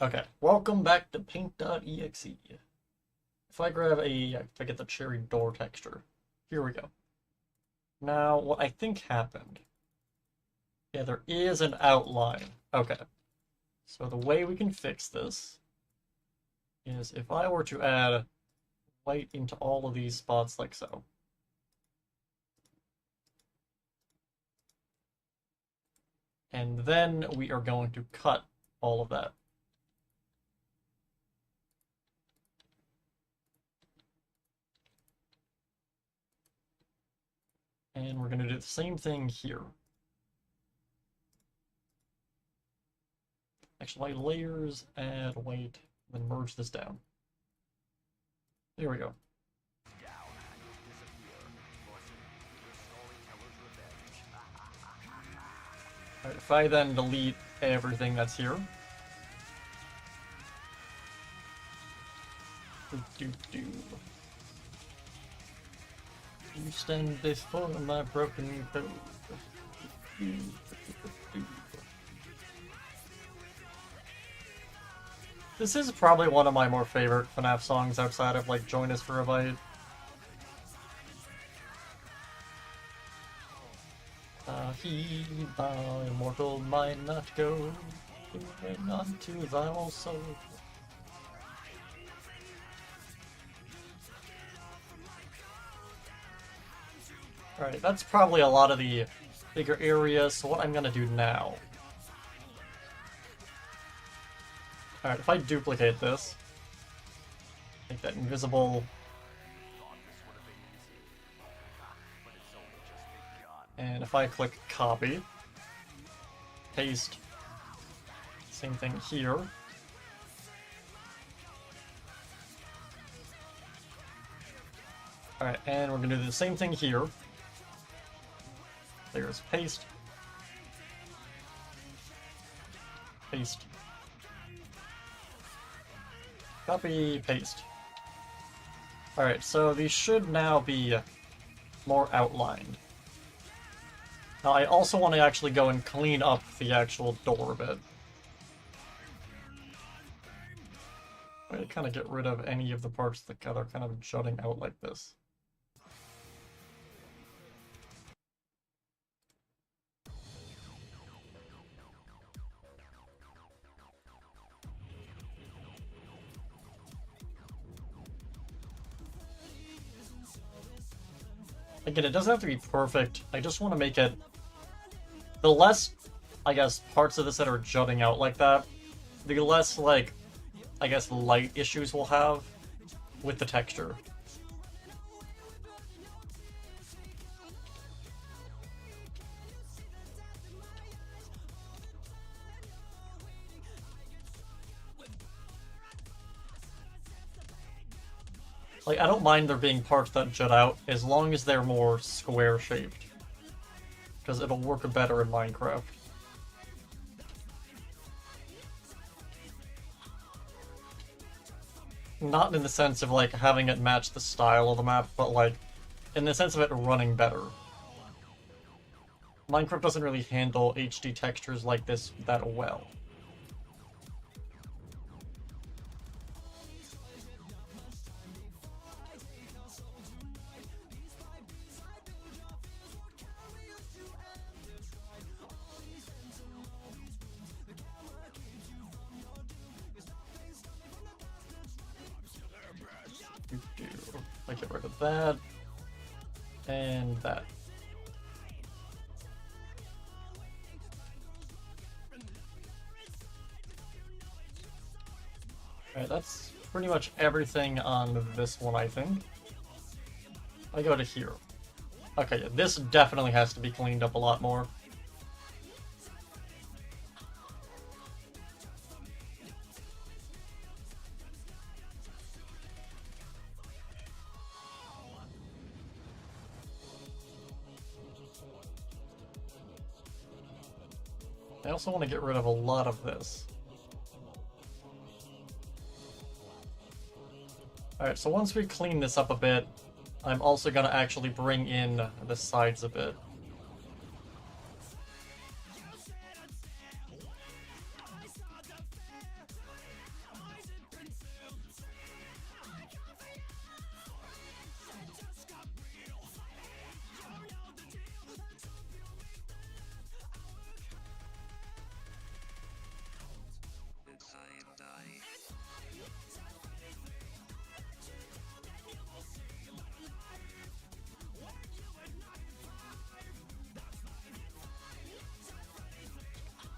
Okay, welcome back to paint.exe. If I grab if I get the cherry door texture, here we go. Now, what I think happened, yeah, there is an outline. Okay, so the way we can fix this is if I were to add white into all of these spots like so. And then we are going to cut all of that. And we're going to do the same thing here. Actually, layers, add white, then merge this down. There we go. Alright, if I then delete everything that's here. You stand before my broken code. This is probably one of my more favorite FNAF songs outside of, like, Join Us for a Bite. He, thou immortal might not go, even unto thy soul. Alright, that's probably a lot of the bigger areas, so what I'm gonna do now... Alright, if I duplicate this, make that invisible, and if I click copy, paste, same thing here, alright, and we're gonna do the same thing here. There's paste, paste, copy, paste. Alright, so these should now be more outlined. Now I also want to actually go and clean up the actual door a bit. I'm going to kind of get rid of any of the parts that are kind of jutting out like this. Again, it doesn't have to be perfect. I just want to make it... The less, I guess, parts of this that are jutting out like that, the less, like, I guess, light issues we'll have with the texture. Like, I don't mind there being parts that jut out, as long as they're more square-shaped. Because it'll work better in Minecraft. Not in the sense of, like, having it match the style of the map, but, like, in the sense of it running better. Minecraft doesn't really handle HD textures like this that well. I get rid of that, and that. Alright, that's pretty much everything on this one, I think. I go to here. Okay, yeah, this definitely has to be cleaned up a lot more. I also want to get rid of a lot of this. Alright, so once we clean this up a bit, I'm also going to actually bring in the sides a bit.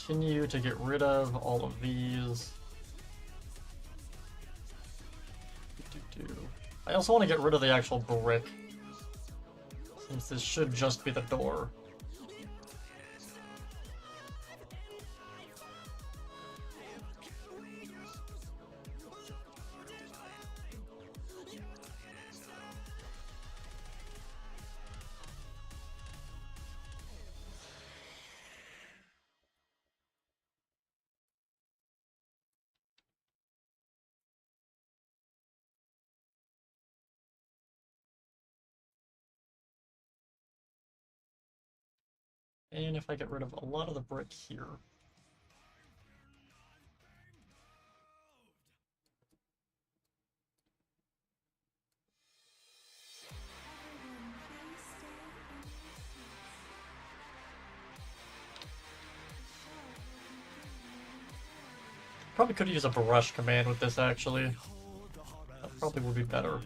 Continue to get rid of all of these. I also want to get rid of the actual brick, since this should just be the door. And if I get rid of a lot of the brick here. Probably could use a brush command with this, actually. That probably would be better.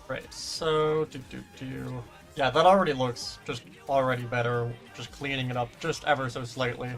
Right, so yeah, that already looks just already better, just cleaning it up just ever so slightly.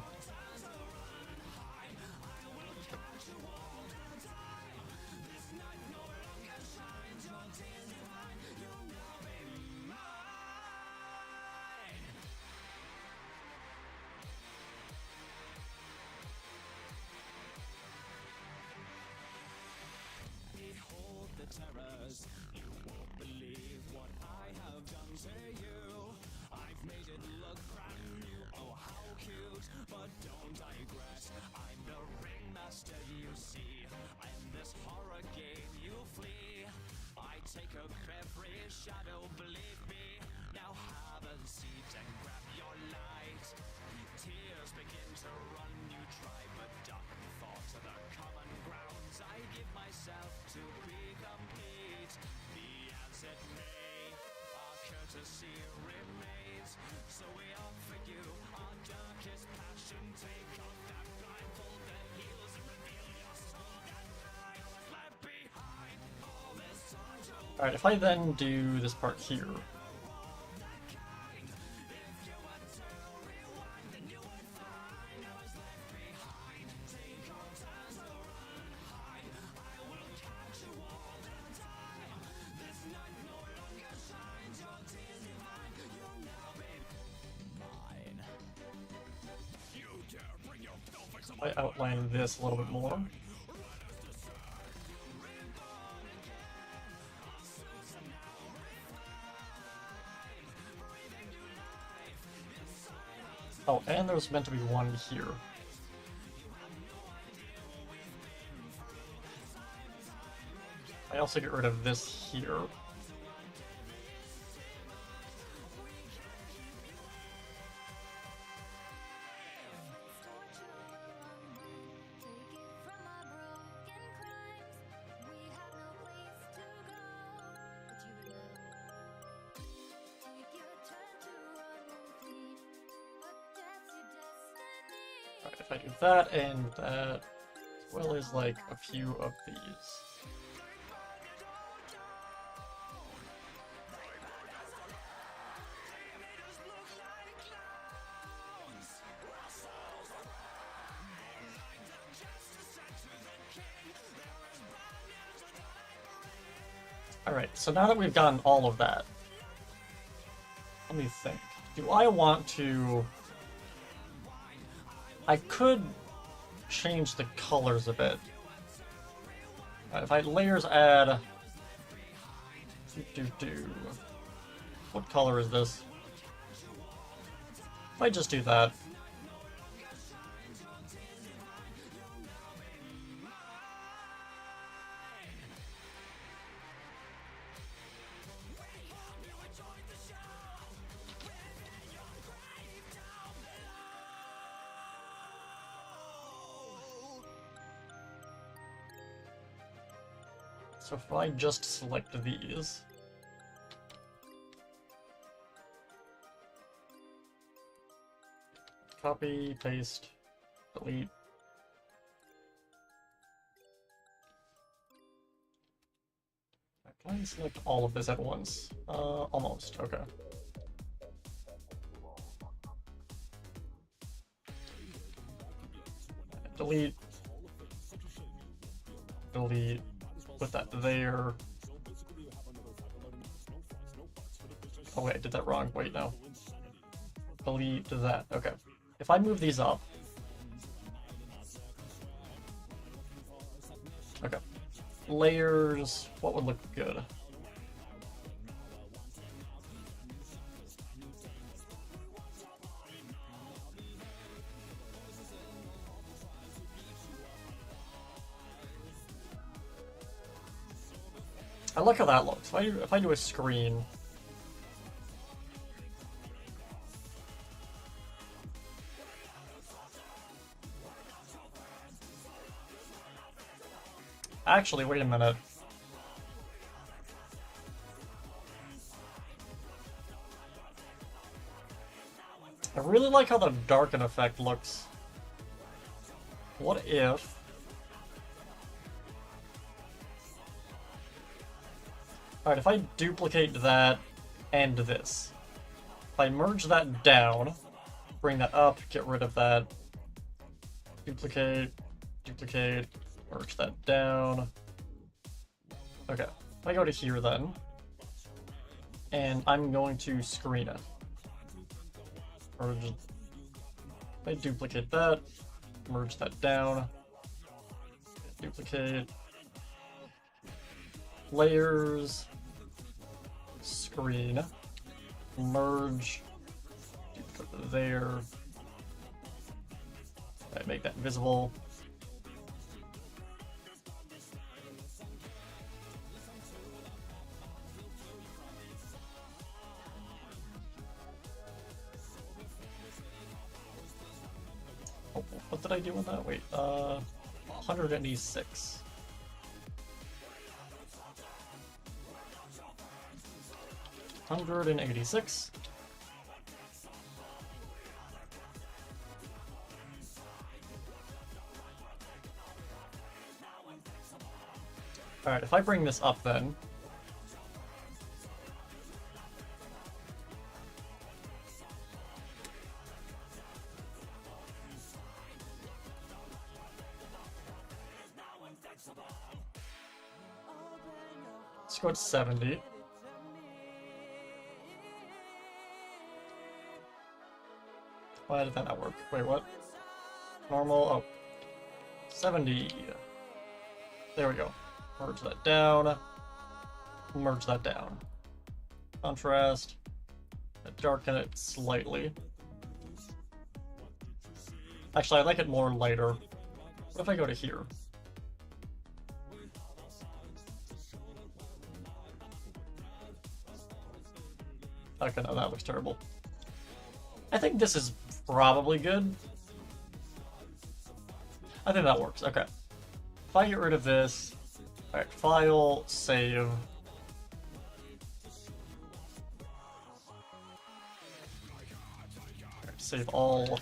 Alright, if I then do this part here. I outline this a little bit more. Oh, and there's meant to be one here. I I also get rid of this here. Alright, if I do that and that, as well as like a few of these. Alright, so now that we've gotten all of that, let me think. Do I want to... I could change the colors a bit. If I layers add... What color is this? If I just do that... So if I just select these, copy, paste, delete. Can I select all of this at once? Almost, okay. Delete. Delete. Put that there. Oh wait, I did that wrong. Wait, no. Delete that. Okay. If I move these up... Okay. Layers... What would look good? I like how that looks. If I do a screen... Actually, wait a minute. I really like how the darken effect looks. What if... Alright, if I duplicate that and this, if I merge that down, bring that up, get rid of that, duplicate, duplicate, merge that down. Okay, if I go to here then, and I'm going to screen it. Or just, if I duplicate that, merge that down, duplicate, layers, screen, merge, put there, I make that visible. Oh, what did I do on that? Wait, 186. $186. Alright, if I bring this up then. Let's go to 70. Why did that not work? Wait, what? Normal, oh. 70. There we go. Merge that down. Merge that down. Contrast. Darken it slightly. Actually, I like it more lighter. What if I go to here? Okay, no, that looks terrible. I think this is probably good. I think that works. Okay. If I get rid of this, alright, file, save. Alright, save all.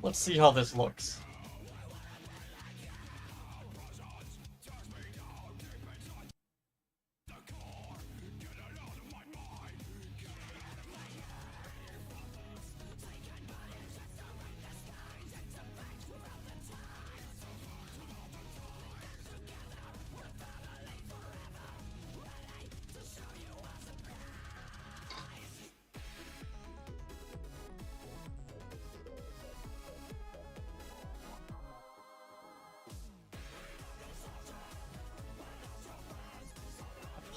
Let's see how this looks.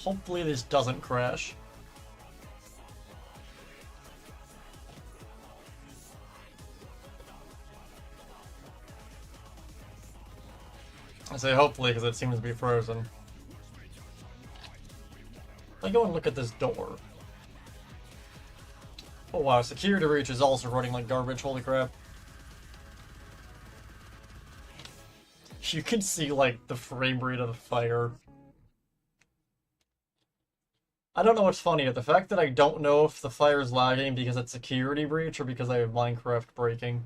Hopefully this doesn't crash. I say hopefully because it seems to be frozen. I go and look at this door. Oh wow, security breach is also running like garbage, holy crap. You can see like the frame rate of the fire. I don't know what's funnier, the fact that I don't know if the fire is lagging because it's security breach or because I have Minecraft breaking.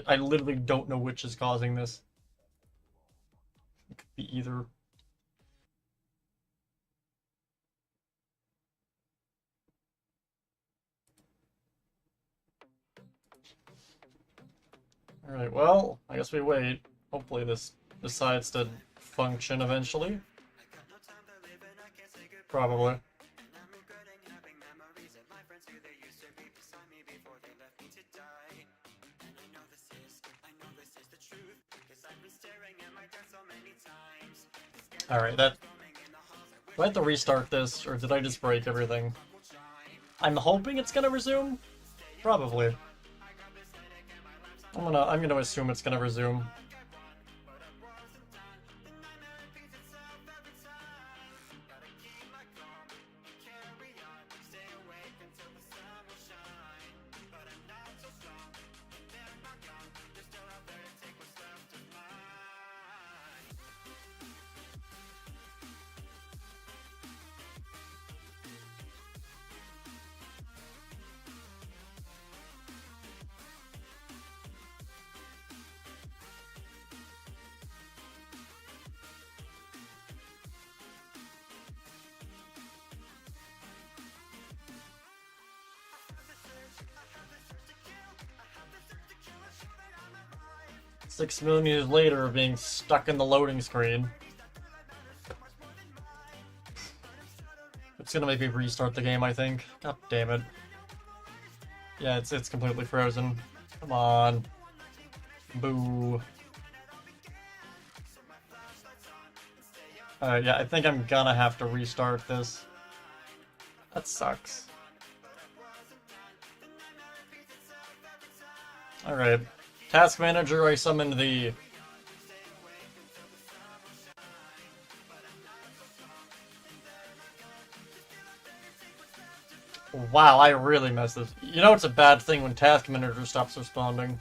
I literally don't know which is causing this. It could be either. Alright, well, I guess we wait. Hopefully this decides to function eventually. Probably. Alright, that... Do I have to restart this, or did I just break everything? I'm hoping it's gonna resume? Probably. I'm gonna assume it's gonna resume. $6 million years later of being stuck in the loading screen. It's gonna make me restart the game, I think. God damn it. Yeah, it's completely frozen. Come on. Boo. Yeah, I think I'm gonna have to restart this. That sucks. Alright. Task Manager, I summoned the... Wow, I really messed this. You know it's a bad thing when Task Manager stops responding.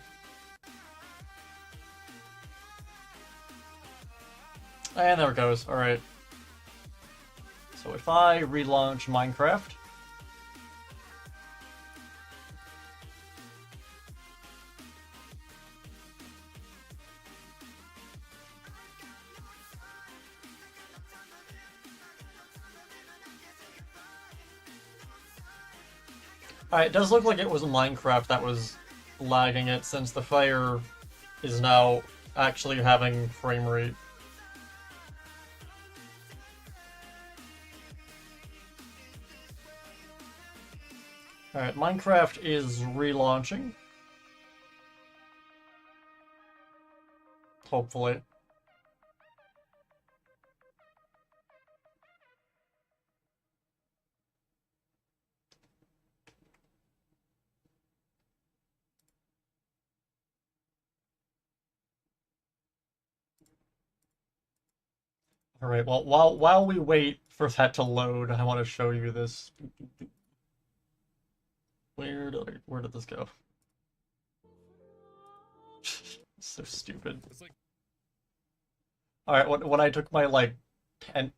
And there it goes, alright. So if I relaunch Minecraft... Alright, it does look like it was Minecraft that was lagging it, since the fire is now actually having frame rate. Alright, Minecraft is relaunching. Hopefully. Alright, well, while we wait for that to load. I want to show you this. Where did this go? So stupid. All right, when I took my like 10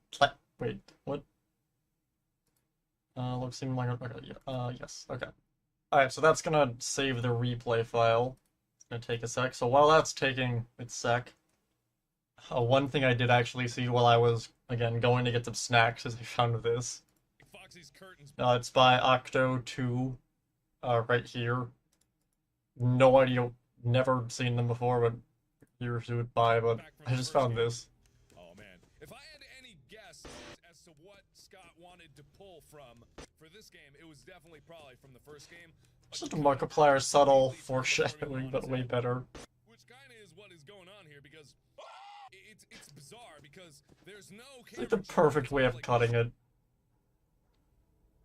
wait, what? Looks seem like okay, yeah, yes, okay. All right, so that's gonna save the replay file. It's gonna take a sec. So while that's taking its sec, one thing I did actually see while I was again going to get some snacks is I found this. It's by Octo2, right here. No idea, never seen them before, but here's who would buy. But I just found this. Oh man, if I had any guess as to what Scott wanted to pull from for this game, it was definitely probably from the first game. Just a Markiplier subtle foreshadowing, but way better. Which kind of is what is going on here because it's bizarre because there's no. It's like the perfect way of cutting it.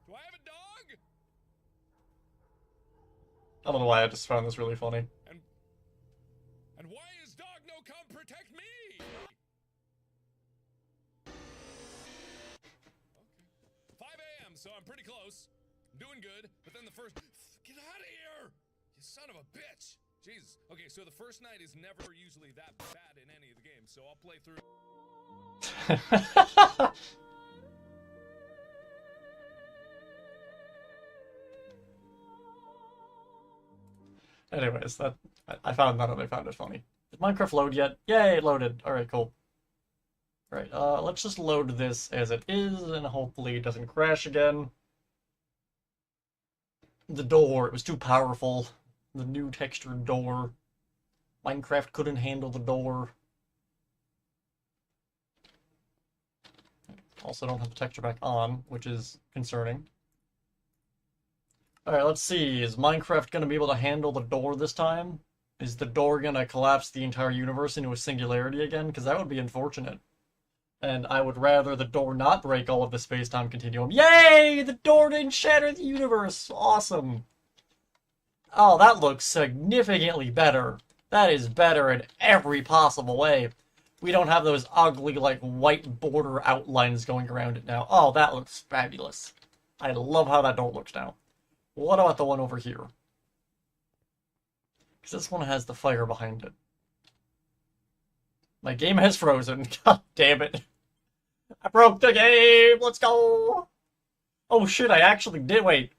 Do I have a dog? I don't know why I just found this really funny. And why is dog no come protect me? Okay. 5 a.m. so I'm pretty close. I'm doing good, but then the first get out of here! You son of a bitch! Jesus. Okay, so the first night is never usually that bad in any of the games, so I'll play through. Anyways, that I found that and I found it funny. Did Minecraft load yet? Yay, it loaded. Alright, cool. Right, let's just load this as it is, and hopefully it doesn't crash again. The door, it was too powerful. The new textured door. Minecraft couldn't handle the door. Also don't have the texture back on, which is concerning. Alright, let's see. Is Minecraft going to be able to handle the door this time? Is the door going to collapse the entire universe into a singularity again? Because that would be unfortunate. And I would rather the door not break all of the space-time continuum. Yay! The door didn't shatter the universe! Awesome! Oh, that looks significantly better. That is better in every possible way. We don't have those ugly, like, white border outlines going around it now. Oh, that looks fabulous. I love how that door looks now. What about the one over here? Because this one has the fire behind it. My game has frozen. God damn it. I broke the game! Let's go! Oh shit, I actually did. Wait.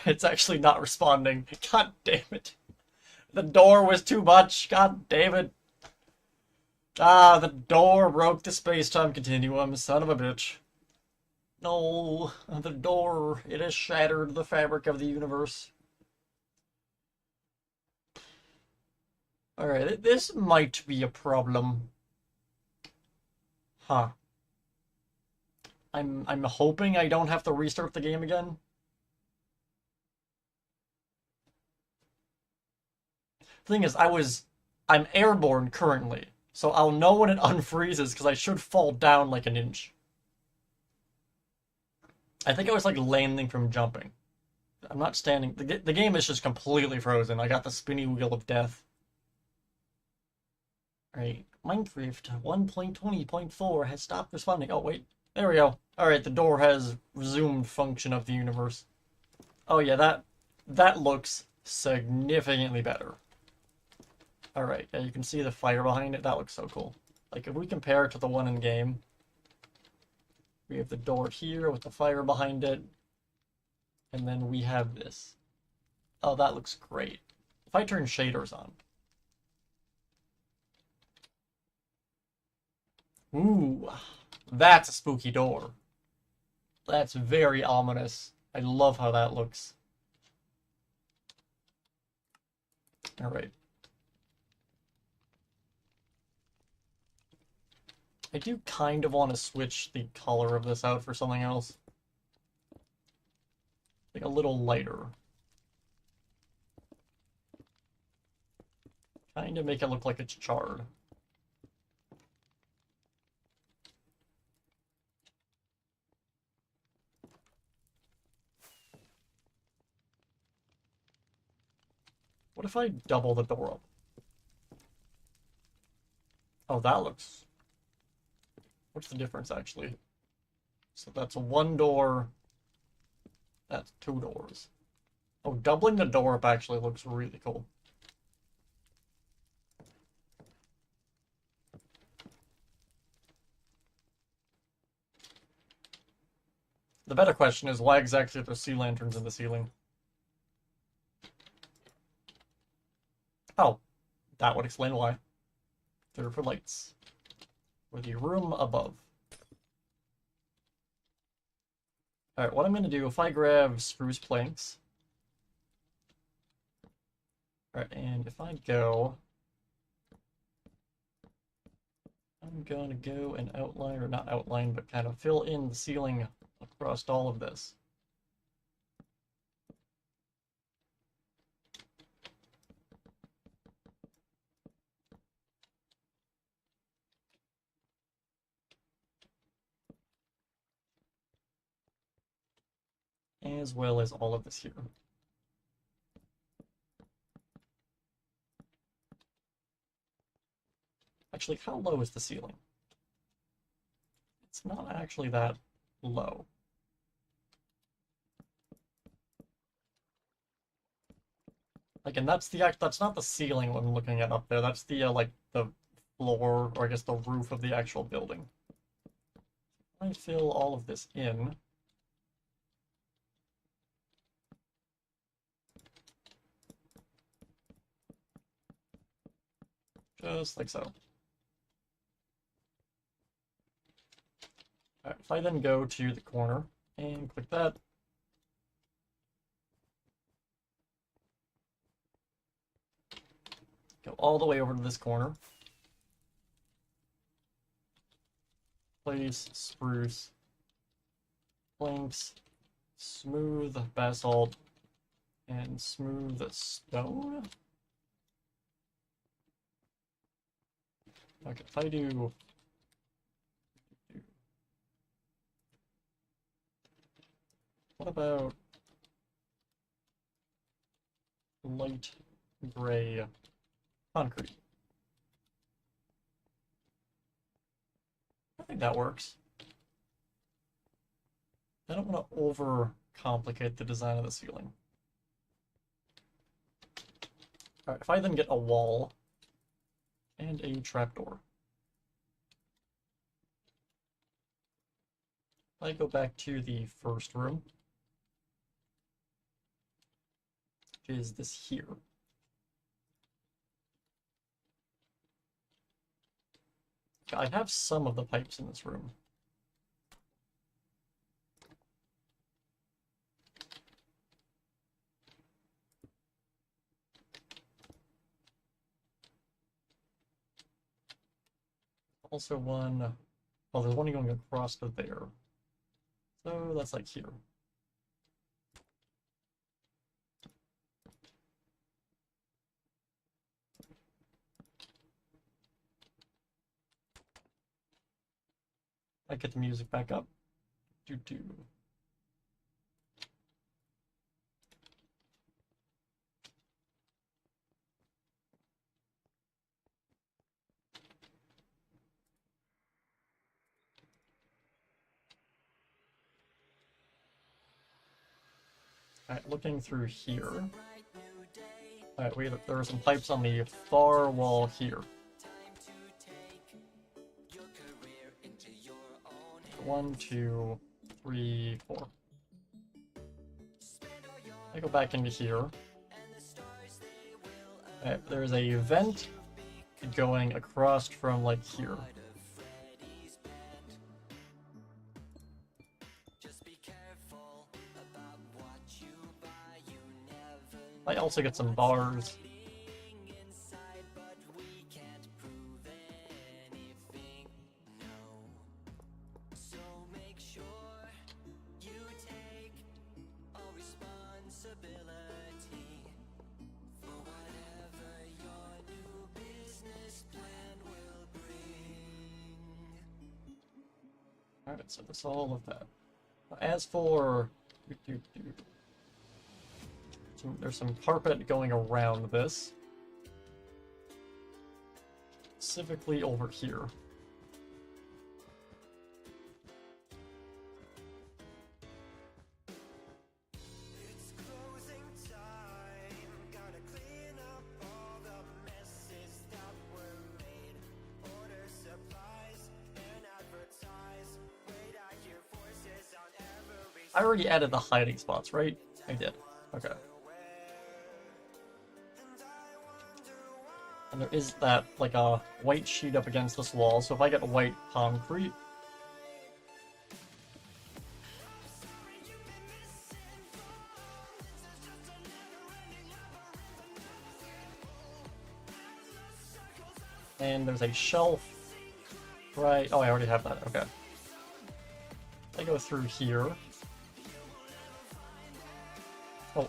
It's actually not responding. God damn it. The door was too much. God damn it. Ah, the door broke the space-time continuum. Son of a bitch. No, the door. It has shattered the fabric of the universe. Alright, this might be a problem. Huh. I'm hoping I don't have to restart the game again. Thing is, I'm airborne currently, so I'll know when it unfreezes because I should fall down like an inch. I think I was like landing from jumping. I'm not standing. The game is just completely frozen. I got the spinny wheel of death. Alright, Minecraft 1.20.4 has stopped responding. Oh, wait. There we go. Alright, the door has resumed function of the universe. Oh yeah, that looks significantly better. Alright, yeah, you can see the fire behind it. That looks so cool. Like, if we compare it to the one in game, we have the door here with the fire behind it. And then we have this. Oh, that looks great. If I turn shaders on. Ooh, that's a spooky door. That's very ominous. I love how that looks. Alright. I do kind of want to switch the color of this out for something else. Like a little lighter. Kind of make it look like it's charred. What if I double the door up? Oh, that looks... What's the difference, actually? So that's one door. That's two doors. Oh, doubling the door up actually looks really cool. The better question is, why exactly are there sea lanterns in the ceiling? Oh, that would explain why. They're for lights. For the room above. Alright, what I'm going to do, if I grab spruce planks. Alright, and if I go... I'm going to go and outline, or not outline, but kind of fill in the ceiling across all of this. As well as all of this here. Actually, how low is the ceiling? It's not actually that low. Like, and that's not the ceiling when I'm looking at up there. That's the like the floor, or I guess the roof of the actual building. I fill all of this in. Just like so. Alright, if I then go to the corner and click that. Go all the way over to this corner. Place spruce, planks, smooth basalt, and smooth stone. Okay, if I do... What about light gray concrete? I think that works. I don't want to over-complicate the design of the ceiling. Alright, if I then get a wall and a trapdoor. I go back to the first room, which is this here. I have some of the pipes in this room. Also one, oh, there's one going across to there. So that's like here. I get the music back up. Do. Alright, looking through here. Alright, wait, there are some pipes on the far wall here. 1, 2, 3, 4. I go back into here. Alright, there's a vent going across from like here. I also get some bars. Alright, so that's all of that. As for... there's some carpet going around this. Specifically over here. I already added the hiding spots, right? I did. Okay. And there is that, like, a white sheet up against this wall, so if I get white concrete... And there's a shelf, right? Oh, I already have that, okay. I go through here.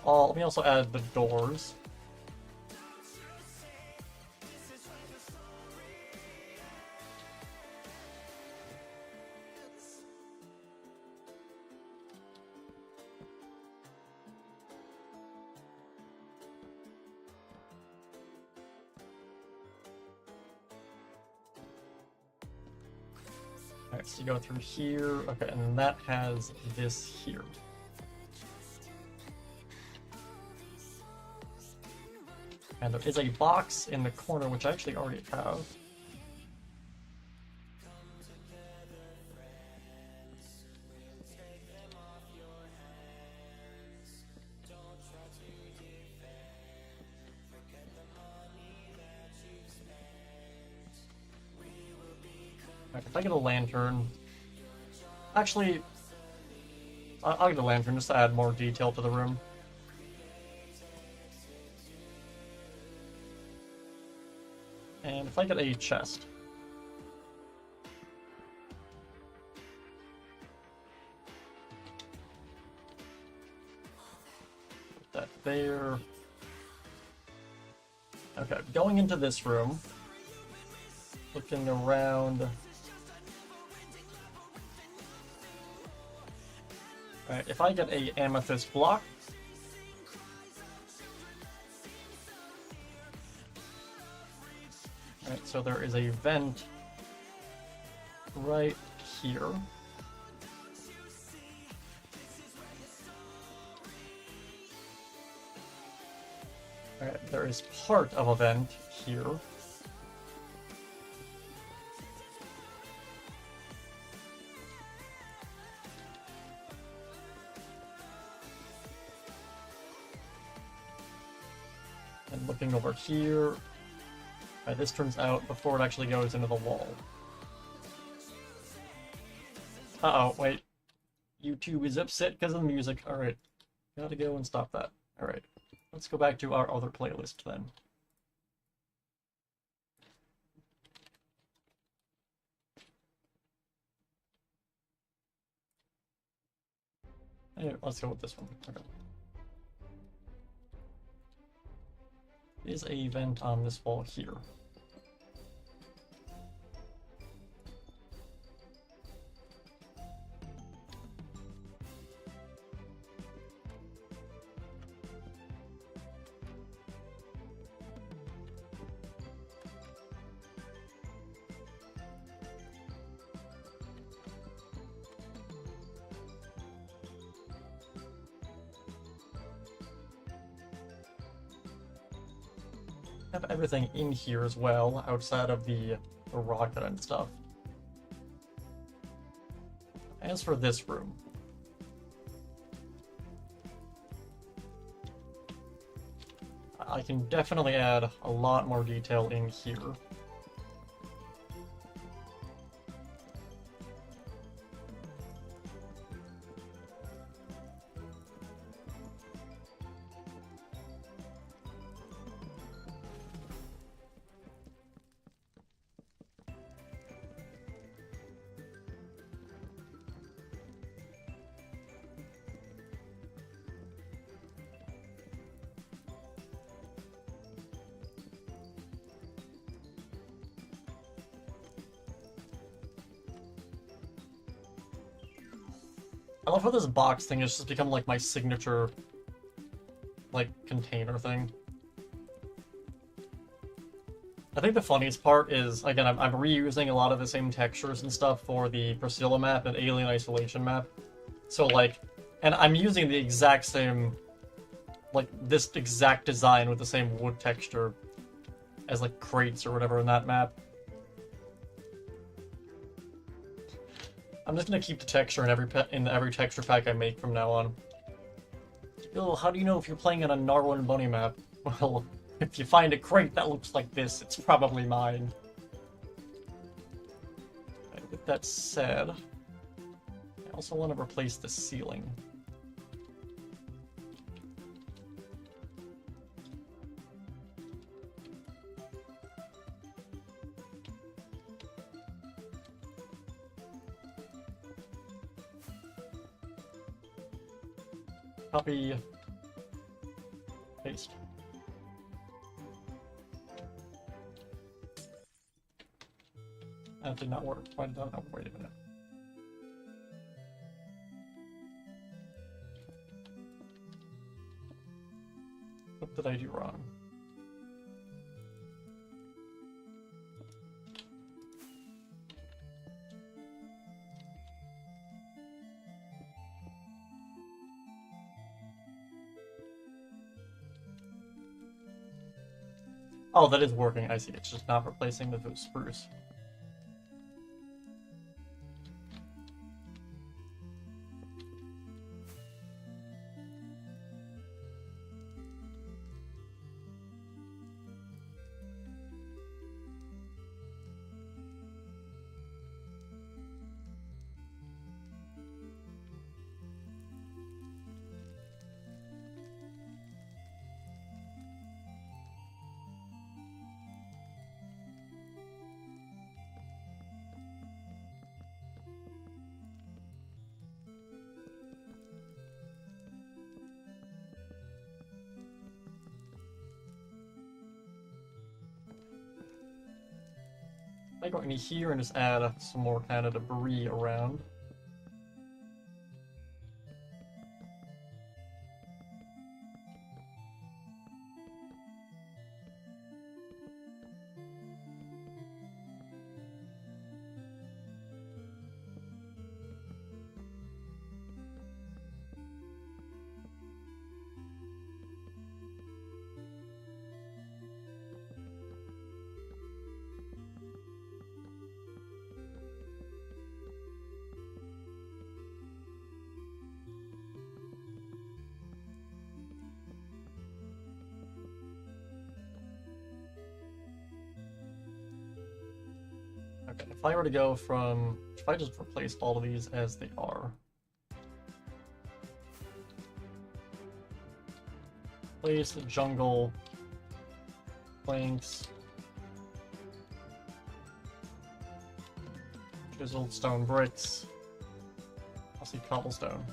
Oh, let me also add the doors. Alright, so you go through here, okay, and then that has this here. And there is a box in the corner, which I actually already have. If I get a lantern... Actually, I'll get a lantern just to add more detail to the room. And if I get a chest... Put that there... Okay, going into this room... Looking around... Alright, if I get a amethyst block... Alright, so there is a vent right here. Alright, there is part of a vent here. And looking over here, this turns out before it actually goes into the wall. Uh-oh, wait. YouTube is upset because of the music. Alright, gotta go and stop that. Alright, let's go back to our other playlist then. Anyway, let's go with this one. Okay. Is a vent on this wall here. Have everything in here as well, outside of the rocket and stuff. As for this room, I can definitely add a lot more detail in here. I love how this box thing has just become like my signature, like, container thing. I think the funniest part is, again, I'm reusing a lot of the same textures and stuff for the Priscilla map and Alien Isolation map. So, like, and I'm using the exact same, like, this exact design with the same wood texture as, like, crates or whatever in that map. I'm just gonna keep the texture in every texture pack I make from now on. Yo, how do you know if you're playing on a Narwhal Bunny map? Well, if you find a crate that looks like this, it's probably mine. With that said, I also want to replace the ceiling. Copy, paste. That did not work. Why did that not? Wait a minute. What did I do wrong? Oh, that is working. I see. It's just not replacing the spruce. I go in here and just add some more kind of debris around. Okay, if I were to go from... If I just replace all of these as they are. Place the jungle planks. Chiseled stone bricks. I'll see cobblestone.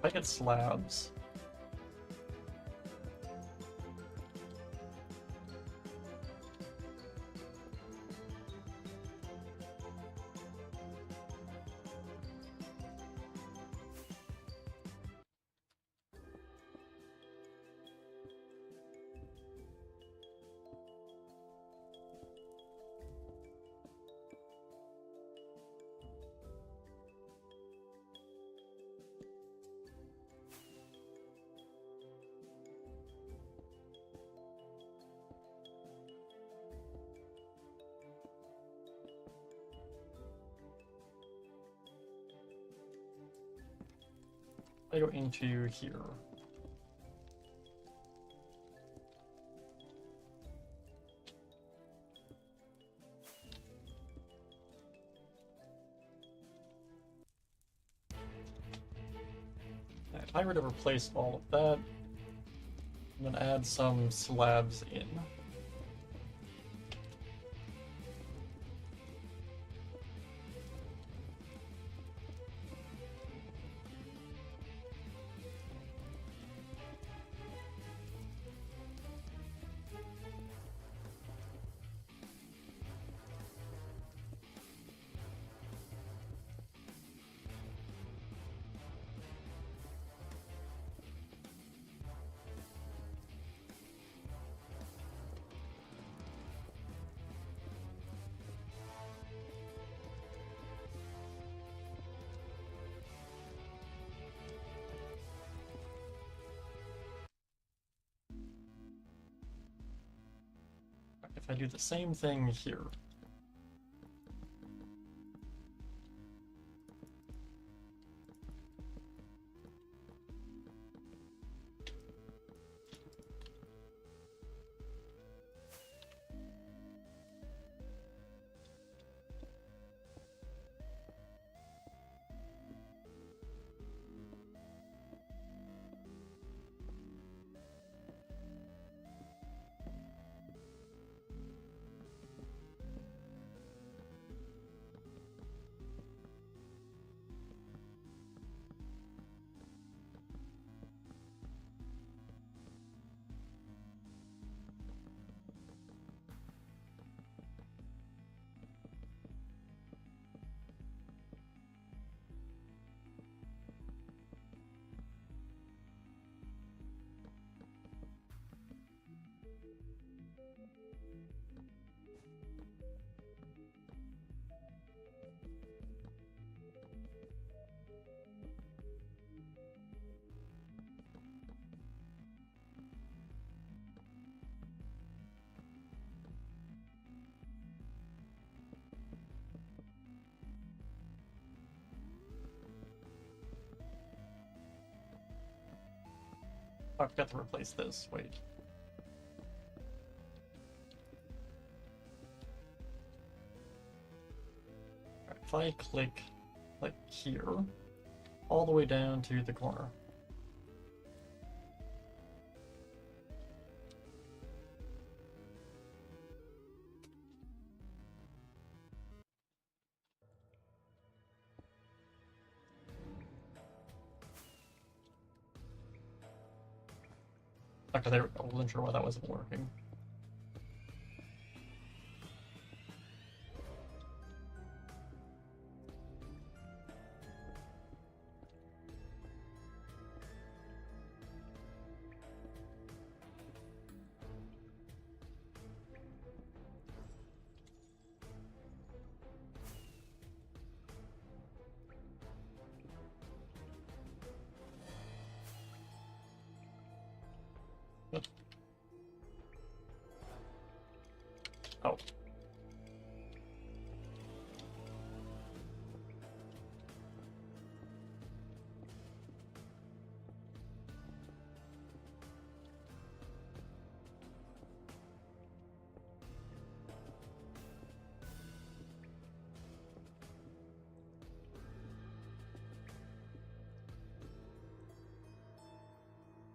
If I get slabs. I go into here. If I were to replace all of that, I'm gonna add some slabs in. I do the same thing here. I forgot to replace this. Wait. Alright, if I click like here, all the way down to the corner. Okay, there we go. I wasn't sure why that wasn't working. Oh.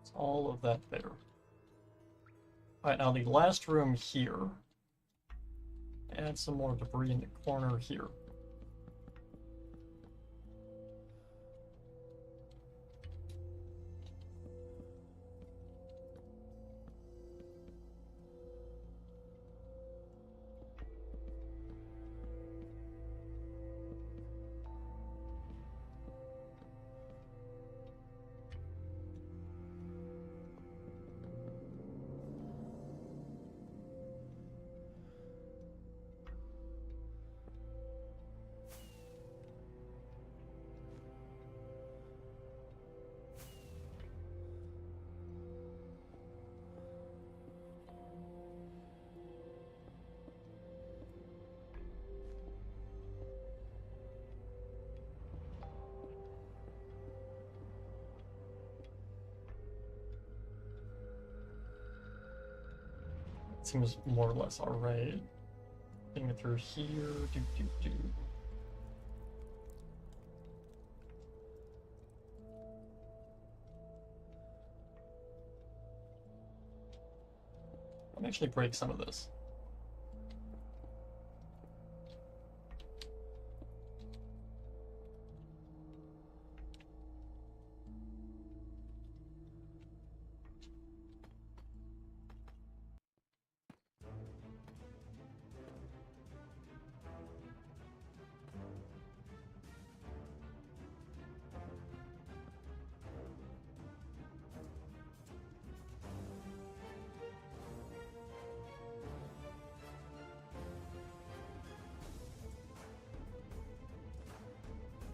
It's all of that there. Alright, now the last room here. Add some more debris in the corner here. Seems more or less alright. Getting it through here. Let me actually break some of this.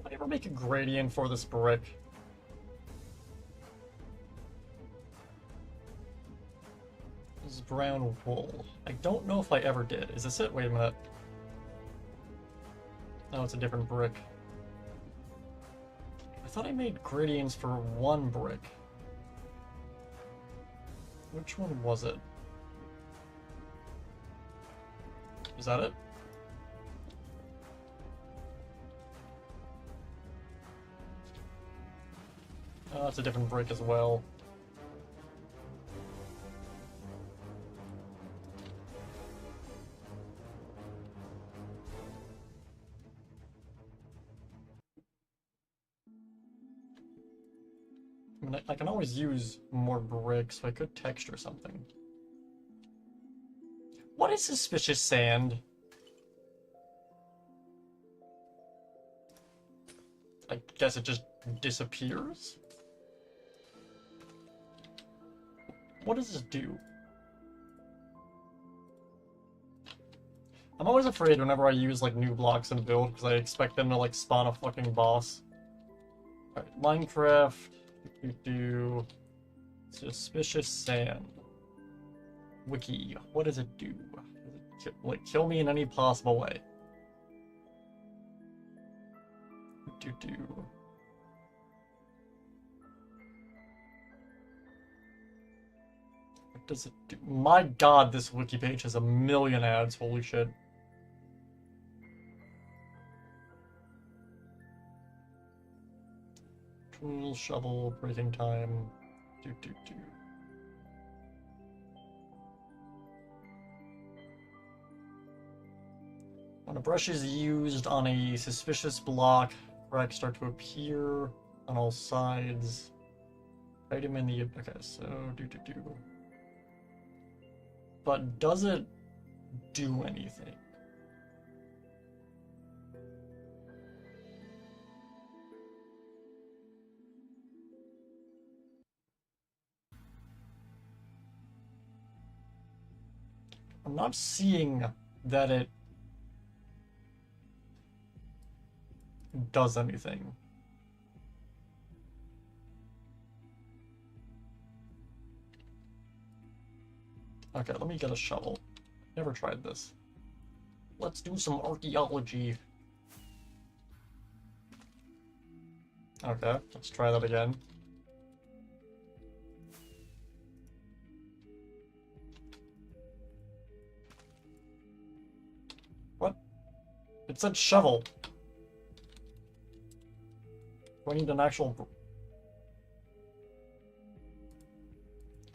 Did I ever make a gradient for this brick? This is brown wool. I don't know if I ever did. Is this it? Wait a minute. No, it's a different brick. I thought I made gradients for one brick. Which one was it? Is that it? Oh, it's a different brick as well. I mean, I can always use more bricks, so I could texture something. What is suspicious sand? I guess it just disappears? What does this do? I'm always afraid whenever I use like new blocks in a build because I expect them to like spawn a fucking boss. Alright, Minecraft. Do suspicious sand. Wiki. What does it do? Does it like kill me in any possible way? What does it do? My god, this wiki page has a million ads. Holy shit. Tool, shovel, breaking time. When a brush is used on a suspicious block, cracks start to appear on all sides. Item in the... Okay, so But does it do anything? I'm not seeing that it does anything. Okay, let me get a shovel. Never tried this. Let's do some archaeology. Okay, let's try that again. What? It said shovel. Do I need an actual...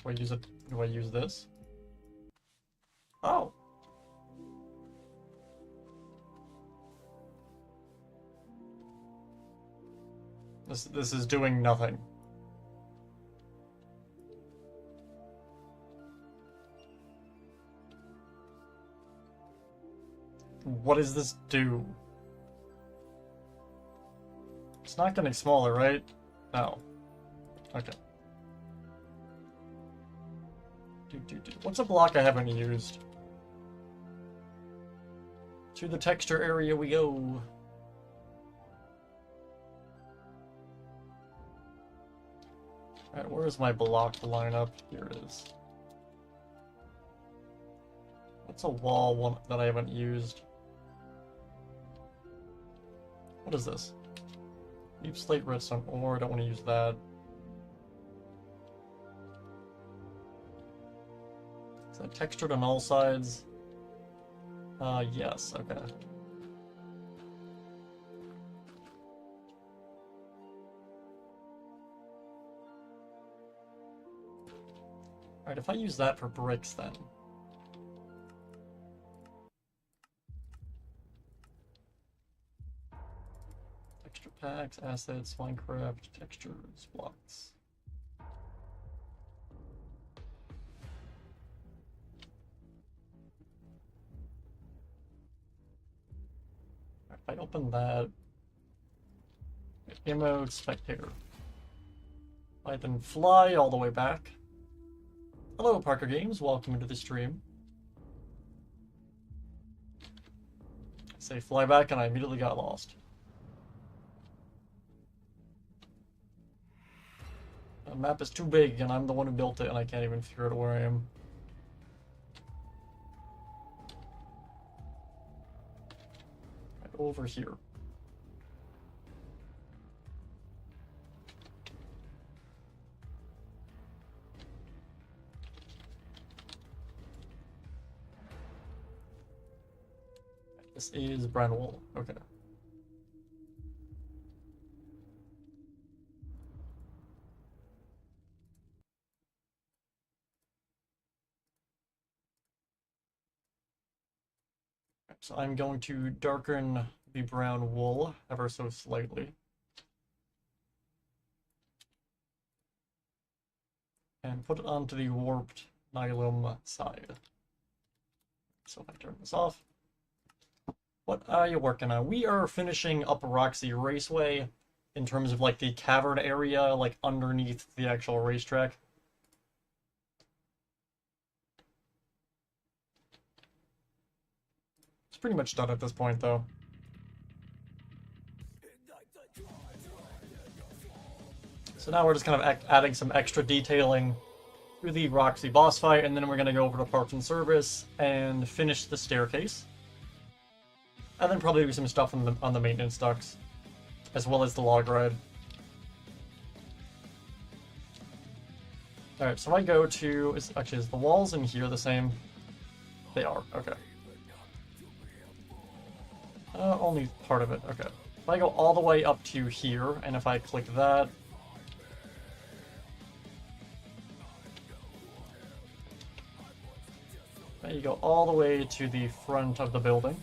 Do I use it? Do I use this? Oh. This is doing nothing. What does this do? It's not getting smaller, right? No. Okay. What's a block I haven't used? To the texture area we go. Alright, where's my block lineup? Here it is. What's a wall one that I haven't used? What is this? Deep slate redstone ore, I don't want to use that. Is that textured on all sides? Yes, okay. Alright, if I use that for bricks then. Texture packs, assets, Minecraft, textures, blocks. If I open that, emote spectator. I then fly all the way back. Hello, Parker Games. Welcome into the stream. I say fly back, and I immediately got lost. The map is too big, and I'm the one who built it, and I can't even figure out where I am. over here. This is brown wool. Okay. So I'm going to darken the brown wool ever so slightly. And put it onto the warped nylon side. So if I turn this off. What are you working on? We are finishing up Roxy Raceway in terms of like the cavern area, like underneath the actual racetrack. It's pretty much done at this point, though. So now we're just kind of adding some extra detailing to the Roxy boss fight, and then we're going to go over to Parts and Service and finish the staircase. And then probably do some stuff on the maintenance ducts, as well as the log ride. Alright, so I go to... is the walls in here the same? They are, okay. Only part of it, okay. If I go all the way up to here, and if I click that... you go all the way to the front of the building.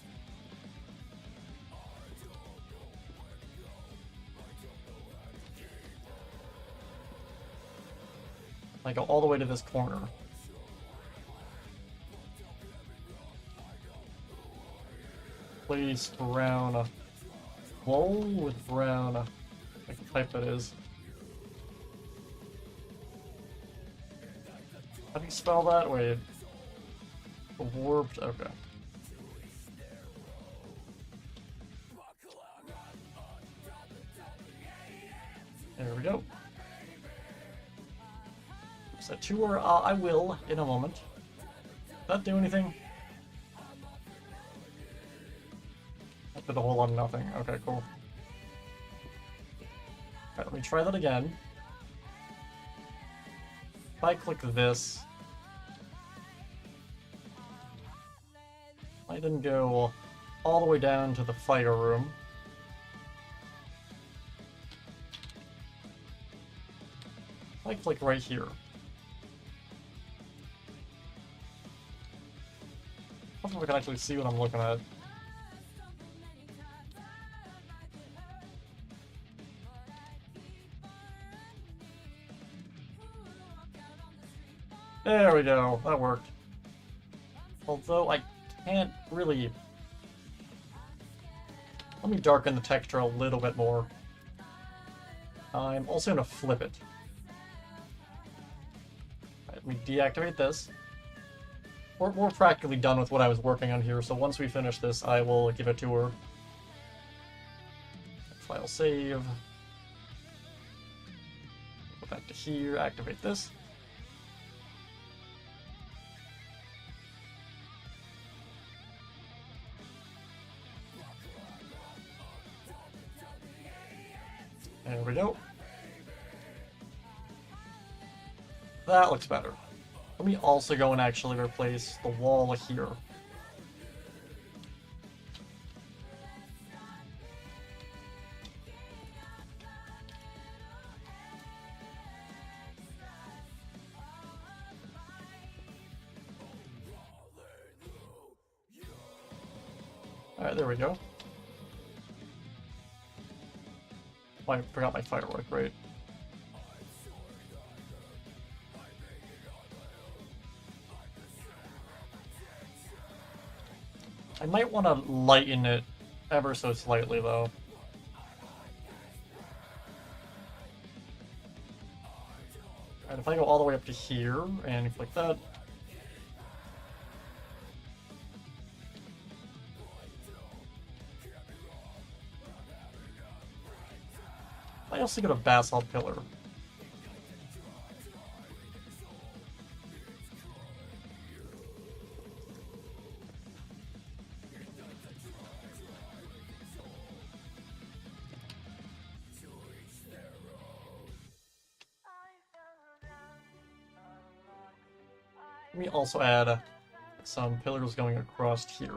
I go all the way to this corner. Place brown wool with brown, like the type that is. How do you spell that? Wait. Warped, okay. There we go. Set tour, I will in a moment. Did that do anything? That did a whole lot of nothing. Okay, cool. Alright, let me try that again. If I click this, I then go all the way down to the fire room. I click right here. Hopefully we can actually see what I'm looking at. There we go, that worked. Although I can't really... Let me darken the texture a little bit more. I'm also going to flip it. Let me deactivate this. We're practically done with what I was working on here, so once we finish this, I will give it to her. File save. Go back to here, activate this. There we go. That looks better. Let me also go and actually replace the wall here. Alright, there we go. Oh, I forgot my firework, right? I might want to lighten it ever so slightly, though. Alright, if I go all the way up to here and click that. I also get a basalt pillar. Let me also add some pillars going across here.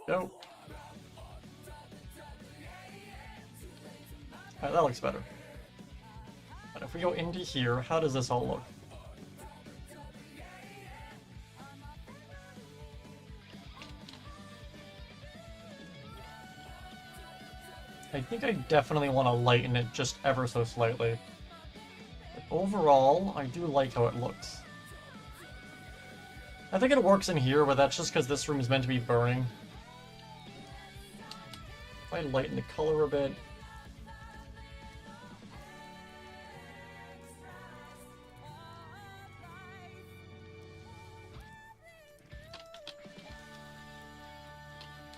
Go. Alright, that looks better. And if we go into here, how does this all look? I think I definitely want to lighten it just ever so slightly. But overall, I do like how it looks. I think it works in here, but that's just because this room is meant to be burning. If I lighten the color a bit.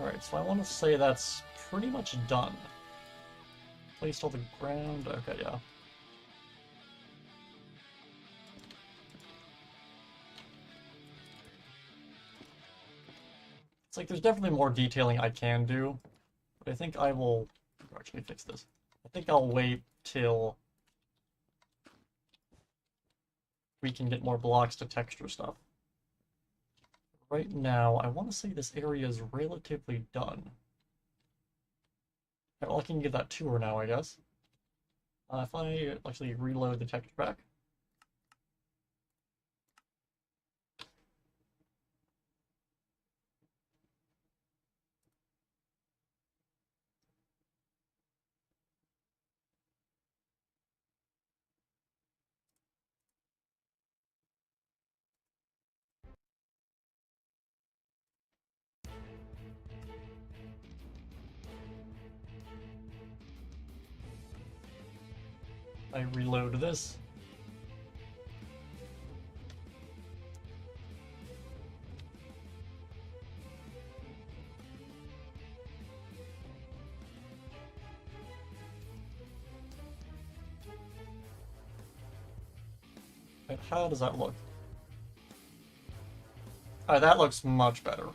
Alright, so I want to say that's pretty much done. Placed all the ground. Okay, yeah. It's like there's definitely more detailing I can do, but I think I will actually fix this. I think I'll wait till we can get more blocks to texture stuff. Right now, I want to say this area is relatively done. Okay, well, I can get that tour now, I guess. If I actually reload the texture pack. I reload this. Right, how does that look? Alright, that looks much better.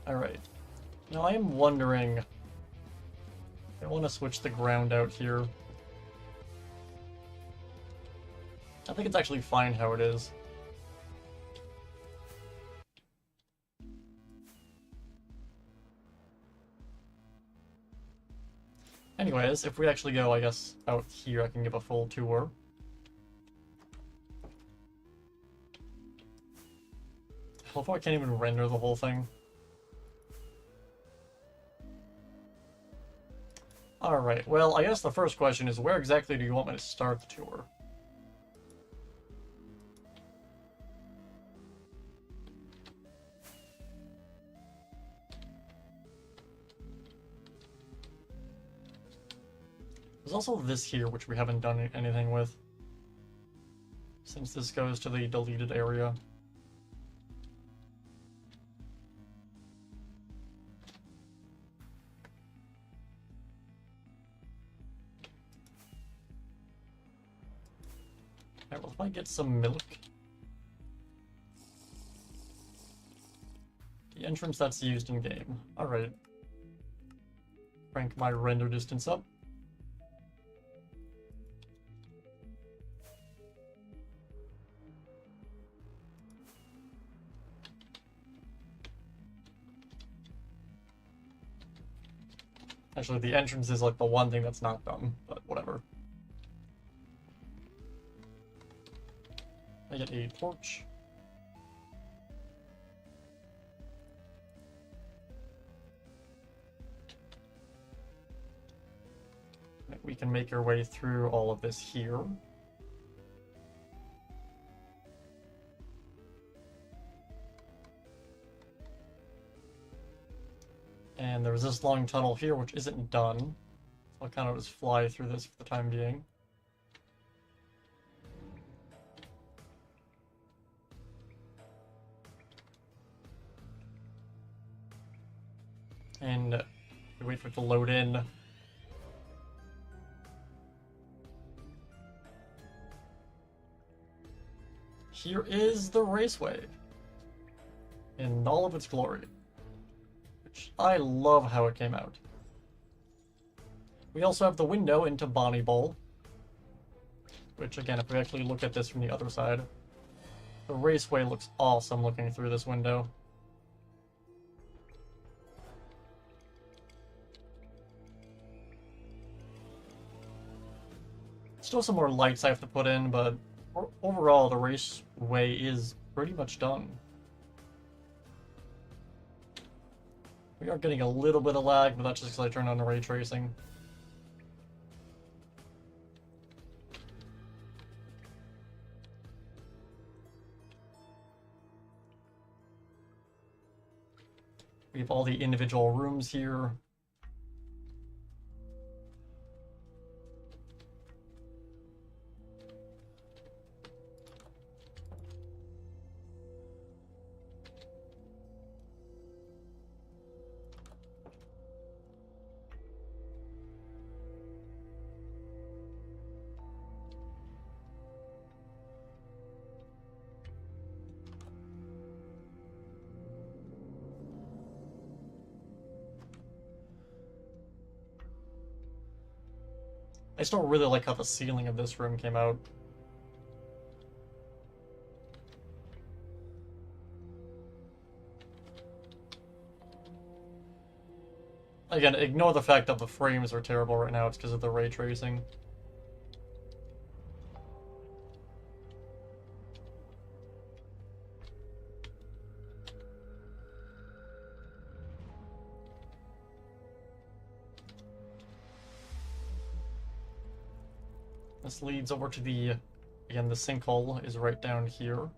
Alright. Now I am wondering... I want to switch the ground out here. I think it's actually fine how it is. Anyways, if we actually go, I guess, out here, I can give a full tour. Hopefully I can't even render the whole thing. Alright, well, I guess the first question is, where exactly do you want me to start the tour? There's also this here, which we haven't done anything with, since this goes to the deleted area. Alright, well, if I get some milk... The entrance that's used in game. Alright. Crank my render distance up. Actually, the entrance is like the one thing that's not done, but whatever. I get a torch. We can make our way through all of this here. And there's this long tunnel here, which isn't done. So I'll kind of just fly through this for the time being. And we wait for it to load in. Here is the raceway in all of its glory, which I love how it came out. We also have the window into Bonnie Bowl, which again, if we actually look at this from the other side, the raceway looks awesome looking through this window. Still some more lights I have to put in, but overall the raceway is pretty much done. We are getting a little bit of lag, but that's just because I turned on the ray tracing. We have all the individual rooms here. I still really like how the ceiling of this room came out. Again, ignore the fact that the frames are terrible right now, it's because of the ray tracing. This leads over to the, again, the sinkhole is right down here.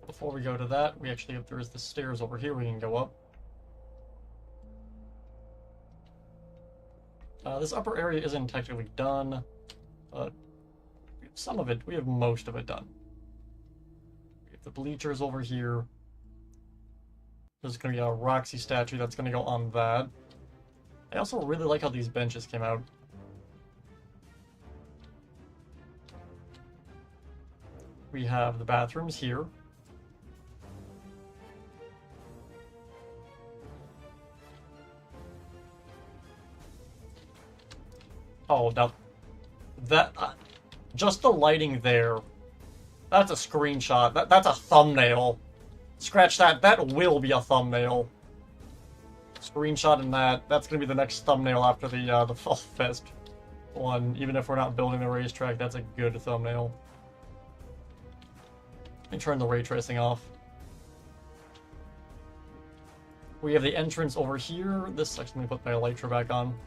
Before we go to that, we actually have, there's the stairs over here we can go up. This upper area isn't technically done, but some of it, we have most of it done. We have the bleachers over here. There's going to be a Roxy statue that's going to go on that. I also really like how these benches came out. We have the bathrooms here. Oh, now that just the lighting there, that's a screenshot. That's a thumbnail. Scratch that. That will be a thumbnail. Screenshotting that. That's gonna be the next thumbnail after the Fall Fest one. Even if we're not building the racetrack, that's a good thumbnail. Let me turn the ray tracing off. We have the entrance over here. This section, let me put my elytra back on.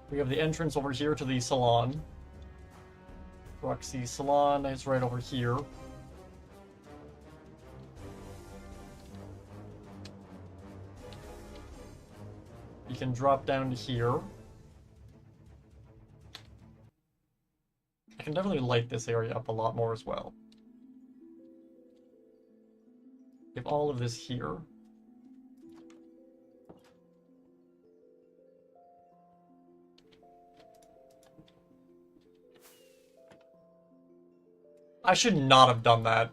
We have the entrance over here to the salon. Roxy Salon is right over here. You can drop down to here. I can definitely light this area up a lot more as well. We have all of this here. I should not have done that.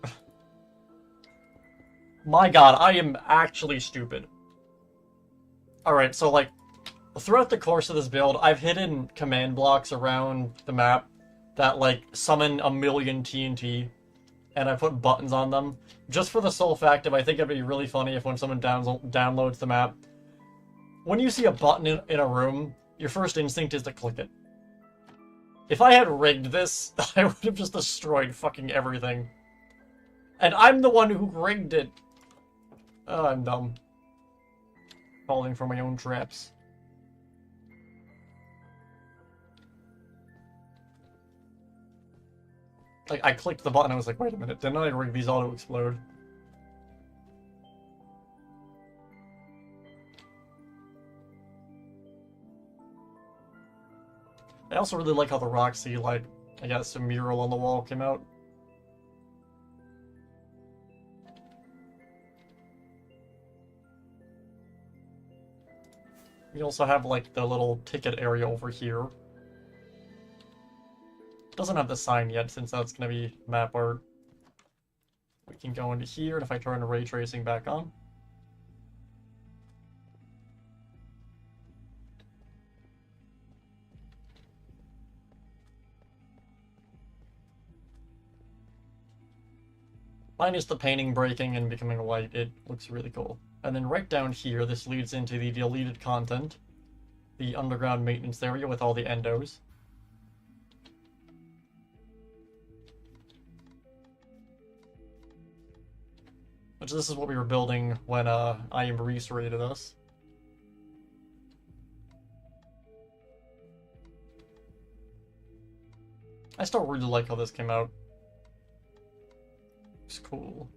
My god, I am actually stupid. Alright, so like, throughout the course of this build, I've hidden command blocks around the map that like summon a million TNT, and I put buttons on them, just for the sole fact of I think it'd be really funny if when someone downloads the map, when you see a button in a room, your first instinct is to click it. If I had rigged this, I would have just destroyed fucking everything. And I'm the one who rigged it. Oh, I'm dumb. Falling for my own traps. Like, I clicked the button, I was like, wait a minute, didn't I rig these auto-explode? I also really like how the Roxy, like, I guess a mural on the wall came out. We also have like the little ticket area over here. Doesn't have the sign yet since that's going to be map art. We can go into here, and if I turn the ray tracing back on. Minus the painting breaking and becoming white, it looks really cool. And then right down here, this leads into the deleted content. The underground maintenance area with all the endos. Which this is what we were building when I am Reese rated us. I still really like how this came out. It's cool.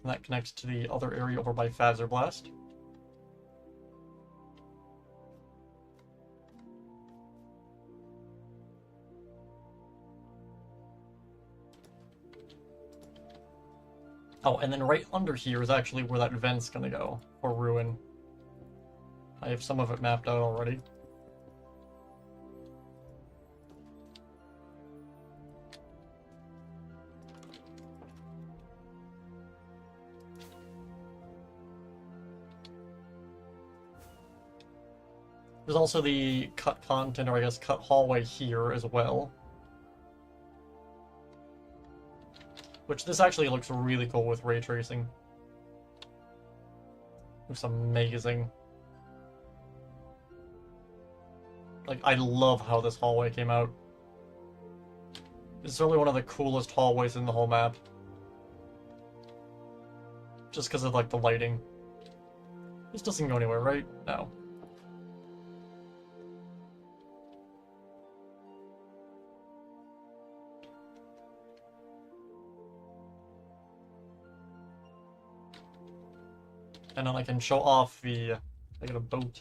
And that connects to the other area over by Phaser Blast. Oh, and then right under here is actually where that vent's gonna go, or ruin. I have some of it mapped out already. There's also the cut content, or I guess cut hallway here as well. Which this actually looks really cool with ray tracing. Looks amazing. Like, I love how this hallway came out. It's really one of the coolest hallways in the whole map. Just because of, like, the lighting. This doesn't go anywhere, right? No. And then I can show off the... I got a boat.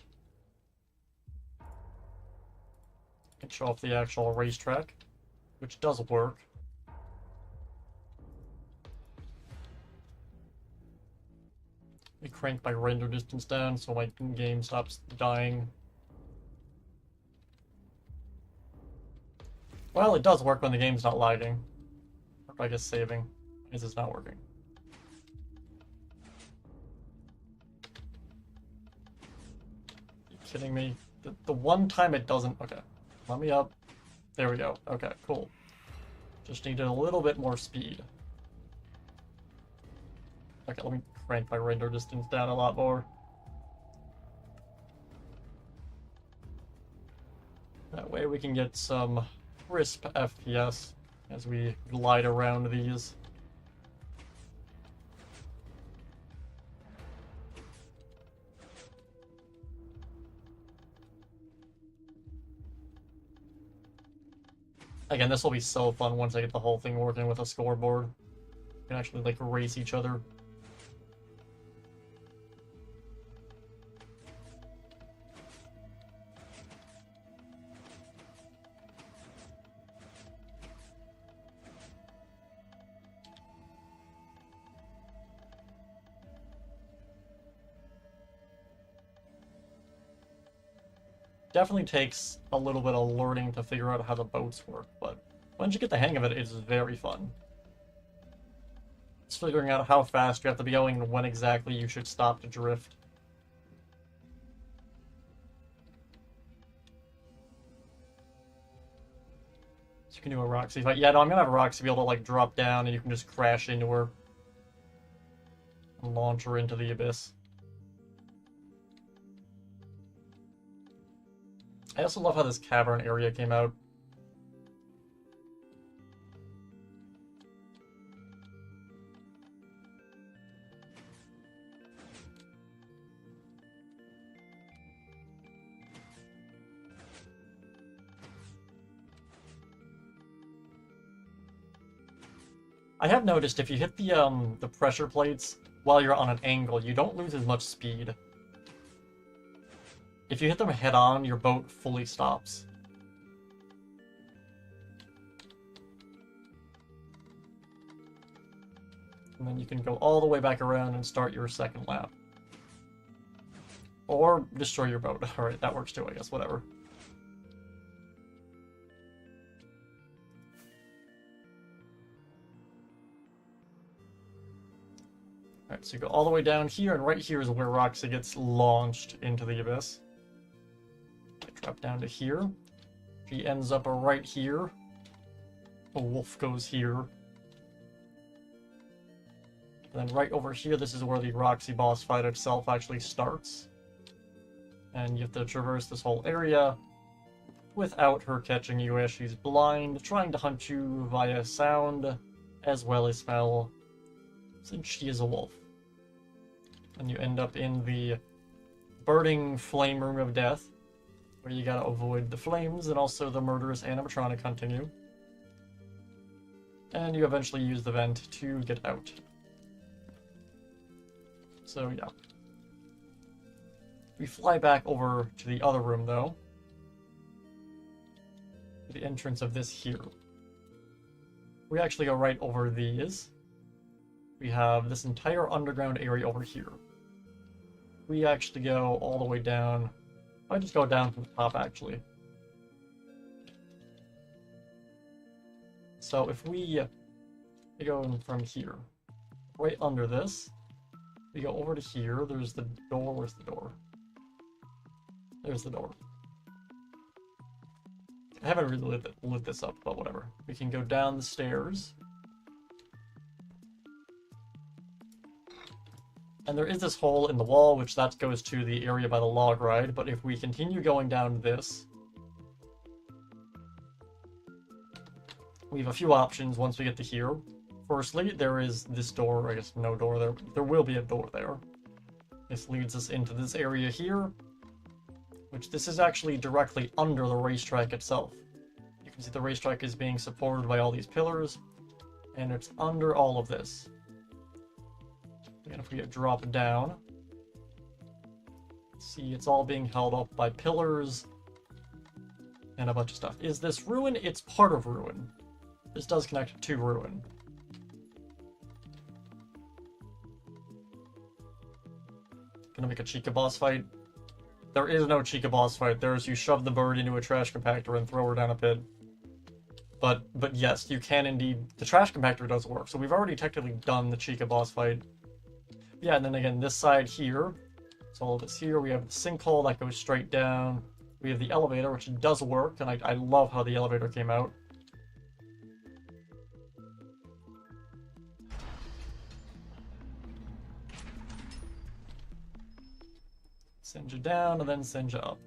I can show off the actual racetrack, which does work. We crank my render distance down so my game stops dying. Well, it does work when the game's not lagging. Or I guess saving. Is it's not working. Kidding me? The one time it doesn't... Okay. Let me up. There we go. Okay, cool. Just needed a little bit more speed. Okay, let me crank my render distance down a lot more. That way we can get some crisp FPS as we glide around these. Again, this will be so fun once I get the whole thing working with a scoreboard. You can actually, like, race each other. Definitely takes a little bit of learning to figure out how the boats work, but once you get the hang of it, it's very fun. It's figuring out how fast you have to be going and when exactly you should stop to drift. So you can do a Roxy fight. Yeah, no, I'm gonna have a Roxy be able to, like, drop down and you can just crash into her and launch her into the abyss. I also love how this cavern area came out. I have noticed if you hit the pressure plates while you're on an angle, you don't lose as much speed. If you hit them head-on, your boat fully stops. And then you can go all the way back around and start your second lap. Or destroy your boat. Alright, that works too, I guess. Whatever. Alright, so you go all the way down here, and right here is where Roxy gets launched into the abyss. Drop down to here. She ends up right here. A wolf goes here. And then right over here, this is where the Roxy boss fight itself actually starts. And you have to traverse this whole area without her catching you as she's blind, trying to hunt you via sound as well as smell, since she is a wolf. And you end up in the burning flame room of death, where you gotta avoid the flames and also the murderous animatronic hunting you. And you eventually use the vent to get out. So yeah. We fly back over to the other room though. The entrance of this here. We actually go right over these. We have this entire underground area over here. We actually go all the way down. I just go down from the top actually. So if we go in from here, right under this, we go over to here, there's the door, where's the door? There's the door. I haven't really lit this up, but whatever. We can go down the stairs. And there is this hole in the wall, which that goes to the area by the log ride, but if we continue going down this, we have a few options once we get to here. Firstly, there is this door, I guess no door there. There will be a door there. This leads us into this area here, which this is actually directly under the racetrack itself. You can see the racetrack is being supported by all these pillars, and it's under all of this. And if we drop down, see it's all being held up by pillars and a bunch of stuff. Is this ruin? It's part of ruin. This does connect to ruin. Gonna make a Chica boss fight. There is no Chica boss fight. There's you shove the bird into a trash compactor and throw her down a pit. But yes, you can indeed. The trash compactor does work. So we've already technically done the Chica boss fight. Yeah, and then again, this side here. So all of this here, we have the sinkhole that goes straight down. We have the elevator, which does work, and I love how the elevator came out. Send you down, and then send you up.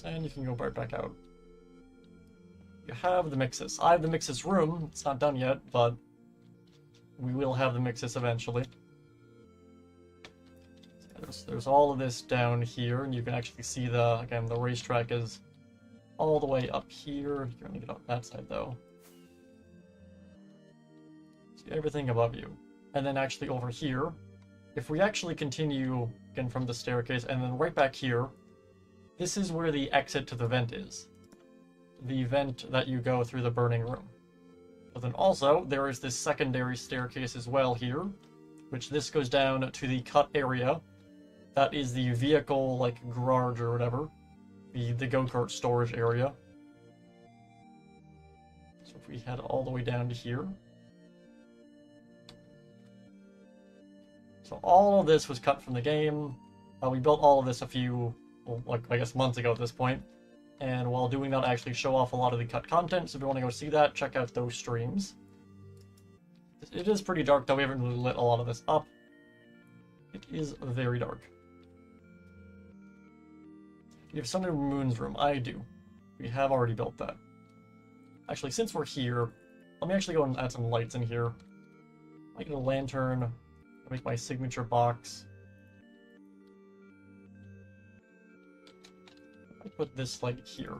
And you can go right back out. You have the Mixus. I have the Mixus room. It's not done yet, but we will have the Mixus eventually. There's all of this down here, and you can actually see again, the racetrack is all the way up here. You're gonna get up that side though. See everything above you. And then actually over here, if we actually continue again from the staircase, and then right back here, this is where the exit to the vent is. The vent that you go through the burning room. But then also, there is this secondary staircase as well here, which this goes down to the cut area. That is the vehicle, like, garage or whatever. The go-kart storage area. So if we head all the way down to here. So all of this was cut from the game. We built all of this a few, well, like, I guess months ago at this point. And while doing that, I actually show off a lot of the cut content, so if you want to go see that, check out those streams. It is pretty dark, though. We haven't really lit a lot of this up. It is very dark. You have Sun and Moon's room. I do. We have already built that. Actually, since we're here, let me actually go and add some lights in here. I get a lantern. I'll make my signature box. I put this light here.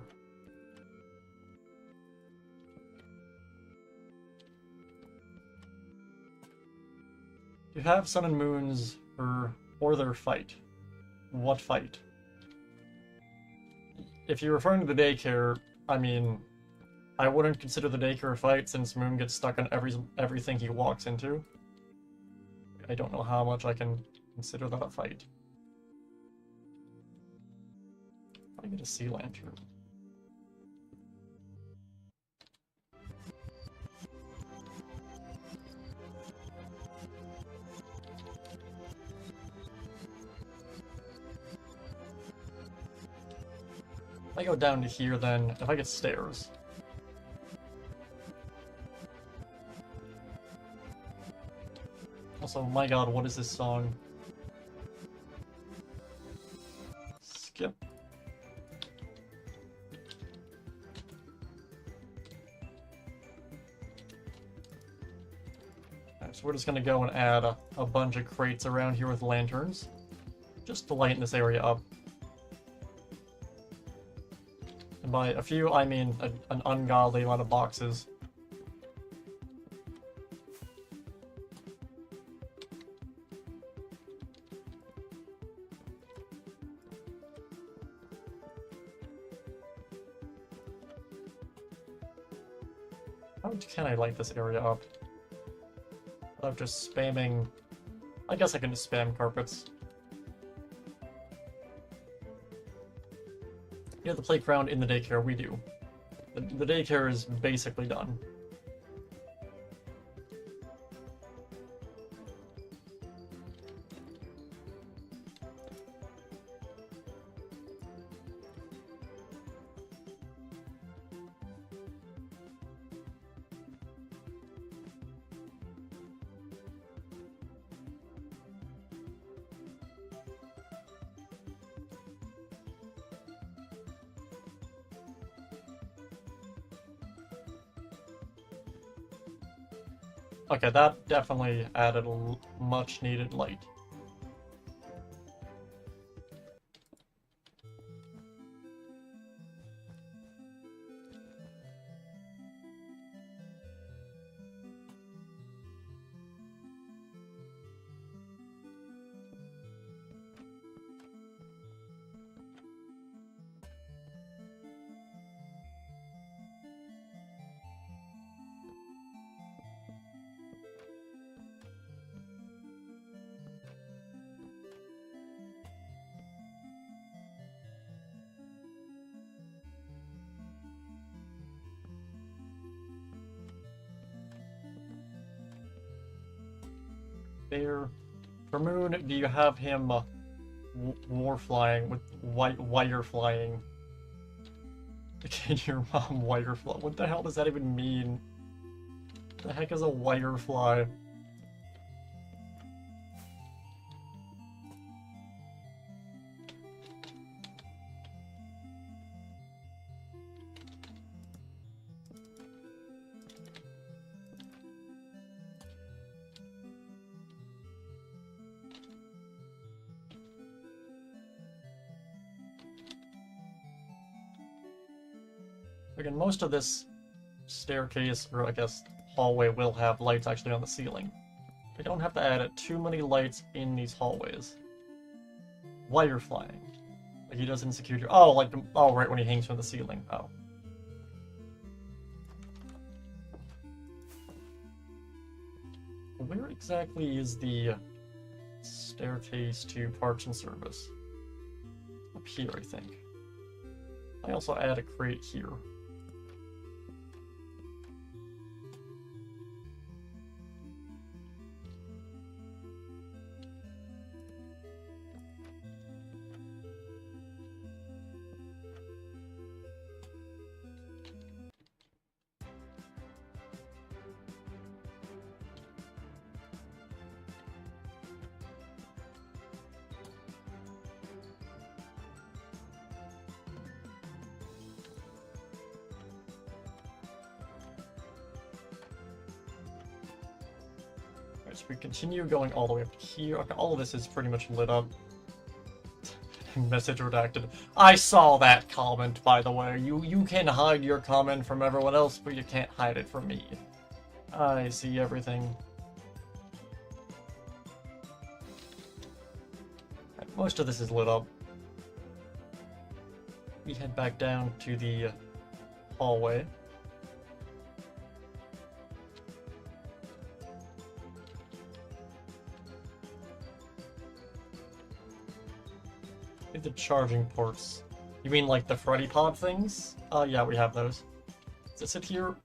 You have Sun and Moon's or their fight. What fight? If you're referring to the daycare, I mean, I wouldn't consider the daycare a fight since Moon gets stuck on everything he walks into. I don't know how much I can consider that a fight. I get a sea lantern. If I go down to here, then if I get stairs. Also, my god, what is this song? Skip. Alright, so we're just gonna go and add a bunch of crates around here with lanterns, just to lighten this area up. And by a few, I mean an ungodly amount of boxes. How can I light this area up? Without just spamming... I guess I can just spam carpets. Yeah, the playground in the daycare, we do. The daycare is basically done. Okay, that definitely added a much needed light. There. For Moon, do you have him war flying with wire flying? Can your mom wire fly? What the hell does that even mean? The heck is a wire fly? Again, most of this staircase, or I guess hallway, will have lights actually on the ceiling. I don't have to add too many lights in these hallways. Wire flying. Like he does in security. Oh, like, oh, right, when he hangs from the ceiling. Oh. Where exactly is the staircase to Parks and Service? Up here, I think. I also add a crate here. So we continue going all the way up to here. Okay, all of this is pretty much lit up. Message redacted. I saw that comment, by the way. You can hide your comment from everyone else, but you can't hide it from me. I see everything. Right, most of this is lit up. We head back down to the hallway. The charging ports. You mean like the Freddy Pod things? Yeah, we have those. Does it sit here?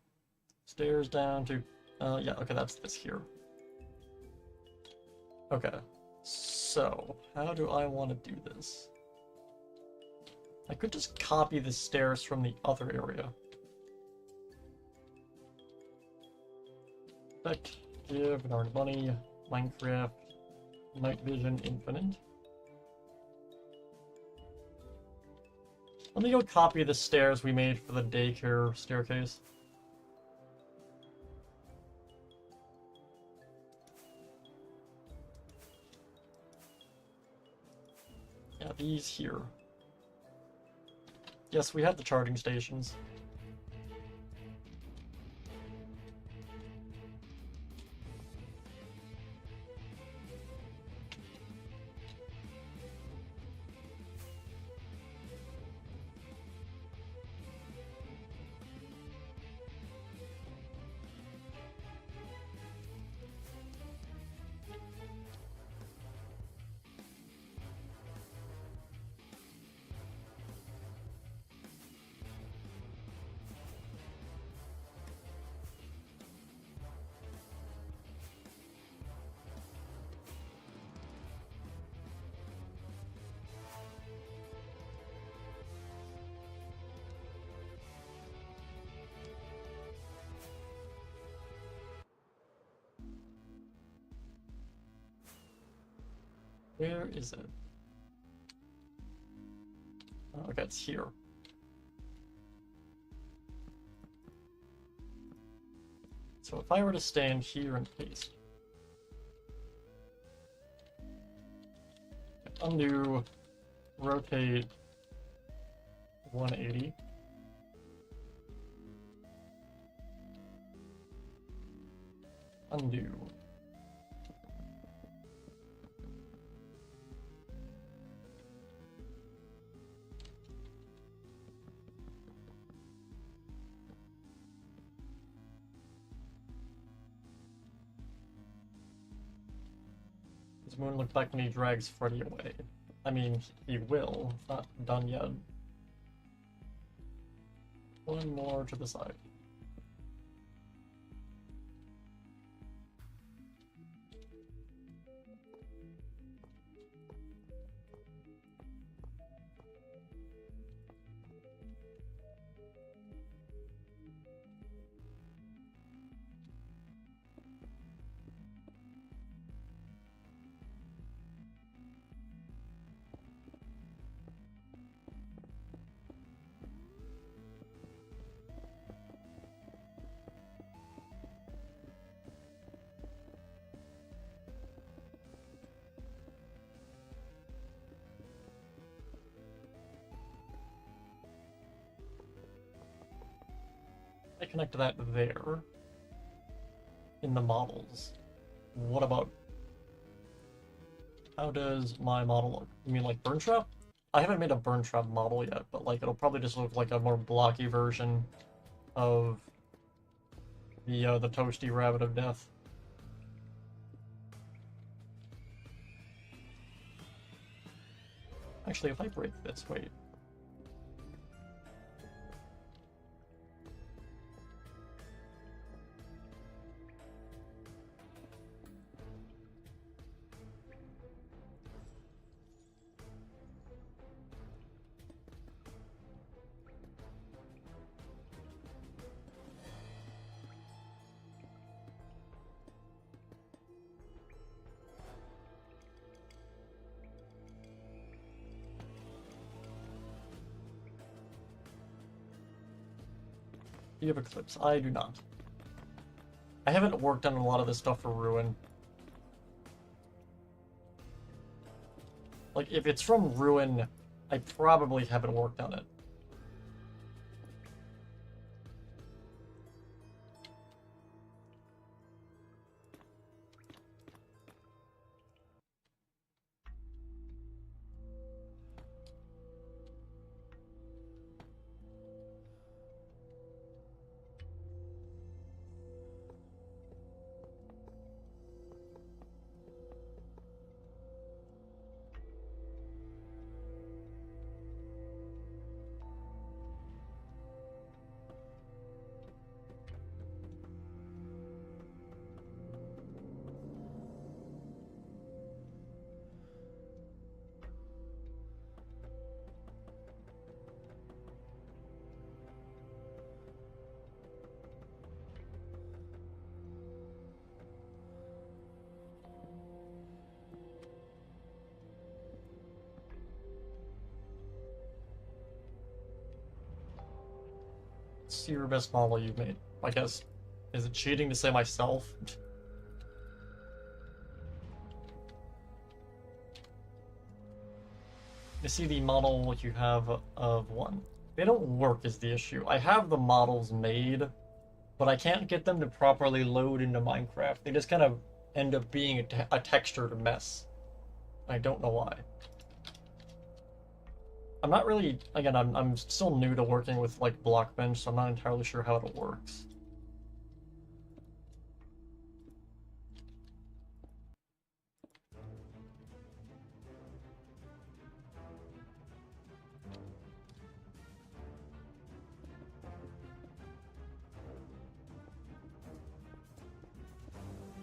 Stairs down to... yeah, okay, that's this here. Okay. So, how do I want to do this? I could just copy the stairs from the other area. Effective, Bernard Bunny, Minecraft, Night Vision Infinite. Let me go copy the stairs we made for the daycare staircase. Yeah, these here. Yes, we have the charging stations. Where is it? Oh, okay, it's here. So if I were to stand here and paste. Undo, rotate 180. Undo. Does Moon look back when he drags Freddy away? I mean, he will. It's not done yet. One more to the side. I connect that there in the models. What about how does my model look? You mean like Burn Trap? I haven't made a Burn Trap model yet, but like it'll probably just look like a more blocky version of the Toasty Rabbit of Death. Actually, if I break this, wait. You have Eclipse. I do not. I haven't worked on a lot of this stuff for Ruin. Like, if it's from Ruin, I probably haven't worked on it. What's your best model you've made? I guess, is it cheating to say myself? You see the model you have of one. They don't work is the issue. I have the models made, but I can't get them to properly load into Minecraft. They just kind of end up being a textured mess. I don't know why. I'm not really, again, I'm still new to working with like Blockbench, so I'm not entirely sure how it works.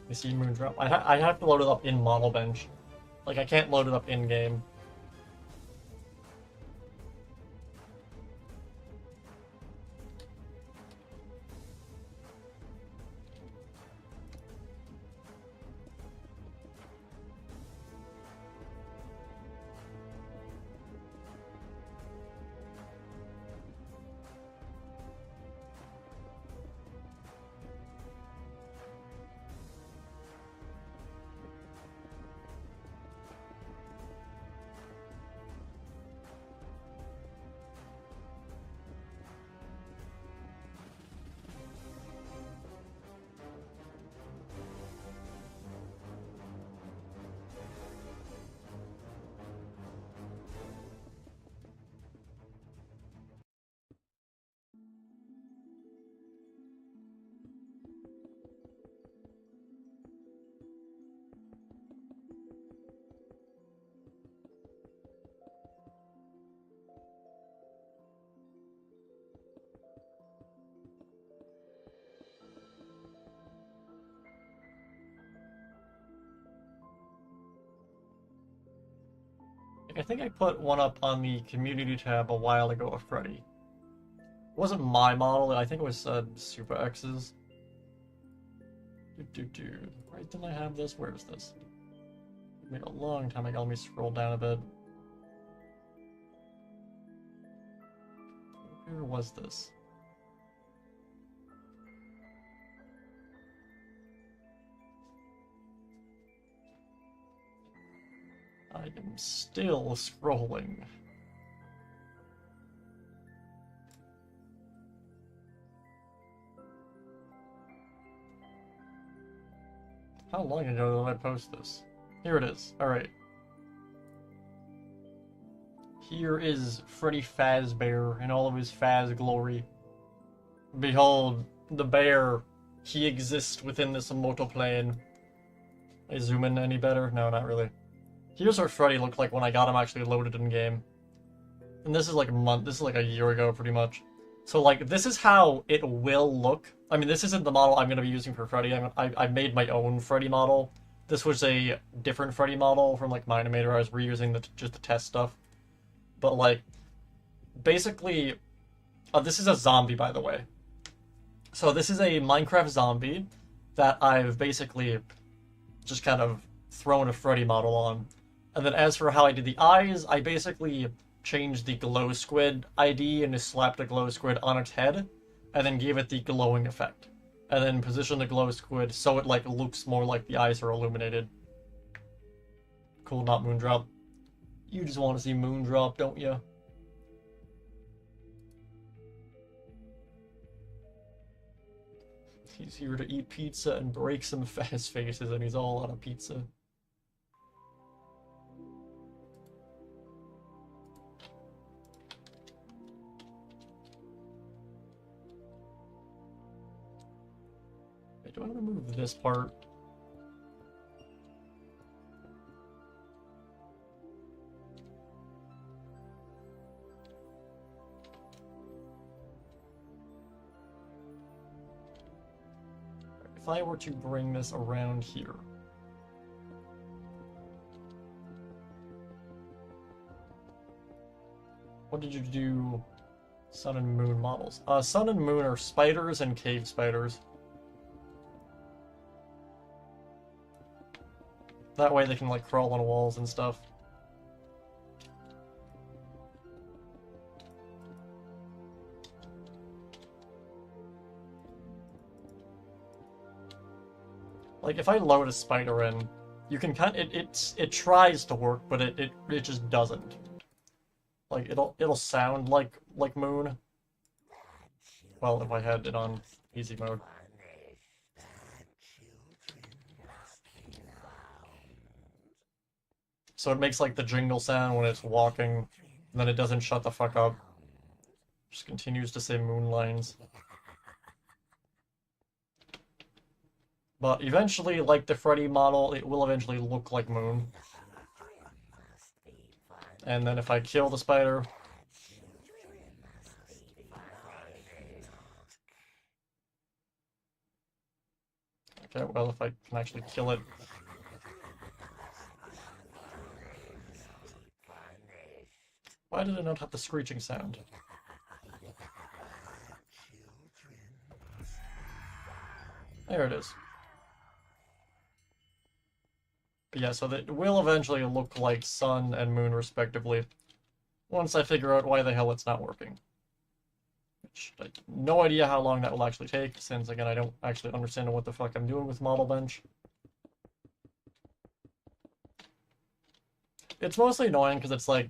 You see Moondrop. I have to load it up in Model Bench. Like, I can't load it up in-game. I think I put one up on the community tab a while ago of Freddy. It wasn't my model, I think it was Super X's. Right, didn't I have this? Where is this? I made a long time ago, let me scroll down a bit. Where was this? I am still scrolling. How long ago did I post this? Here it is. Alright. Here is Freddy Fazbear in all of his Faz glory. Behold, the bear. He exists within this immortal plane. I zoom in any better? No, not really. Here's what Freddy looked like when I got him actually loaded in game. And this is like a year ago pretty much. So like, this is how it will look. I mean, this isn't the model I'm going to be using for Freddy. I made my own Freddy model. This was a different Freddy model from like Minimator. I was reusing just the test stuff. But like, basically, this is a zombie, by the way. So this is a Minecraft zombie that I've basically just kind of thrown a Freddy model on. And then as for how I did the eyes, I basically changed the glow squid ID and just slapped a glow squid on its head, and then gave it the glowing effect. And then positioned the glow squid so it like looks more like the eyes are illuminated. Cool, not Moondrop. You just want to see Moondrop, don't you? He's here to eat pizza and break some fast faces, and he's all out of pizza. Do I want to move this part? If I were to bring this around here. What did you do? Sun and Moon models. Sun and Moon are spiders and cave spiders. That way they can like crawl on walls and stuff. Like, if I load a spider in, you can kind of, it tries to work, but it just doesn't. Like, it'll sound like Moon. Well, if I had it on easy mode. So it makes like the jingle sound when it's walking, and then it doesn't shut the fuck up. Just continues to say Moon lines. But eventually, like the Freddy model, it will eventually look like Moon. And then if I kill the spider... Okay, well, if I can actually kill it... Why did it not have the screeching sound? There it is. But yeah, so it will eventually look like Sun and Moon respectively, once I figure out why the hell it's not working. Which, I have no idea how long that will actually take, since again I don't actually understand what the fuck I'm doing with Model Bench. It's mostly annoying because it's like,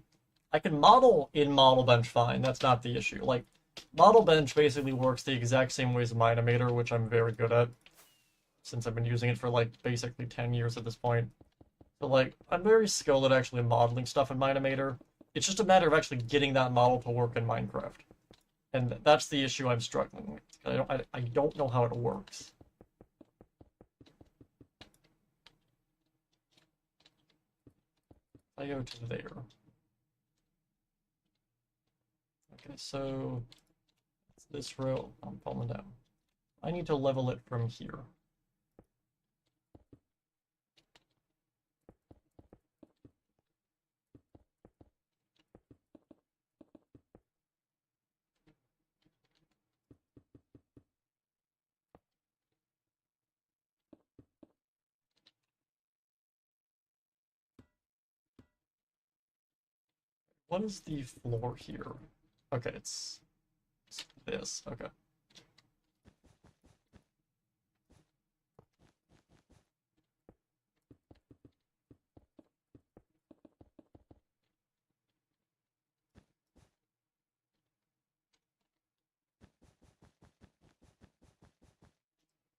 I can model in Model Bench fine, that's not the issue. Like, Model Bench basically works the exact same way as Minimator, which I'm very good at, since I've been using it for like basically 10 years at this point. So like, I'm very skilled at actually modeling stuff in Minimator. It's just a matter of actually getting that model to work in Minecraft. And that's the issue I'm struggling with. I don't know how it works. I go to there. Okay, so it's this row. I'm falling down. I need to level it from here. What is the floor here? Okay, it's this. Okay.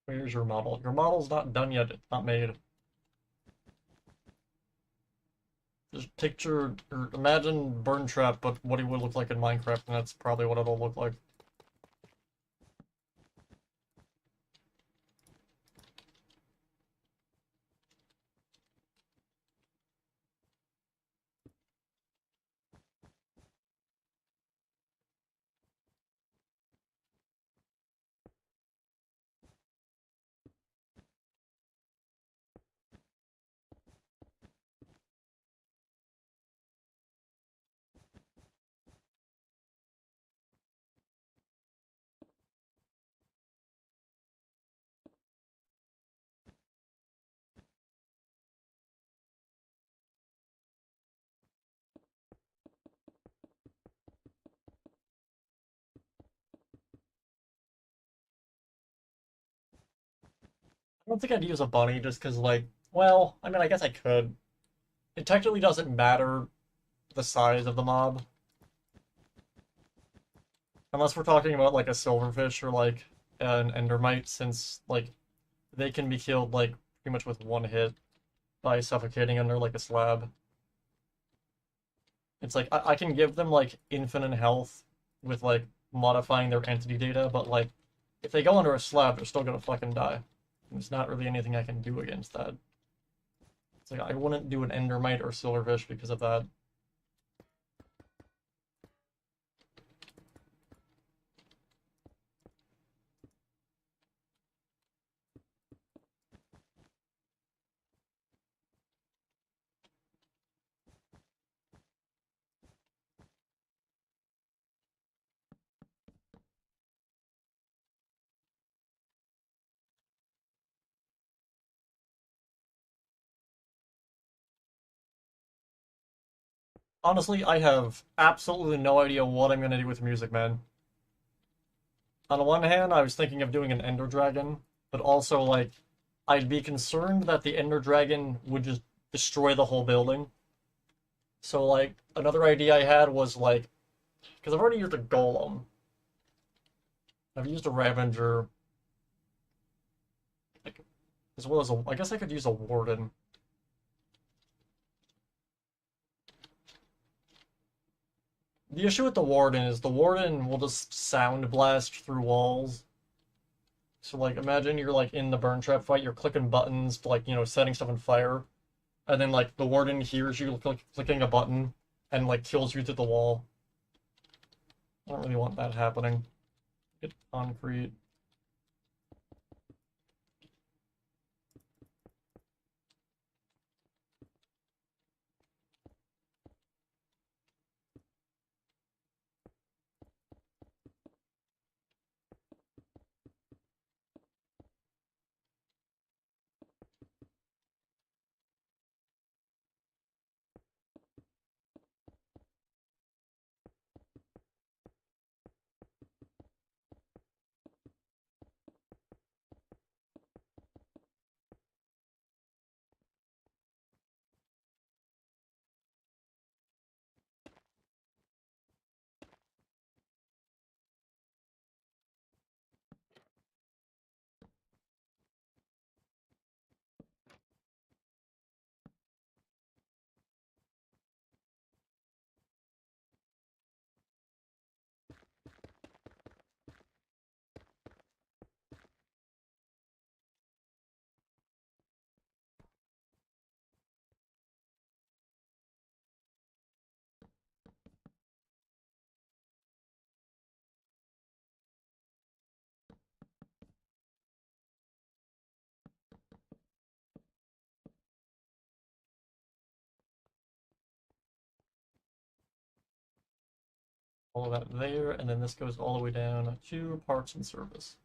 Where's your model? Your model's not done yet. It's not made. Just picture, or imagine Burn Trap, but what he would look like in Minecraft, and that's probably what it'll look like. I don't think I'd use a bunny just because, like, well, I mean, I guess I could. It technically doesn't matter the size of the mob. Unless we're talking about, like, a silverfish or, like, an endermite, since, like, they can be killed, like, pretty much with one hit by suffocating under, like, a slab. It's like, I can give them, like, infinite health with, like, modifying their entity data, but, like, if they go under a slab, they're still gonna fucking die. There's not really anything I can do against that. It's like, I wouldn't do an endermite or silverfish because of that. Honestly, I have absolutely no idea what I'm gonna do with music, man. On the one hand, I was thinking of doing an Ender Dragon, but also, like, I'd be concerned that the Ender Dragon would just destroy the whole building. So, like, another idea I had was, like, because I've already used a Golem. I've used a Ravager. Like, as well as I guess I could use a Warden. The issue with the Warden is the Warden will just sound blast through walls. So, like, imagine you're, like, in the burn trap fight, you're clicking buttons to, like, you know, setting stuff on fire. And then, like, the Warden hears you clicking a button and, like, kills you through the wall. I don't really want that happening. Get concrete. All of that there, and then this goes all the way down to parts and service.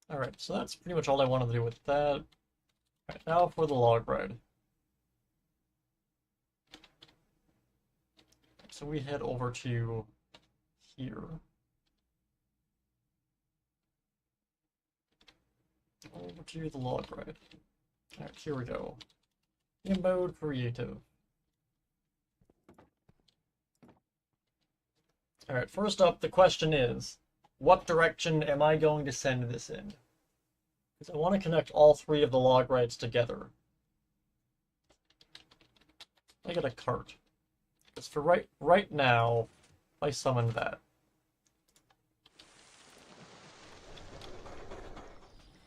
Alright, so that's pretty much all I wanted to do with that. Alright, now for the log ride. So we head over to here. Over to the log ride. Alright, here we go. In mode creative. Alright, first up, the question is, what direction am I going to send this in? Because I want to connect all three of the log rides together. I get a cart. Because for right now, I summoned that.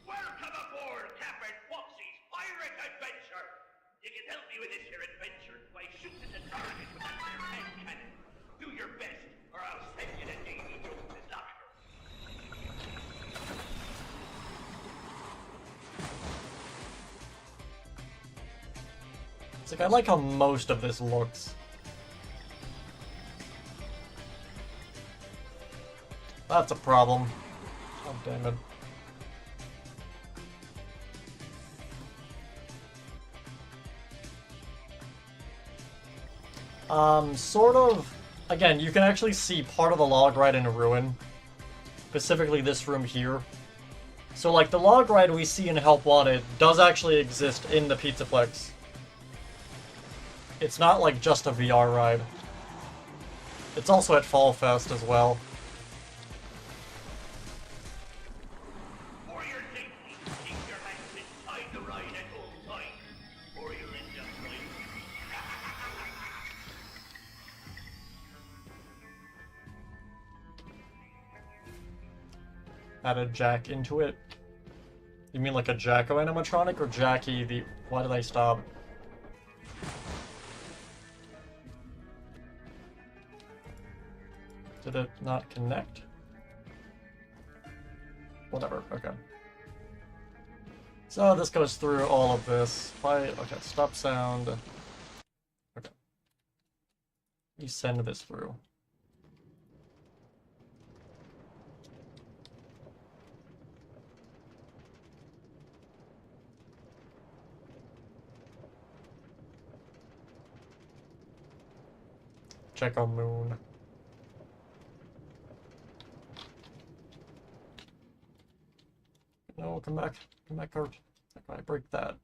Welcome aboard, Captain Foxy's pirate adventure! You can help me with this here adventure by shooting the target with a hand cannon. Do your best, or I'll send you to Davy Jones's locker. It's like, I like how most of this looks. That's a problem. Oh, damn it. Sort of... Again, you can actually see part of the log ride in a ruin. Specifically this room here. So, like, the log ride we see in Help Wanted does actually exist in the Pizzaplex. It's not, like, just a VR ride. It's also at Fall Fest as well. Add a jack into it. You mean like a Jacko animatronic or Jackie the... Why did I stop? Did it not connect? Whatever, okay. So this goes through all of this. Okay, stop sound. Okay. You send this through. Check on moon. No, come back. Come back, cart. How can I break that?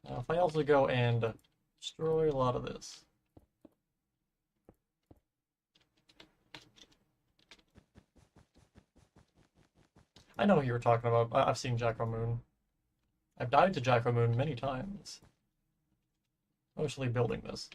Now, if I also go and destroy a lot of this. I know who you're talking about. I've seen Jacko Moon. I've died to Jacko Moon many times. Mostly building this.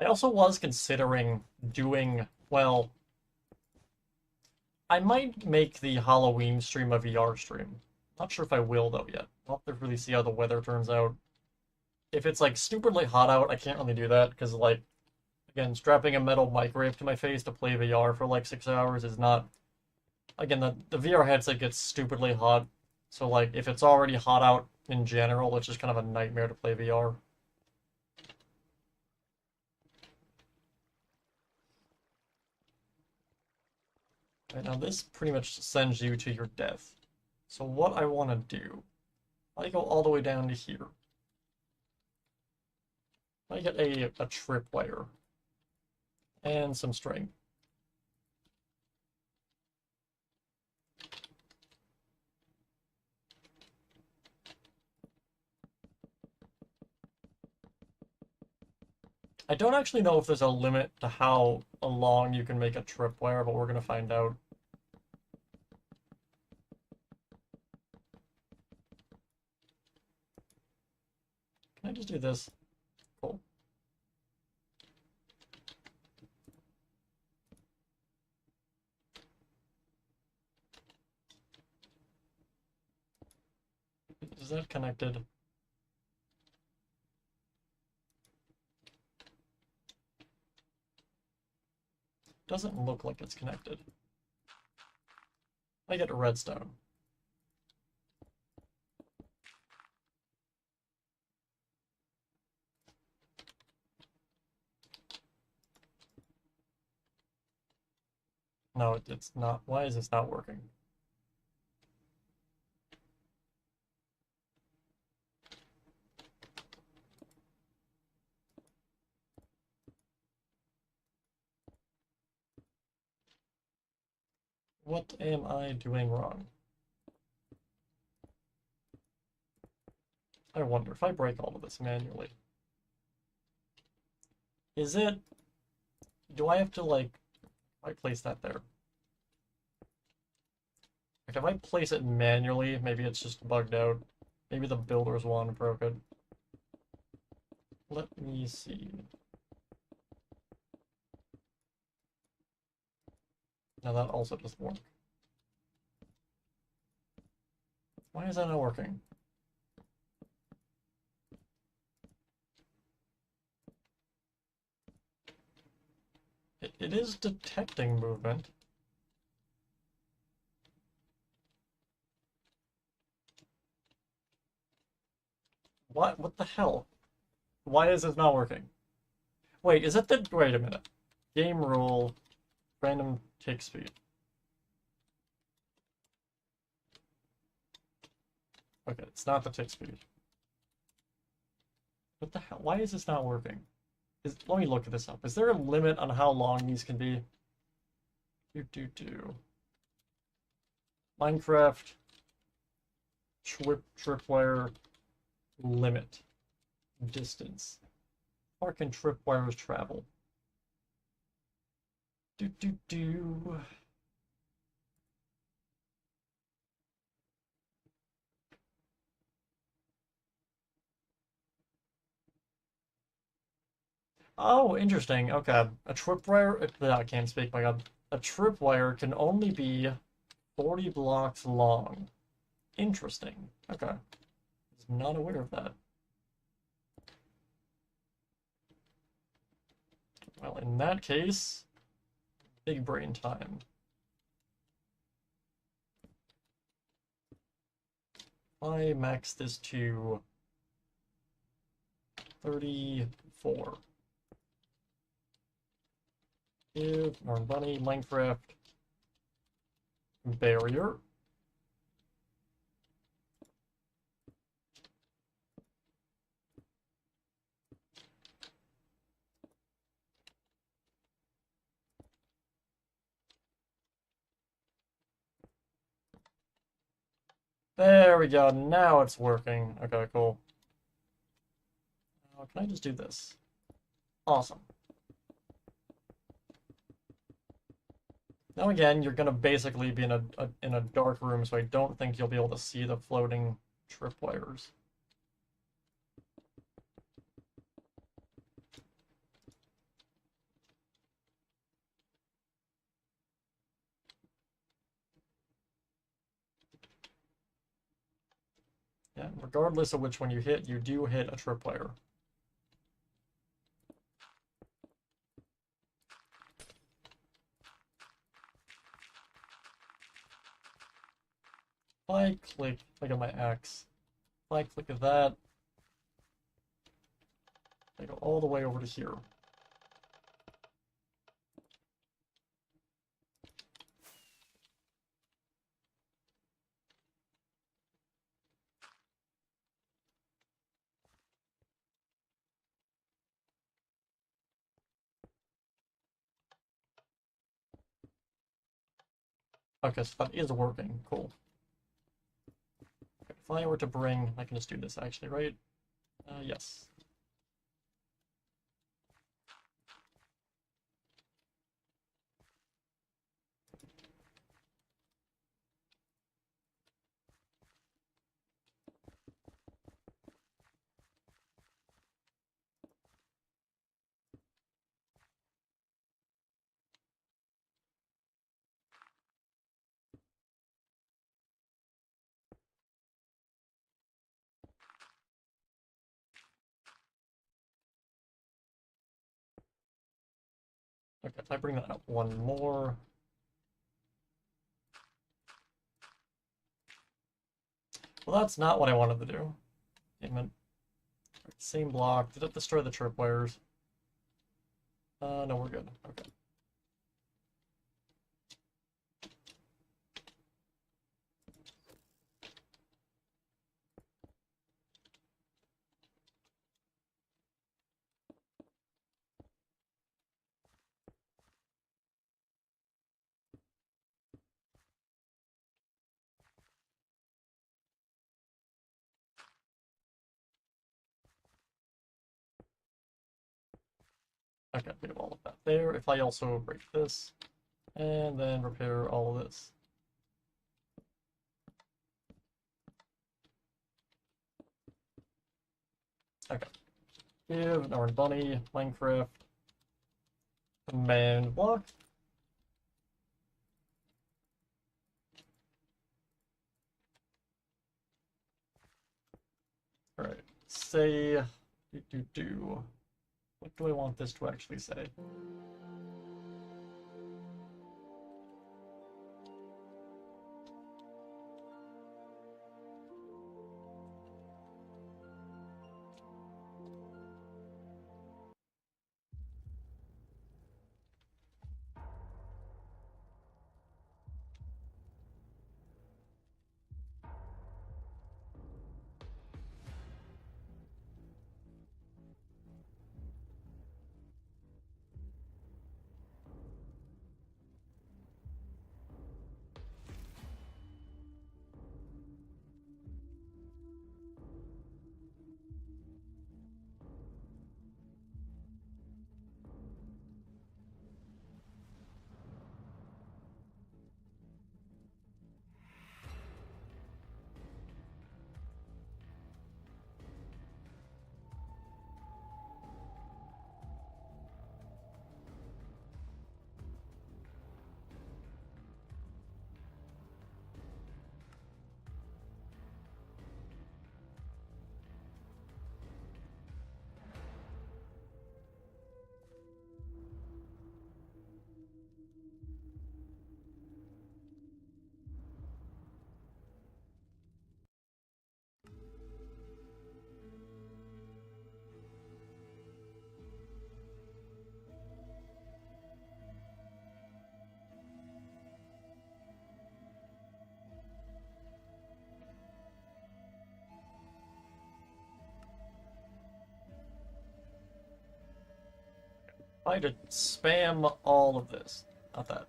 I also was considering doing, well, I might make the Halloween stream a VR stream. Not sure if I will, though, yet. I'll have to really see how the weather turns out. If it's, like, stupidly hot out, I can't really do that, because, like, again, strapping a metal microwave to my face to play VR for, like, 6 hours is not... Again, the VR headset gets stupidly hot, so, like, if it's already hot out in general, it's just kind of a nightmare to play VR. Right, now this pretty much sends you to your death. So what I want to do, I go all the way down to here. I get a tripwire and some string. I don't actually know if there's a limit to how long you can make a tripwire, but we're going to find out. Can I just do this? Cool. Is that connected? Doesn't look like it's connected. I get a redstone. No, it's not. Why is this not working? What am I doing wrong? I wonder if I break all of this manually. Is it... Do I have to, like... I place that there. Like, if I place it manually, maybe it's just bugged out. Maybe the builder's one broke it. Let me see. Now that also doesn't work. Why is that not working? It is detecting movement. What the hell? Why is this not working? Wait, is it the... Wait a minute. Game rule, random tick speed. Okay, it's not the tick speed. What the hell? Why is this not working? Let me look this up. Is there a limit on how long these can be? Minecraft tripwire limit distance. How far can tripwires travel? Oh, interesting. Okay. A tripwire... I can't speak, my god. A tripwire can only be 40 blocks long. Interesting. Okay. I was not aware of that. Well, in that case, big brain time. I max this to 34. Give Norm Bunny, Minecraft, barrier. There we go, now it's working. Okay, cool. Can I just do this? Awesome. Now again, you're gonna basically be in a dark room, so I don't think you'll be able to see the floating tripwires. Yeah, regardless of which one you hit, you do hit a tripwire. If I click on my X, if I click at that, I go all the way over to here. Okay, so that is working. Cool. Okay, if I were to bring, I can just do this actually, right? Yes. Okay, if I bring that up one more. Well, that's not what I wanted to do. Damn it. Same block. Did it destroy the tripwires? No, we're good. Okay. Okay, we have all of that there. If I also break this, and then repair all of this. Okay. Give an orange bunny, Minecraft, command block. Alright, say, what do I want this to actually say? I just spam all of this. Not that.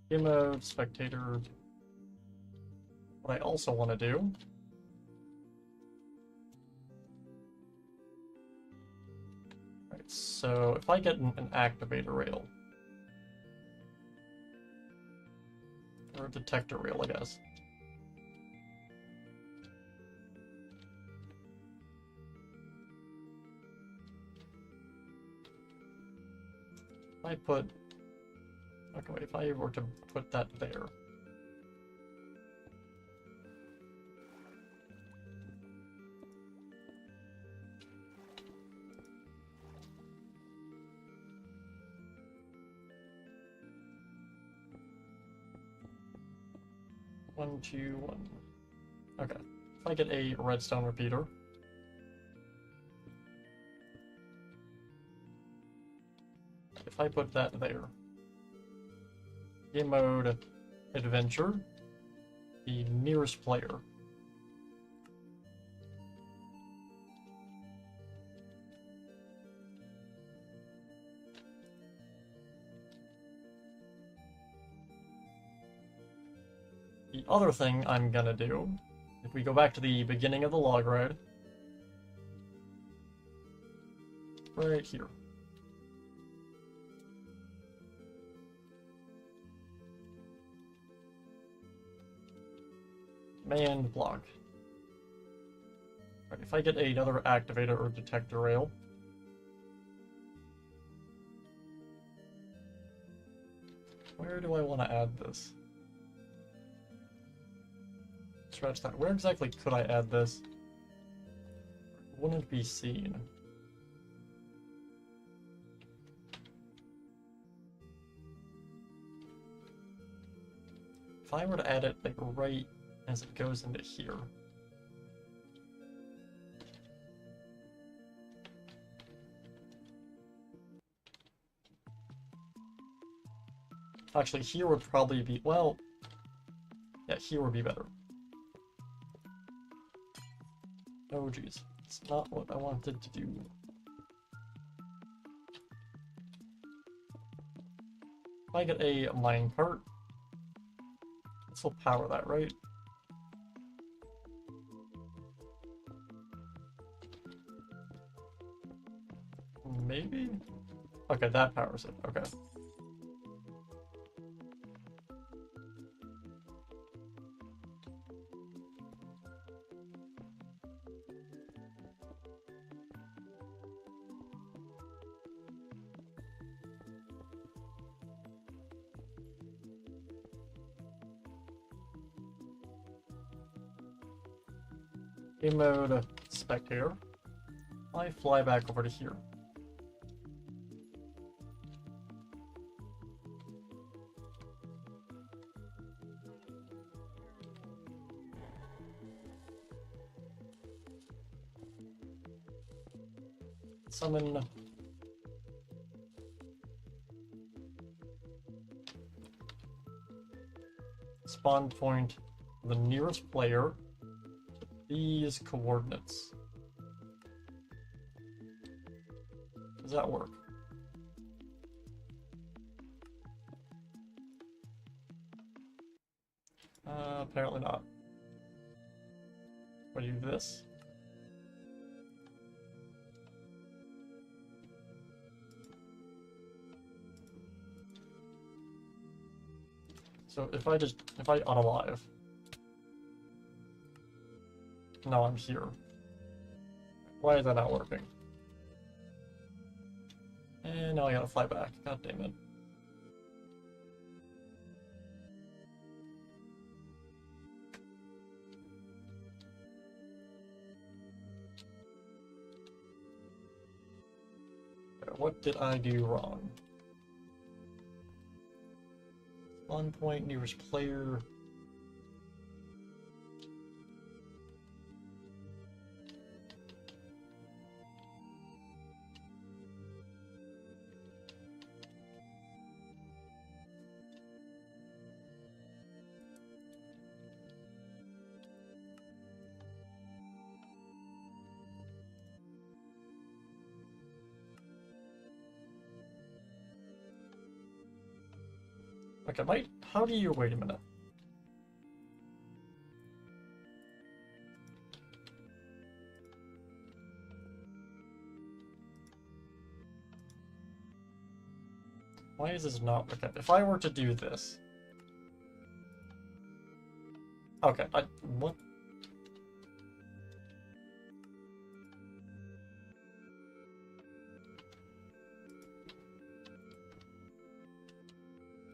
Game mode, spectator. What I also want to do right, so if I get an activator rail or a detector rail, I guess. If I put okay, wait, if I were to put that there. One, two, one. Okay. If I get a redstone repeater. If I put that there. Game mode, adventure, the nearest player. The other thing I'm gonna do, if we go back to the beginning of the log ride, right here. Command block. Right, if I get another activator or detector rail, where do I want to add this? Scratch that. Where exactly could I add this? Wouldn't be seen. If I were to add it like right as it goes into here. Actually, here would probably be, well, yeah, here would be better. Oh geez, it's not what I wanted to do. If I get a minecart, this will power that, right? Maybe? Okay, that powers it. Okay. Game mode, spectator. I fly back over to here. Summon spawn point, the nearest player, these coordinates. Does that work? Apparently not. What do you do this? So if I unalive. Now I'm here. Why is that not working? And now I gotta fly back. God damn it. What did I do wrong? Spawn point, nearest player. Okay, how do you... Wait a minute. Why is this not... Okay, if I were to do this... Okay, what?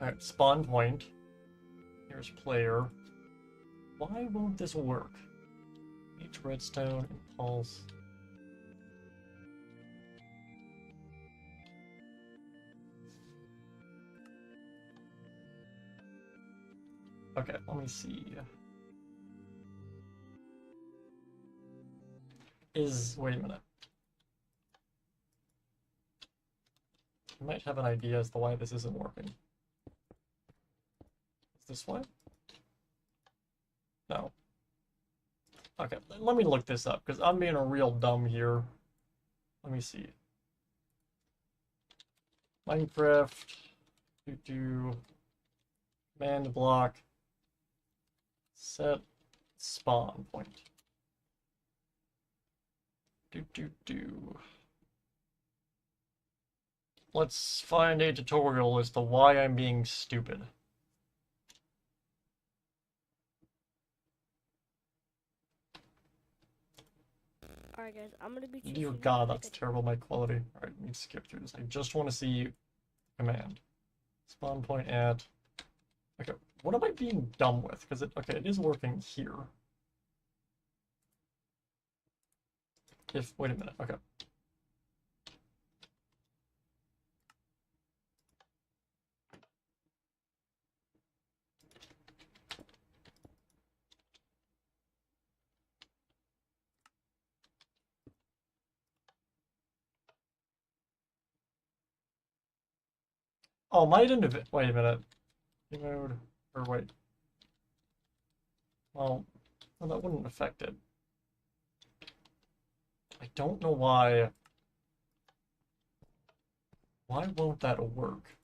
Alright, spawn point. Here's player. Why won't this work? Each redstone, impulse. Okay, let me see. Wait a minute. I might have an idea as to why this isn't working. Is this why? No. Okay, let me look this up, because I'm being a real dumb here. Let me see. Minecraft. Command block. Set spawn point. Let's find a tutorial as to why I'm being stupid. Alright guys, I'm gonna be Dear God, that's terrible my quality. Alright, let me skip through this. I just want to see command. Spawn point at... Okay, what am I being dumb with? Because okay, it is working here. Wait a minute, okay. Oh, wait a minute. Mode, or wait. Well, that wouldn't affect it. I don't know why. Why won't that work?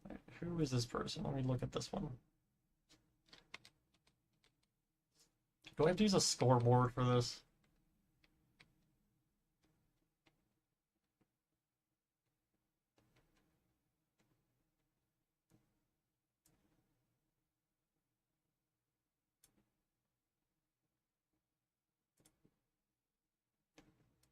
Right, who is this person? Let me look at this one. Do I have to use a scoreboard for this?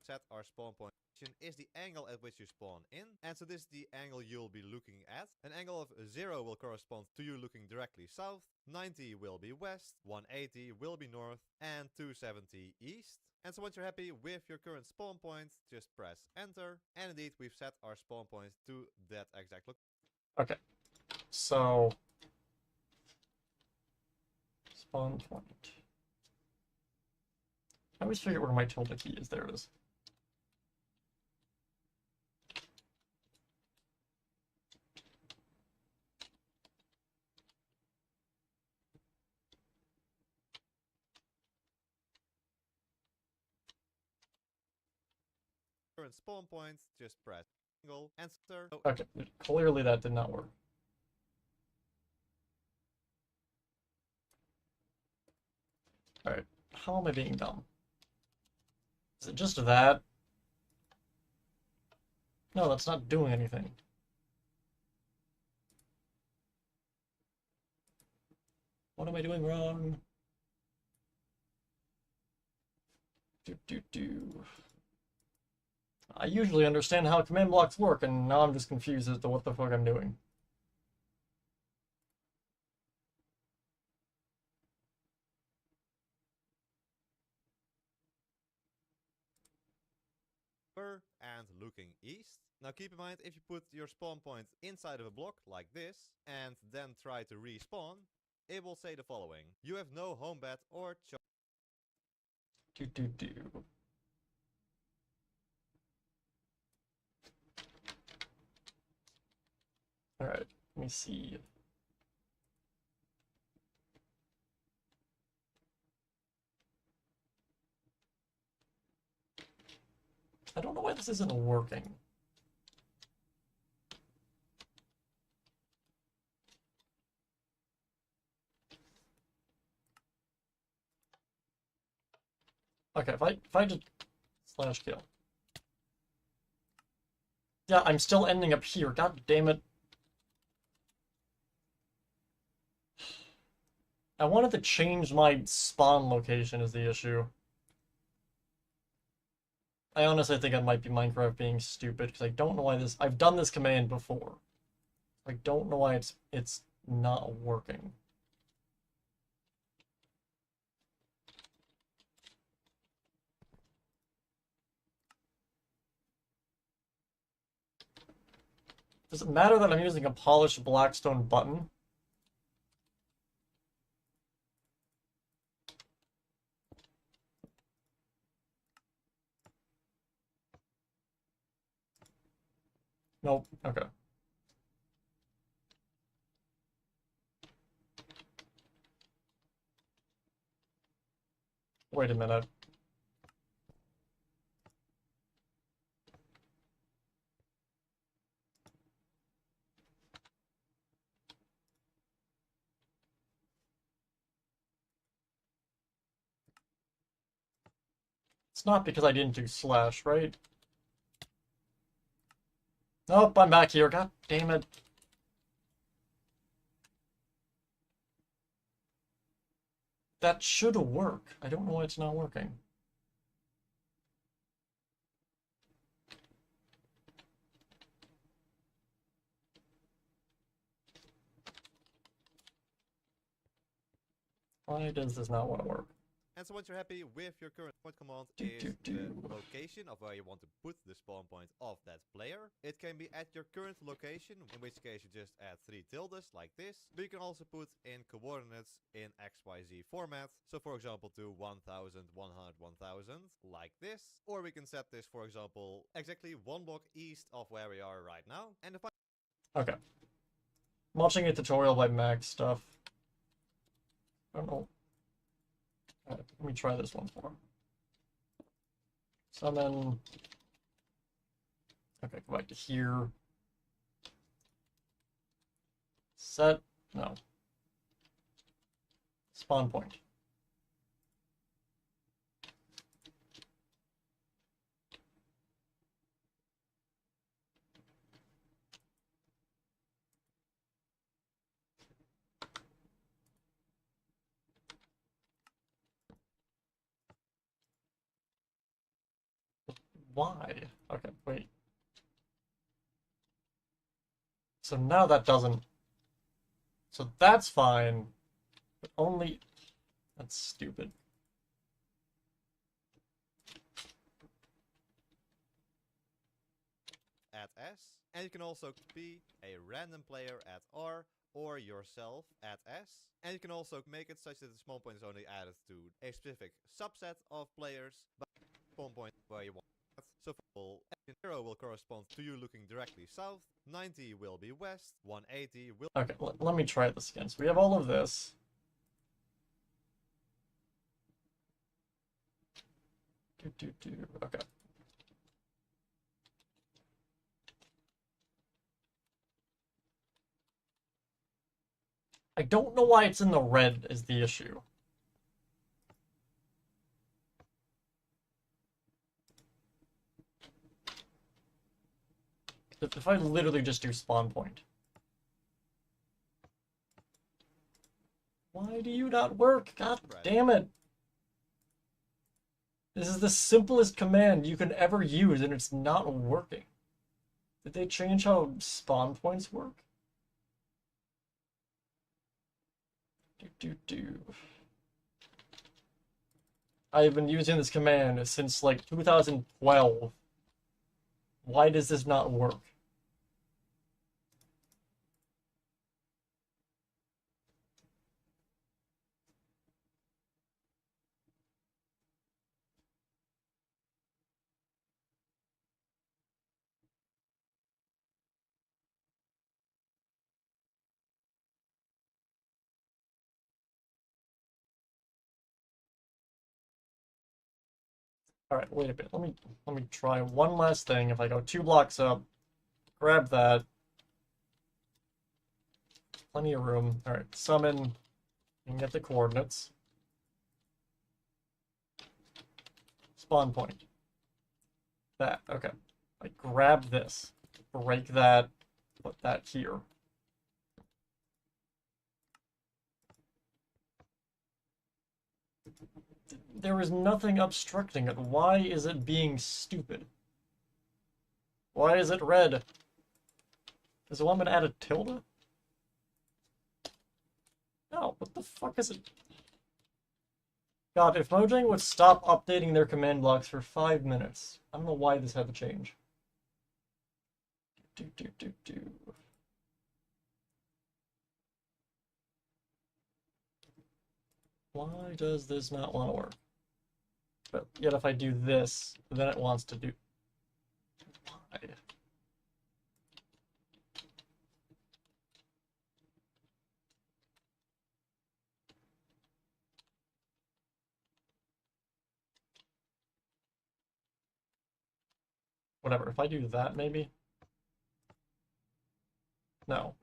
Set our spawn point is the angle at which you spawn in, and so this is the angle you'll be looking at. An angle of 0 will correspond to you looking directly south, 90 will be west, 180 will be north, and 270 east. And so once you're happy with your current spawn point, just press enter, and indeed we've set our spawn point to that exact location. Okay, so spawn point. I always forget where my tilde key is. There it is. Current spawn point, just press angle, enter. Okay, clearly that did not work. Alright, how am I being dumb? Is it just that? No, that's not doing anything. What am I doing wrong? I usually understand how command blocks work, and now I'm just confused as to what the fuck I'm doing. And looking east. Now keep in mind, if you put your spawn point inside of a block like this, and then try to respawn, it will say the following: you have no home bed or Alright, let me see. I don't This isn't working. Okay, if I just slash kill. Yeah, I'm still ending up here. God damn it. I wanted to change my spawn location is the issue. I honestly think it might be Minecraft being stupid, because I don't know why this... I've done this command before. I don't know why it's not working. Does it matter that I'm using a polished blackstone button? Nope. Okay. Wait a minute. It's not because I didn't do slash, right? Nope, I'm back here. God damn it. That should work. I don't know why it's not working. Why does this not want to work? And so once you're happy with your current point command is the location of where you want to put the spawn point of that player. It can be at your current location, in which case you just add 3 tildes like this. But you can also put in coordinates in XYZ format. So for example to 1000, 100, 1000 like this. Or we can set this for example exactly 1 block east of where we are right now. And if Okay. I'm watching a tutorial by Max stuff. I don't know. Let me try this one for him. Summon. Okay, go back to here. Set. No. Spawn point. Why? Okay, wait. So now that doesn't... So that's fine, but only... That's stupid. at S. And you can also be a random player at R or yourself at S. And you can also make it such that the spawn point is only added to a specific subset of players, but spawn point where you want. So for example, 0 will correspond to you looking directly south, 90 will be west, 180 will... Okay, let me try this again. So we have all of this. Okay. I don't know why it's in the red is the issue. If I literally just do spawn point. Why do you not work? God damn it. This is the simplest command you can ever use and it's not working. Did they change how spawn points work? I've been using this command since like 2012. Why does this not work? Alright, wait a bit. Let me try one last thing. If I go 2 blocks up, grab that. Plenty of room. Alright, summon. You can get the coordinates. Spawn point. That, okay. I grab this. Break that. Put that here. There is nothing obstructing it. Why is it being stupid? Why is it red? Does it want me to add a tilde? No, what the fuck is it? God, if Mojang would stop updating their command blocks for 5 minutes. I don't know why this had to change. Why does this not want to work? But yet if I do this, then it wants to do... Why? Whatever, if I do that maybe? No.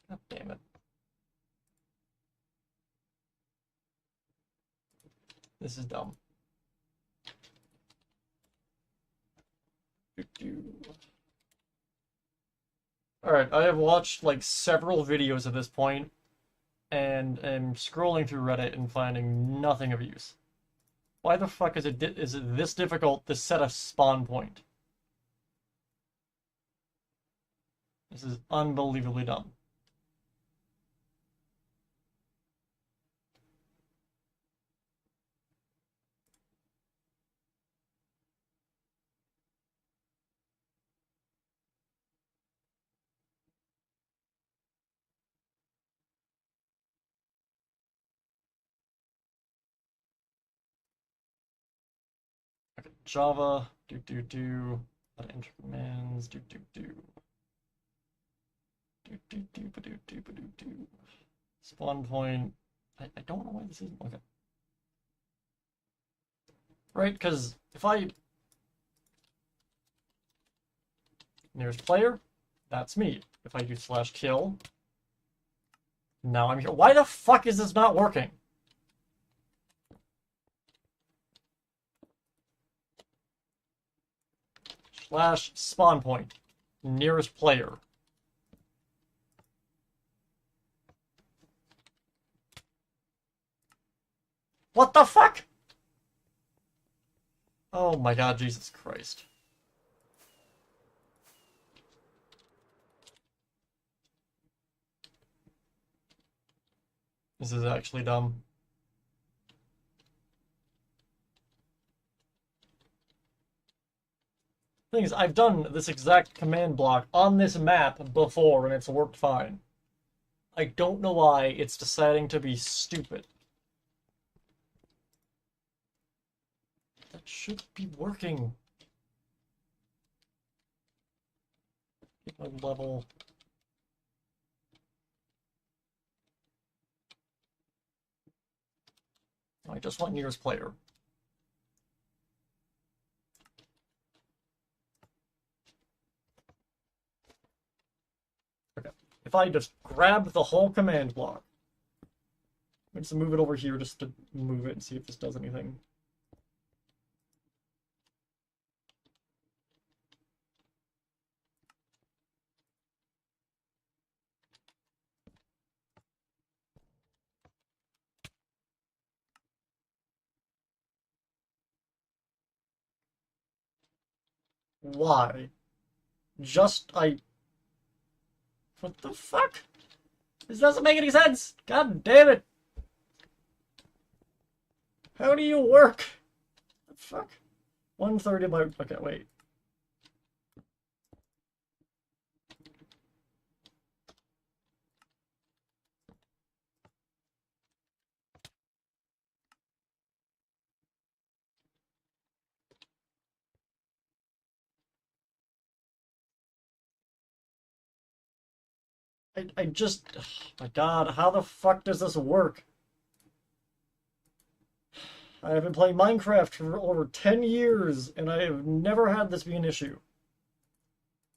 God damn it. This is dumb. Alright, I have watched like several videos at this point, and am scrolling through Reddit and finding nothing of use. Why the fuck is it this difficult to set a spawn point? This is unbelievably dumb. Okay, Java, enter commands, spawn point. I don't know why this isn't okay. Right, because if I nearest player, that's me. If I do /kill, now I'm here. Why the fuck is this not working? /spawn point, nearest player. What the fuck? Oh my god, Jesus Christ. This is actually dumb. Thing is, I've done this exact command block on this map before and it's worked fine. I don't know why it's deciding to be stupid. That should be working. Get my level. I just want nearest player. Okay. If I just grab the whole command block, I'm just move it over here just to move it and see if this does anything. Why? What the fuck? This doesn't make any sense! God damn it! How do you work? What the fuck? 1/3 of my... Okay, wait. I just... Oh my god, how the fuck does this work? I have been playing Minecraft for over 10 years, and I have never had this be an issue.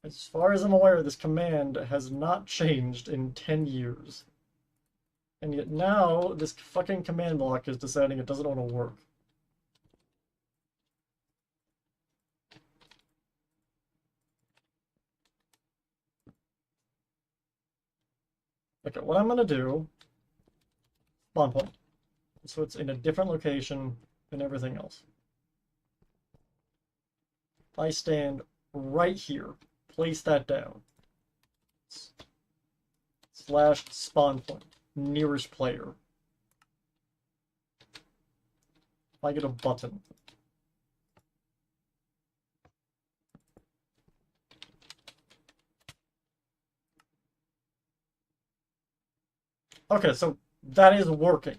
As far as I'm aware, this command has not changed in 10 years. And yet now, this fucking command block is deciding it doesn't want to work. Okay, what I'm gonna do... Spawn point. So it's in a different location than everything else. If I stand right here, place that down. Slash spawn point. Nearest player. If I get a button. Okay, so that is working.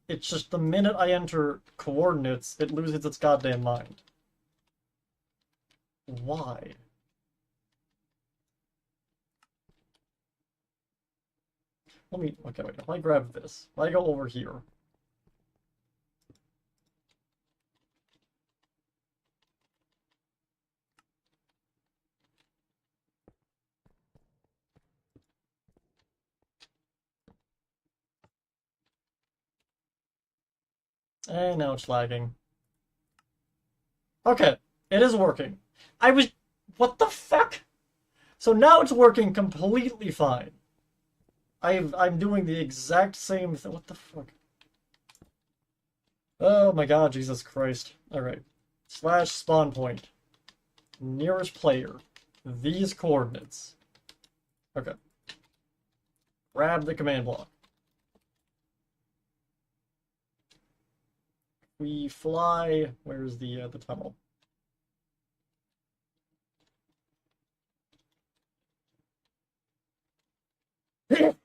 It's just the minute I enter coordinates, it loses its goddamn mind. Why? Okay, wait, if I grab this, if I go over here. And now it's lagging. Okay, it is working. What the fuck? So now it's working completely fine. I'm doing the exact same thing. What the fuck? Oh my god, Jesus Christ. Alright. Slash spawn point. Nearest player. These coordinates. Okay. Grab the command block. We fly. Where's the tunnel?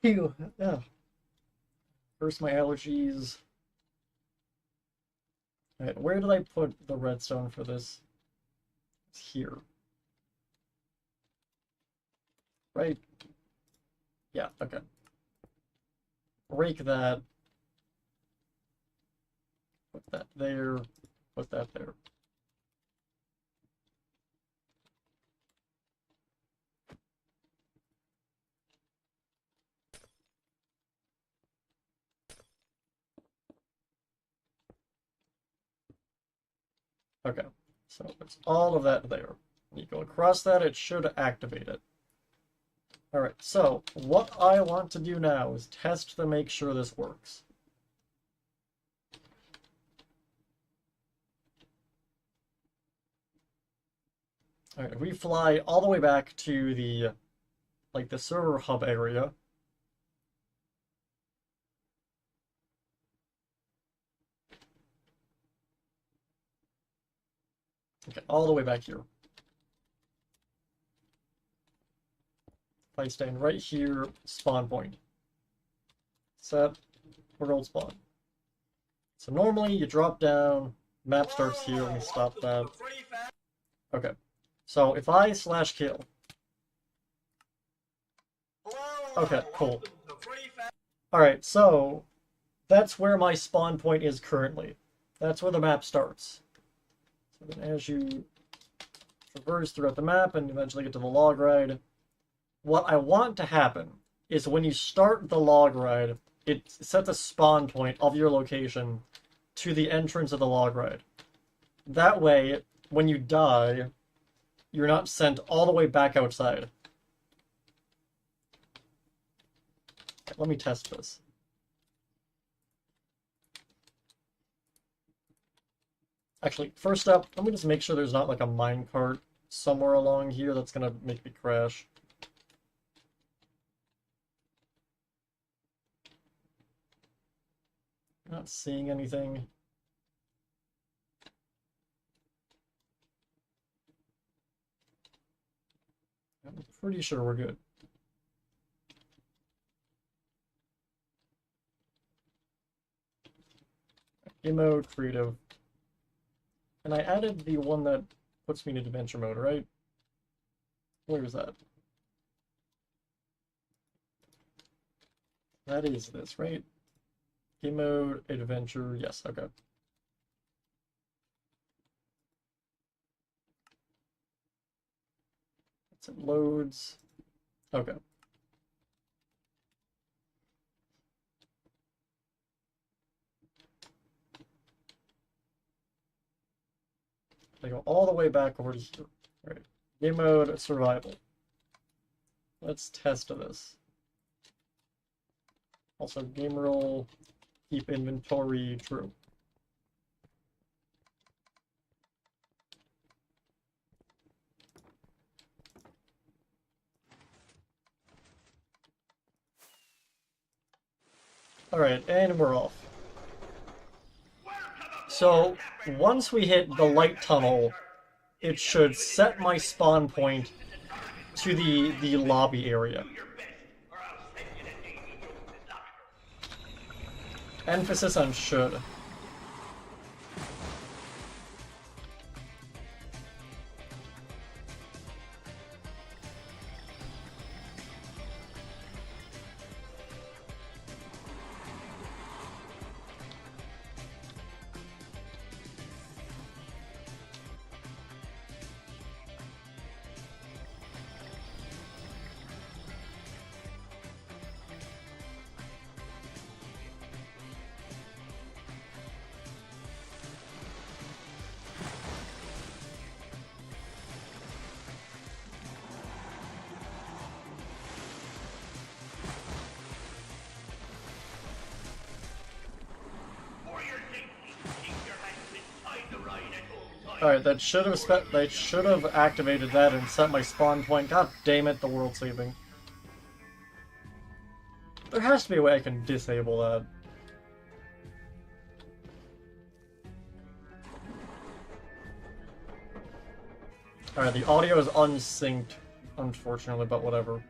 Ew. Yeah. First, my allergies. Alright, where did I put the redstone for this? It's here. Right? Yeah, okay. Break that. Put that there. Put that there. Okay, so it's all of that there. You go across that, it should activate it. Alright, so what I want to do now is test to make sure this works. Alright, if we fly all the way back to the, like, the server hub area. Okay, all the way back here. If I stand right here, spawn point. Set, world spawn. So normally you drop down, map starts here, let me stop that. Okay, so if I slash kill. Okay, cool. Alright, so that's where my spawn point is currently. That's where the map starts. So then as you traverse throughout the map and eventually get to the log ride, what I want to happen is when you start the log ride, it sets a spawn point of your location to the entrance of the log ride. That way, when you die, you're not sent all the way back outside. Okay, let me test this. Actually, first up, let me just make sure there's not like a minecart somewhere along here that's gonna make me crash. Not seeing anything. I'm pretty sure we're good. Game mode, creative. And I added the one that puts me in adventure mode, right? Where is that? That is this, right? Game mode, adventure, yes, okay. So it loads. Okay. I go all the way back over to here. Alright. Game mode, survival. Let's test this. Also, game rule, keep inventory true. Alright, and we're off. So, once we hit the light tunnel, it should set my spawn point to the lobby area. Emphasis on should. Alright, that should have activated that and set my spawn point. God damn it, the world saving. There has to be a way I can disable that. Alright, the audio is unsynced, unfortunately, but whatever.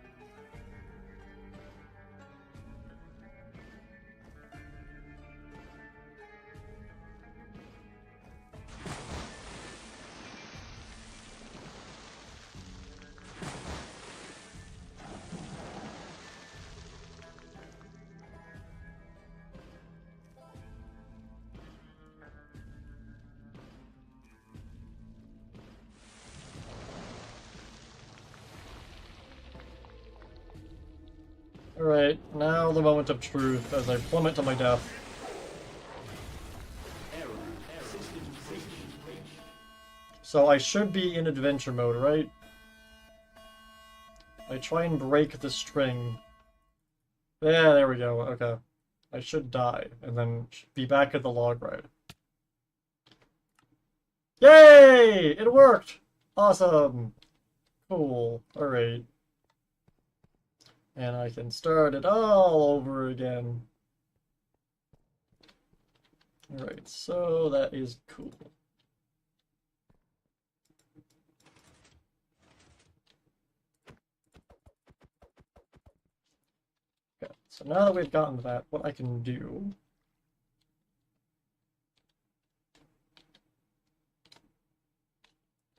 Alright, now the moment of truth as I plummet to my death. So I should be in adventure mode, right? I try and break the string. Yeah, there we go, okay. I should die, and then be back at the log ride. Yay! It worked! Awesome! Cool, alright. And I can start it all over again. Alright, so that is cool. Okay, so now that we've gotten to that, what I can do...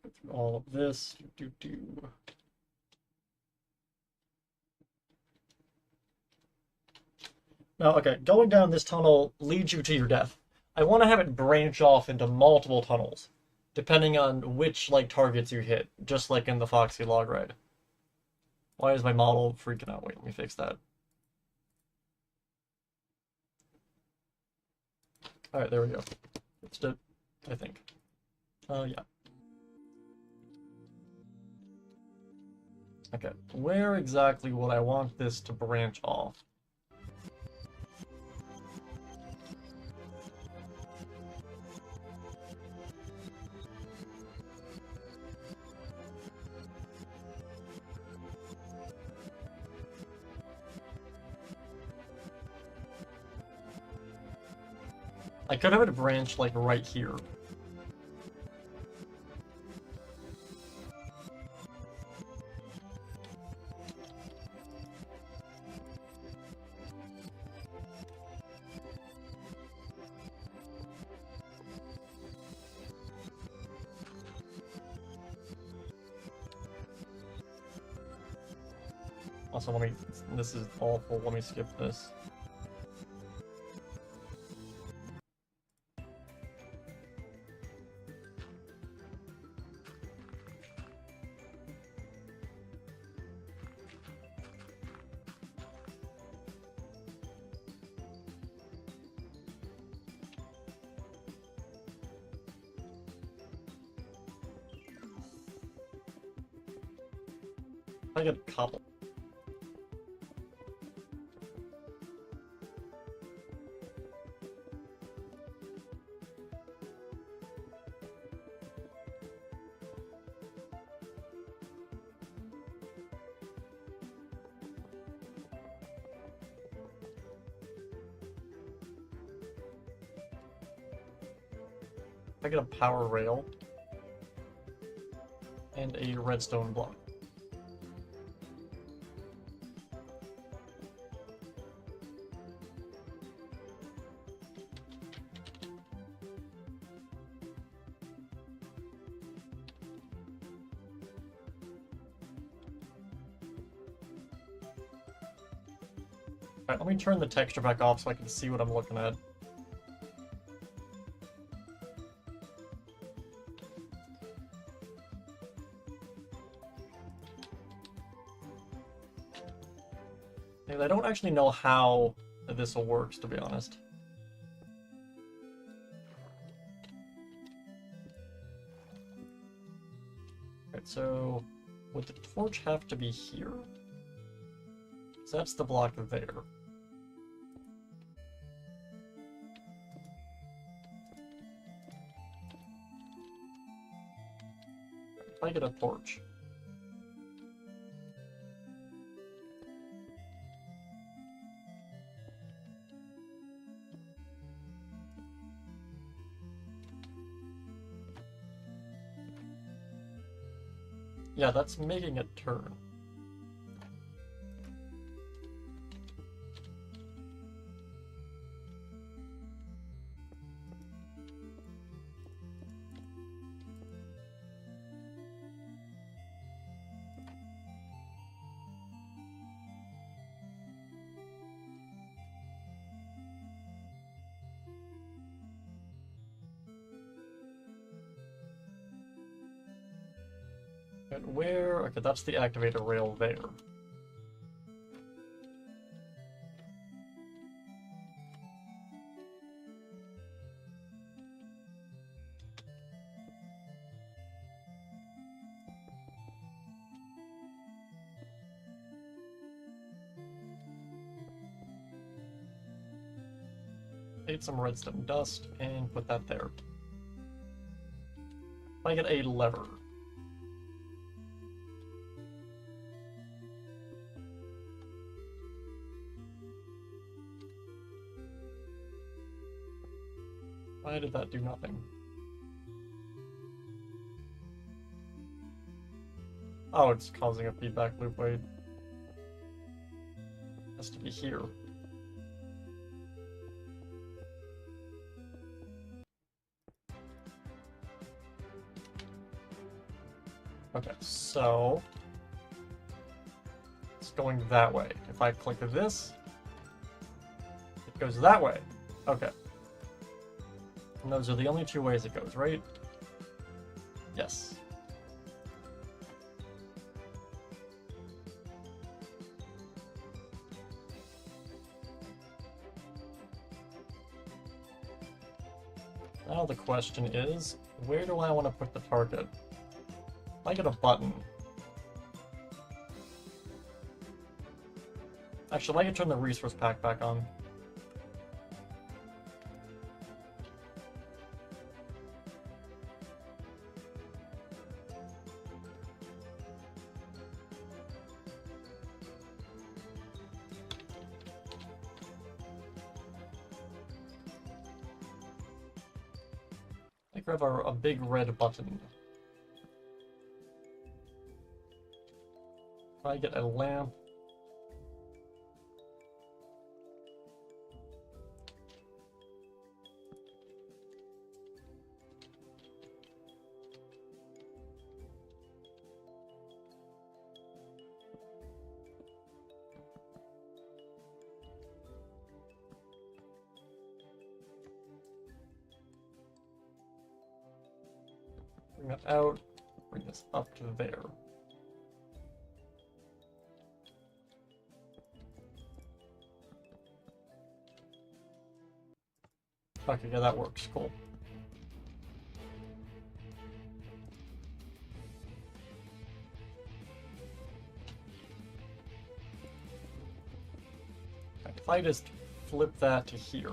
Go through all of this. Now, okay, going down this tunnel leads you to your death. I want to have it branch off into multiple tunnels, depending on which, like, targets you hit, just like in the Foxy log ride. Why is my model freaking out? Wait, let me fix that. Alright, there we go. Fixed it, I think. Yeah. Okay, where exactly would I want this to branch off? I could have it branch, like, right here. Also, let me... This is awful. Let me skip this. I get cobble. I get a power rail and a redstone block. Alright, let me turn the texture back off so I can see what I'm looking at. I don't actually know how this works, to be honest. Alright, so would the torch have to be here? So that's the block there. If I get a torch. Yeah, that's making it turn. And where? Okay, that's the activator rail there. Take some redstone dust and put that there. I get a lever. Why did that do nothing? Oh, it's causing a feedback loop. Wait. Has to be here. Okay, so it's going that way. If I click this, it goes that way. Okay. And those are the only two ways it goes, right? Yes. Now the question is, where do I want to put the target? If I get a button... Actually, I can turn the resource pack back on. I grab a big red button. If I get a lamp. Bring that out, bring this up to there. Okay, yeah, that works. Cool. If I just flip that to here.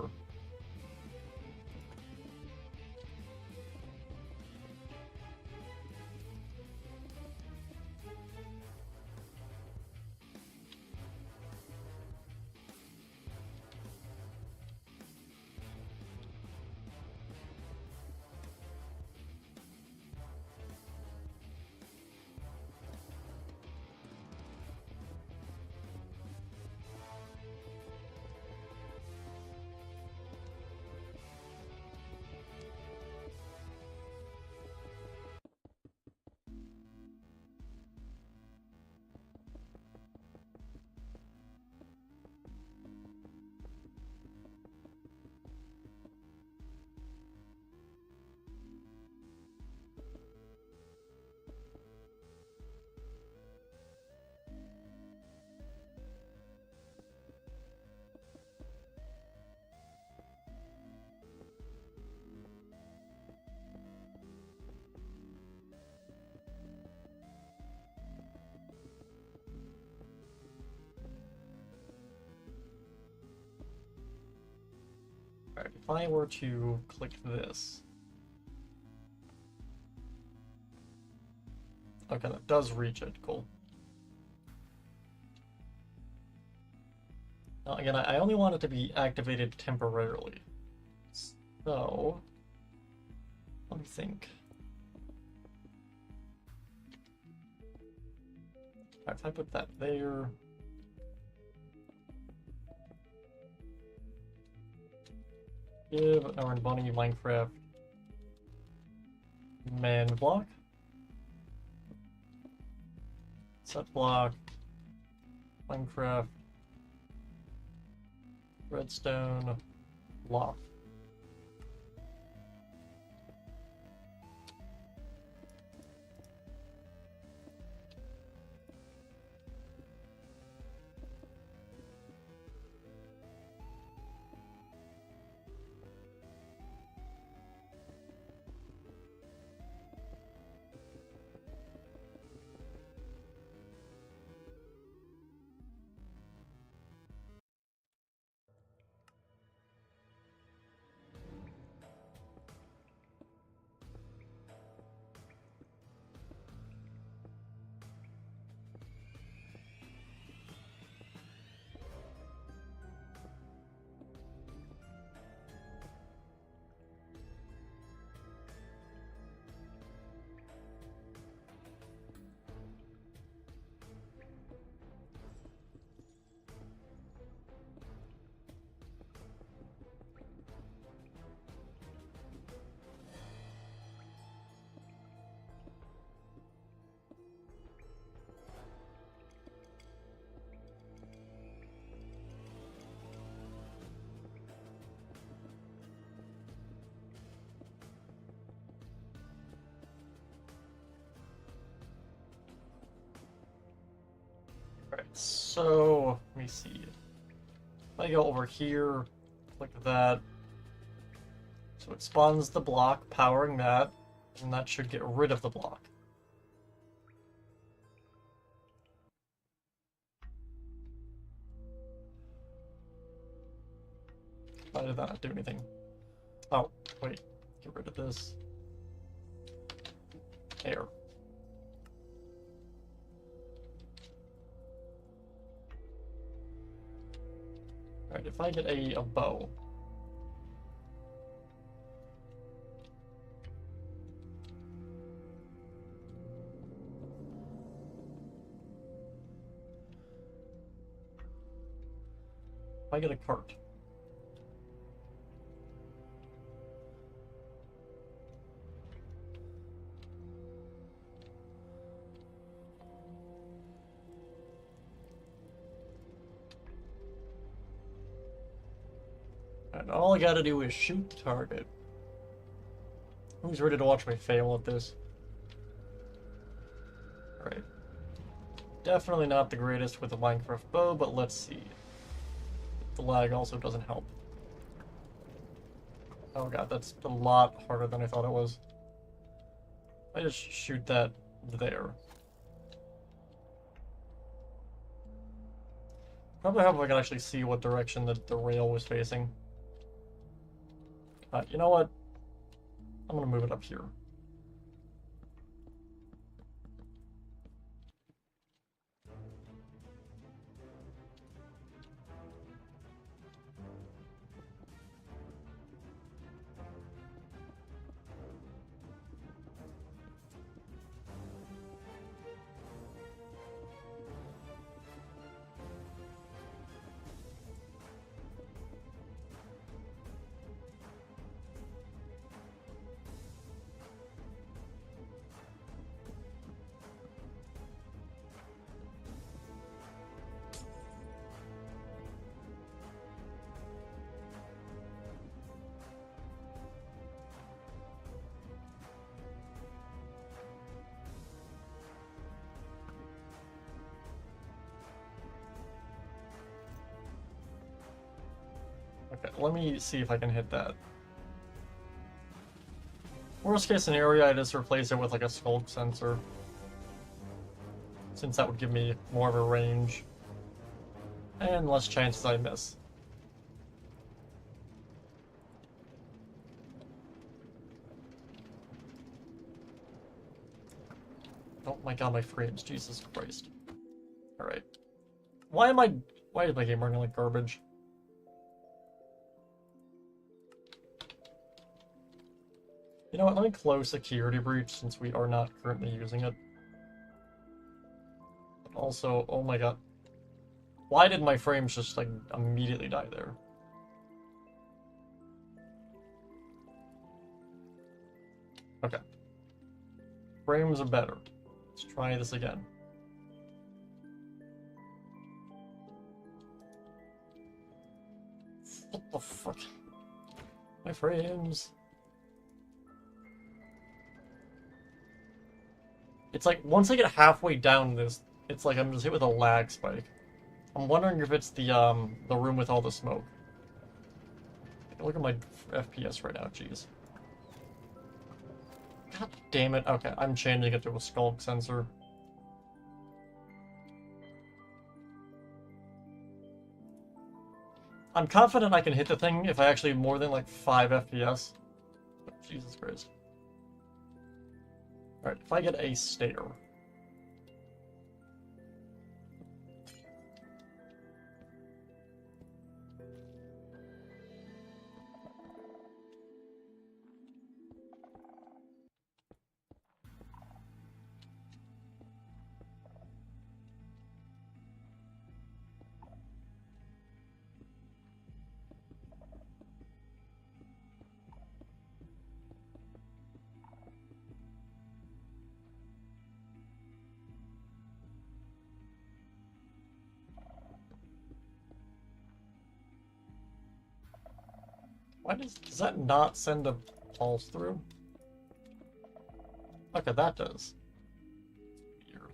Alright, if I were to click this. Okay, that does reach it. Cool. Now, again, I only want it to be activated temporarily. So, let me think. Alright, if I put that there. Give our bunny Minecraft man block. Set block. Minecraft redstone lock. Alright, so let me see. If I go over here, click that. So it spawns the block, powering that, and that should get rid of the block. Why did that not do anything? Oh, wait. Get rid of this. Air. Alright, if I get a bow. If I get a cart. And all I gotta do is shoot the target. Who's ready to watch me fail at this? Alright. Definitely not the greatest with the Minecraft bow, but let's see. The lag also doesn't help. Oh god, that's a lot harder than I thought it was. I just shoot that there. Probably hope I can actually see what direction the rail was facing. You know what? I'm gonna move it up here. Okay, let me see if I can hit that. Worst case scenario, I just replace it with like a skulk sensor, since that would give me more of a range and less chances I miss. Oh my god, my frames, Jesus Christ. Alright. Why is my game running like garbage? You know what, let me close security breach since we are not currently using it. Also, oh my god. Why did my frames just like immediately die there? Okay. Frames are better. Let's try this again. What the fuck? My frames. It's like, once I get halfway down this, it's like I'm just hit with a lag spike. I'm wondering if it's the room with all the smoke. Look at my FPS right now, jeez. God damn it. Okay, I'm changing it to a skulk sensor. I'm confident I can hit the thing if I actually more than like 5 FPS. But Jesus Christ. Alright, if I get a stair. Why does that not send a pulse through? Okay, that does. Weird.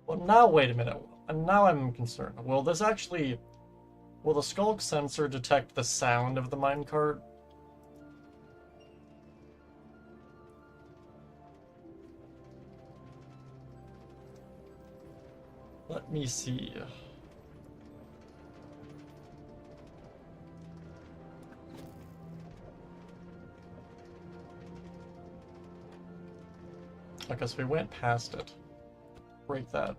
Well, now wait a minute. And now I'm concerned. Will the skulk sensor detect the sound of the minecart? Let me see. I guess we went past it. Break that.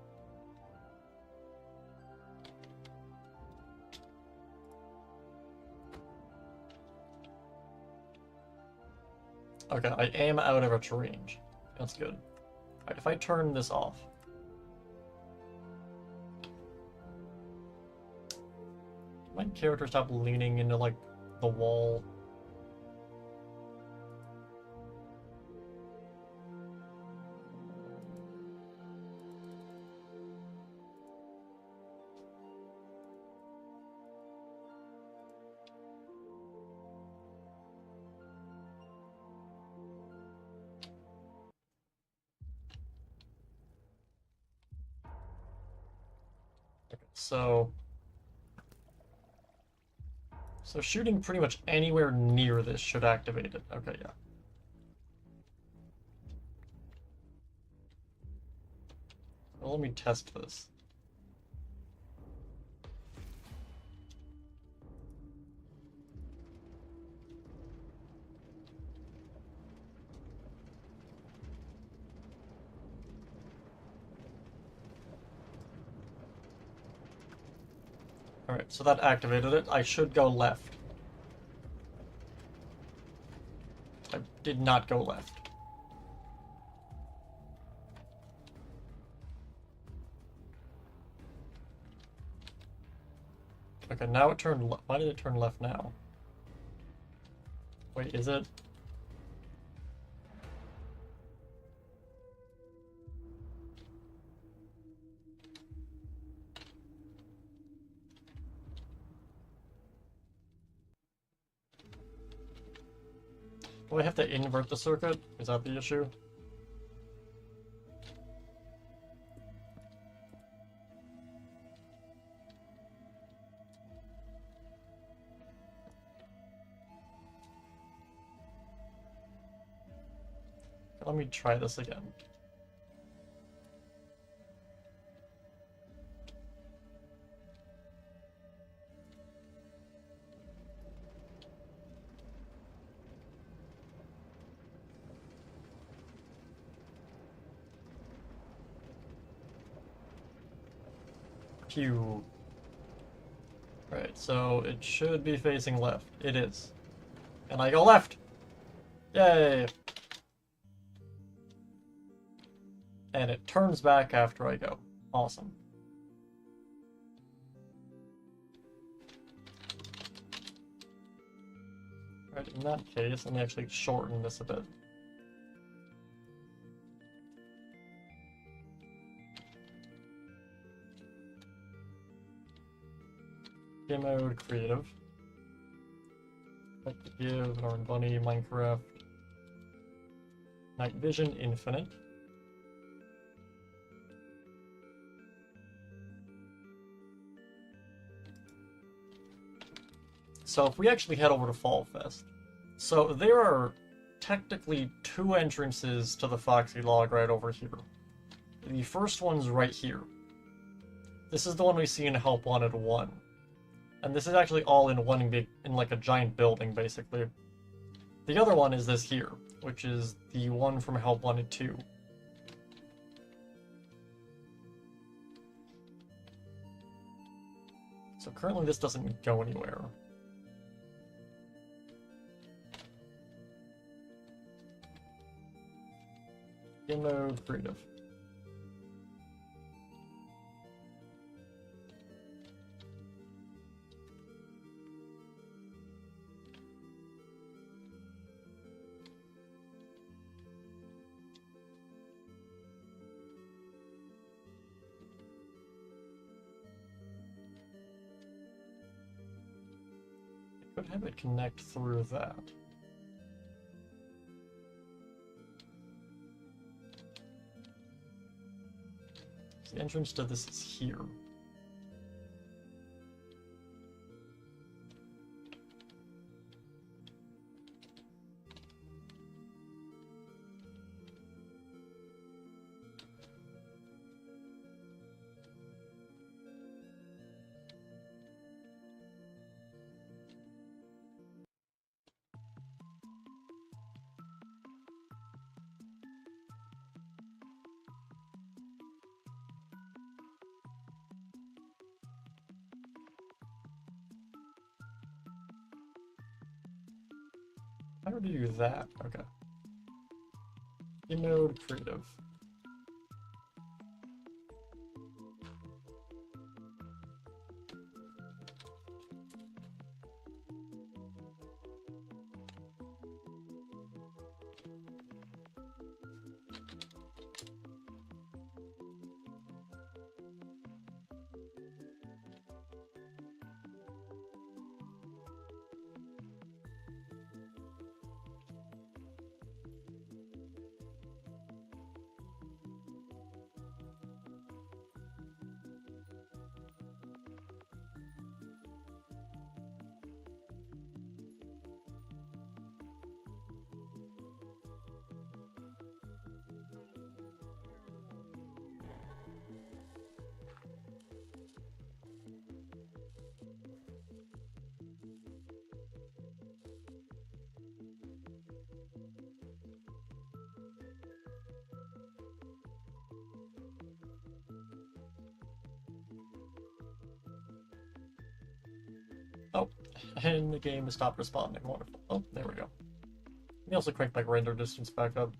Okay, I am out of its range. That's good. Alright, if I turn this off. My character stop leaning into, like, the wall. So shooting pretty much anywhere near this should activate it. Okay, yeah. Well, let me test this. Alright, so that activated it. I should go left. I did not go left. Okay, now it turned left. Why did it turn left now? Wait, is it? Do I have to invert the circuit? Is that the issue? Let me try this again. Pew. Right, so it should be facing left. It is. And I go left! Yay! And it turns back after I go. Awesome. Right, in that case, let me actually shorten this a bit. Game mode, creative. Like to give, Northern Bunny, Minecraft. Night Vision, infinite. So if we actually head over to Fall Fest, so there are technically two entrances to the Foxy log right over here. The first one's right here. This is the one we see in Help Wanted 1. And this is actually all in one big, in like a giant building, basically. The other one is this here, which is the one from Help Wanted 2. So currently this doesn't go anywhere. Game mode, creative. I could have it connect through that. The entrance to this is here. How do you do that? Okay. Game mode, creative. And the game has stopped responding. Wonderful. Oh, there we go. Let me also crank my render distance back up.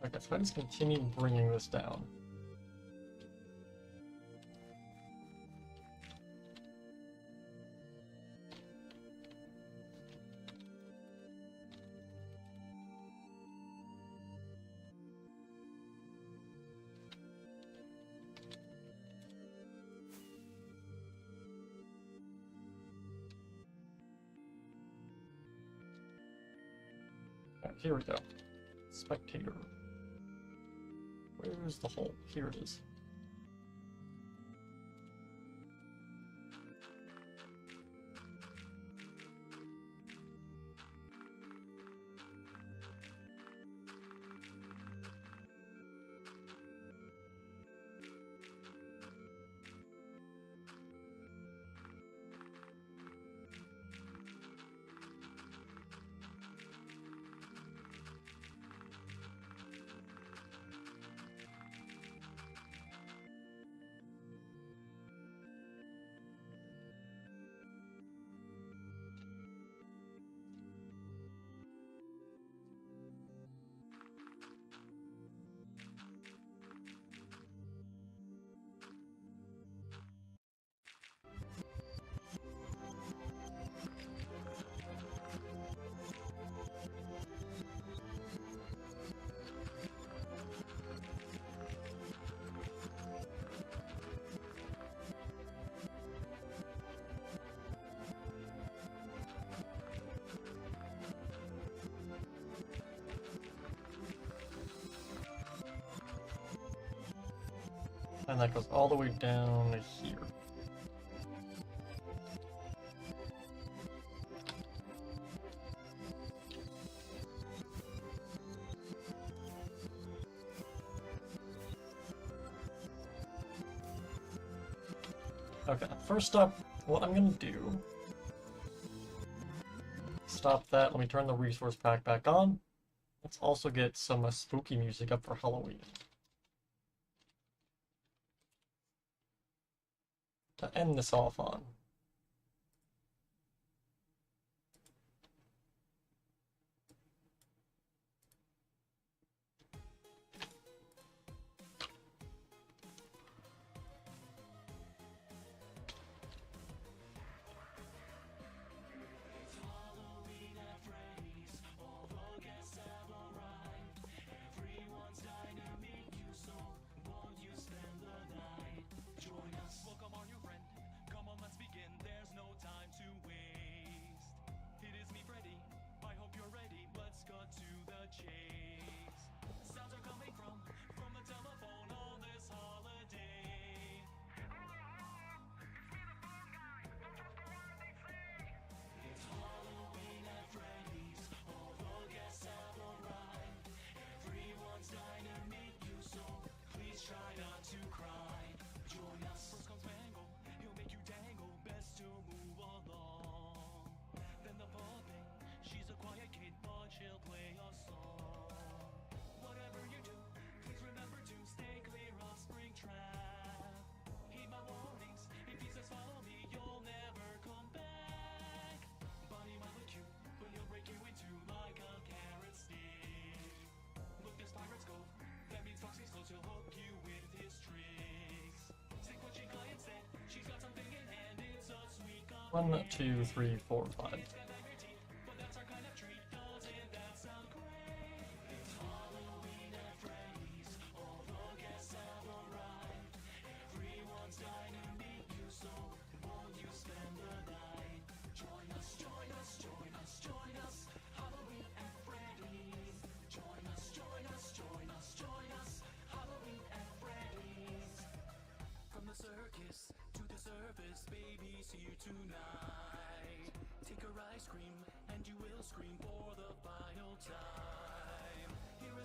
Okay, so I just continue bringing this down. Alright, here we go. Spectator. Where's the hole? Here it is. And that goes all the way down here. Okay, first up, what I'm gonna do... Stop that, let me turn the resource pack back on. Let's also get some spooky music up for Halloween. To end this off on. One, two, three, four, five.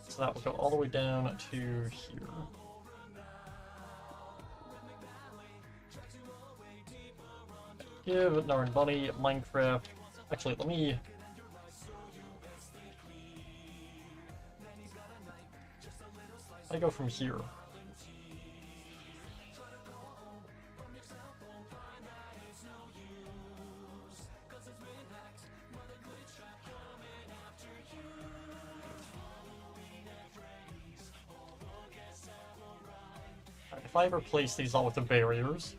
So that will go all the way down to here. Give Narn Bunny Minecraft. Actually, let me. I go from here. If I replace these all with the barriers.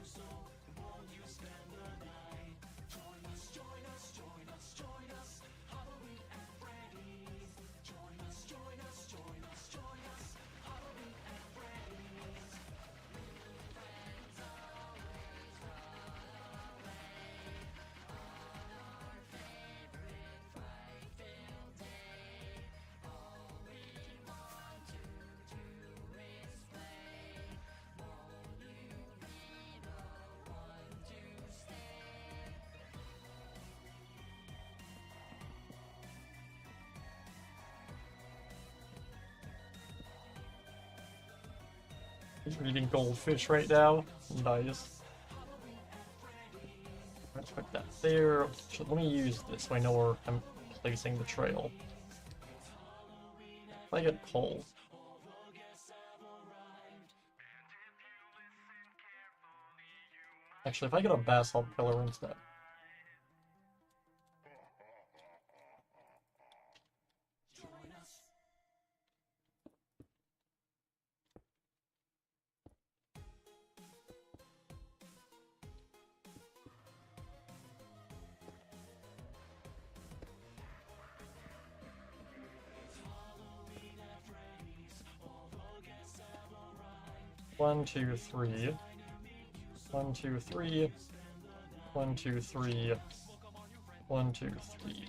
He's reading goldfish right now. Nice. Let's put that there. So let me use this so I know where I'm placing the trail. If I get coal. Actually, if I get a basalt pillar instead. One, two, three. 1, 2, 3. 1, 2, 3. 1, 2, 3.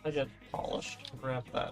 I get polished. Grab that.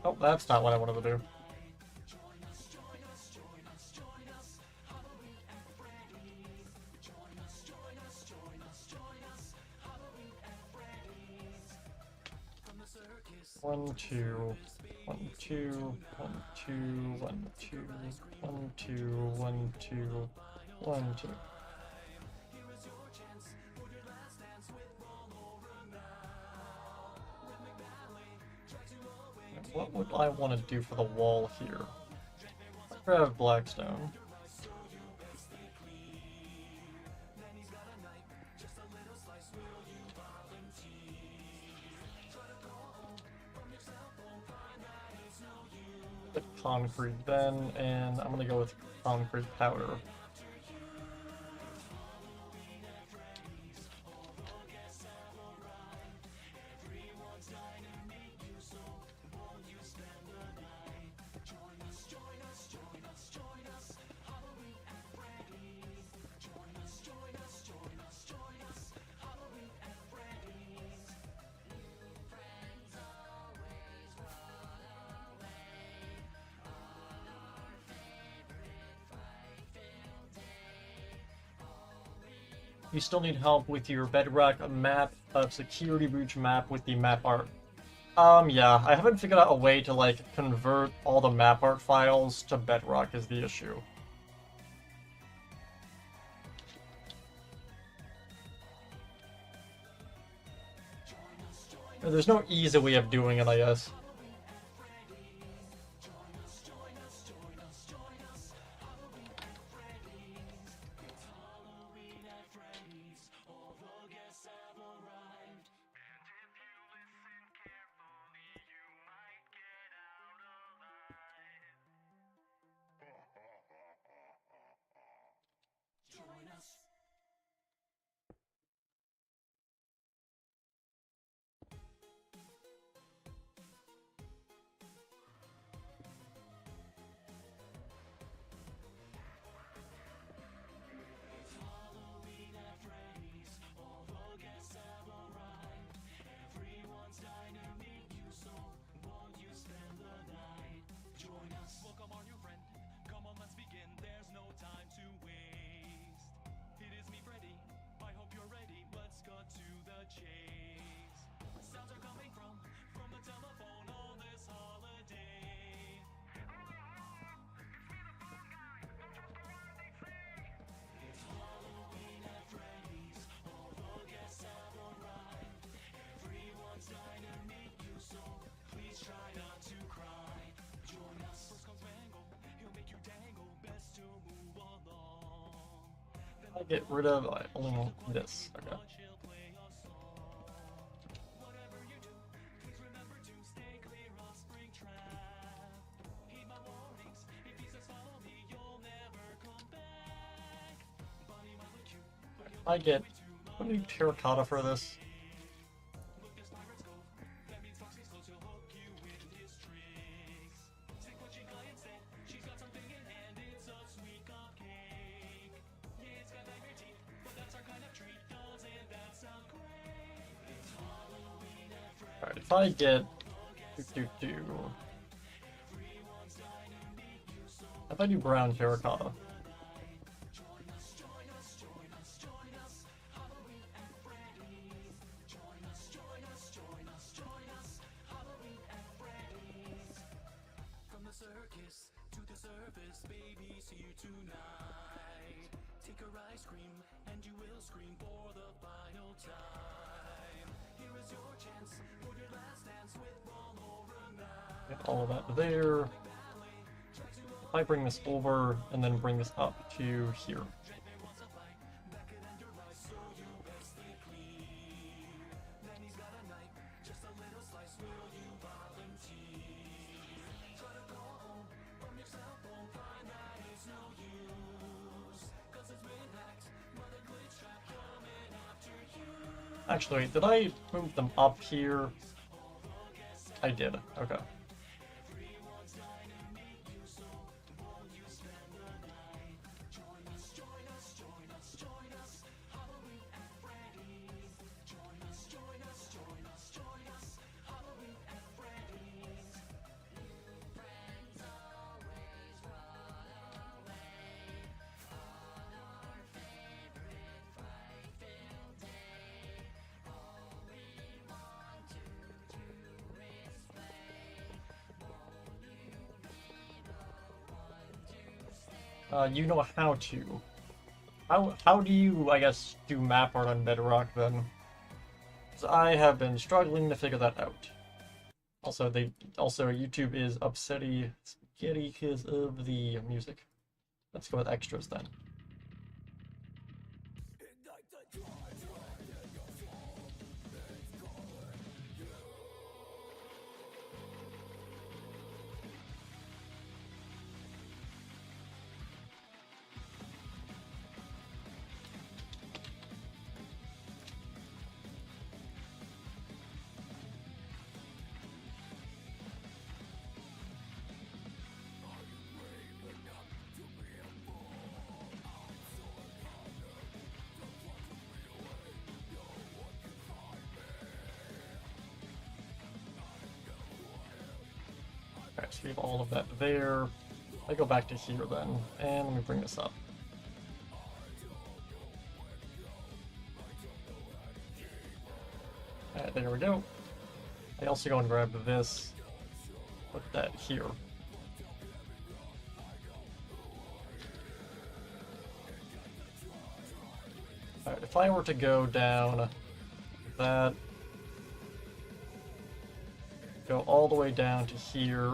Oh, that's not what I wanted to do. One, two, 1, 2, 1, 2, 1, 2, 1, 2, 1, 2, 1, 2. What would I want to do for the wall here? Let's grab Blackstone. Put concrete then, and I'm gonna go with concrete powder. You still need help with your bedrock map, security breach map with the map art. Yeah, I haven't figured out a way to, like, convert all the map art files to bedrock is the issue. There's no easy way of doing it, I guess. I get rid of only this. Okay. I get what do you terracotta for this? Alright, if I get if I do brown terracotta. Get all of that there. If I bring this over and then bring this up to here. Actually, did I move them up here? I did. Okay. You know how to. How do you, I guess, do map art on Bedrock then? So I have been struggling to figure that out. Also, YouTube is upsetty spaghetti because of the music. Let's go with extras then. Alright, so we have all of that there. I go back to here then, and let me bring this up. Alright, there we go. I also go and grab this, put that here. Alright, if I were to go down that, go all the way down to here,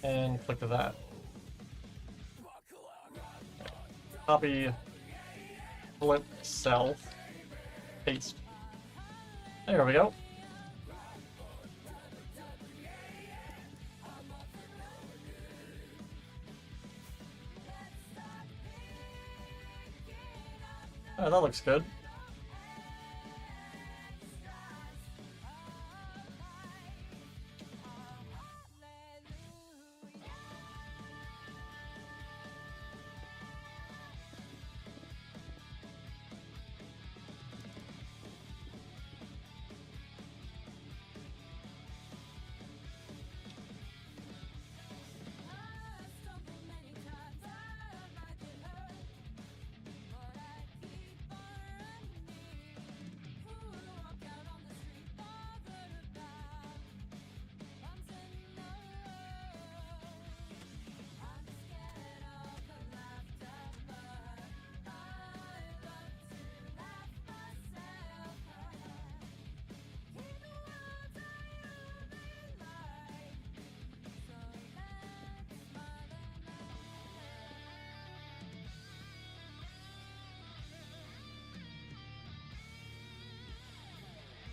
and click that. Copy, flip, south, paste. There we go. Oh, that looks good.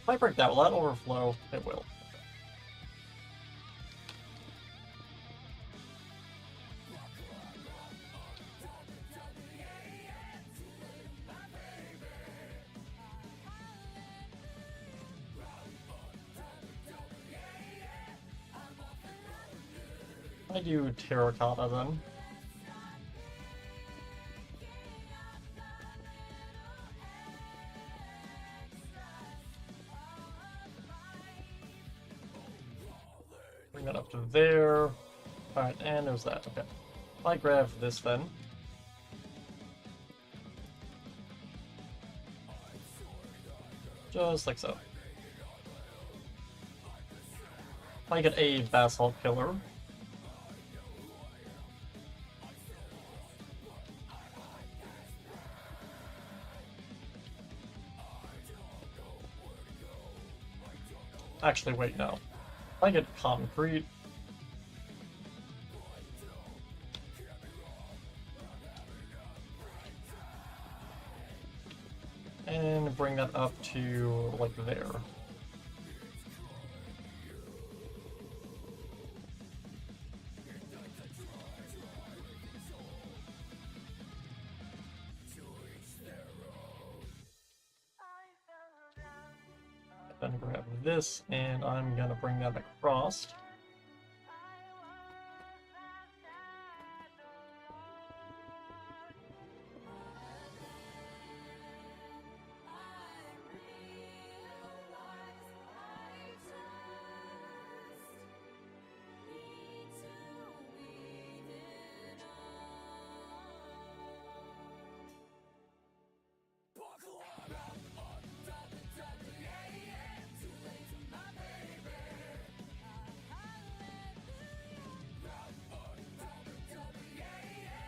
If I break that, will that overflow? It will. I do terracotta then. Bring that up to there. Alright, and there's that. Okay. If I grab this then. Just like so. If I get a basalt pillar. Actually, wait, no. If I get concrete. And bring that up to, like, there. Then grab this, and I'm gonna bring that across.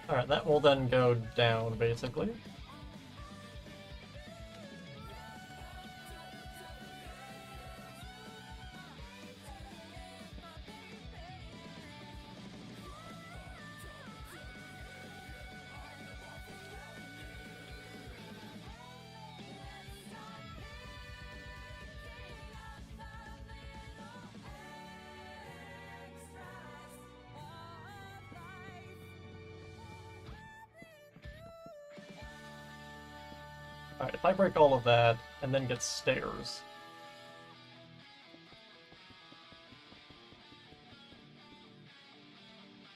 Alright, that will then go down, basically. Alright, if I break all of that, and then get stairs.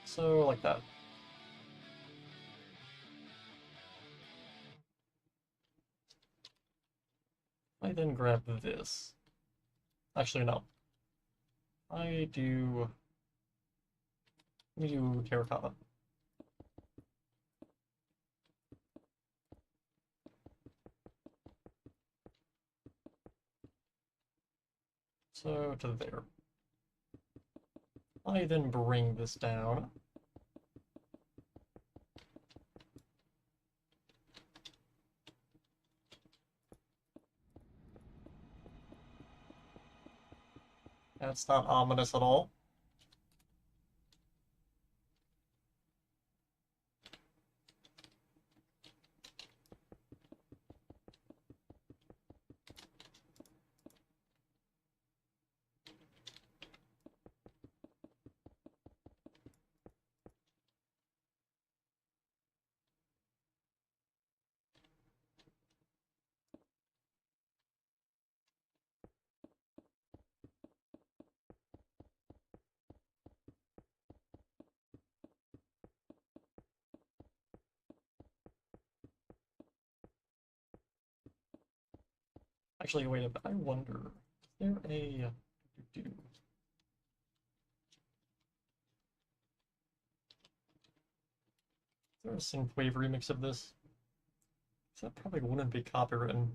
So, like that. I then grab this. Actually, no. Let me do terracotta. So, to there. I then bring this down. That's not ominous at all. Actually, wait a bit. I wonder, is there a... Is there a synthwave remix of this? That probably wouldn't be copywritten.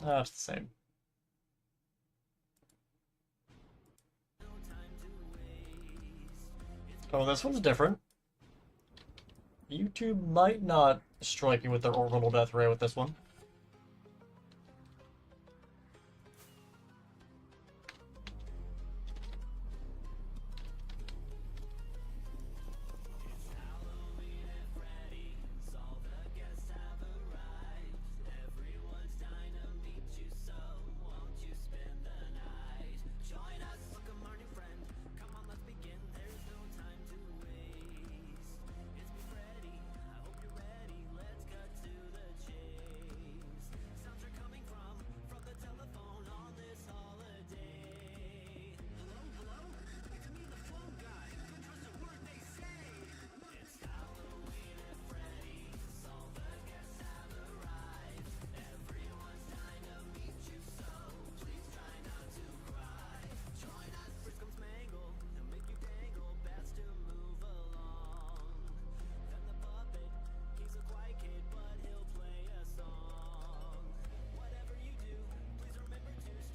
Ah, it's the same. Oh, this one's different. YouTube might not strike you with their orbital death ray with this one.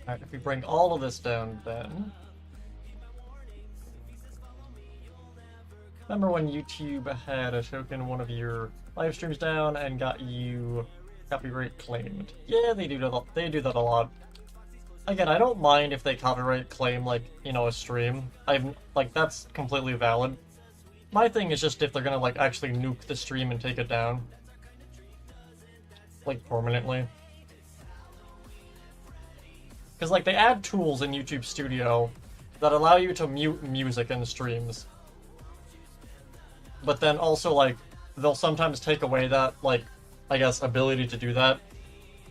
Alright, if we bring all of this down, then... Remember when YouTube had taken one of your live streams down and got you copyright claimed? Yeah, they do that a lot. Again, I don't mind if they copyright claim, like, you know, a stream. Like, that's completely valid. My thing is just if they're gonna, like, actually nuke the stream and take it down. Like, permanently. Because, like, they add tools in YouTube Studio that allow you to mute music in streams. But then also, like, they'll sometimes take away that, like, I guess, ability to do that,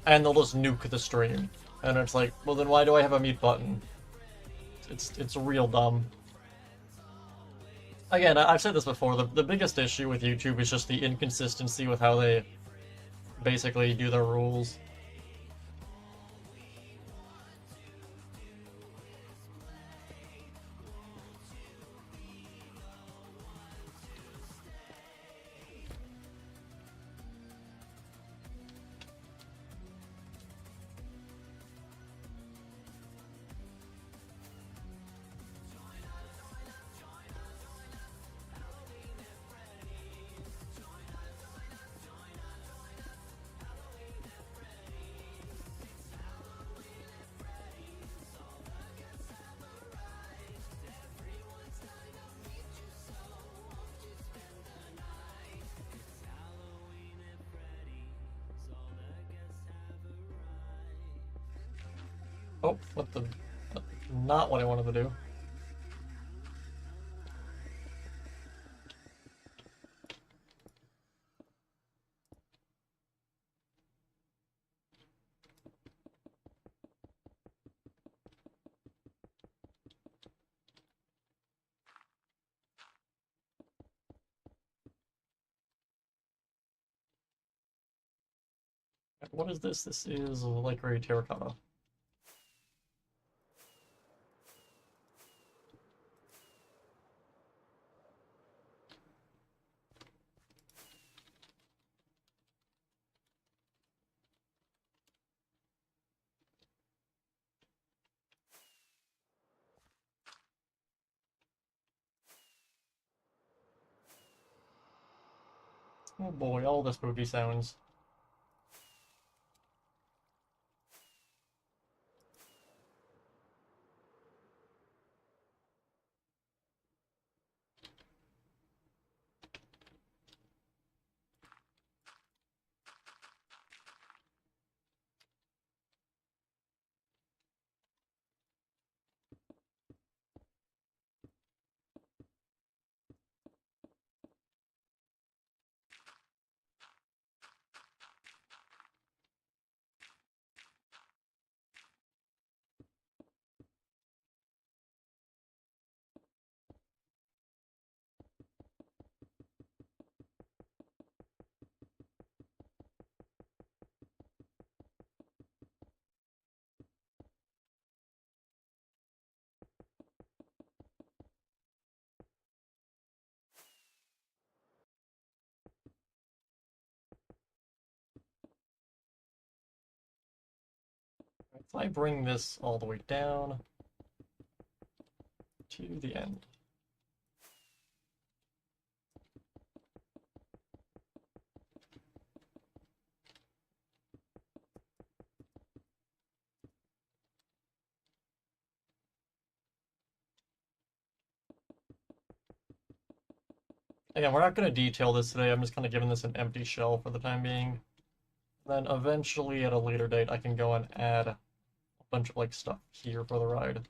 and they'll just nuke the stream. And it's like, well then why do I have a mute button? It's real dumb. Again, I've said this before, the biggest issue with YouTube is just the inconsistency with how they basically do their rules. Oh, what the... Not what I wanted to do. What is this? This is like Gray Terracotta. Oh boy, all the spooky sounds. If I bring this all the way down to the end. Again, we're not going to detail this today, I'm just kind of giving this an empty shell for the time being. Then eventually, at a later date, I can go and add a bunch of like stuff here for the ride.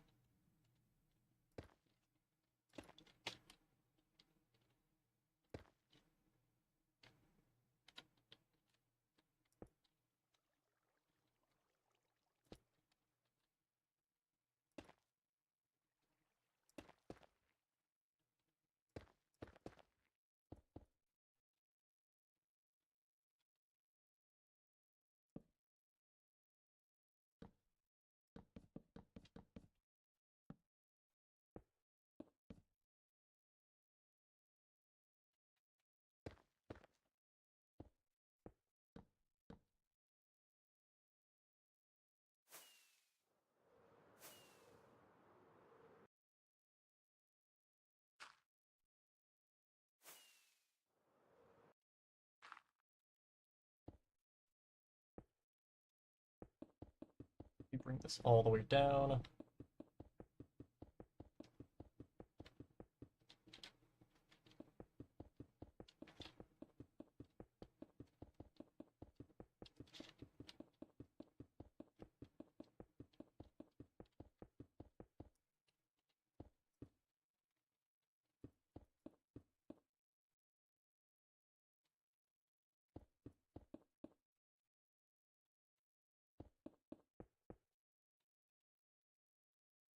You bring this all the way down.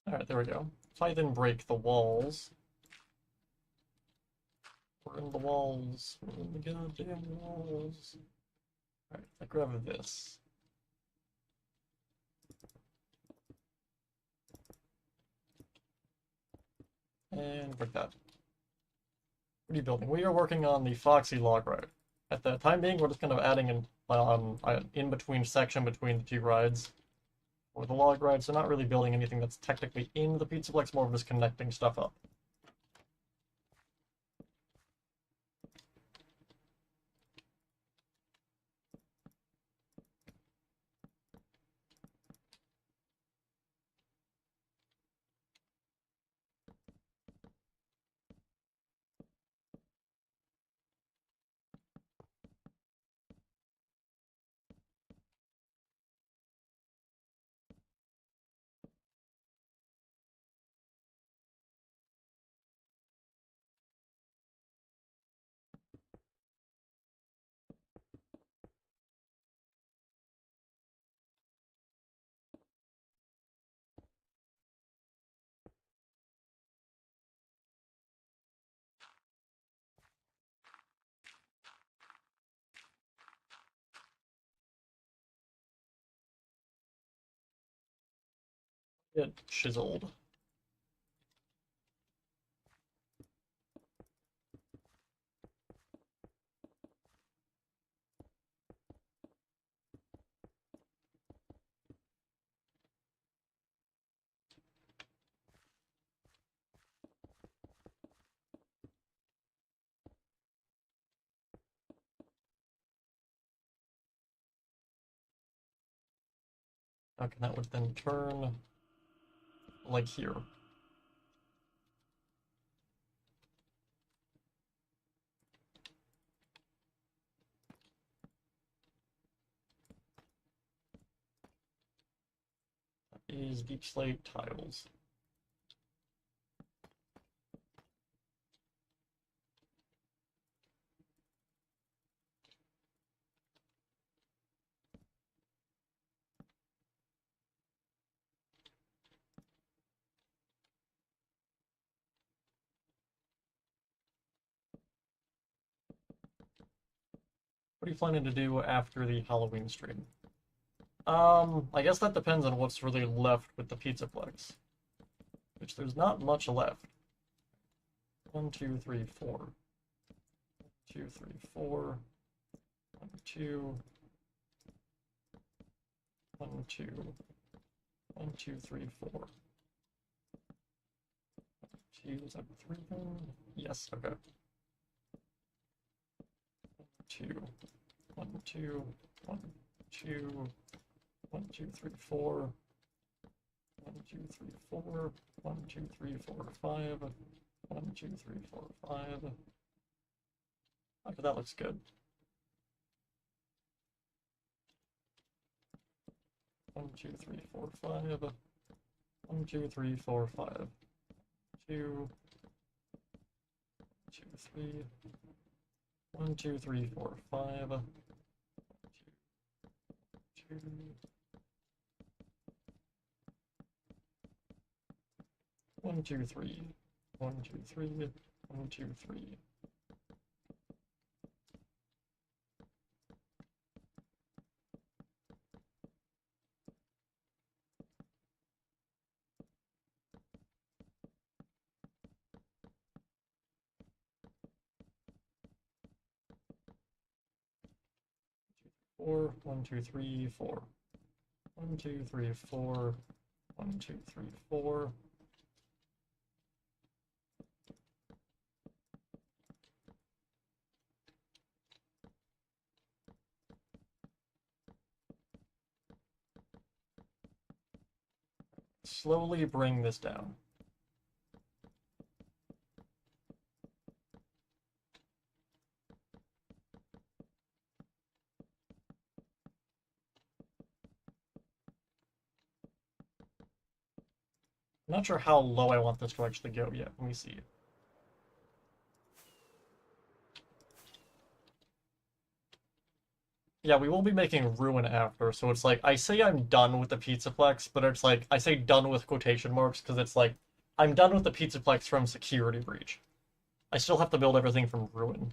Alright, there we go. If I then break the walls... We're in the walls. We're in the goddamn walls. Alright, I grab this. And break that. What are you building? We are working on the Foxy log ride. At the time being, we're just kind of adding an in-between section between the two rides. For the log ride, so not really building anything that's technically in the Pizzaplex, more of just connecting stuff up. Get chiseled. Okay, that would then turn like here. That is deep slate tiles. What are you planning to do after the Halloween stream? I guess that depends on what's really left with the Pizzaplex. Which there's not much left. 1, 2, 3, 4. 2, 3, 4. 1, 2. 1, 2. 1, 2, 3, 4. 2, is that 3 then? Yes, okay. 2. 1, 2. 1, 2. 1, 2, 3, 4. 1, 2, 3, 4. 1, 2, 3, 4, 5. 1, 2, 3, 4, 5. Okay, that looks good. 1, 2, 3, 4, 5. 1, 2, 3, 4, 5. 2. 2, 3. 1, 2, 3, 4, 5. 2. 2. 1, 2, 3. 1, 2, 3. 1, 2, 3. 4. 1, 2, 3, 4. 1, 2, 3, 4. 1, 2, 3, 4. Slowly bring this down. I'm not sure how low I want this to actually go yet. Let me see. Yeah, we will be making Ruin after, so it's like, I say I'm done with the Pizzaplex, but it's like, I say done with quotation marks, because it's like, I'm done with the Pizzaplex from Security Breach. I still have to build everything from Ruin.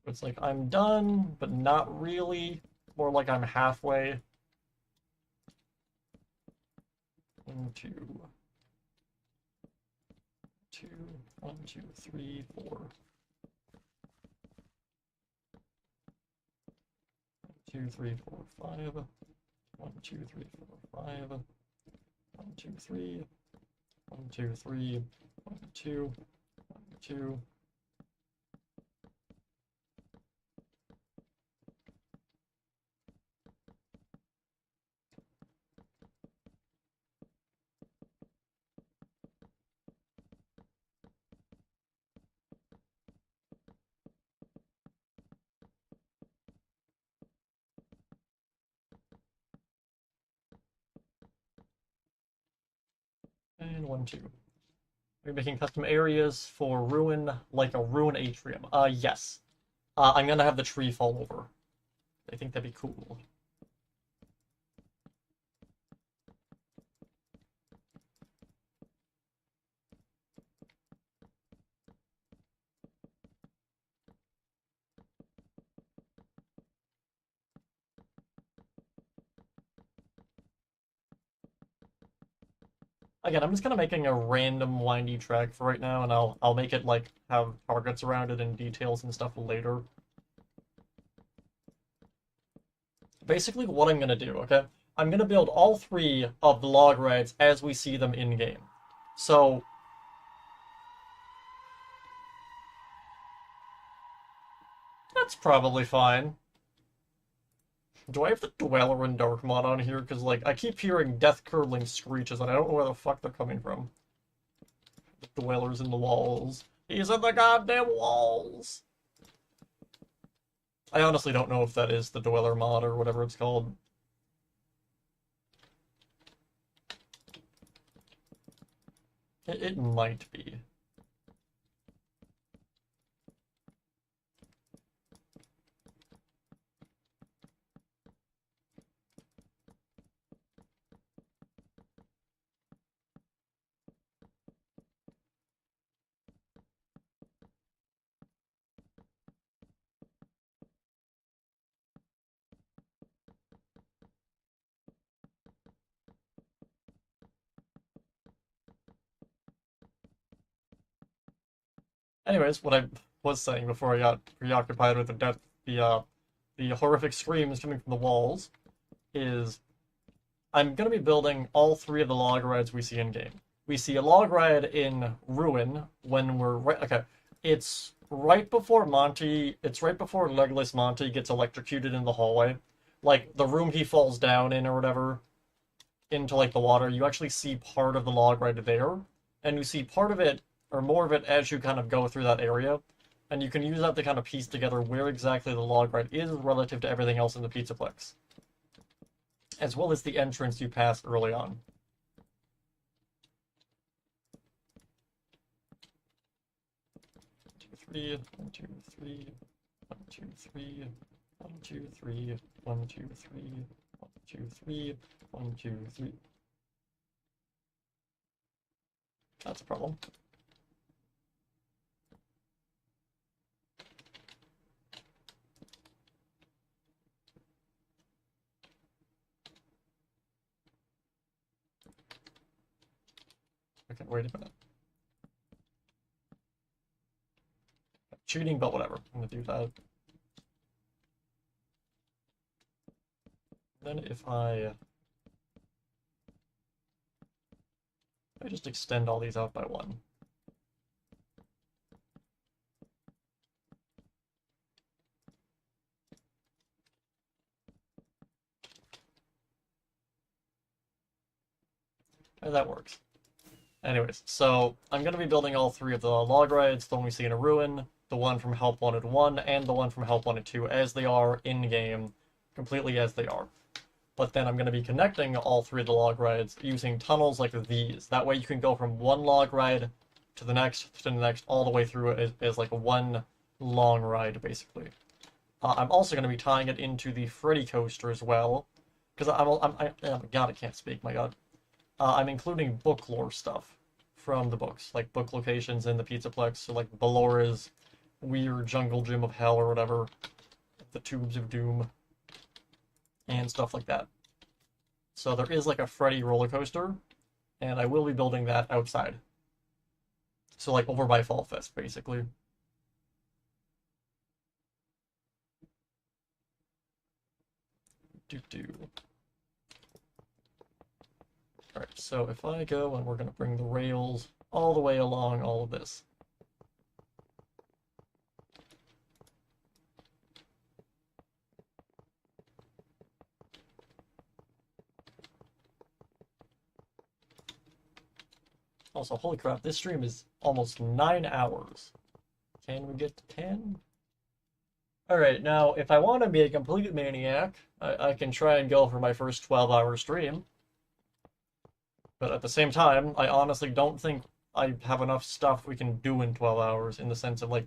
It's like, I'm done, but not really. More like I'm halfway. 1, 2. 2. 1, 2, 3, 4. 1, 2, 3, 4, 5. 1, 2, 3, 4, 5. 1, 2, 3. 1, 2, 3. 1, 2. 1, 2. And 1, 2. Are you making custom areas for Ruin, like a Ruin atrium? Yes. I'm gonna have the tree fall over. I think that'd be cool. Again, I'm just kind of making a random windy track for right now, and I'll make it like have targets around it and details and stuff later. Basically, what I'm gonna do, okay? I'm going to build all 3 of the log rides as we see them in-game. So... that's probably fine. Do I have the Dweller and Dark mod on here? Because, like, I keep hearing death-curdling screeches, and I don't know where the fuck they're coming from. The Dweller's in the walls. He's in the goddamn walls! I honestly don't know if that is the Dweller mod or whatever it's called. It might be. Anyways, what I was saying before I got preoccupied with the horrific screams coming from the walls is I'm going to be building all 3 of the log rides we see in-game. We see a log ride in Ruin when we're right... okay, it's right before Legolas Monty gets electrocuted in the hallway. Like, the room he falls down in or whatever, into, like, the water, you actually see part of the log ride there, and you see part of it or more of it as you kind of go through that area, and you can use that to kind of piece together where exactly the log ride is relative to everything else in the Pizzaplex, as well as the entrance you pass early on. One, two, three, 1, 2, 3, 1, 2, 3, 1, 2, 3, 1, 2, 3, 1, 2, 3. That's a problem. Okay, wait a minute. Cheating, but whatever. I'm gonna do that. Then if I just extend all these out by 1. And that works. Anyways, so I'm going to be building all 3 of the log rides, the one we see in a ruin, the one from Help Wanted 1, and the one from Help Wanted 2 as they are in-game, completely as they are. But then I'm going to be connecting all 3 of the log rides using tunnels like these. That way you can go from one log ride to the next, all the way through it as like one long ride, basically. I'm also going to be tying it into the Freddy coaster as well, because oh my god, I can't speak, my god. I'm including book lore stuff from the books, like book locations in the Pizzaplex, so like Bellora's weird jungle gym of hell or whatever, the Tubes of Doom, and stuff like that. So there is like a Freddy roller coaster, and I will be building that outside. So like over by Fall Fest, basically. Alright, so if I go and we're going to bring the rails all the way along all of this. Also, holy crap, this stream is almost 9 hours. Can we get to 10? Alright, now, if I want to be a complete maniac, I can try and go for my first 12-hour stream. But at the same time, I honestly don't think I have enough stuff we can do in 12 hours, in the sense of, like,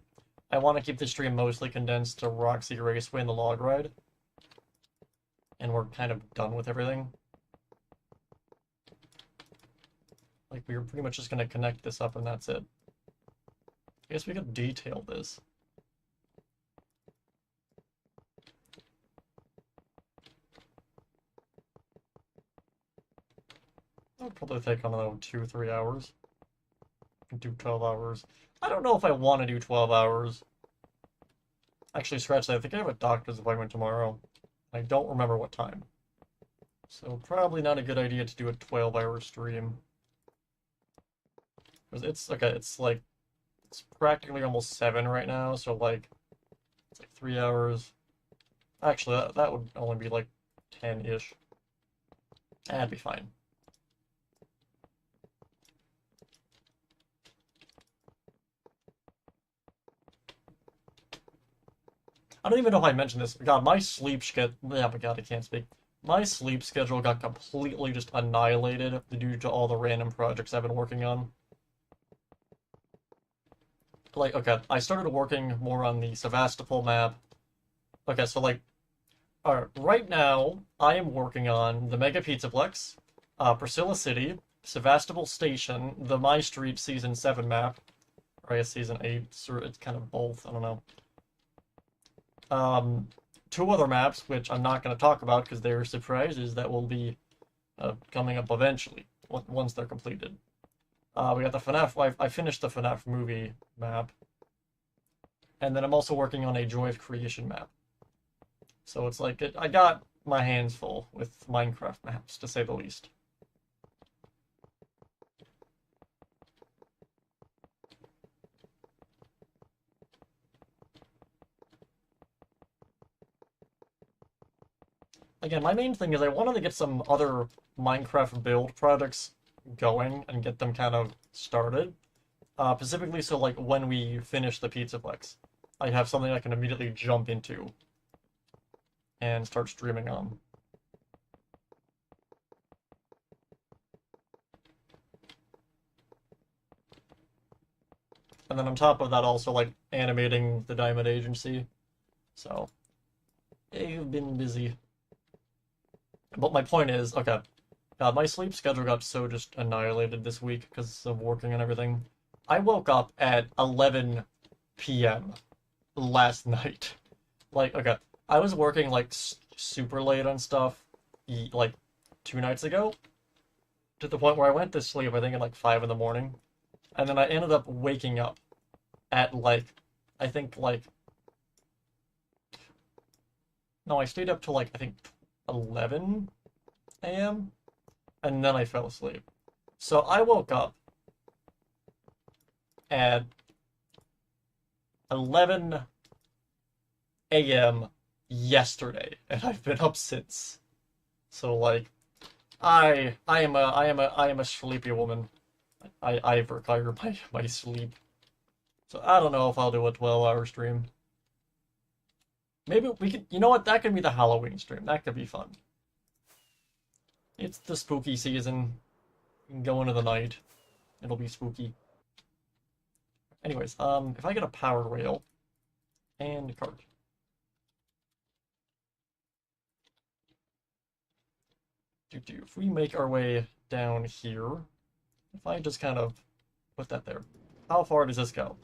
I want to keep the stream mostly condensed to Roxy Raceway and the log ride. And we're kind of done with everything. Like, we were pretty much just going to connect this up and that's it. I guess we could detail this. That would probably take, I don't know, 2-3 hours. Do 12 hours. I don't know if I want to do 12 hours. Actually, scratch that. I think I have a doctor's appointment tomorrow. I don't remember what time. So probably not a good idea to do a 12-hour stream. Because it's, okay, it's like, it's practically almost 7 right now, so like, it's like 3 hours. Actually, that would only be like 10-ish. That'd be fine. I don't even know if I mentioned this. God, my sleep schedule... Yeah, but God, I can't speak. My sleep schedule got completely just annihilated due to all the random projects I've been working on. Like, okay, I started working more on the Sevastopol map. Okay, so like, alright, right now, I am working on the Mega Pizzaplex, Priscilla City, Sevastopol Station, the My Street Season 7 map, or I guess Season 8, so it's kind of both, I don't know. 2 other maps, which I'm not going to talk about because they're surprises that will be coming up eventually, once they're completed. We got the FNAF, I finished the FNAF movie map, and then I'm also working on a Joy of Creation map. So it's like, I got my hands full with Minecraft maps, to say the least. Again, my main thing is I wanted to get some other Minecraft build projects going and get them kind of started. Specifically so like when we finish the Pizzaplex, I have something I can immediately jump into and start streaming on. And then on top of that also like animating the Diamond Agency. So, I've been busy. But my point is, okay, God, my sleep schedule got so just annihilated this week because of working and everything. I woke up at 11 p.m. last night. Like, okay, I was working, like, super late on stuff, like, 2 nights ago, to the point where I went to sleep, I think, at, like, 5 in the morning, and then I ended up waking up at, like, I think, like, no, I stayed up till, like, I think 11 a.m., and then I fell asleep. So I woke up at 11 a.m. yesterday, and I've been up since. So like, I am a sleepy woman. I've required my sleep. So I don't know if I'll do a 12-hour stream. Maybe we could, you know what, that could be the Halloween stream. That could be fun. It's the spooky season. You can go into the night. It'll be spooky. Anyways, if I get a power rail and a cart. If we make our way down here, if I just kind of put that there, how far does this go?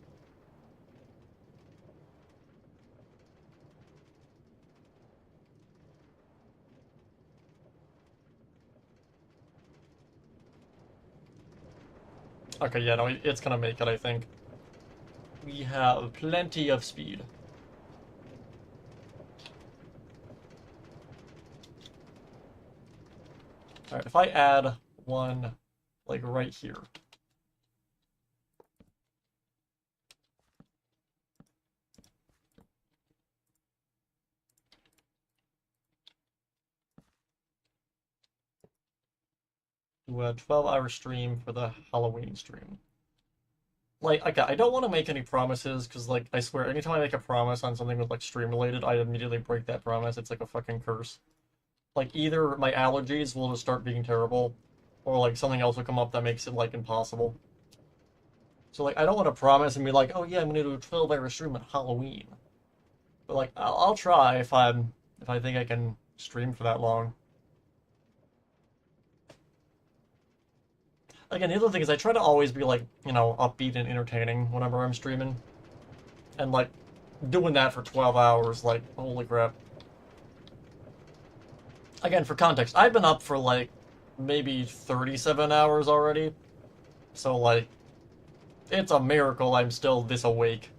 Okay, yeah, no, it's gonna make it, I think. We have plenty of speed. Alright, if I add one, like, right here. Do a 12-hour stream for the Halloween stream. Like, okay, I don't want to make any promises, because, like, I swear, anytime I make a promise on something with, like, stream-related, I immediately break that promise. It's like a fucking curse. Like, either my allergies will just start being terrible, or, like, something else will come up that makes it, like, impossible. So, like, I don't want to promise and be like, oh yeah, I'm gonna do a 12-hour stream on Halloween. But, like, I'll try if I think I can stream for that long. Again, the other thing is I try to always be, like, you know, upbeat and entertaining whenever I'm streaming. And, like, doing that for 12 hours, like, holy crap. Again, for context, I've been up for, like, maybe 37 hours already. So, like, it's a miracle I'm still this awake.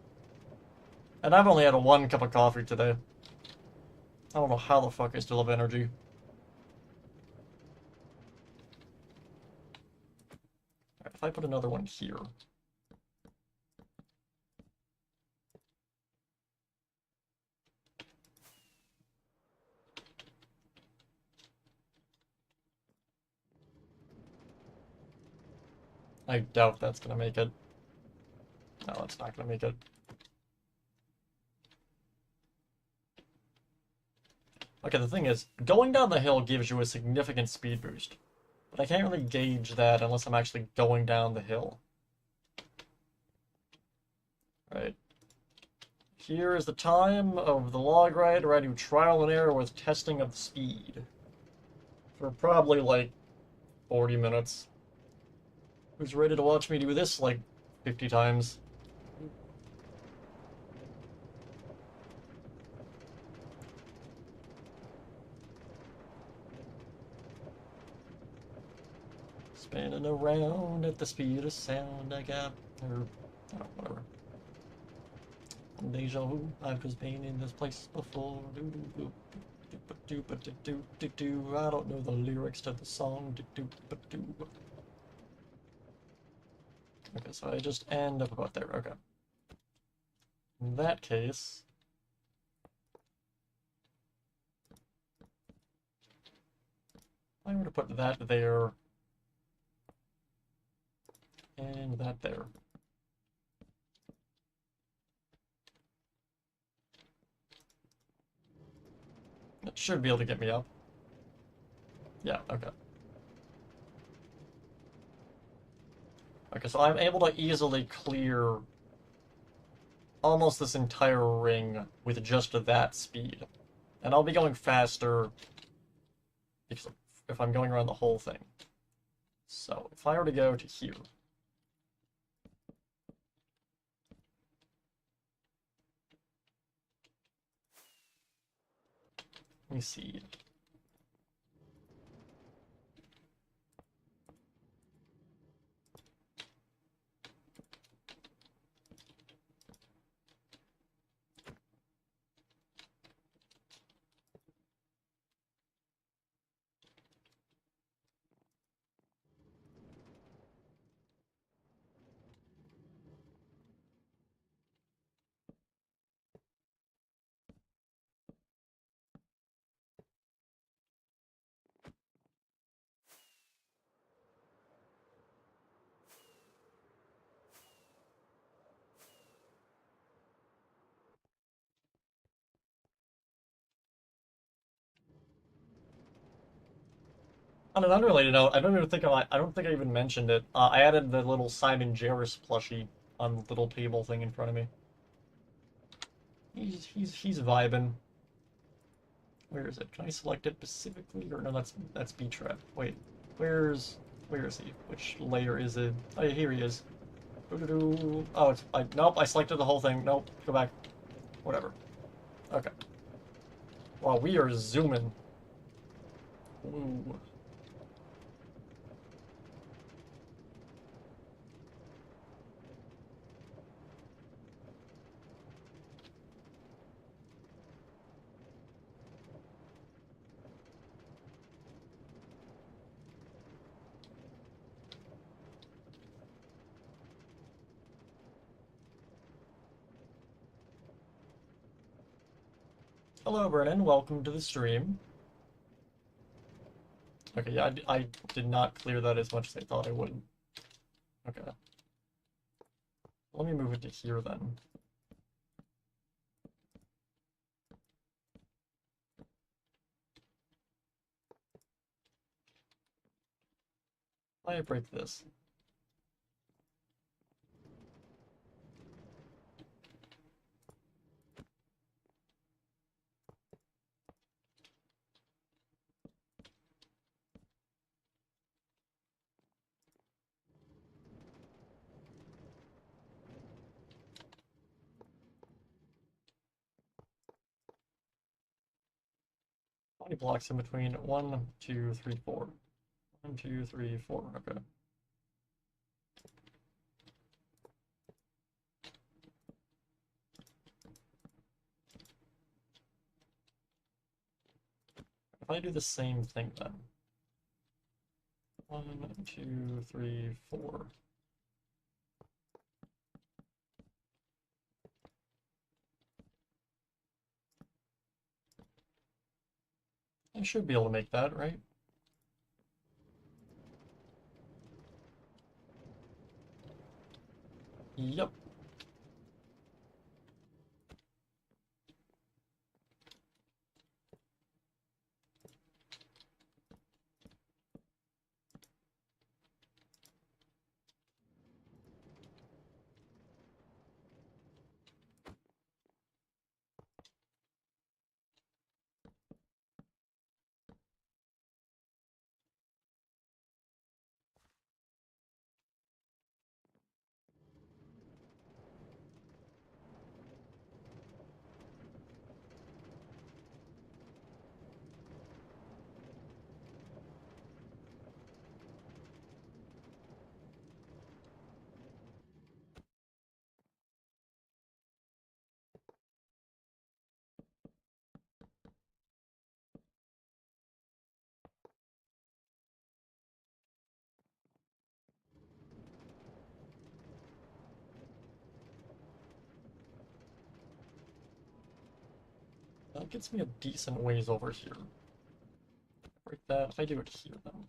And I've only had 1 cup of coffee today. I don't know how the fuck I still have energy. if I put another one here. I doubt that's gonna make it. No, it's not gonna make it. Okay, the thing is, going down the hill gives you a significant speed boost. But I can't really gauge that unless I'm actually going down the hill. Right. Here is the time of the log ride where I do trial and error with testing of the speed. For probably like 40 minutes. Who's ready to watch me do this like 50 times? Spinning around at the speed of sound, I got, or, oh, whatever. Deja vu, I've just been in this place before. I don't know the lyrics to the song. Okay, so I just end up about there, okay. In that case... I'm going to put that there. And that there. That should be able to get me up. Yeah, okay. Okay, so I'm able to easily clear almost this entire ring with just that speed. And I'll be going faster because if I'm going around the whole thing. So, if I were to go to here... Let me see. On an unrelated note, I don't think I even mentioned it. I added the little Simon Jarris plushie on the little table thing in front of me. He's vibing. Where is it? Can I select it specifically? Or no, that's B-Trap. Wait, where is he? Which layer is it? Oh, here he is. Oh, nope, I selected the whole thing. Nope, go back. Whatever. Okay. Wow, we are zooming. Ooh. Hello, Brennan. Welcome to the stream. Okay, yeah, I did not clear that as much as I thought I would. Okay. Let me move it to here, then. I break this. How many blocks in between? 1, 2, 3, 4. 1, 2, 3, 4. Okay. If I do the same thing then. 1, 2, 3, 4. I should be able to make that, right? Yep. That gets me a decent ways over here. Break that. If I do it here, then.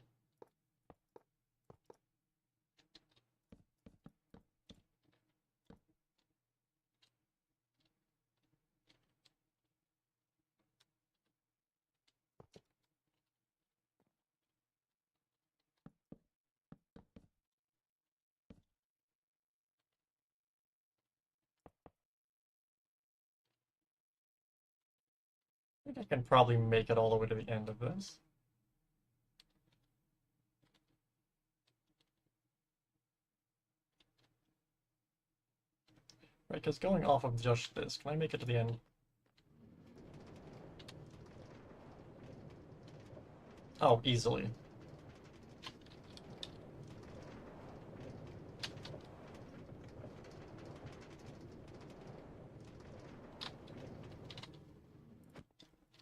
I think I can probably make it all the way to the end of this. Right, because going off of just this, can I make it to the end? Oh, easily.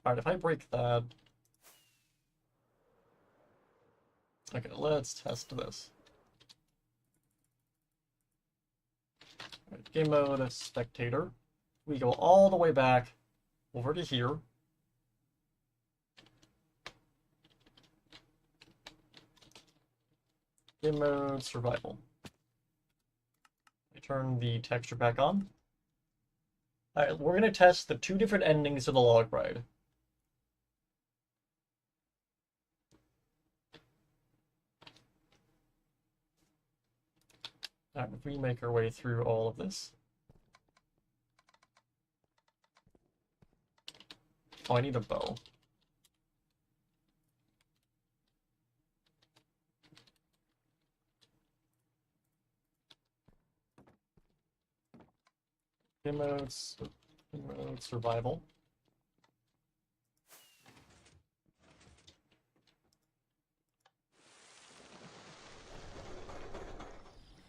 Alright, if I break that... Okay, let's test this. Alright, game mode, spectator. We go all the way back over to here. Game mode, survival. I turn the texture back on. Alright, we're gonna test the two different endings of the log ride. Alright, if we make our way through all of this. Oh, I need a bow. Game mode, survival.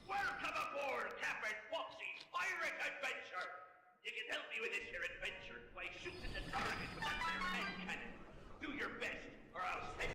Welcome aboard, Captain Foxy's pirate adventure! You can help me with this here adventure by shooting the target with that there hand cannon. Do your best, or I'll send...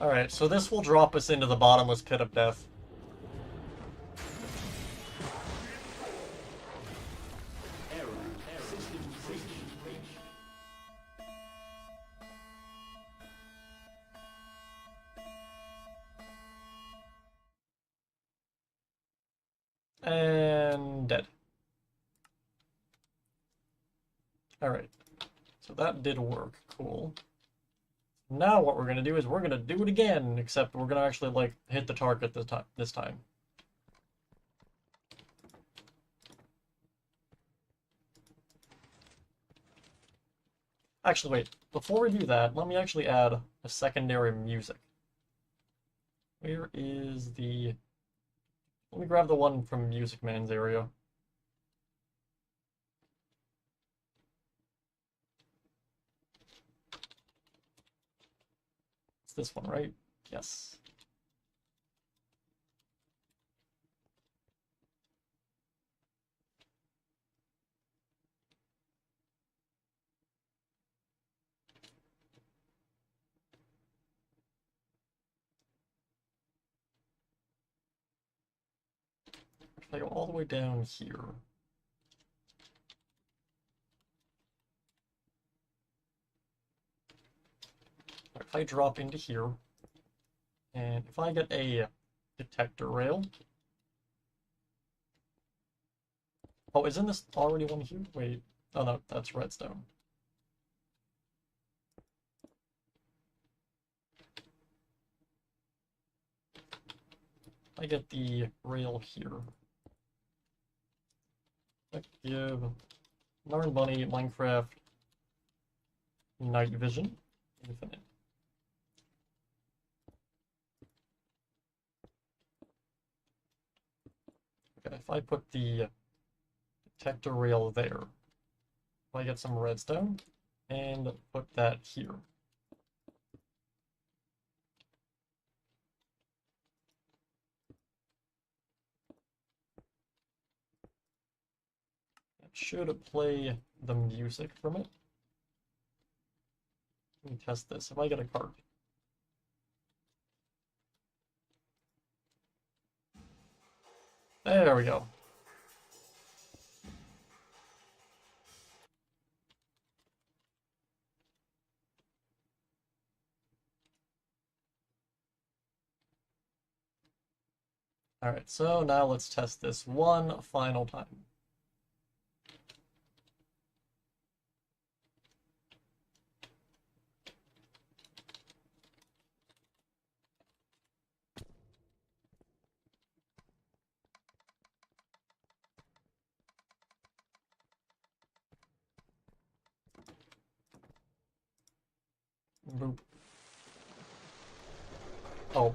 Alright, so this will drop us into the bottomless pit of death. And dead. Alright, so that did work. Cool. Now what we're gonna do is we're gonna do it again, except we're gonna actually, like, hit the target this time. Actually, wait. Before we do that, let me actually add a secondary music. Where is the... Let me grab the one from Music Man's area. It's this one, right? Yes. If I go all the way down here. If I drop into here, and if I get a detector rail. Oh, isn't this already one here? Wait. Oh no, that's redstone. I get the rail here. Effective. Learn Bunny, Minecraft, Night Vision, Infinite. Okay, if I put the detector rail there, if I get some redstone, and put that here. Should play the music from it. Let me test this. If I get a card. There we go. Alright, so now let's test this one final time. Boop. Oh,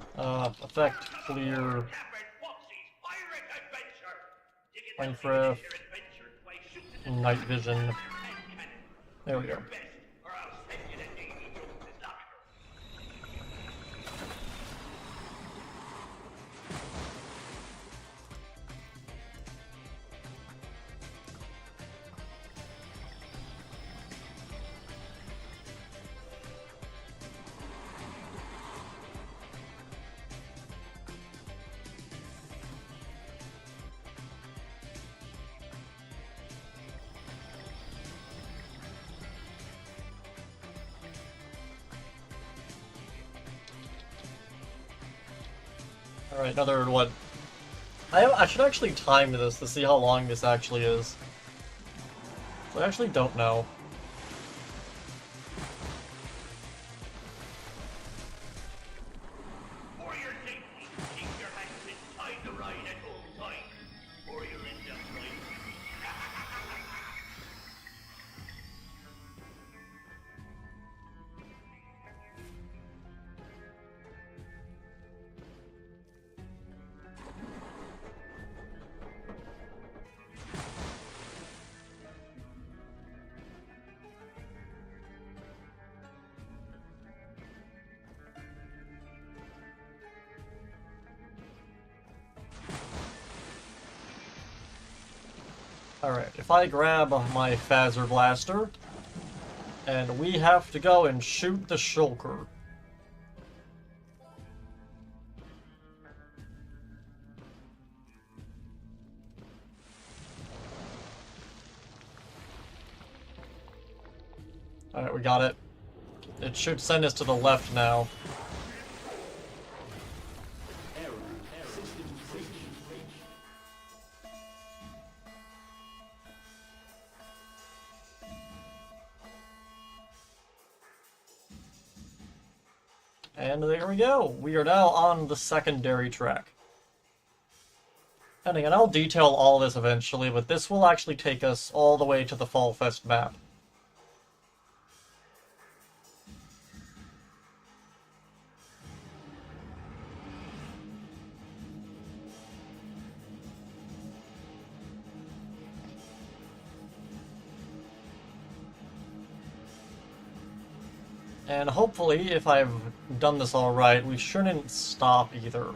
effect, clear, Minecraft, night vision. There we go. Alright, another what? I should actually time this to see how long this actually is. So I actually don't know. Alright, if I grab my Phaser Blaster, and we have to go and shoot the shulker. Alright, we got it. It should send us to the left now. And there we go. We are now on the secondary track. And again, I'll detail all this eventually, but this will actually take us all the way to the Fall Fest map. And hopefully, if I've done this all right, we shouldn't stop either.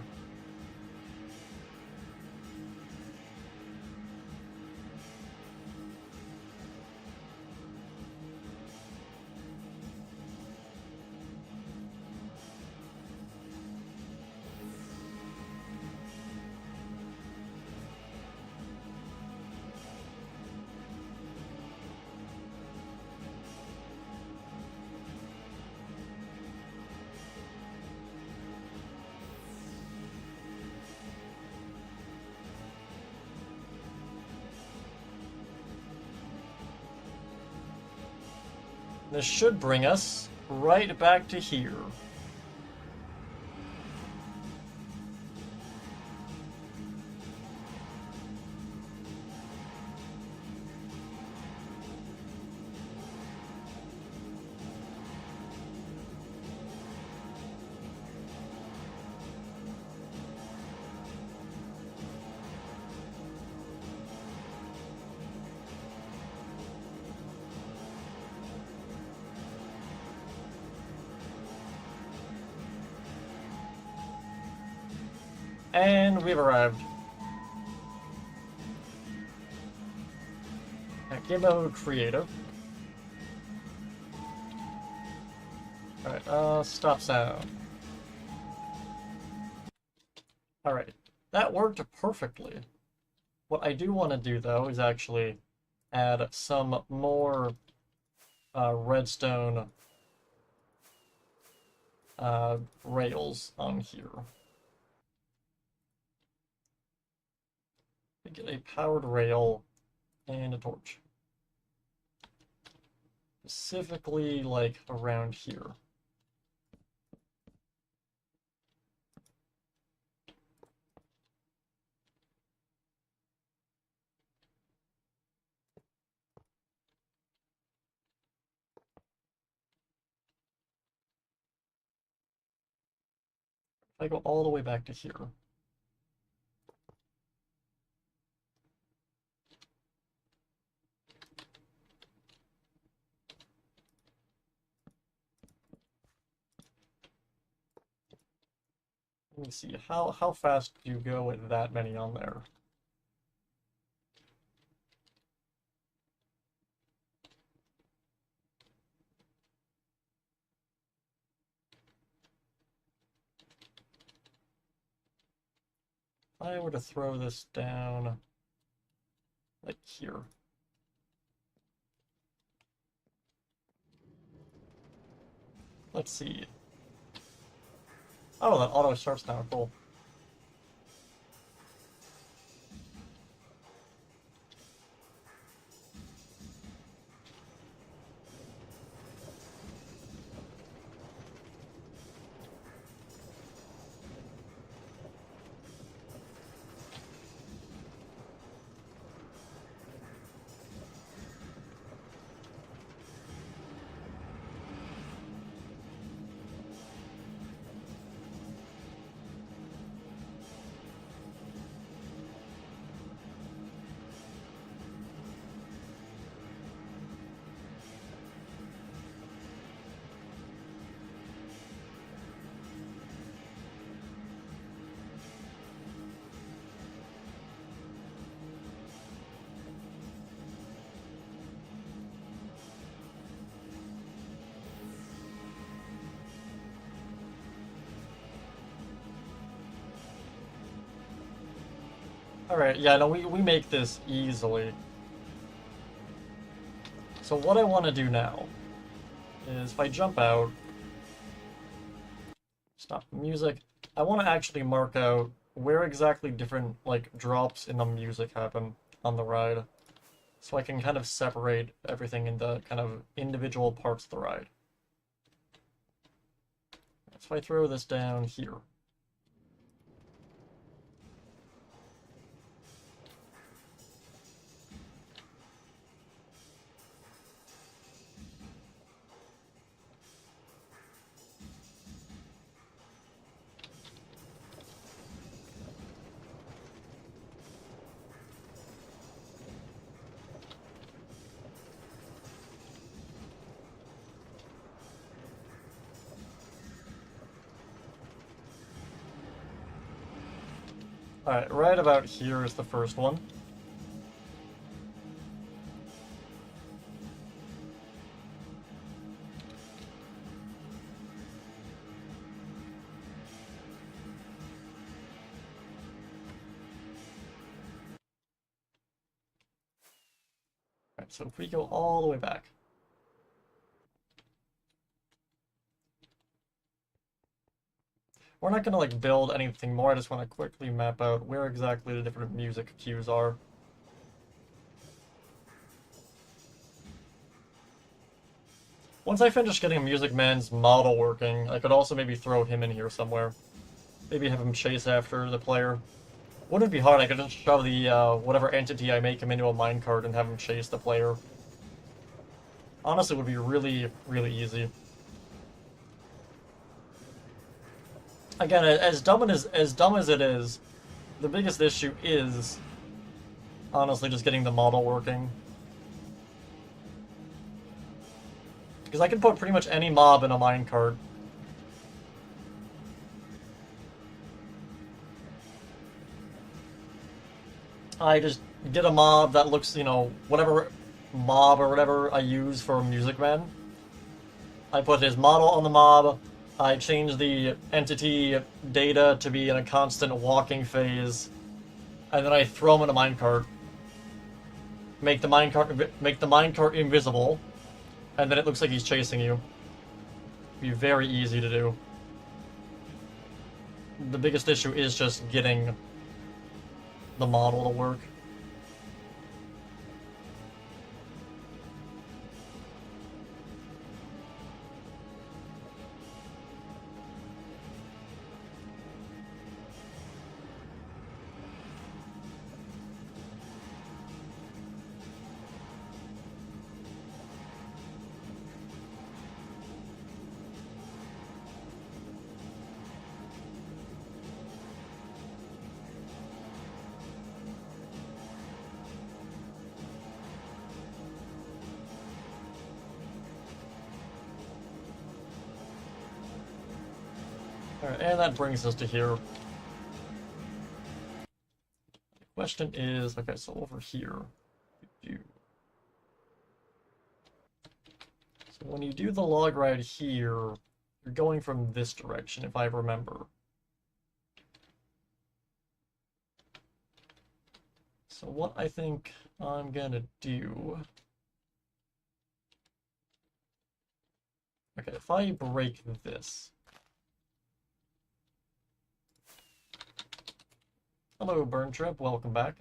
This should bring us right back to here. And we've arrived. At game mode creative. Alright, stop sound. Alright, that worked perfectly. What I do want to do though is actually add some more redstone rails on here. Get a powered rail and a torch. Specifically, like, around here. If I go all the way back to here. Let me see, how fast do you go with that many on there? If I were to throw this down, like here. Let's see. Oh, that auto starts now, cool. Alright, yeah, no, we make this easily. So what I want to do now is if I jump out, stop the music, I want to actually mark out where exactly different, like, drops in the music happen on the ride. So I can kind of separate everything into kind of individual parts of the ride. So if I throw this down here. Alright, right about here is the first one. Alright, so if we go all the way back. We're not going to like build anything more, I just want to quickly map out where exactly the different music cues are. Once I finish getting Music Man's model working, I could also maybe throw him in here somewhere. Maybe have him chase after the player. Wouldn't be hard, I could just shove the whatever entity I make him into a minecart and have him chase the player. Honestly, it would be really, really easy. Again, as dumb as it is, the biggest issue is honestly just getting the model working. Because I can put pretty much any mob in a minecart. I just get a mob that looks, you know, whatever mob or whatever I use for Music Man. I put his model on the mob. I change the entity data to be in a constant walking phase, and then I throw him in a minecart. Make the minecart invisible, and then it looks like he's chasing you. Be very easy to do. The biggest issue is just getting the model to work. Alright, and that brings us to here. The question is, okay, so over here, so when you do the log ride here, you're going from this direction, if I remember. So what I think I'm gonna do... Okay, if I break this... Hello, Burn Trip. Welcome back.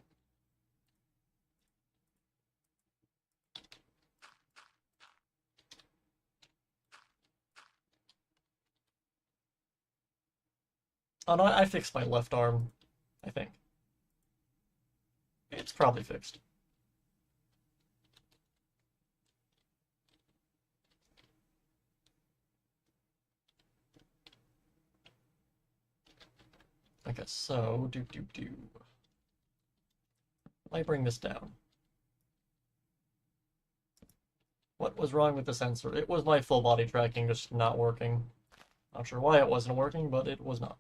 Oh no, I fixed my left arm, I think. It's probably fixed. Okay, so, I bring this down. What was wrong with the sensor? It was my full body tracking just not working. Not sure why it wasn't working, but it was not.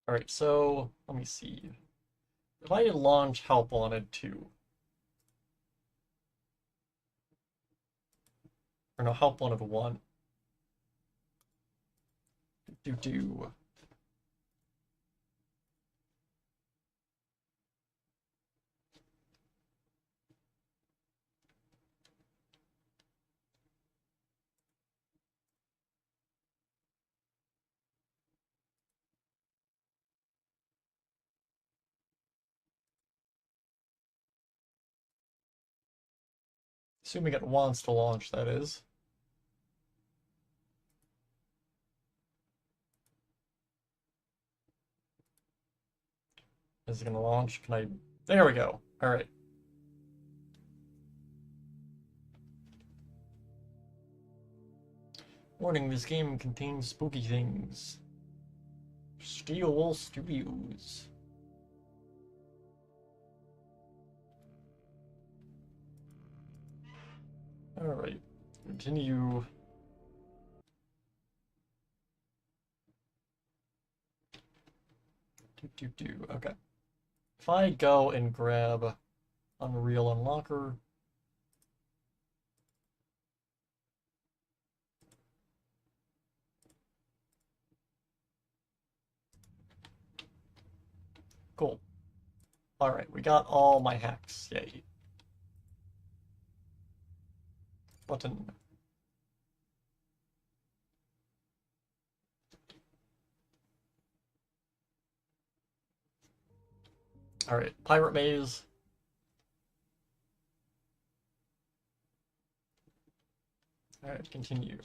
Alright, so, let me see. If I launch help wanted to. Or no, help 1 of 1. Do. Assuming it wants to launch, that is. Is it gonna launch? Can I... There we go. Alright. Warning, this game contains spooky things. Steel Studios. Alright. Continue. Okay. If I go and grab Unreal Unlocker, cool. Alright, we got all my hacks. Yay. Button. Alright, Pirate Maze. Alright, continue.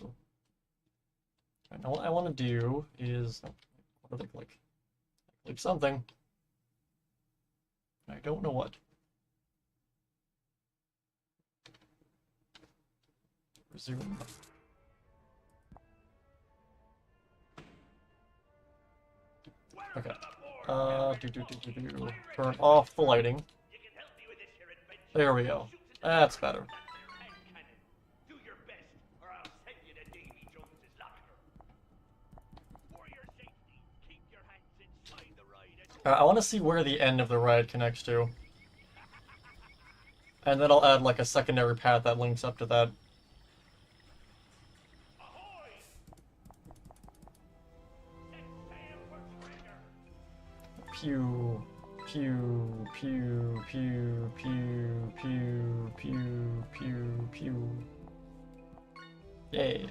Alright, now what I want to do is... what do they click? Click something. I don't know what. Resume. Okay. Turn off the lighting. There we go. That's better. I want to see where the end of the ride connects to. And then I'll add like a secondary path that links up to that. Pew, pew, pew, pew, pew, pew, pew, pew, pew. Yay.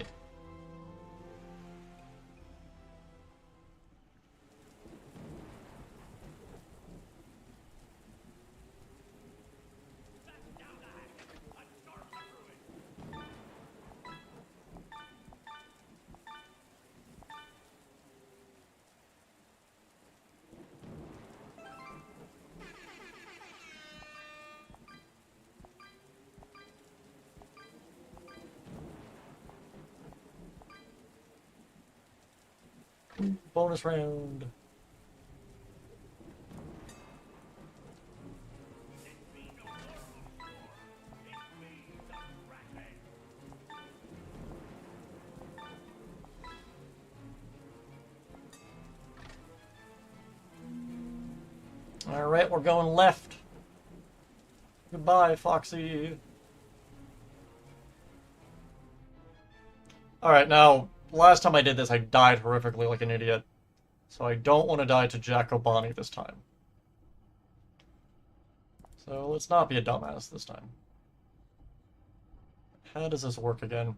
Bonus round. All right, we're going left. Goodbye, Foxy. All right, now, last time I did this, I died horrifically like an idiot. So I don't want to die to Jacobani this time. So let's not be a dumbass this time. How does this work again?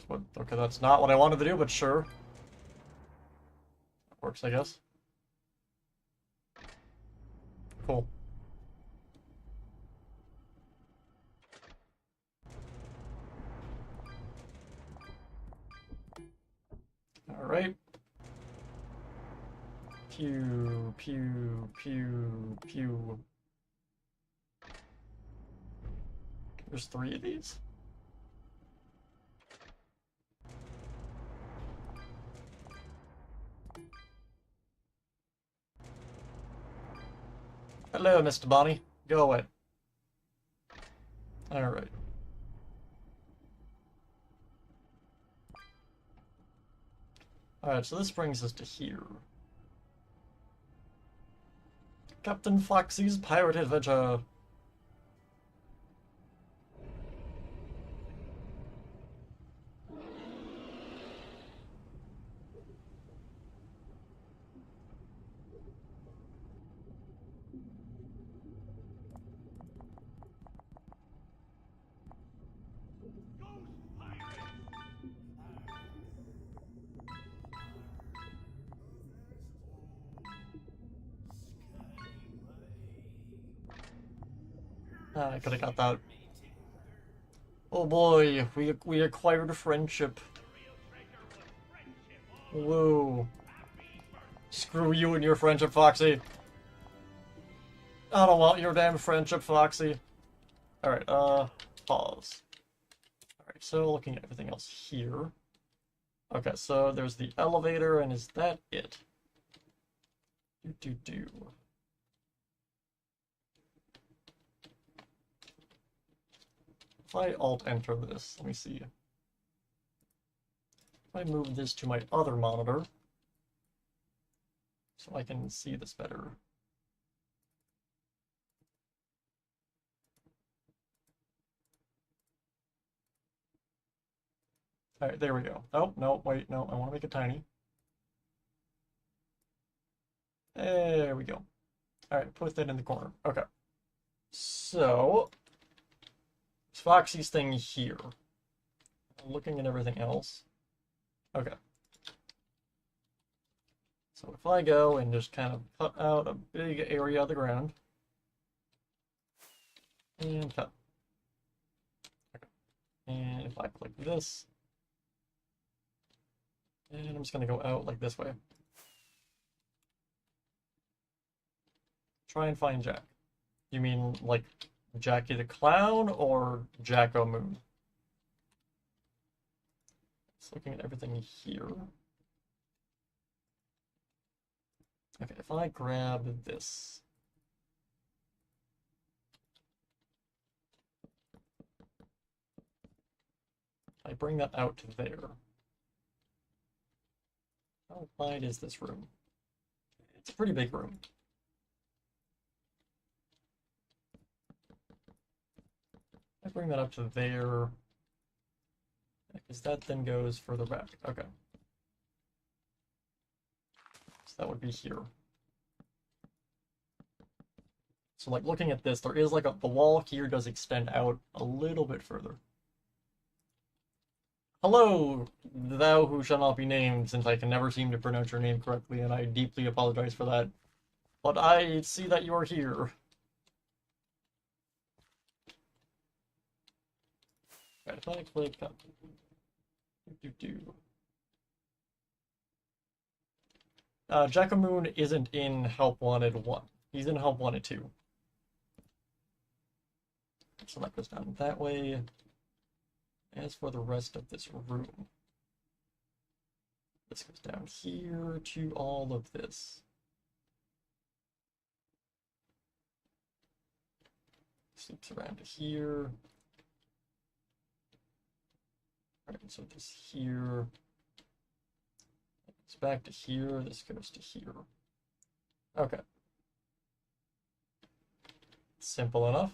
What, okay, that's not what I wanted to do, but sure. That works, I guess. Cool. Alright. Pew, pew, pew, pew. There's 3 of these? Hello, Mr. Bonnie. Go away. Alright. Alright, so this brings us to here. Captain Foxy's Pirate Adventure. I could have got that. Oh boy, we acquired a friendship. Whoa. Screw you and your friendship, Foxy. I don't want your damn friendship, Foxy. Alright, pause. Alright, so looking at everything else here. Okay, so there's the elevator, and is that it? Do. If I alt-enter this, let me see. If I move this to my other monitor, so I can see this better. Alright, there we go. Oh, no, wait, no, I want to make it tiny. There we go. Alright, put that in the corner. Okay. So, it's Foxy's thing here. Looking at everything else. Okay. So if I go and just kind of cut out a big area of the ground. And cut. Okay. And if I click this. And I'm just going to go out like this way. Try and find Jack. You mean like Jackie the Clown or Jacko Moon? Just looking at everything here. Okay, if I grab this. I bring that out to there. How wide is this room? It's a pretty big room. I bring that up to there. Because that then goes further back. Okay. So that would be here. So like looking at this, there is like the wall here does extend out a little bit further. Hello, thou who shall not be named, since I can never seem to pronounce your name correctly, and I deeply apologize for that. But I see that you are here. Okay, if I click up. Jacko Moon isn't in Help Wanted 1. He's in Help Wanted 2. So that goes down that way. As for the rest of this room, this goes down here to all of this. Sleeps around to here. Alright, so this here. It's back to here. This goes to here. Okay. Simple enough.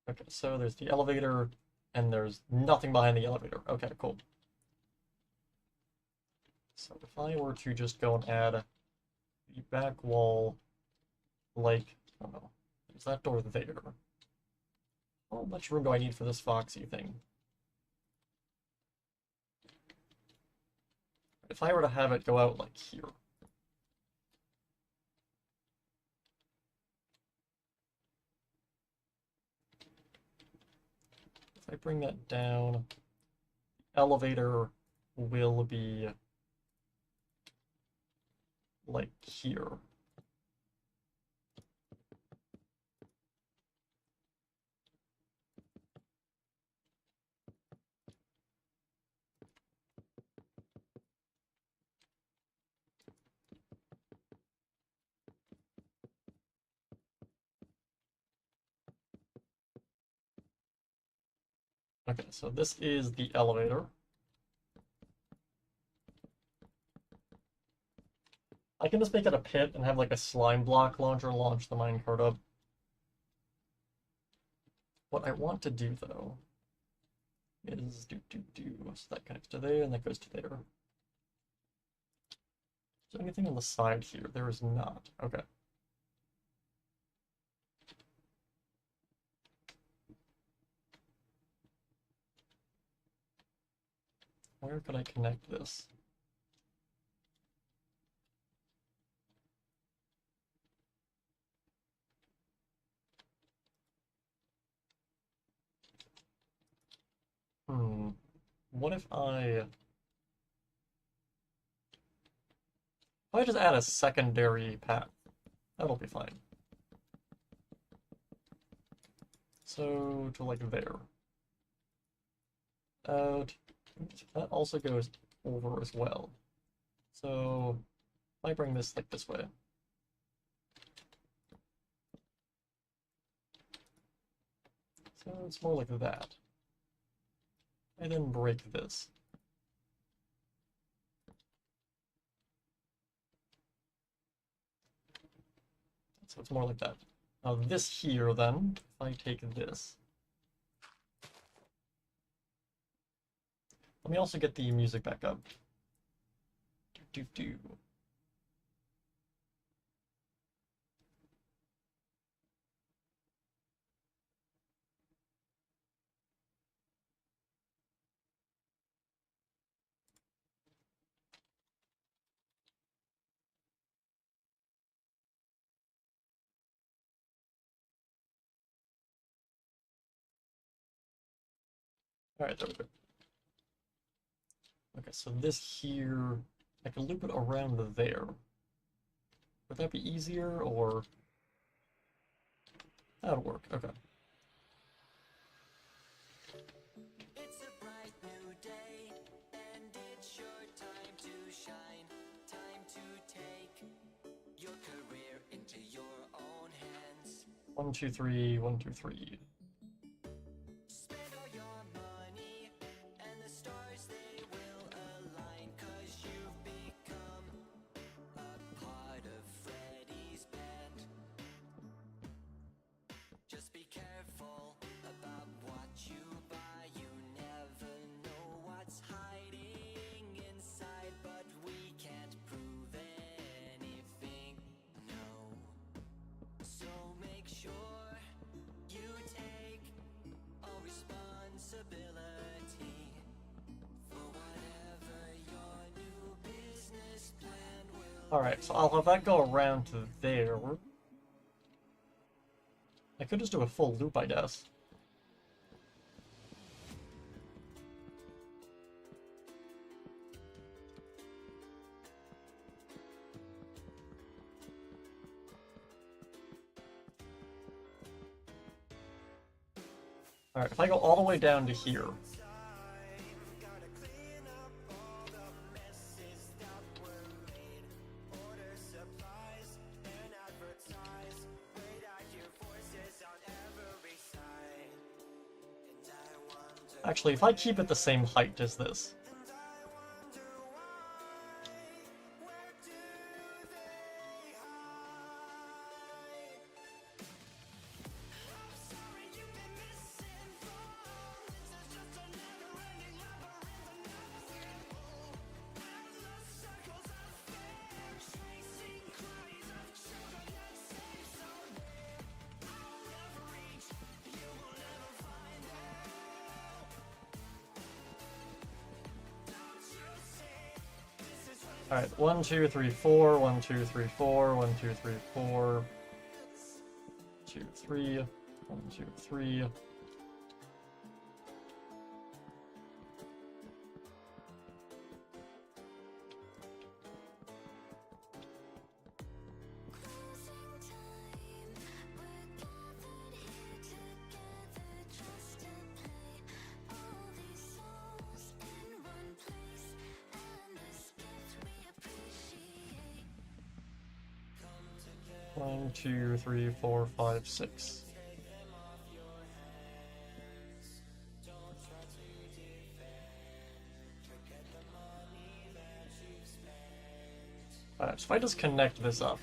Okay, so there's the elevator, and there's nothing behind the elevator. Okay, cool. So if I were to just go and add the back wall, like, I don't know, there's that door there. How much room do I need for this Foxy thing? If I were to have it go out like here. If I bring that down, the elevator will be like here. Okay, so this is the elevator. I can just make it a pit and have like a slime block launcher launch the minecart up. What I want to do though is so that connects to there and that goes to there. Is there anything on the side here? There is not. Okay. Where could I connect this? What if I just add a secondary path? That'll be fine. So, to like there. That also goes over as well. So, if I bring this like this way. So it's more like that. And then break this. So it's more like that. Now this here then, if I take this. Let me also get the music back up. Do. Alright, there we go. Okay, so this here, I can loop it around there. Would that be easier, or? That'll work, okay. It's a bright new day, and it's your time to shine. Time to take your career into your own hands. 1, 2, 3, 1, 2, 3. Spend all your money, and the stars they will align, 'cause you've become a part of Freddy's band. Just be careful about what you buy. You never know what's hiding inside, but we can't prove anything, no. So make sure you take all responsibility for whatever your new business plan will. Alright, so I'll have that go around to there. I could just do a full loop, I guess. Alright, if I go all the way down to here. Actually, if I keep it the same height as this. Alright, 1, 2, 3, 4, 1, 2, 3, 4, 1, 2, 3, 4, 2, 3, 1, 2, 3. One, 2, 3, 4, 5, 6. Alright, so if I just connect this up.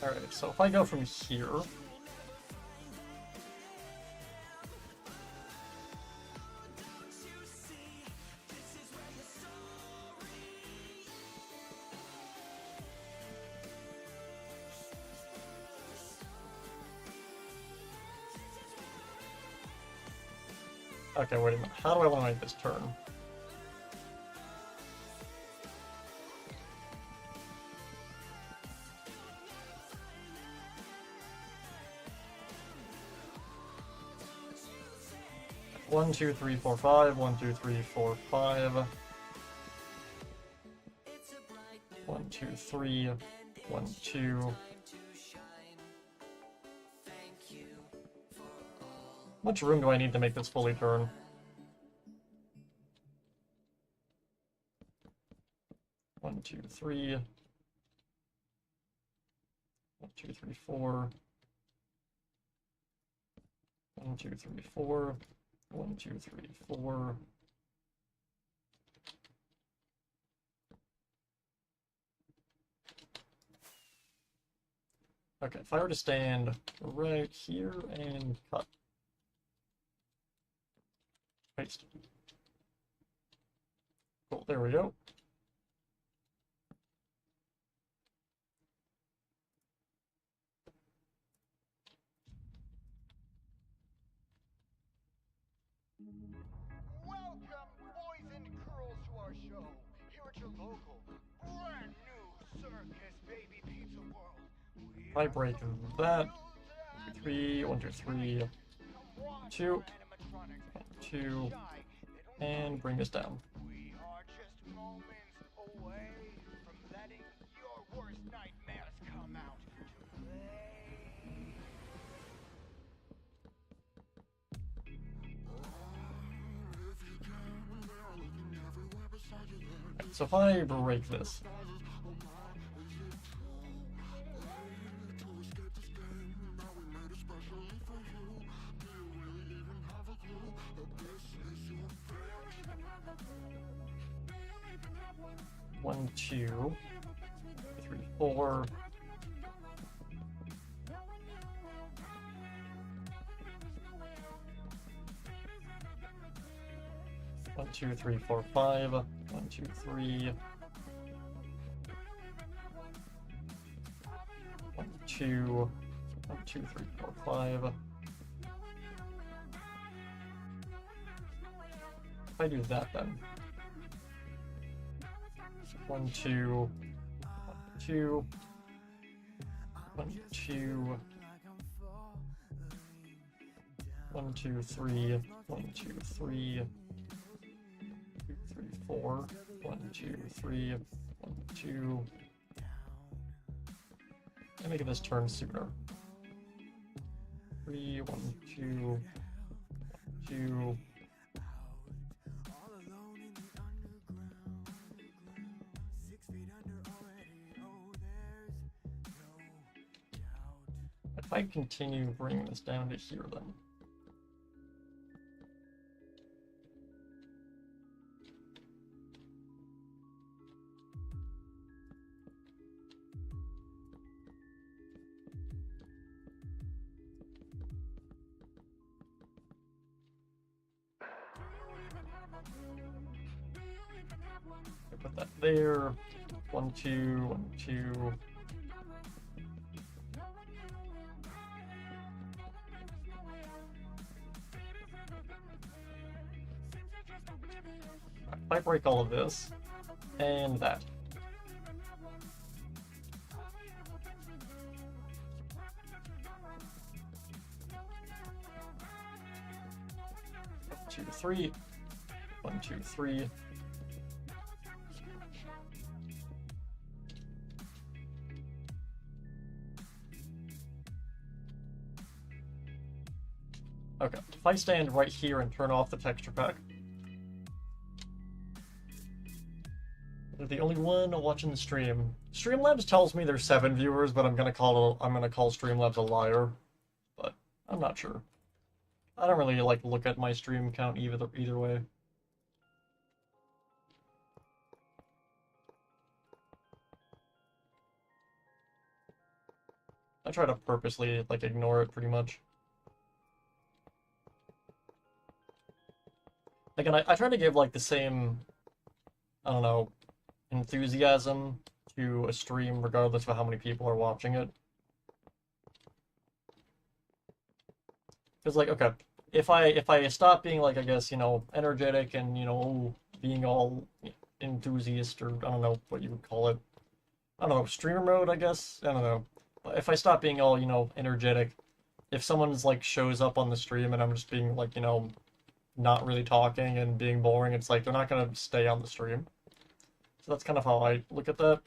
Alright, so if I go from here... Okay, wait a minute. How do I want to make this turn? One, two, three, four, five. 1, 2, 3, 4, 5. 1, 2, 3. 1, 2. How much room do I need to make this fully turn? One, two, three. 1, 2, 3, 4. 1, 2, 3, 4. 1, 2, 3, 4. Okay, if I were to stand right here and cut. Paste. Cool, there we go. Welcome, boys and girls, to our show. Here at your local, brand new circus, baby pizza world. If I break that, 3, 1, 2, 3, 2, 2, and bring this down. We are just moments away from letting your worst nightmares come out to play. So if I break this, one, 2, 3, 4. One, 2, 3, 4, 5. 1, 2, 3. 1, 2. 1, 2, 3, 4, 5. If I do that, then 1, 2, 2, 1, 2, 1, 2, 3, 1, 2, 3, 2, 3, 4, 1, 2, 3, 1, 2, and making this turn sooner. 3, 1, 2, 2. If I continue bringing this down to here, then. I put that there. 1, 2, 1, 2. If I break all of this, and that. One, 2, 3. 1, 2, 3. Okay, if I stand right here and turn off the texture pack, they're the only one watching the stream. Streamlabs tells me there's 7 viewers, but I'm gonna call Streamlabs a liar. But I'm not sure. I don't really like look at my stream count either way. I try to purposely, like, ignore it pretty much. Again, I try to give, like, the same, I don't know, enthusiasm to a stream regardless of how many people are watching it. Because, like, okay, if I stop being, like, I guess, you know, energetic and, you know, being all enthusiast, or I don't know what you would call it. I don't know, streamer mode, I guess? I don't know. But if I stop being all, you know, energetic, if someone's, like, shows up on the stream and I'm just being, like, you know, not really talking and being boring, it's like they're not gonna stay on the stream. So that's kind of how I look at that.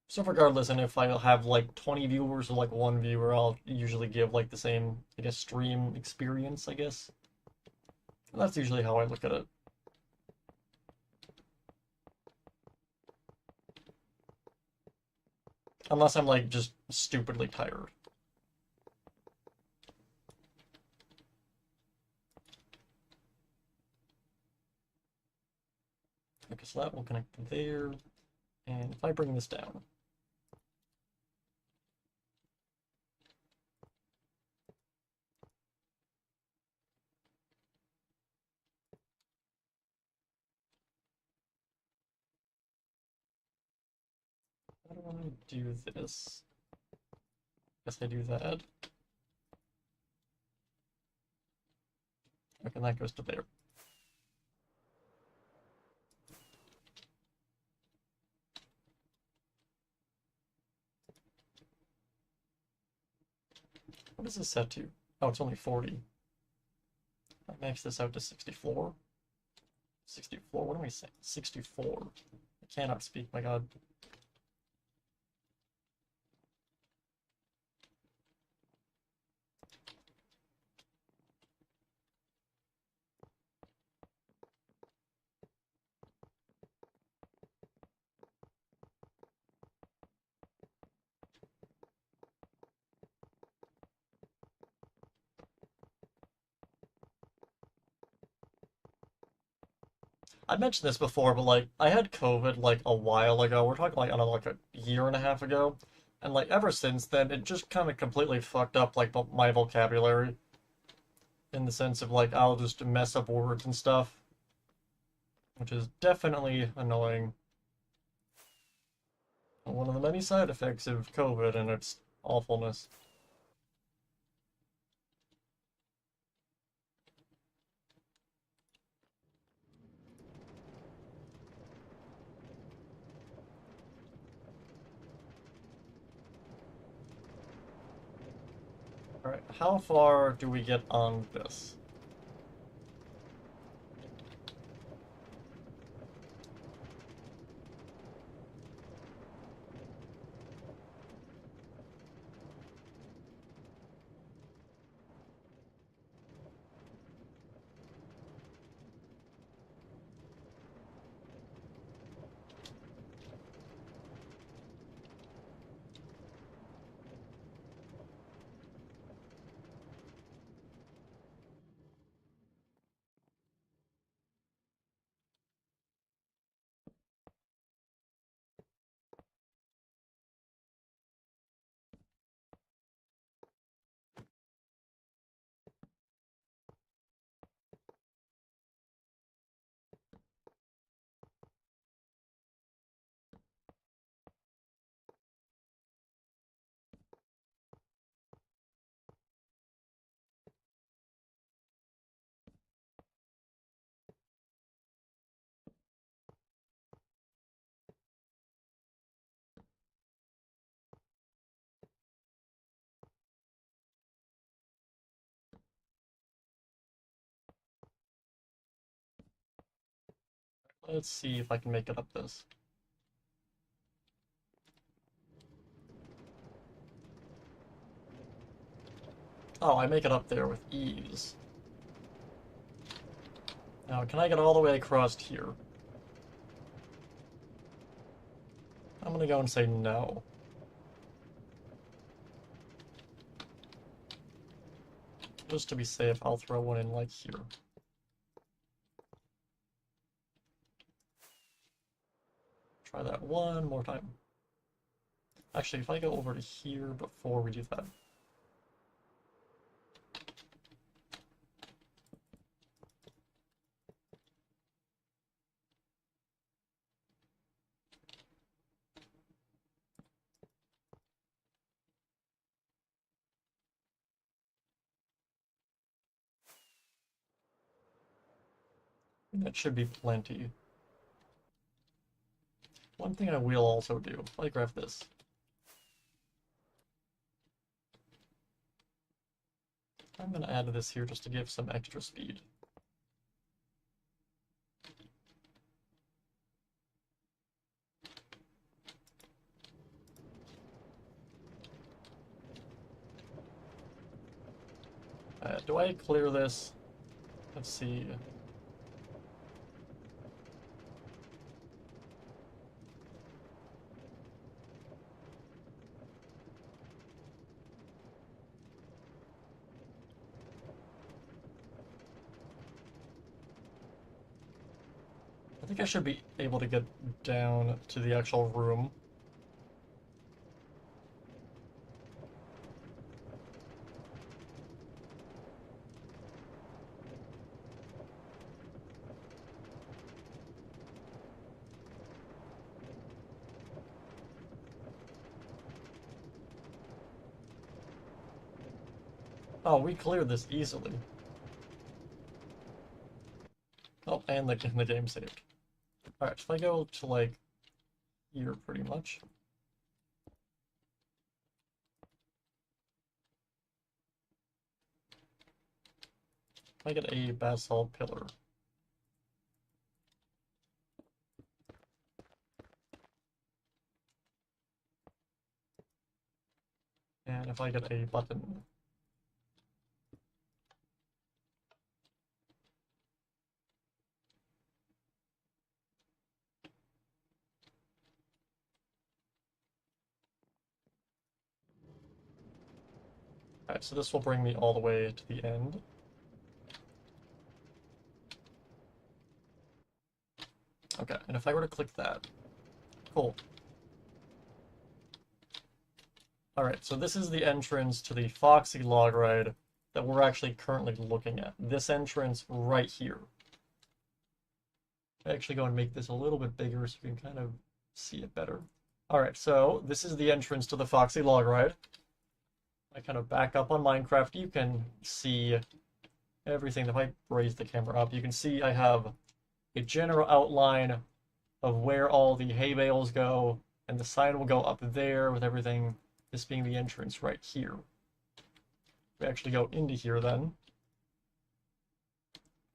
So regardless, and if I have like 20 viewers or like 1 viewer, I'll usually give like the same, I guess, stream experience, I guess. And that's usually how I look at it. Unless I'm like just stupidly tired. Okay, so that will connect to there. And if I bring this down. How do I do this? Guess I do that. Okay, and that goes to there. What is this set to? Oh, it's only 40. I max this out to 64. 64, what am I saying? 64. I cannot speak, my god. I mentioned this before, but like, I had COVID like a while ago. We're talking like, I don't know, like a year and a half ago. And like, ever since then, it just kind of completely fucked up like my vocabulary. In the sense of like, I'll just mess up words and stuff. Which is definitely annoying. One of the many side effects of COVID and its awfulness. Alright, how far do we get on this? Let's see if I can make it up this. Oh, I make it up there with ease. Now, can I get all the way across here? I'm gonna go and say no. Just to be safe, I'll throw one in like here. Try that one more time. Actually, if I go over to here before we do that. That should be plenty. One thing I will also do, I grab this. I'm going to add this here just to give some extra speed. Do I clear this? Let's see. I think I should be able to get down to the actual room. Oh, we cleared this easily. Oh, and the game saved. Alright, if I go to, like, here, pretty much. If I get a basalt pillar. And if I get a button. Alright, so this will bring me all the way to the end. Okay, and if I were to click that, cool. Alright, so this is the entrance to the Foxy log ride that we're actually currently looking at. This entrance right here. I actually go and make this a little bit bigger so you can kind of see it better. Alright, so this is the entrance to the Foxy log ride. I kind of back up on Minecraft, you can see everything. If I raise the camera up, you can see I have a general outline of where all the hay bales go, and the sign will go up there with everything, this being the entrance right here. We actually go into here then.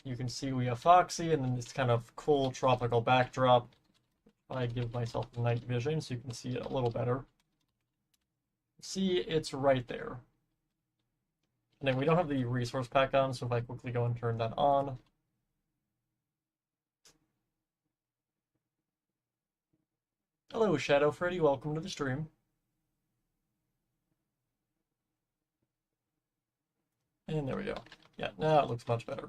You can see we have Foxy, and then this kind of cool tropical backdrop. I give myself night vision so you can see it a little better. See, it's right there. And then we don't have the resource pack on, so if I quickly go and turn that on. Hello, Shadow Freddy, welcome to the stream. And there we go. Yeah, now it looks much better.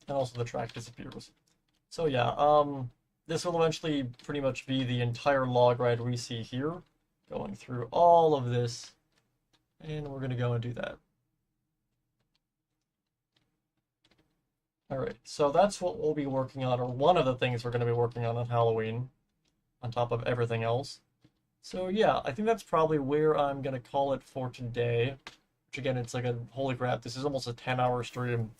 And also the track disappears. So yeah, this will eventually pretty much be the entire log ride we see here. Going through all of this, and we're going to go and do that. Alright, so that's what we'll be working on, or one of the things we're going to be working on Halloween, on top of everything else. So yeah, I think that's probably where I'm going to call it for today. Which again, it's like a, holy crap, this is almost a 10-hour stream.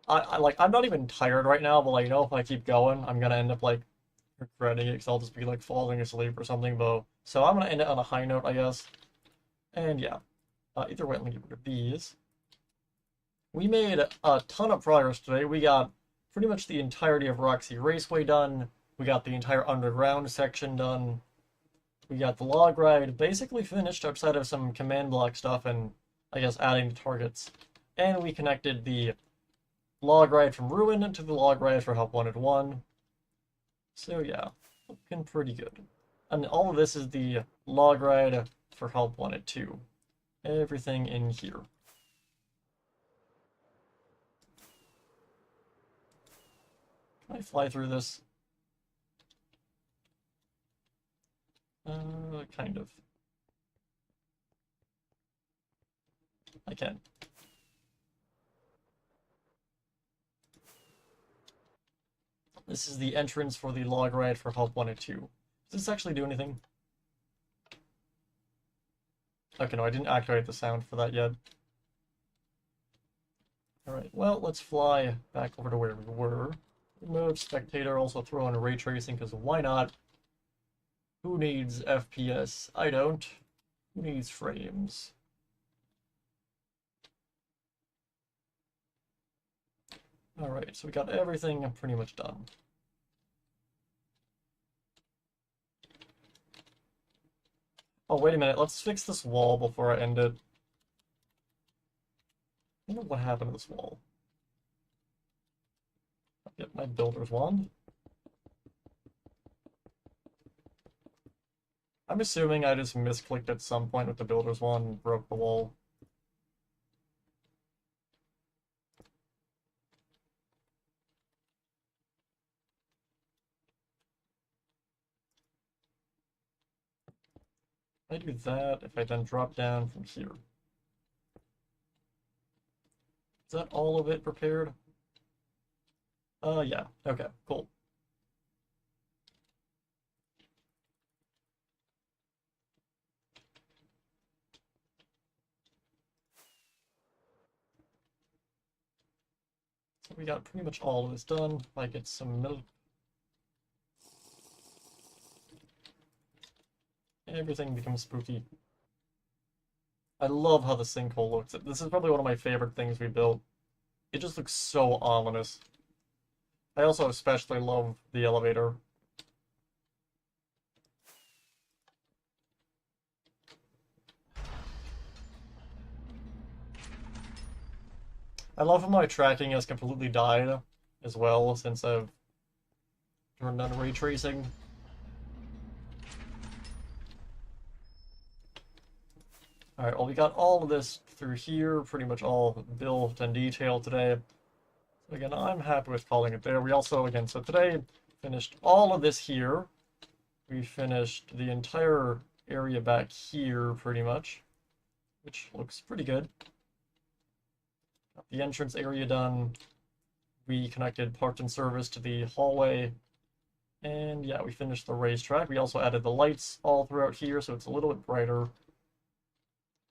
I'm not even tired right now, but like, you know, if I keep going, I'm going to end up like regretting it, because I'll just be like falling asleep or something, but so I'm going to end it on a high note, I guess. And yeah, either way, let me get rid of these. We made a ton of progress today. We got pretty much the entirety of Roxy Raceway done. We got the entire underground section done. We got the log ride basically finished outside of some command block stuff and I guess adding the targets. And we connected the log ride from Ruin to the log ride for Help Wanted 1. So yeah, looking pretty good. And all of this is the log ride for Help Wanted 2. Everything in here. Can I fly through this? Kind of. I can. This is the entrance for the log ride for Hub 1 and 2. Does this actually do anything? Okay, no, I didn't activate the sound for that yet. Alright, well, let's fly back over to where we were. Remove spectator, also throw in ray tracing, because why not? Who needs FPS? I don't. Who needs frames? Alright, so we got everything pretty much done. Oh, wait a minute, let's fix this wall before I end it. I wonder what happened to this wall. I'll get my builder's wand. I'm assuming I just misclicked at some point with the builder's wand and broke the wall. I do that if I then drop down from here. Is that all of it prepared? Yeah. Okay, cool. So we got pretty much all of this done. I get some milk. Everything becomes spooky. I love how the sinkhole looks. This is probably one of my favorite things we built. It just looks so ominous. I also especially love the elevator. I love how my tracking has completely died as well since I've turned on ray tracing. Alright, well we got all of this through here, pretty much all built and detailed today. So again, I'm happy with calling it there. We also, again, so today, finished all of this here. We finished the entire area back here, pretty much, which looks pretty good. Got the entrance area done. We connected parts and service to the hallway. And yeah, we finished the racetrack. We also added the lights all throughout here, so it's a little bit brighter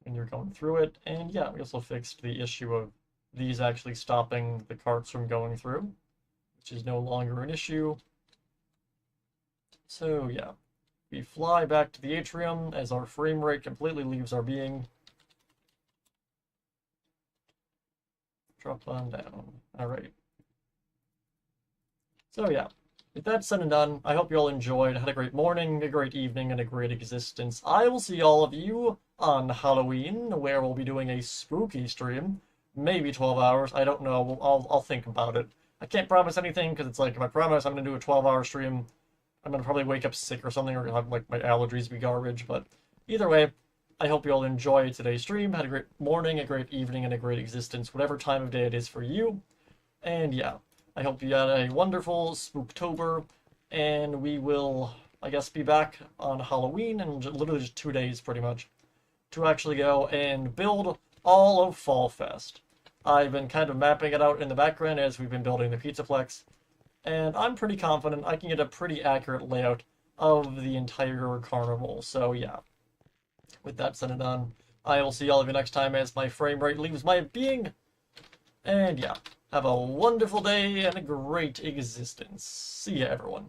when you're going through it. And yeah, we also fixed the issue of these actually stopping the carts from going through, which is no longer an issue. So yeah, we fly back to the atrium as our frame rate completely leaves our being. Drop on down. Alright. So yeah, with that said and done, I hope you all enjoyed, had a great morning, a great evening, and a great existence. I will see all of you on Halloween, where we'll be doing a spooky stream. Maybe 12 hours, I don't know, I'll think about it. I can't promise anything, because it's like, if I promise I'm going to do a 12-hour stream, I'm going to probably wake up sick or something, or have like my allergies be garbage, but either way, I hope you all enjoyed today's stream, had a great morning, a great evening, and a great existence, whatever time of day it is for you. And yeah, I hope you had a wonderful Spooktober, and we will, I guess, be back on Halloween in literally just 2 days, pretty much, to actually go and build all of Fall Fest. I've been kind of mapping it out in the background as we've been building the Pizzaplex, and I'm pretty confident I can get a pretty accurate layout of the entire carnival, so yeah. With that said and done, I will see all of you next time as my frame rate leaves my being, and yeah, have a wonderful day and a great existence. See ya, everyone.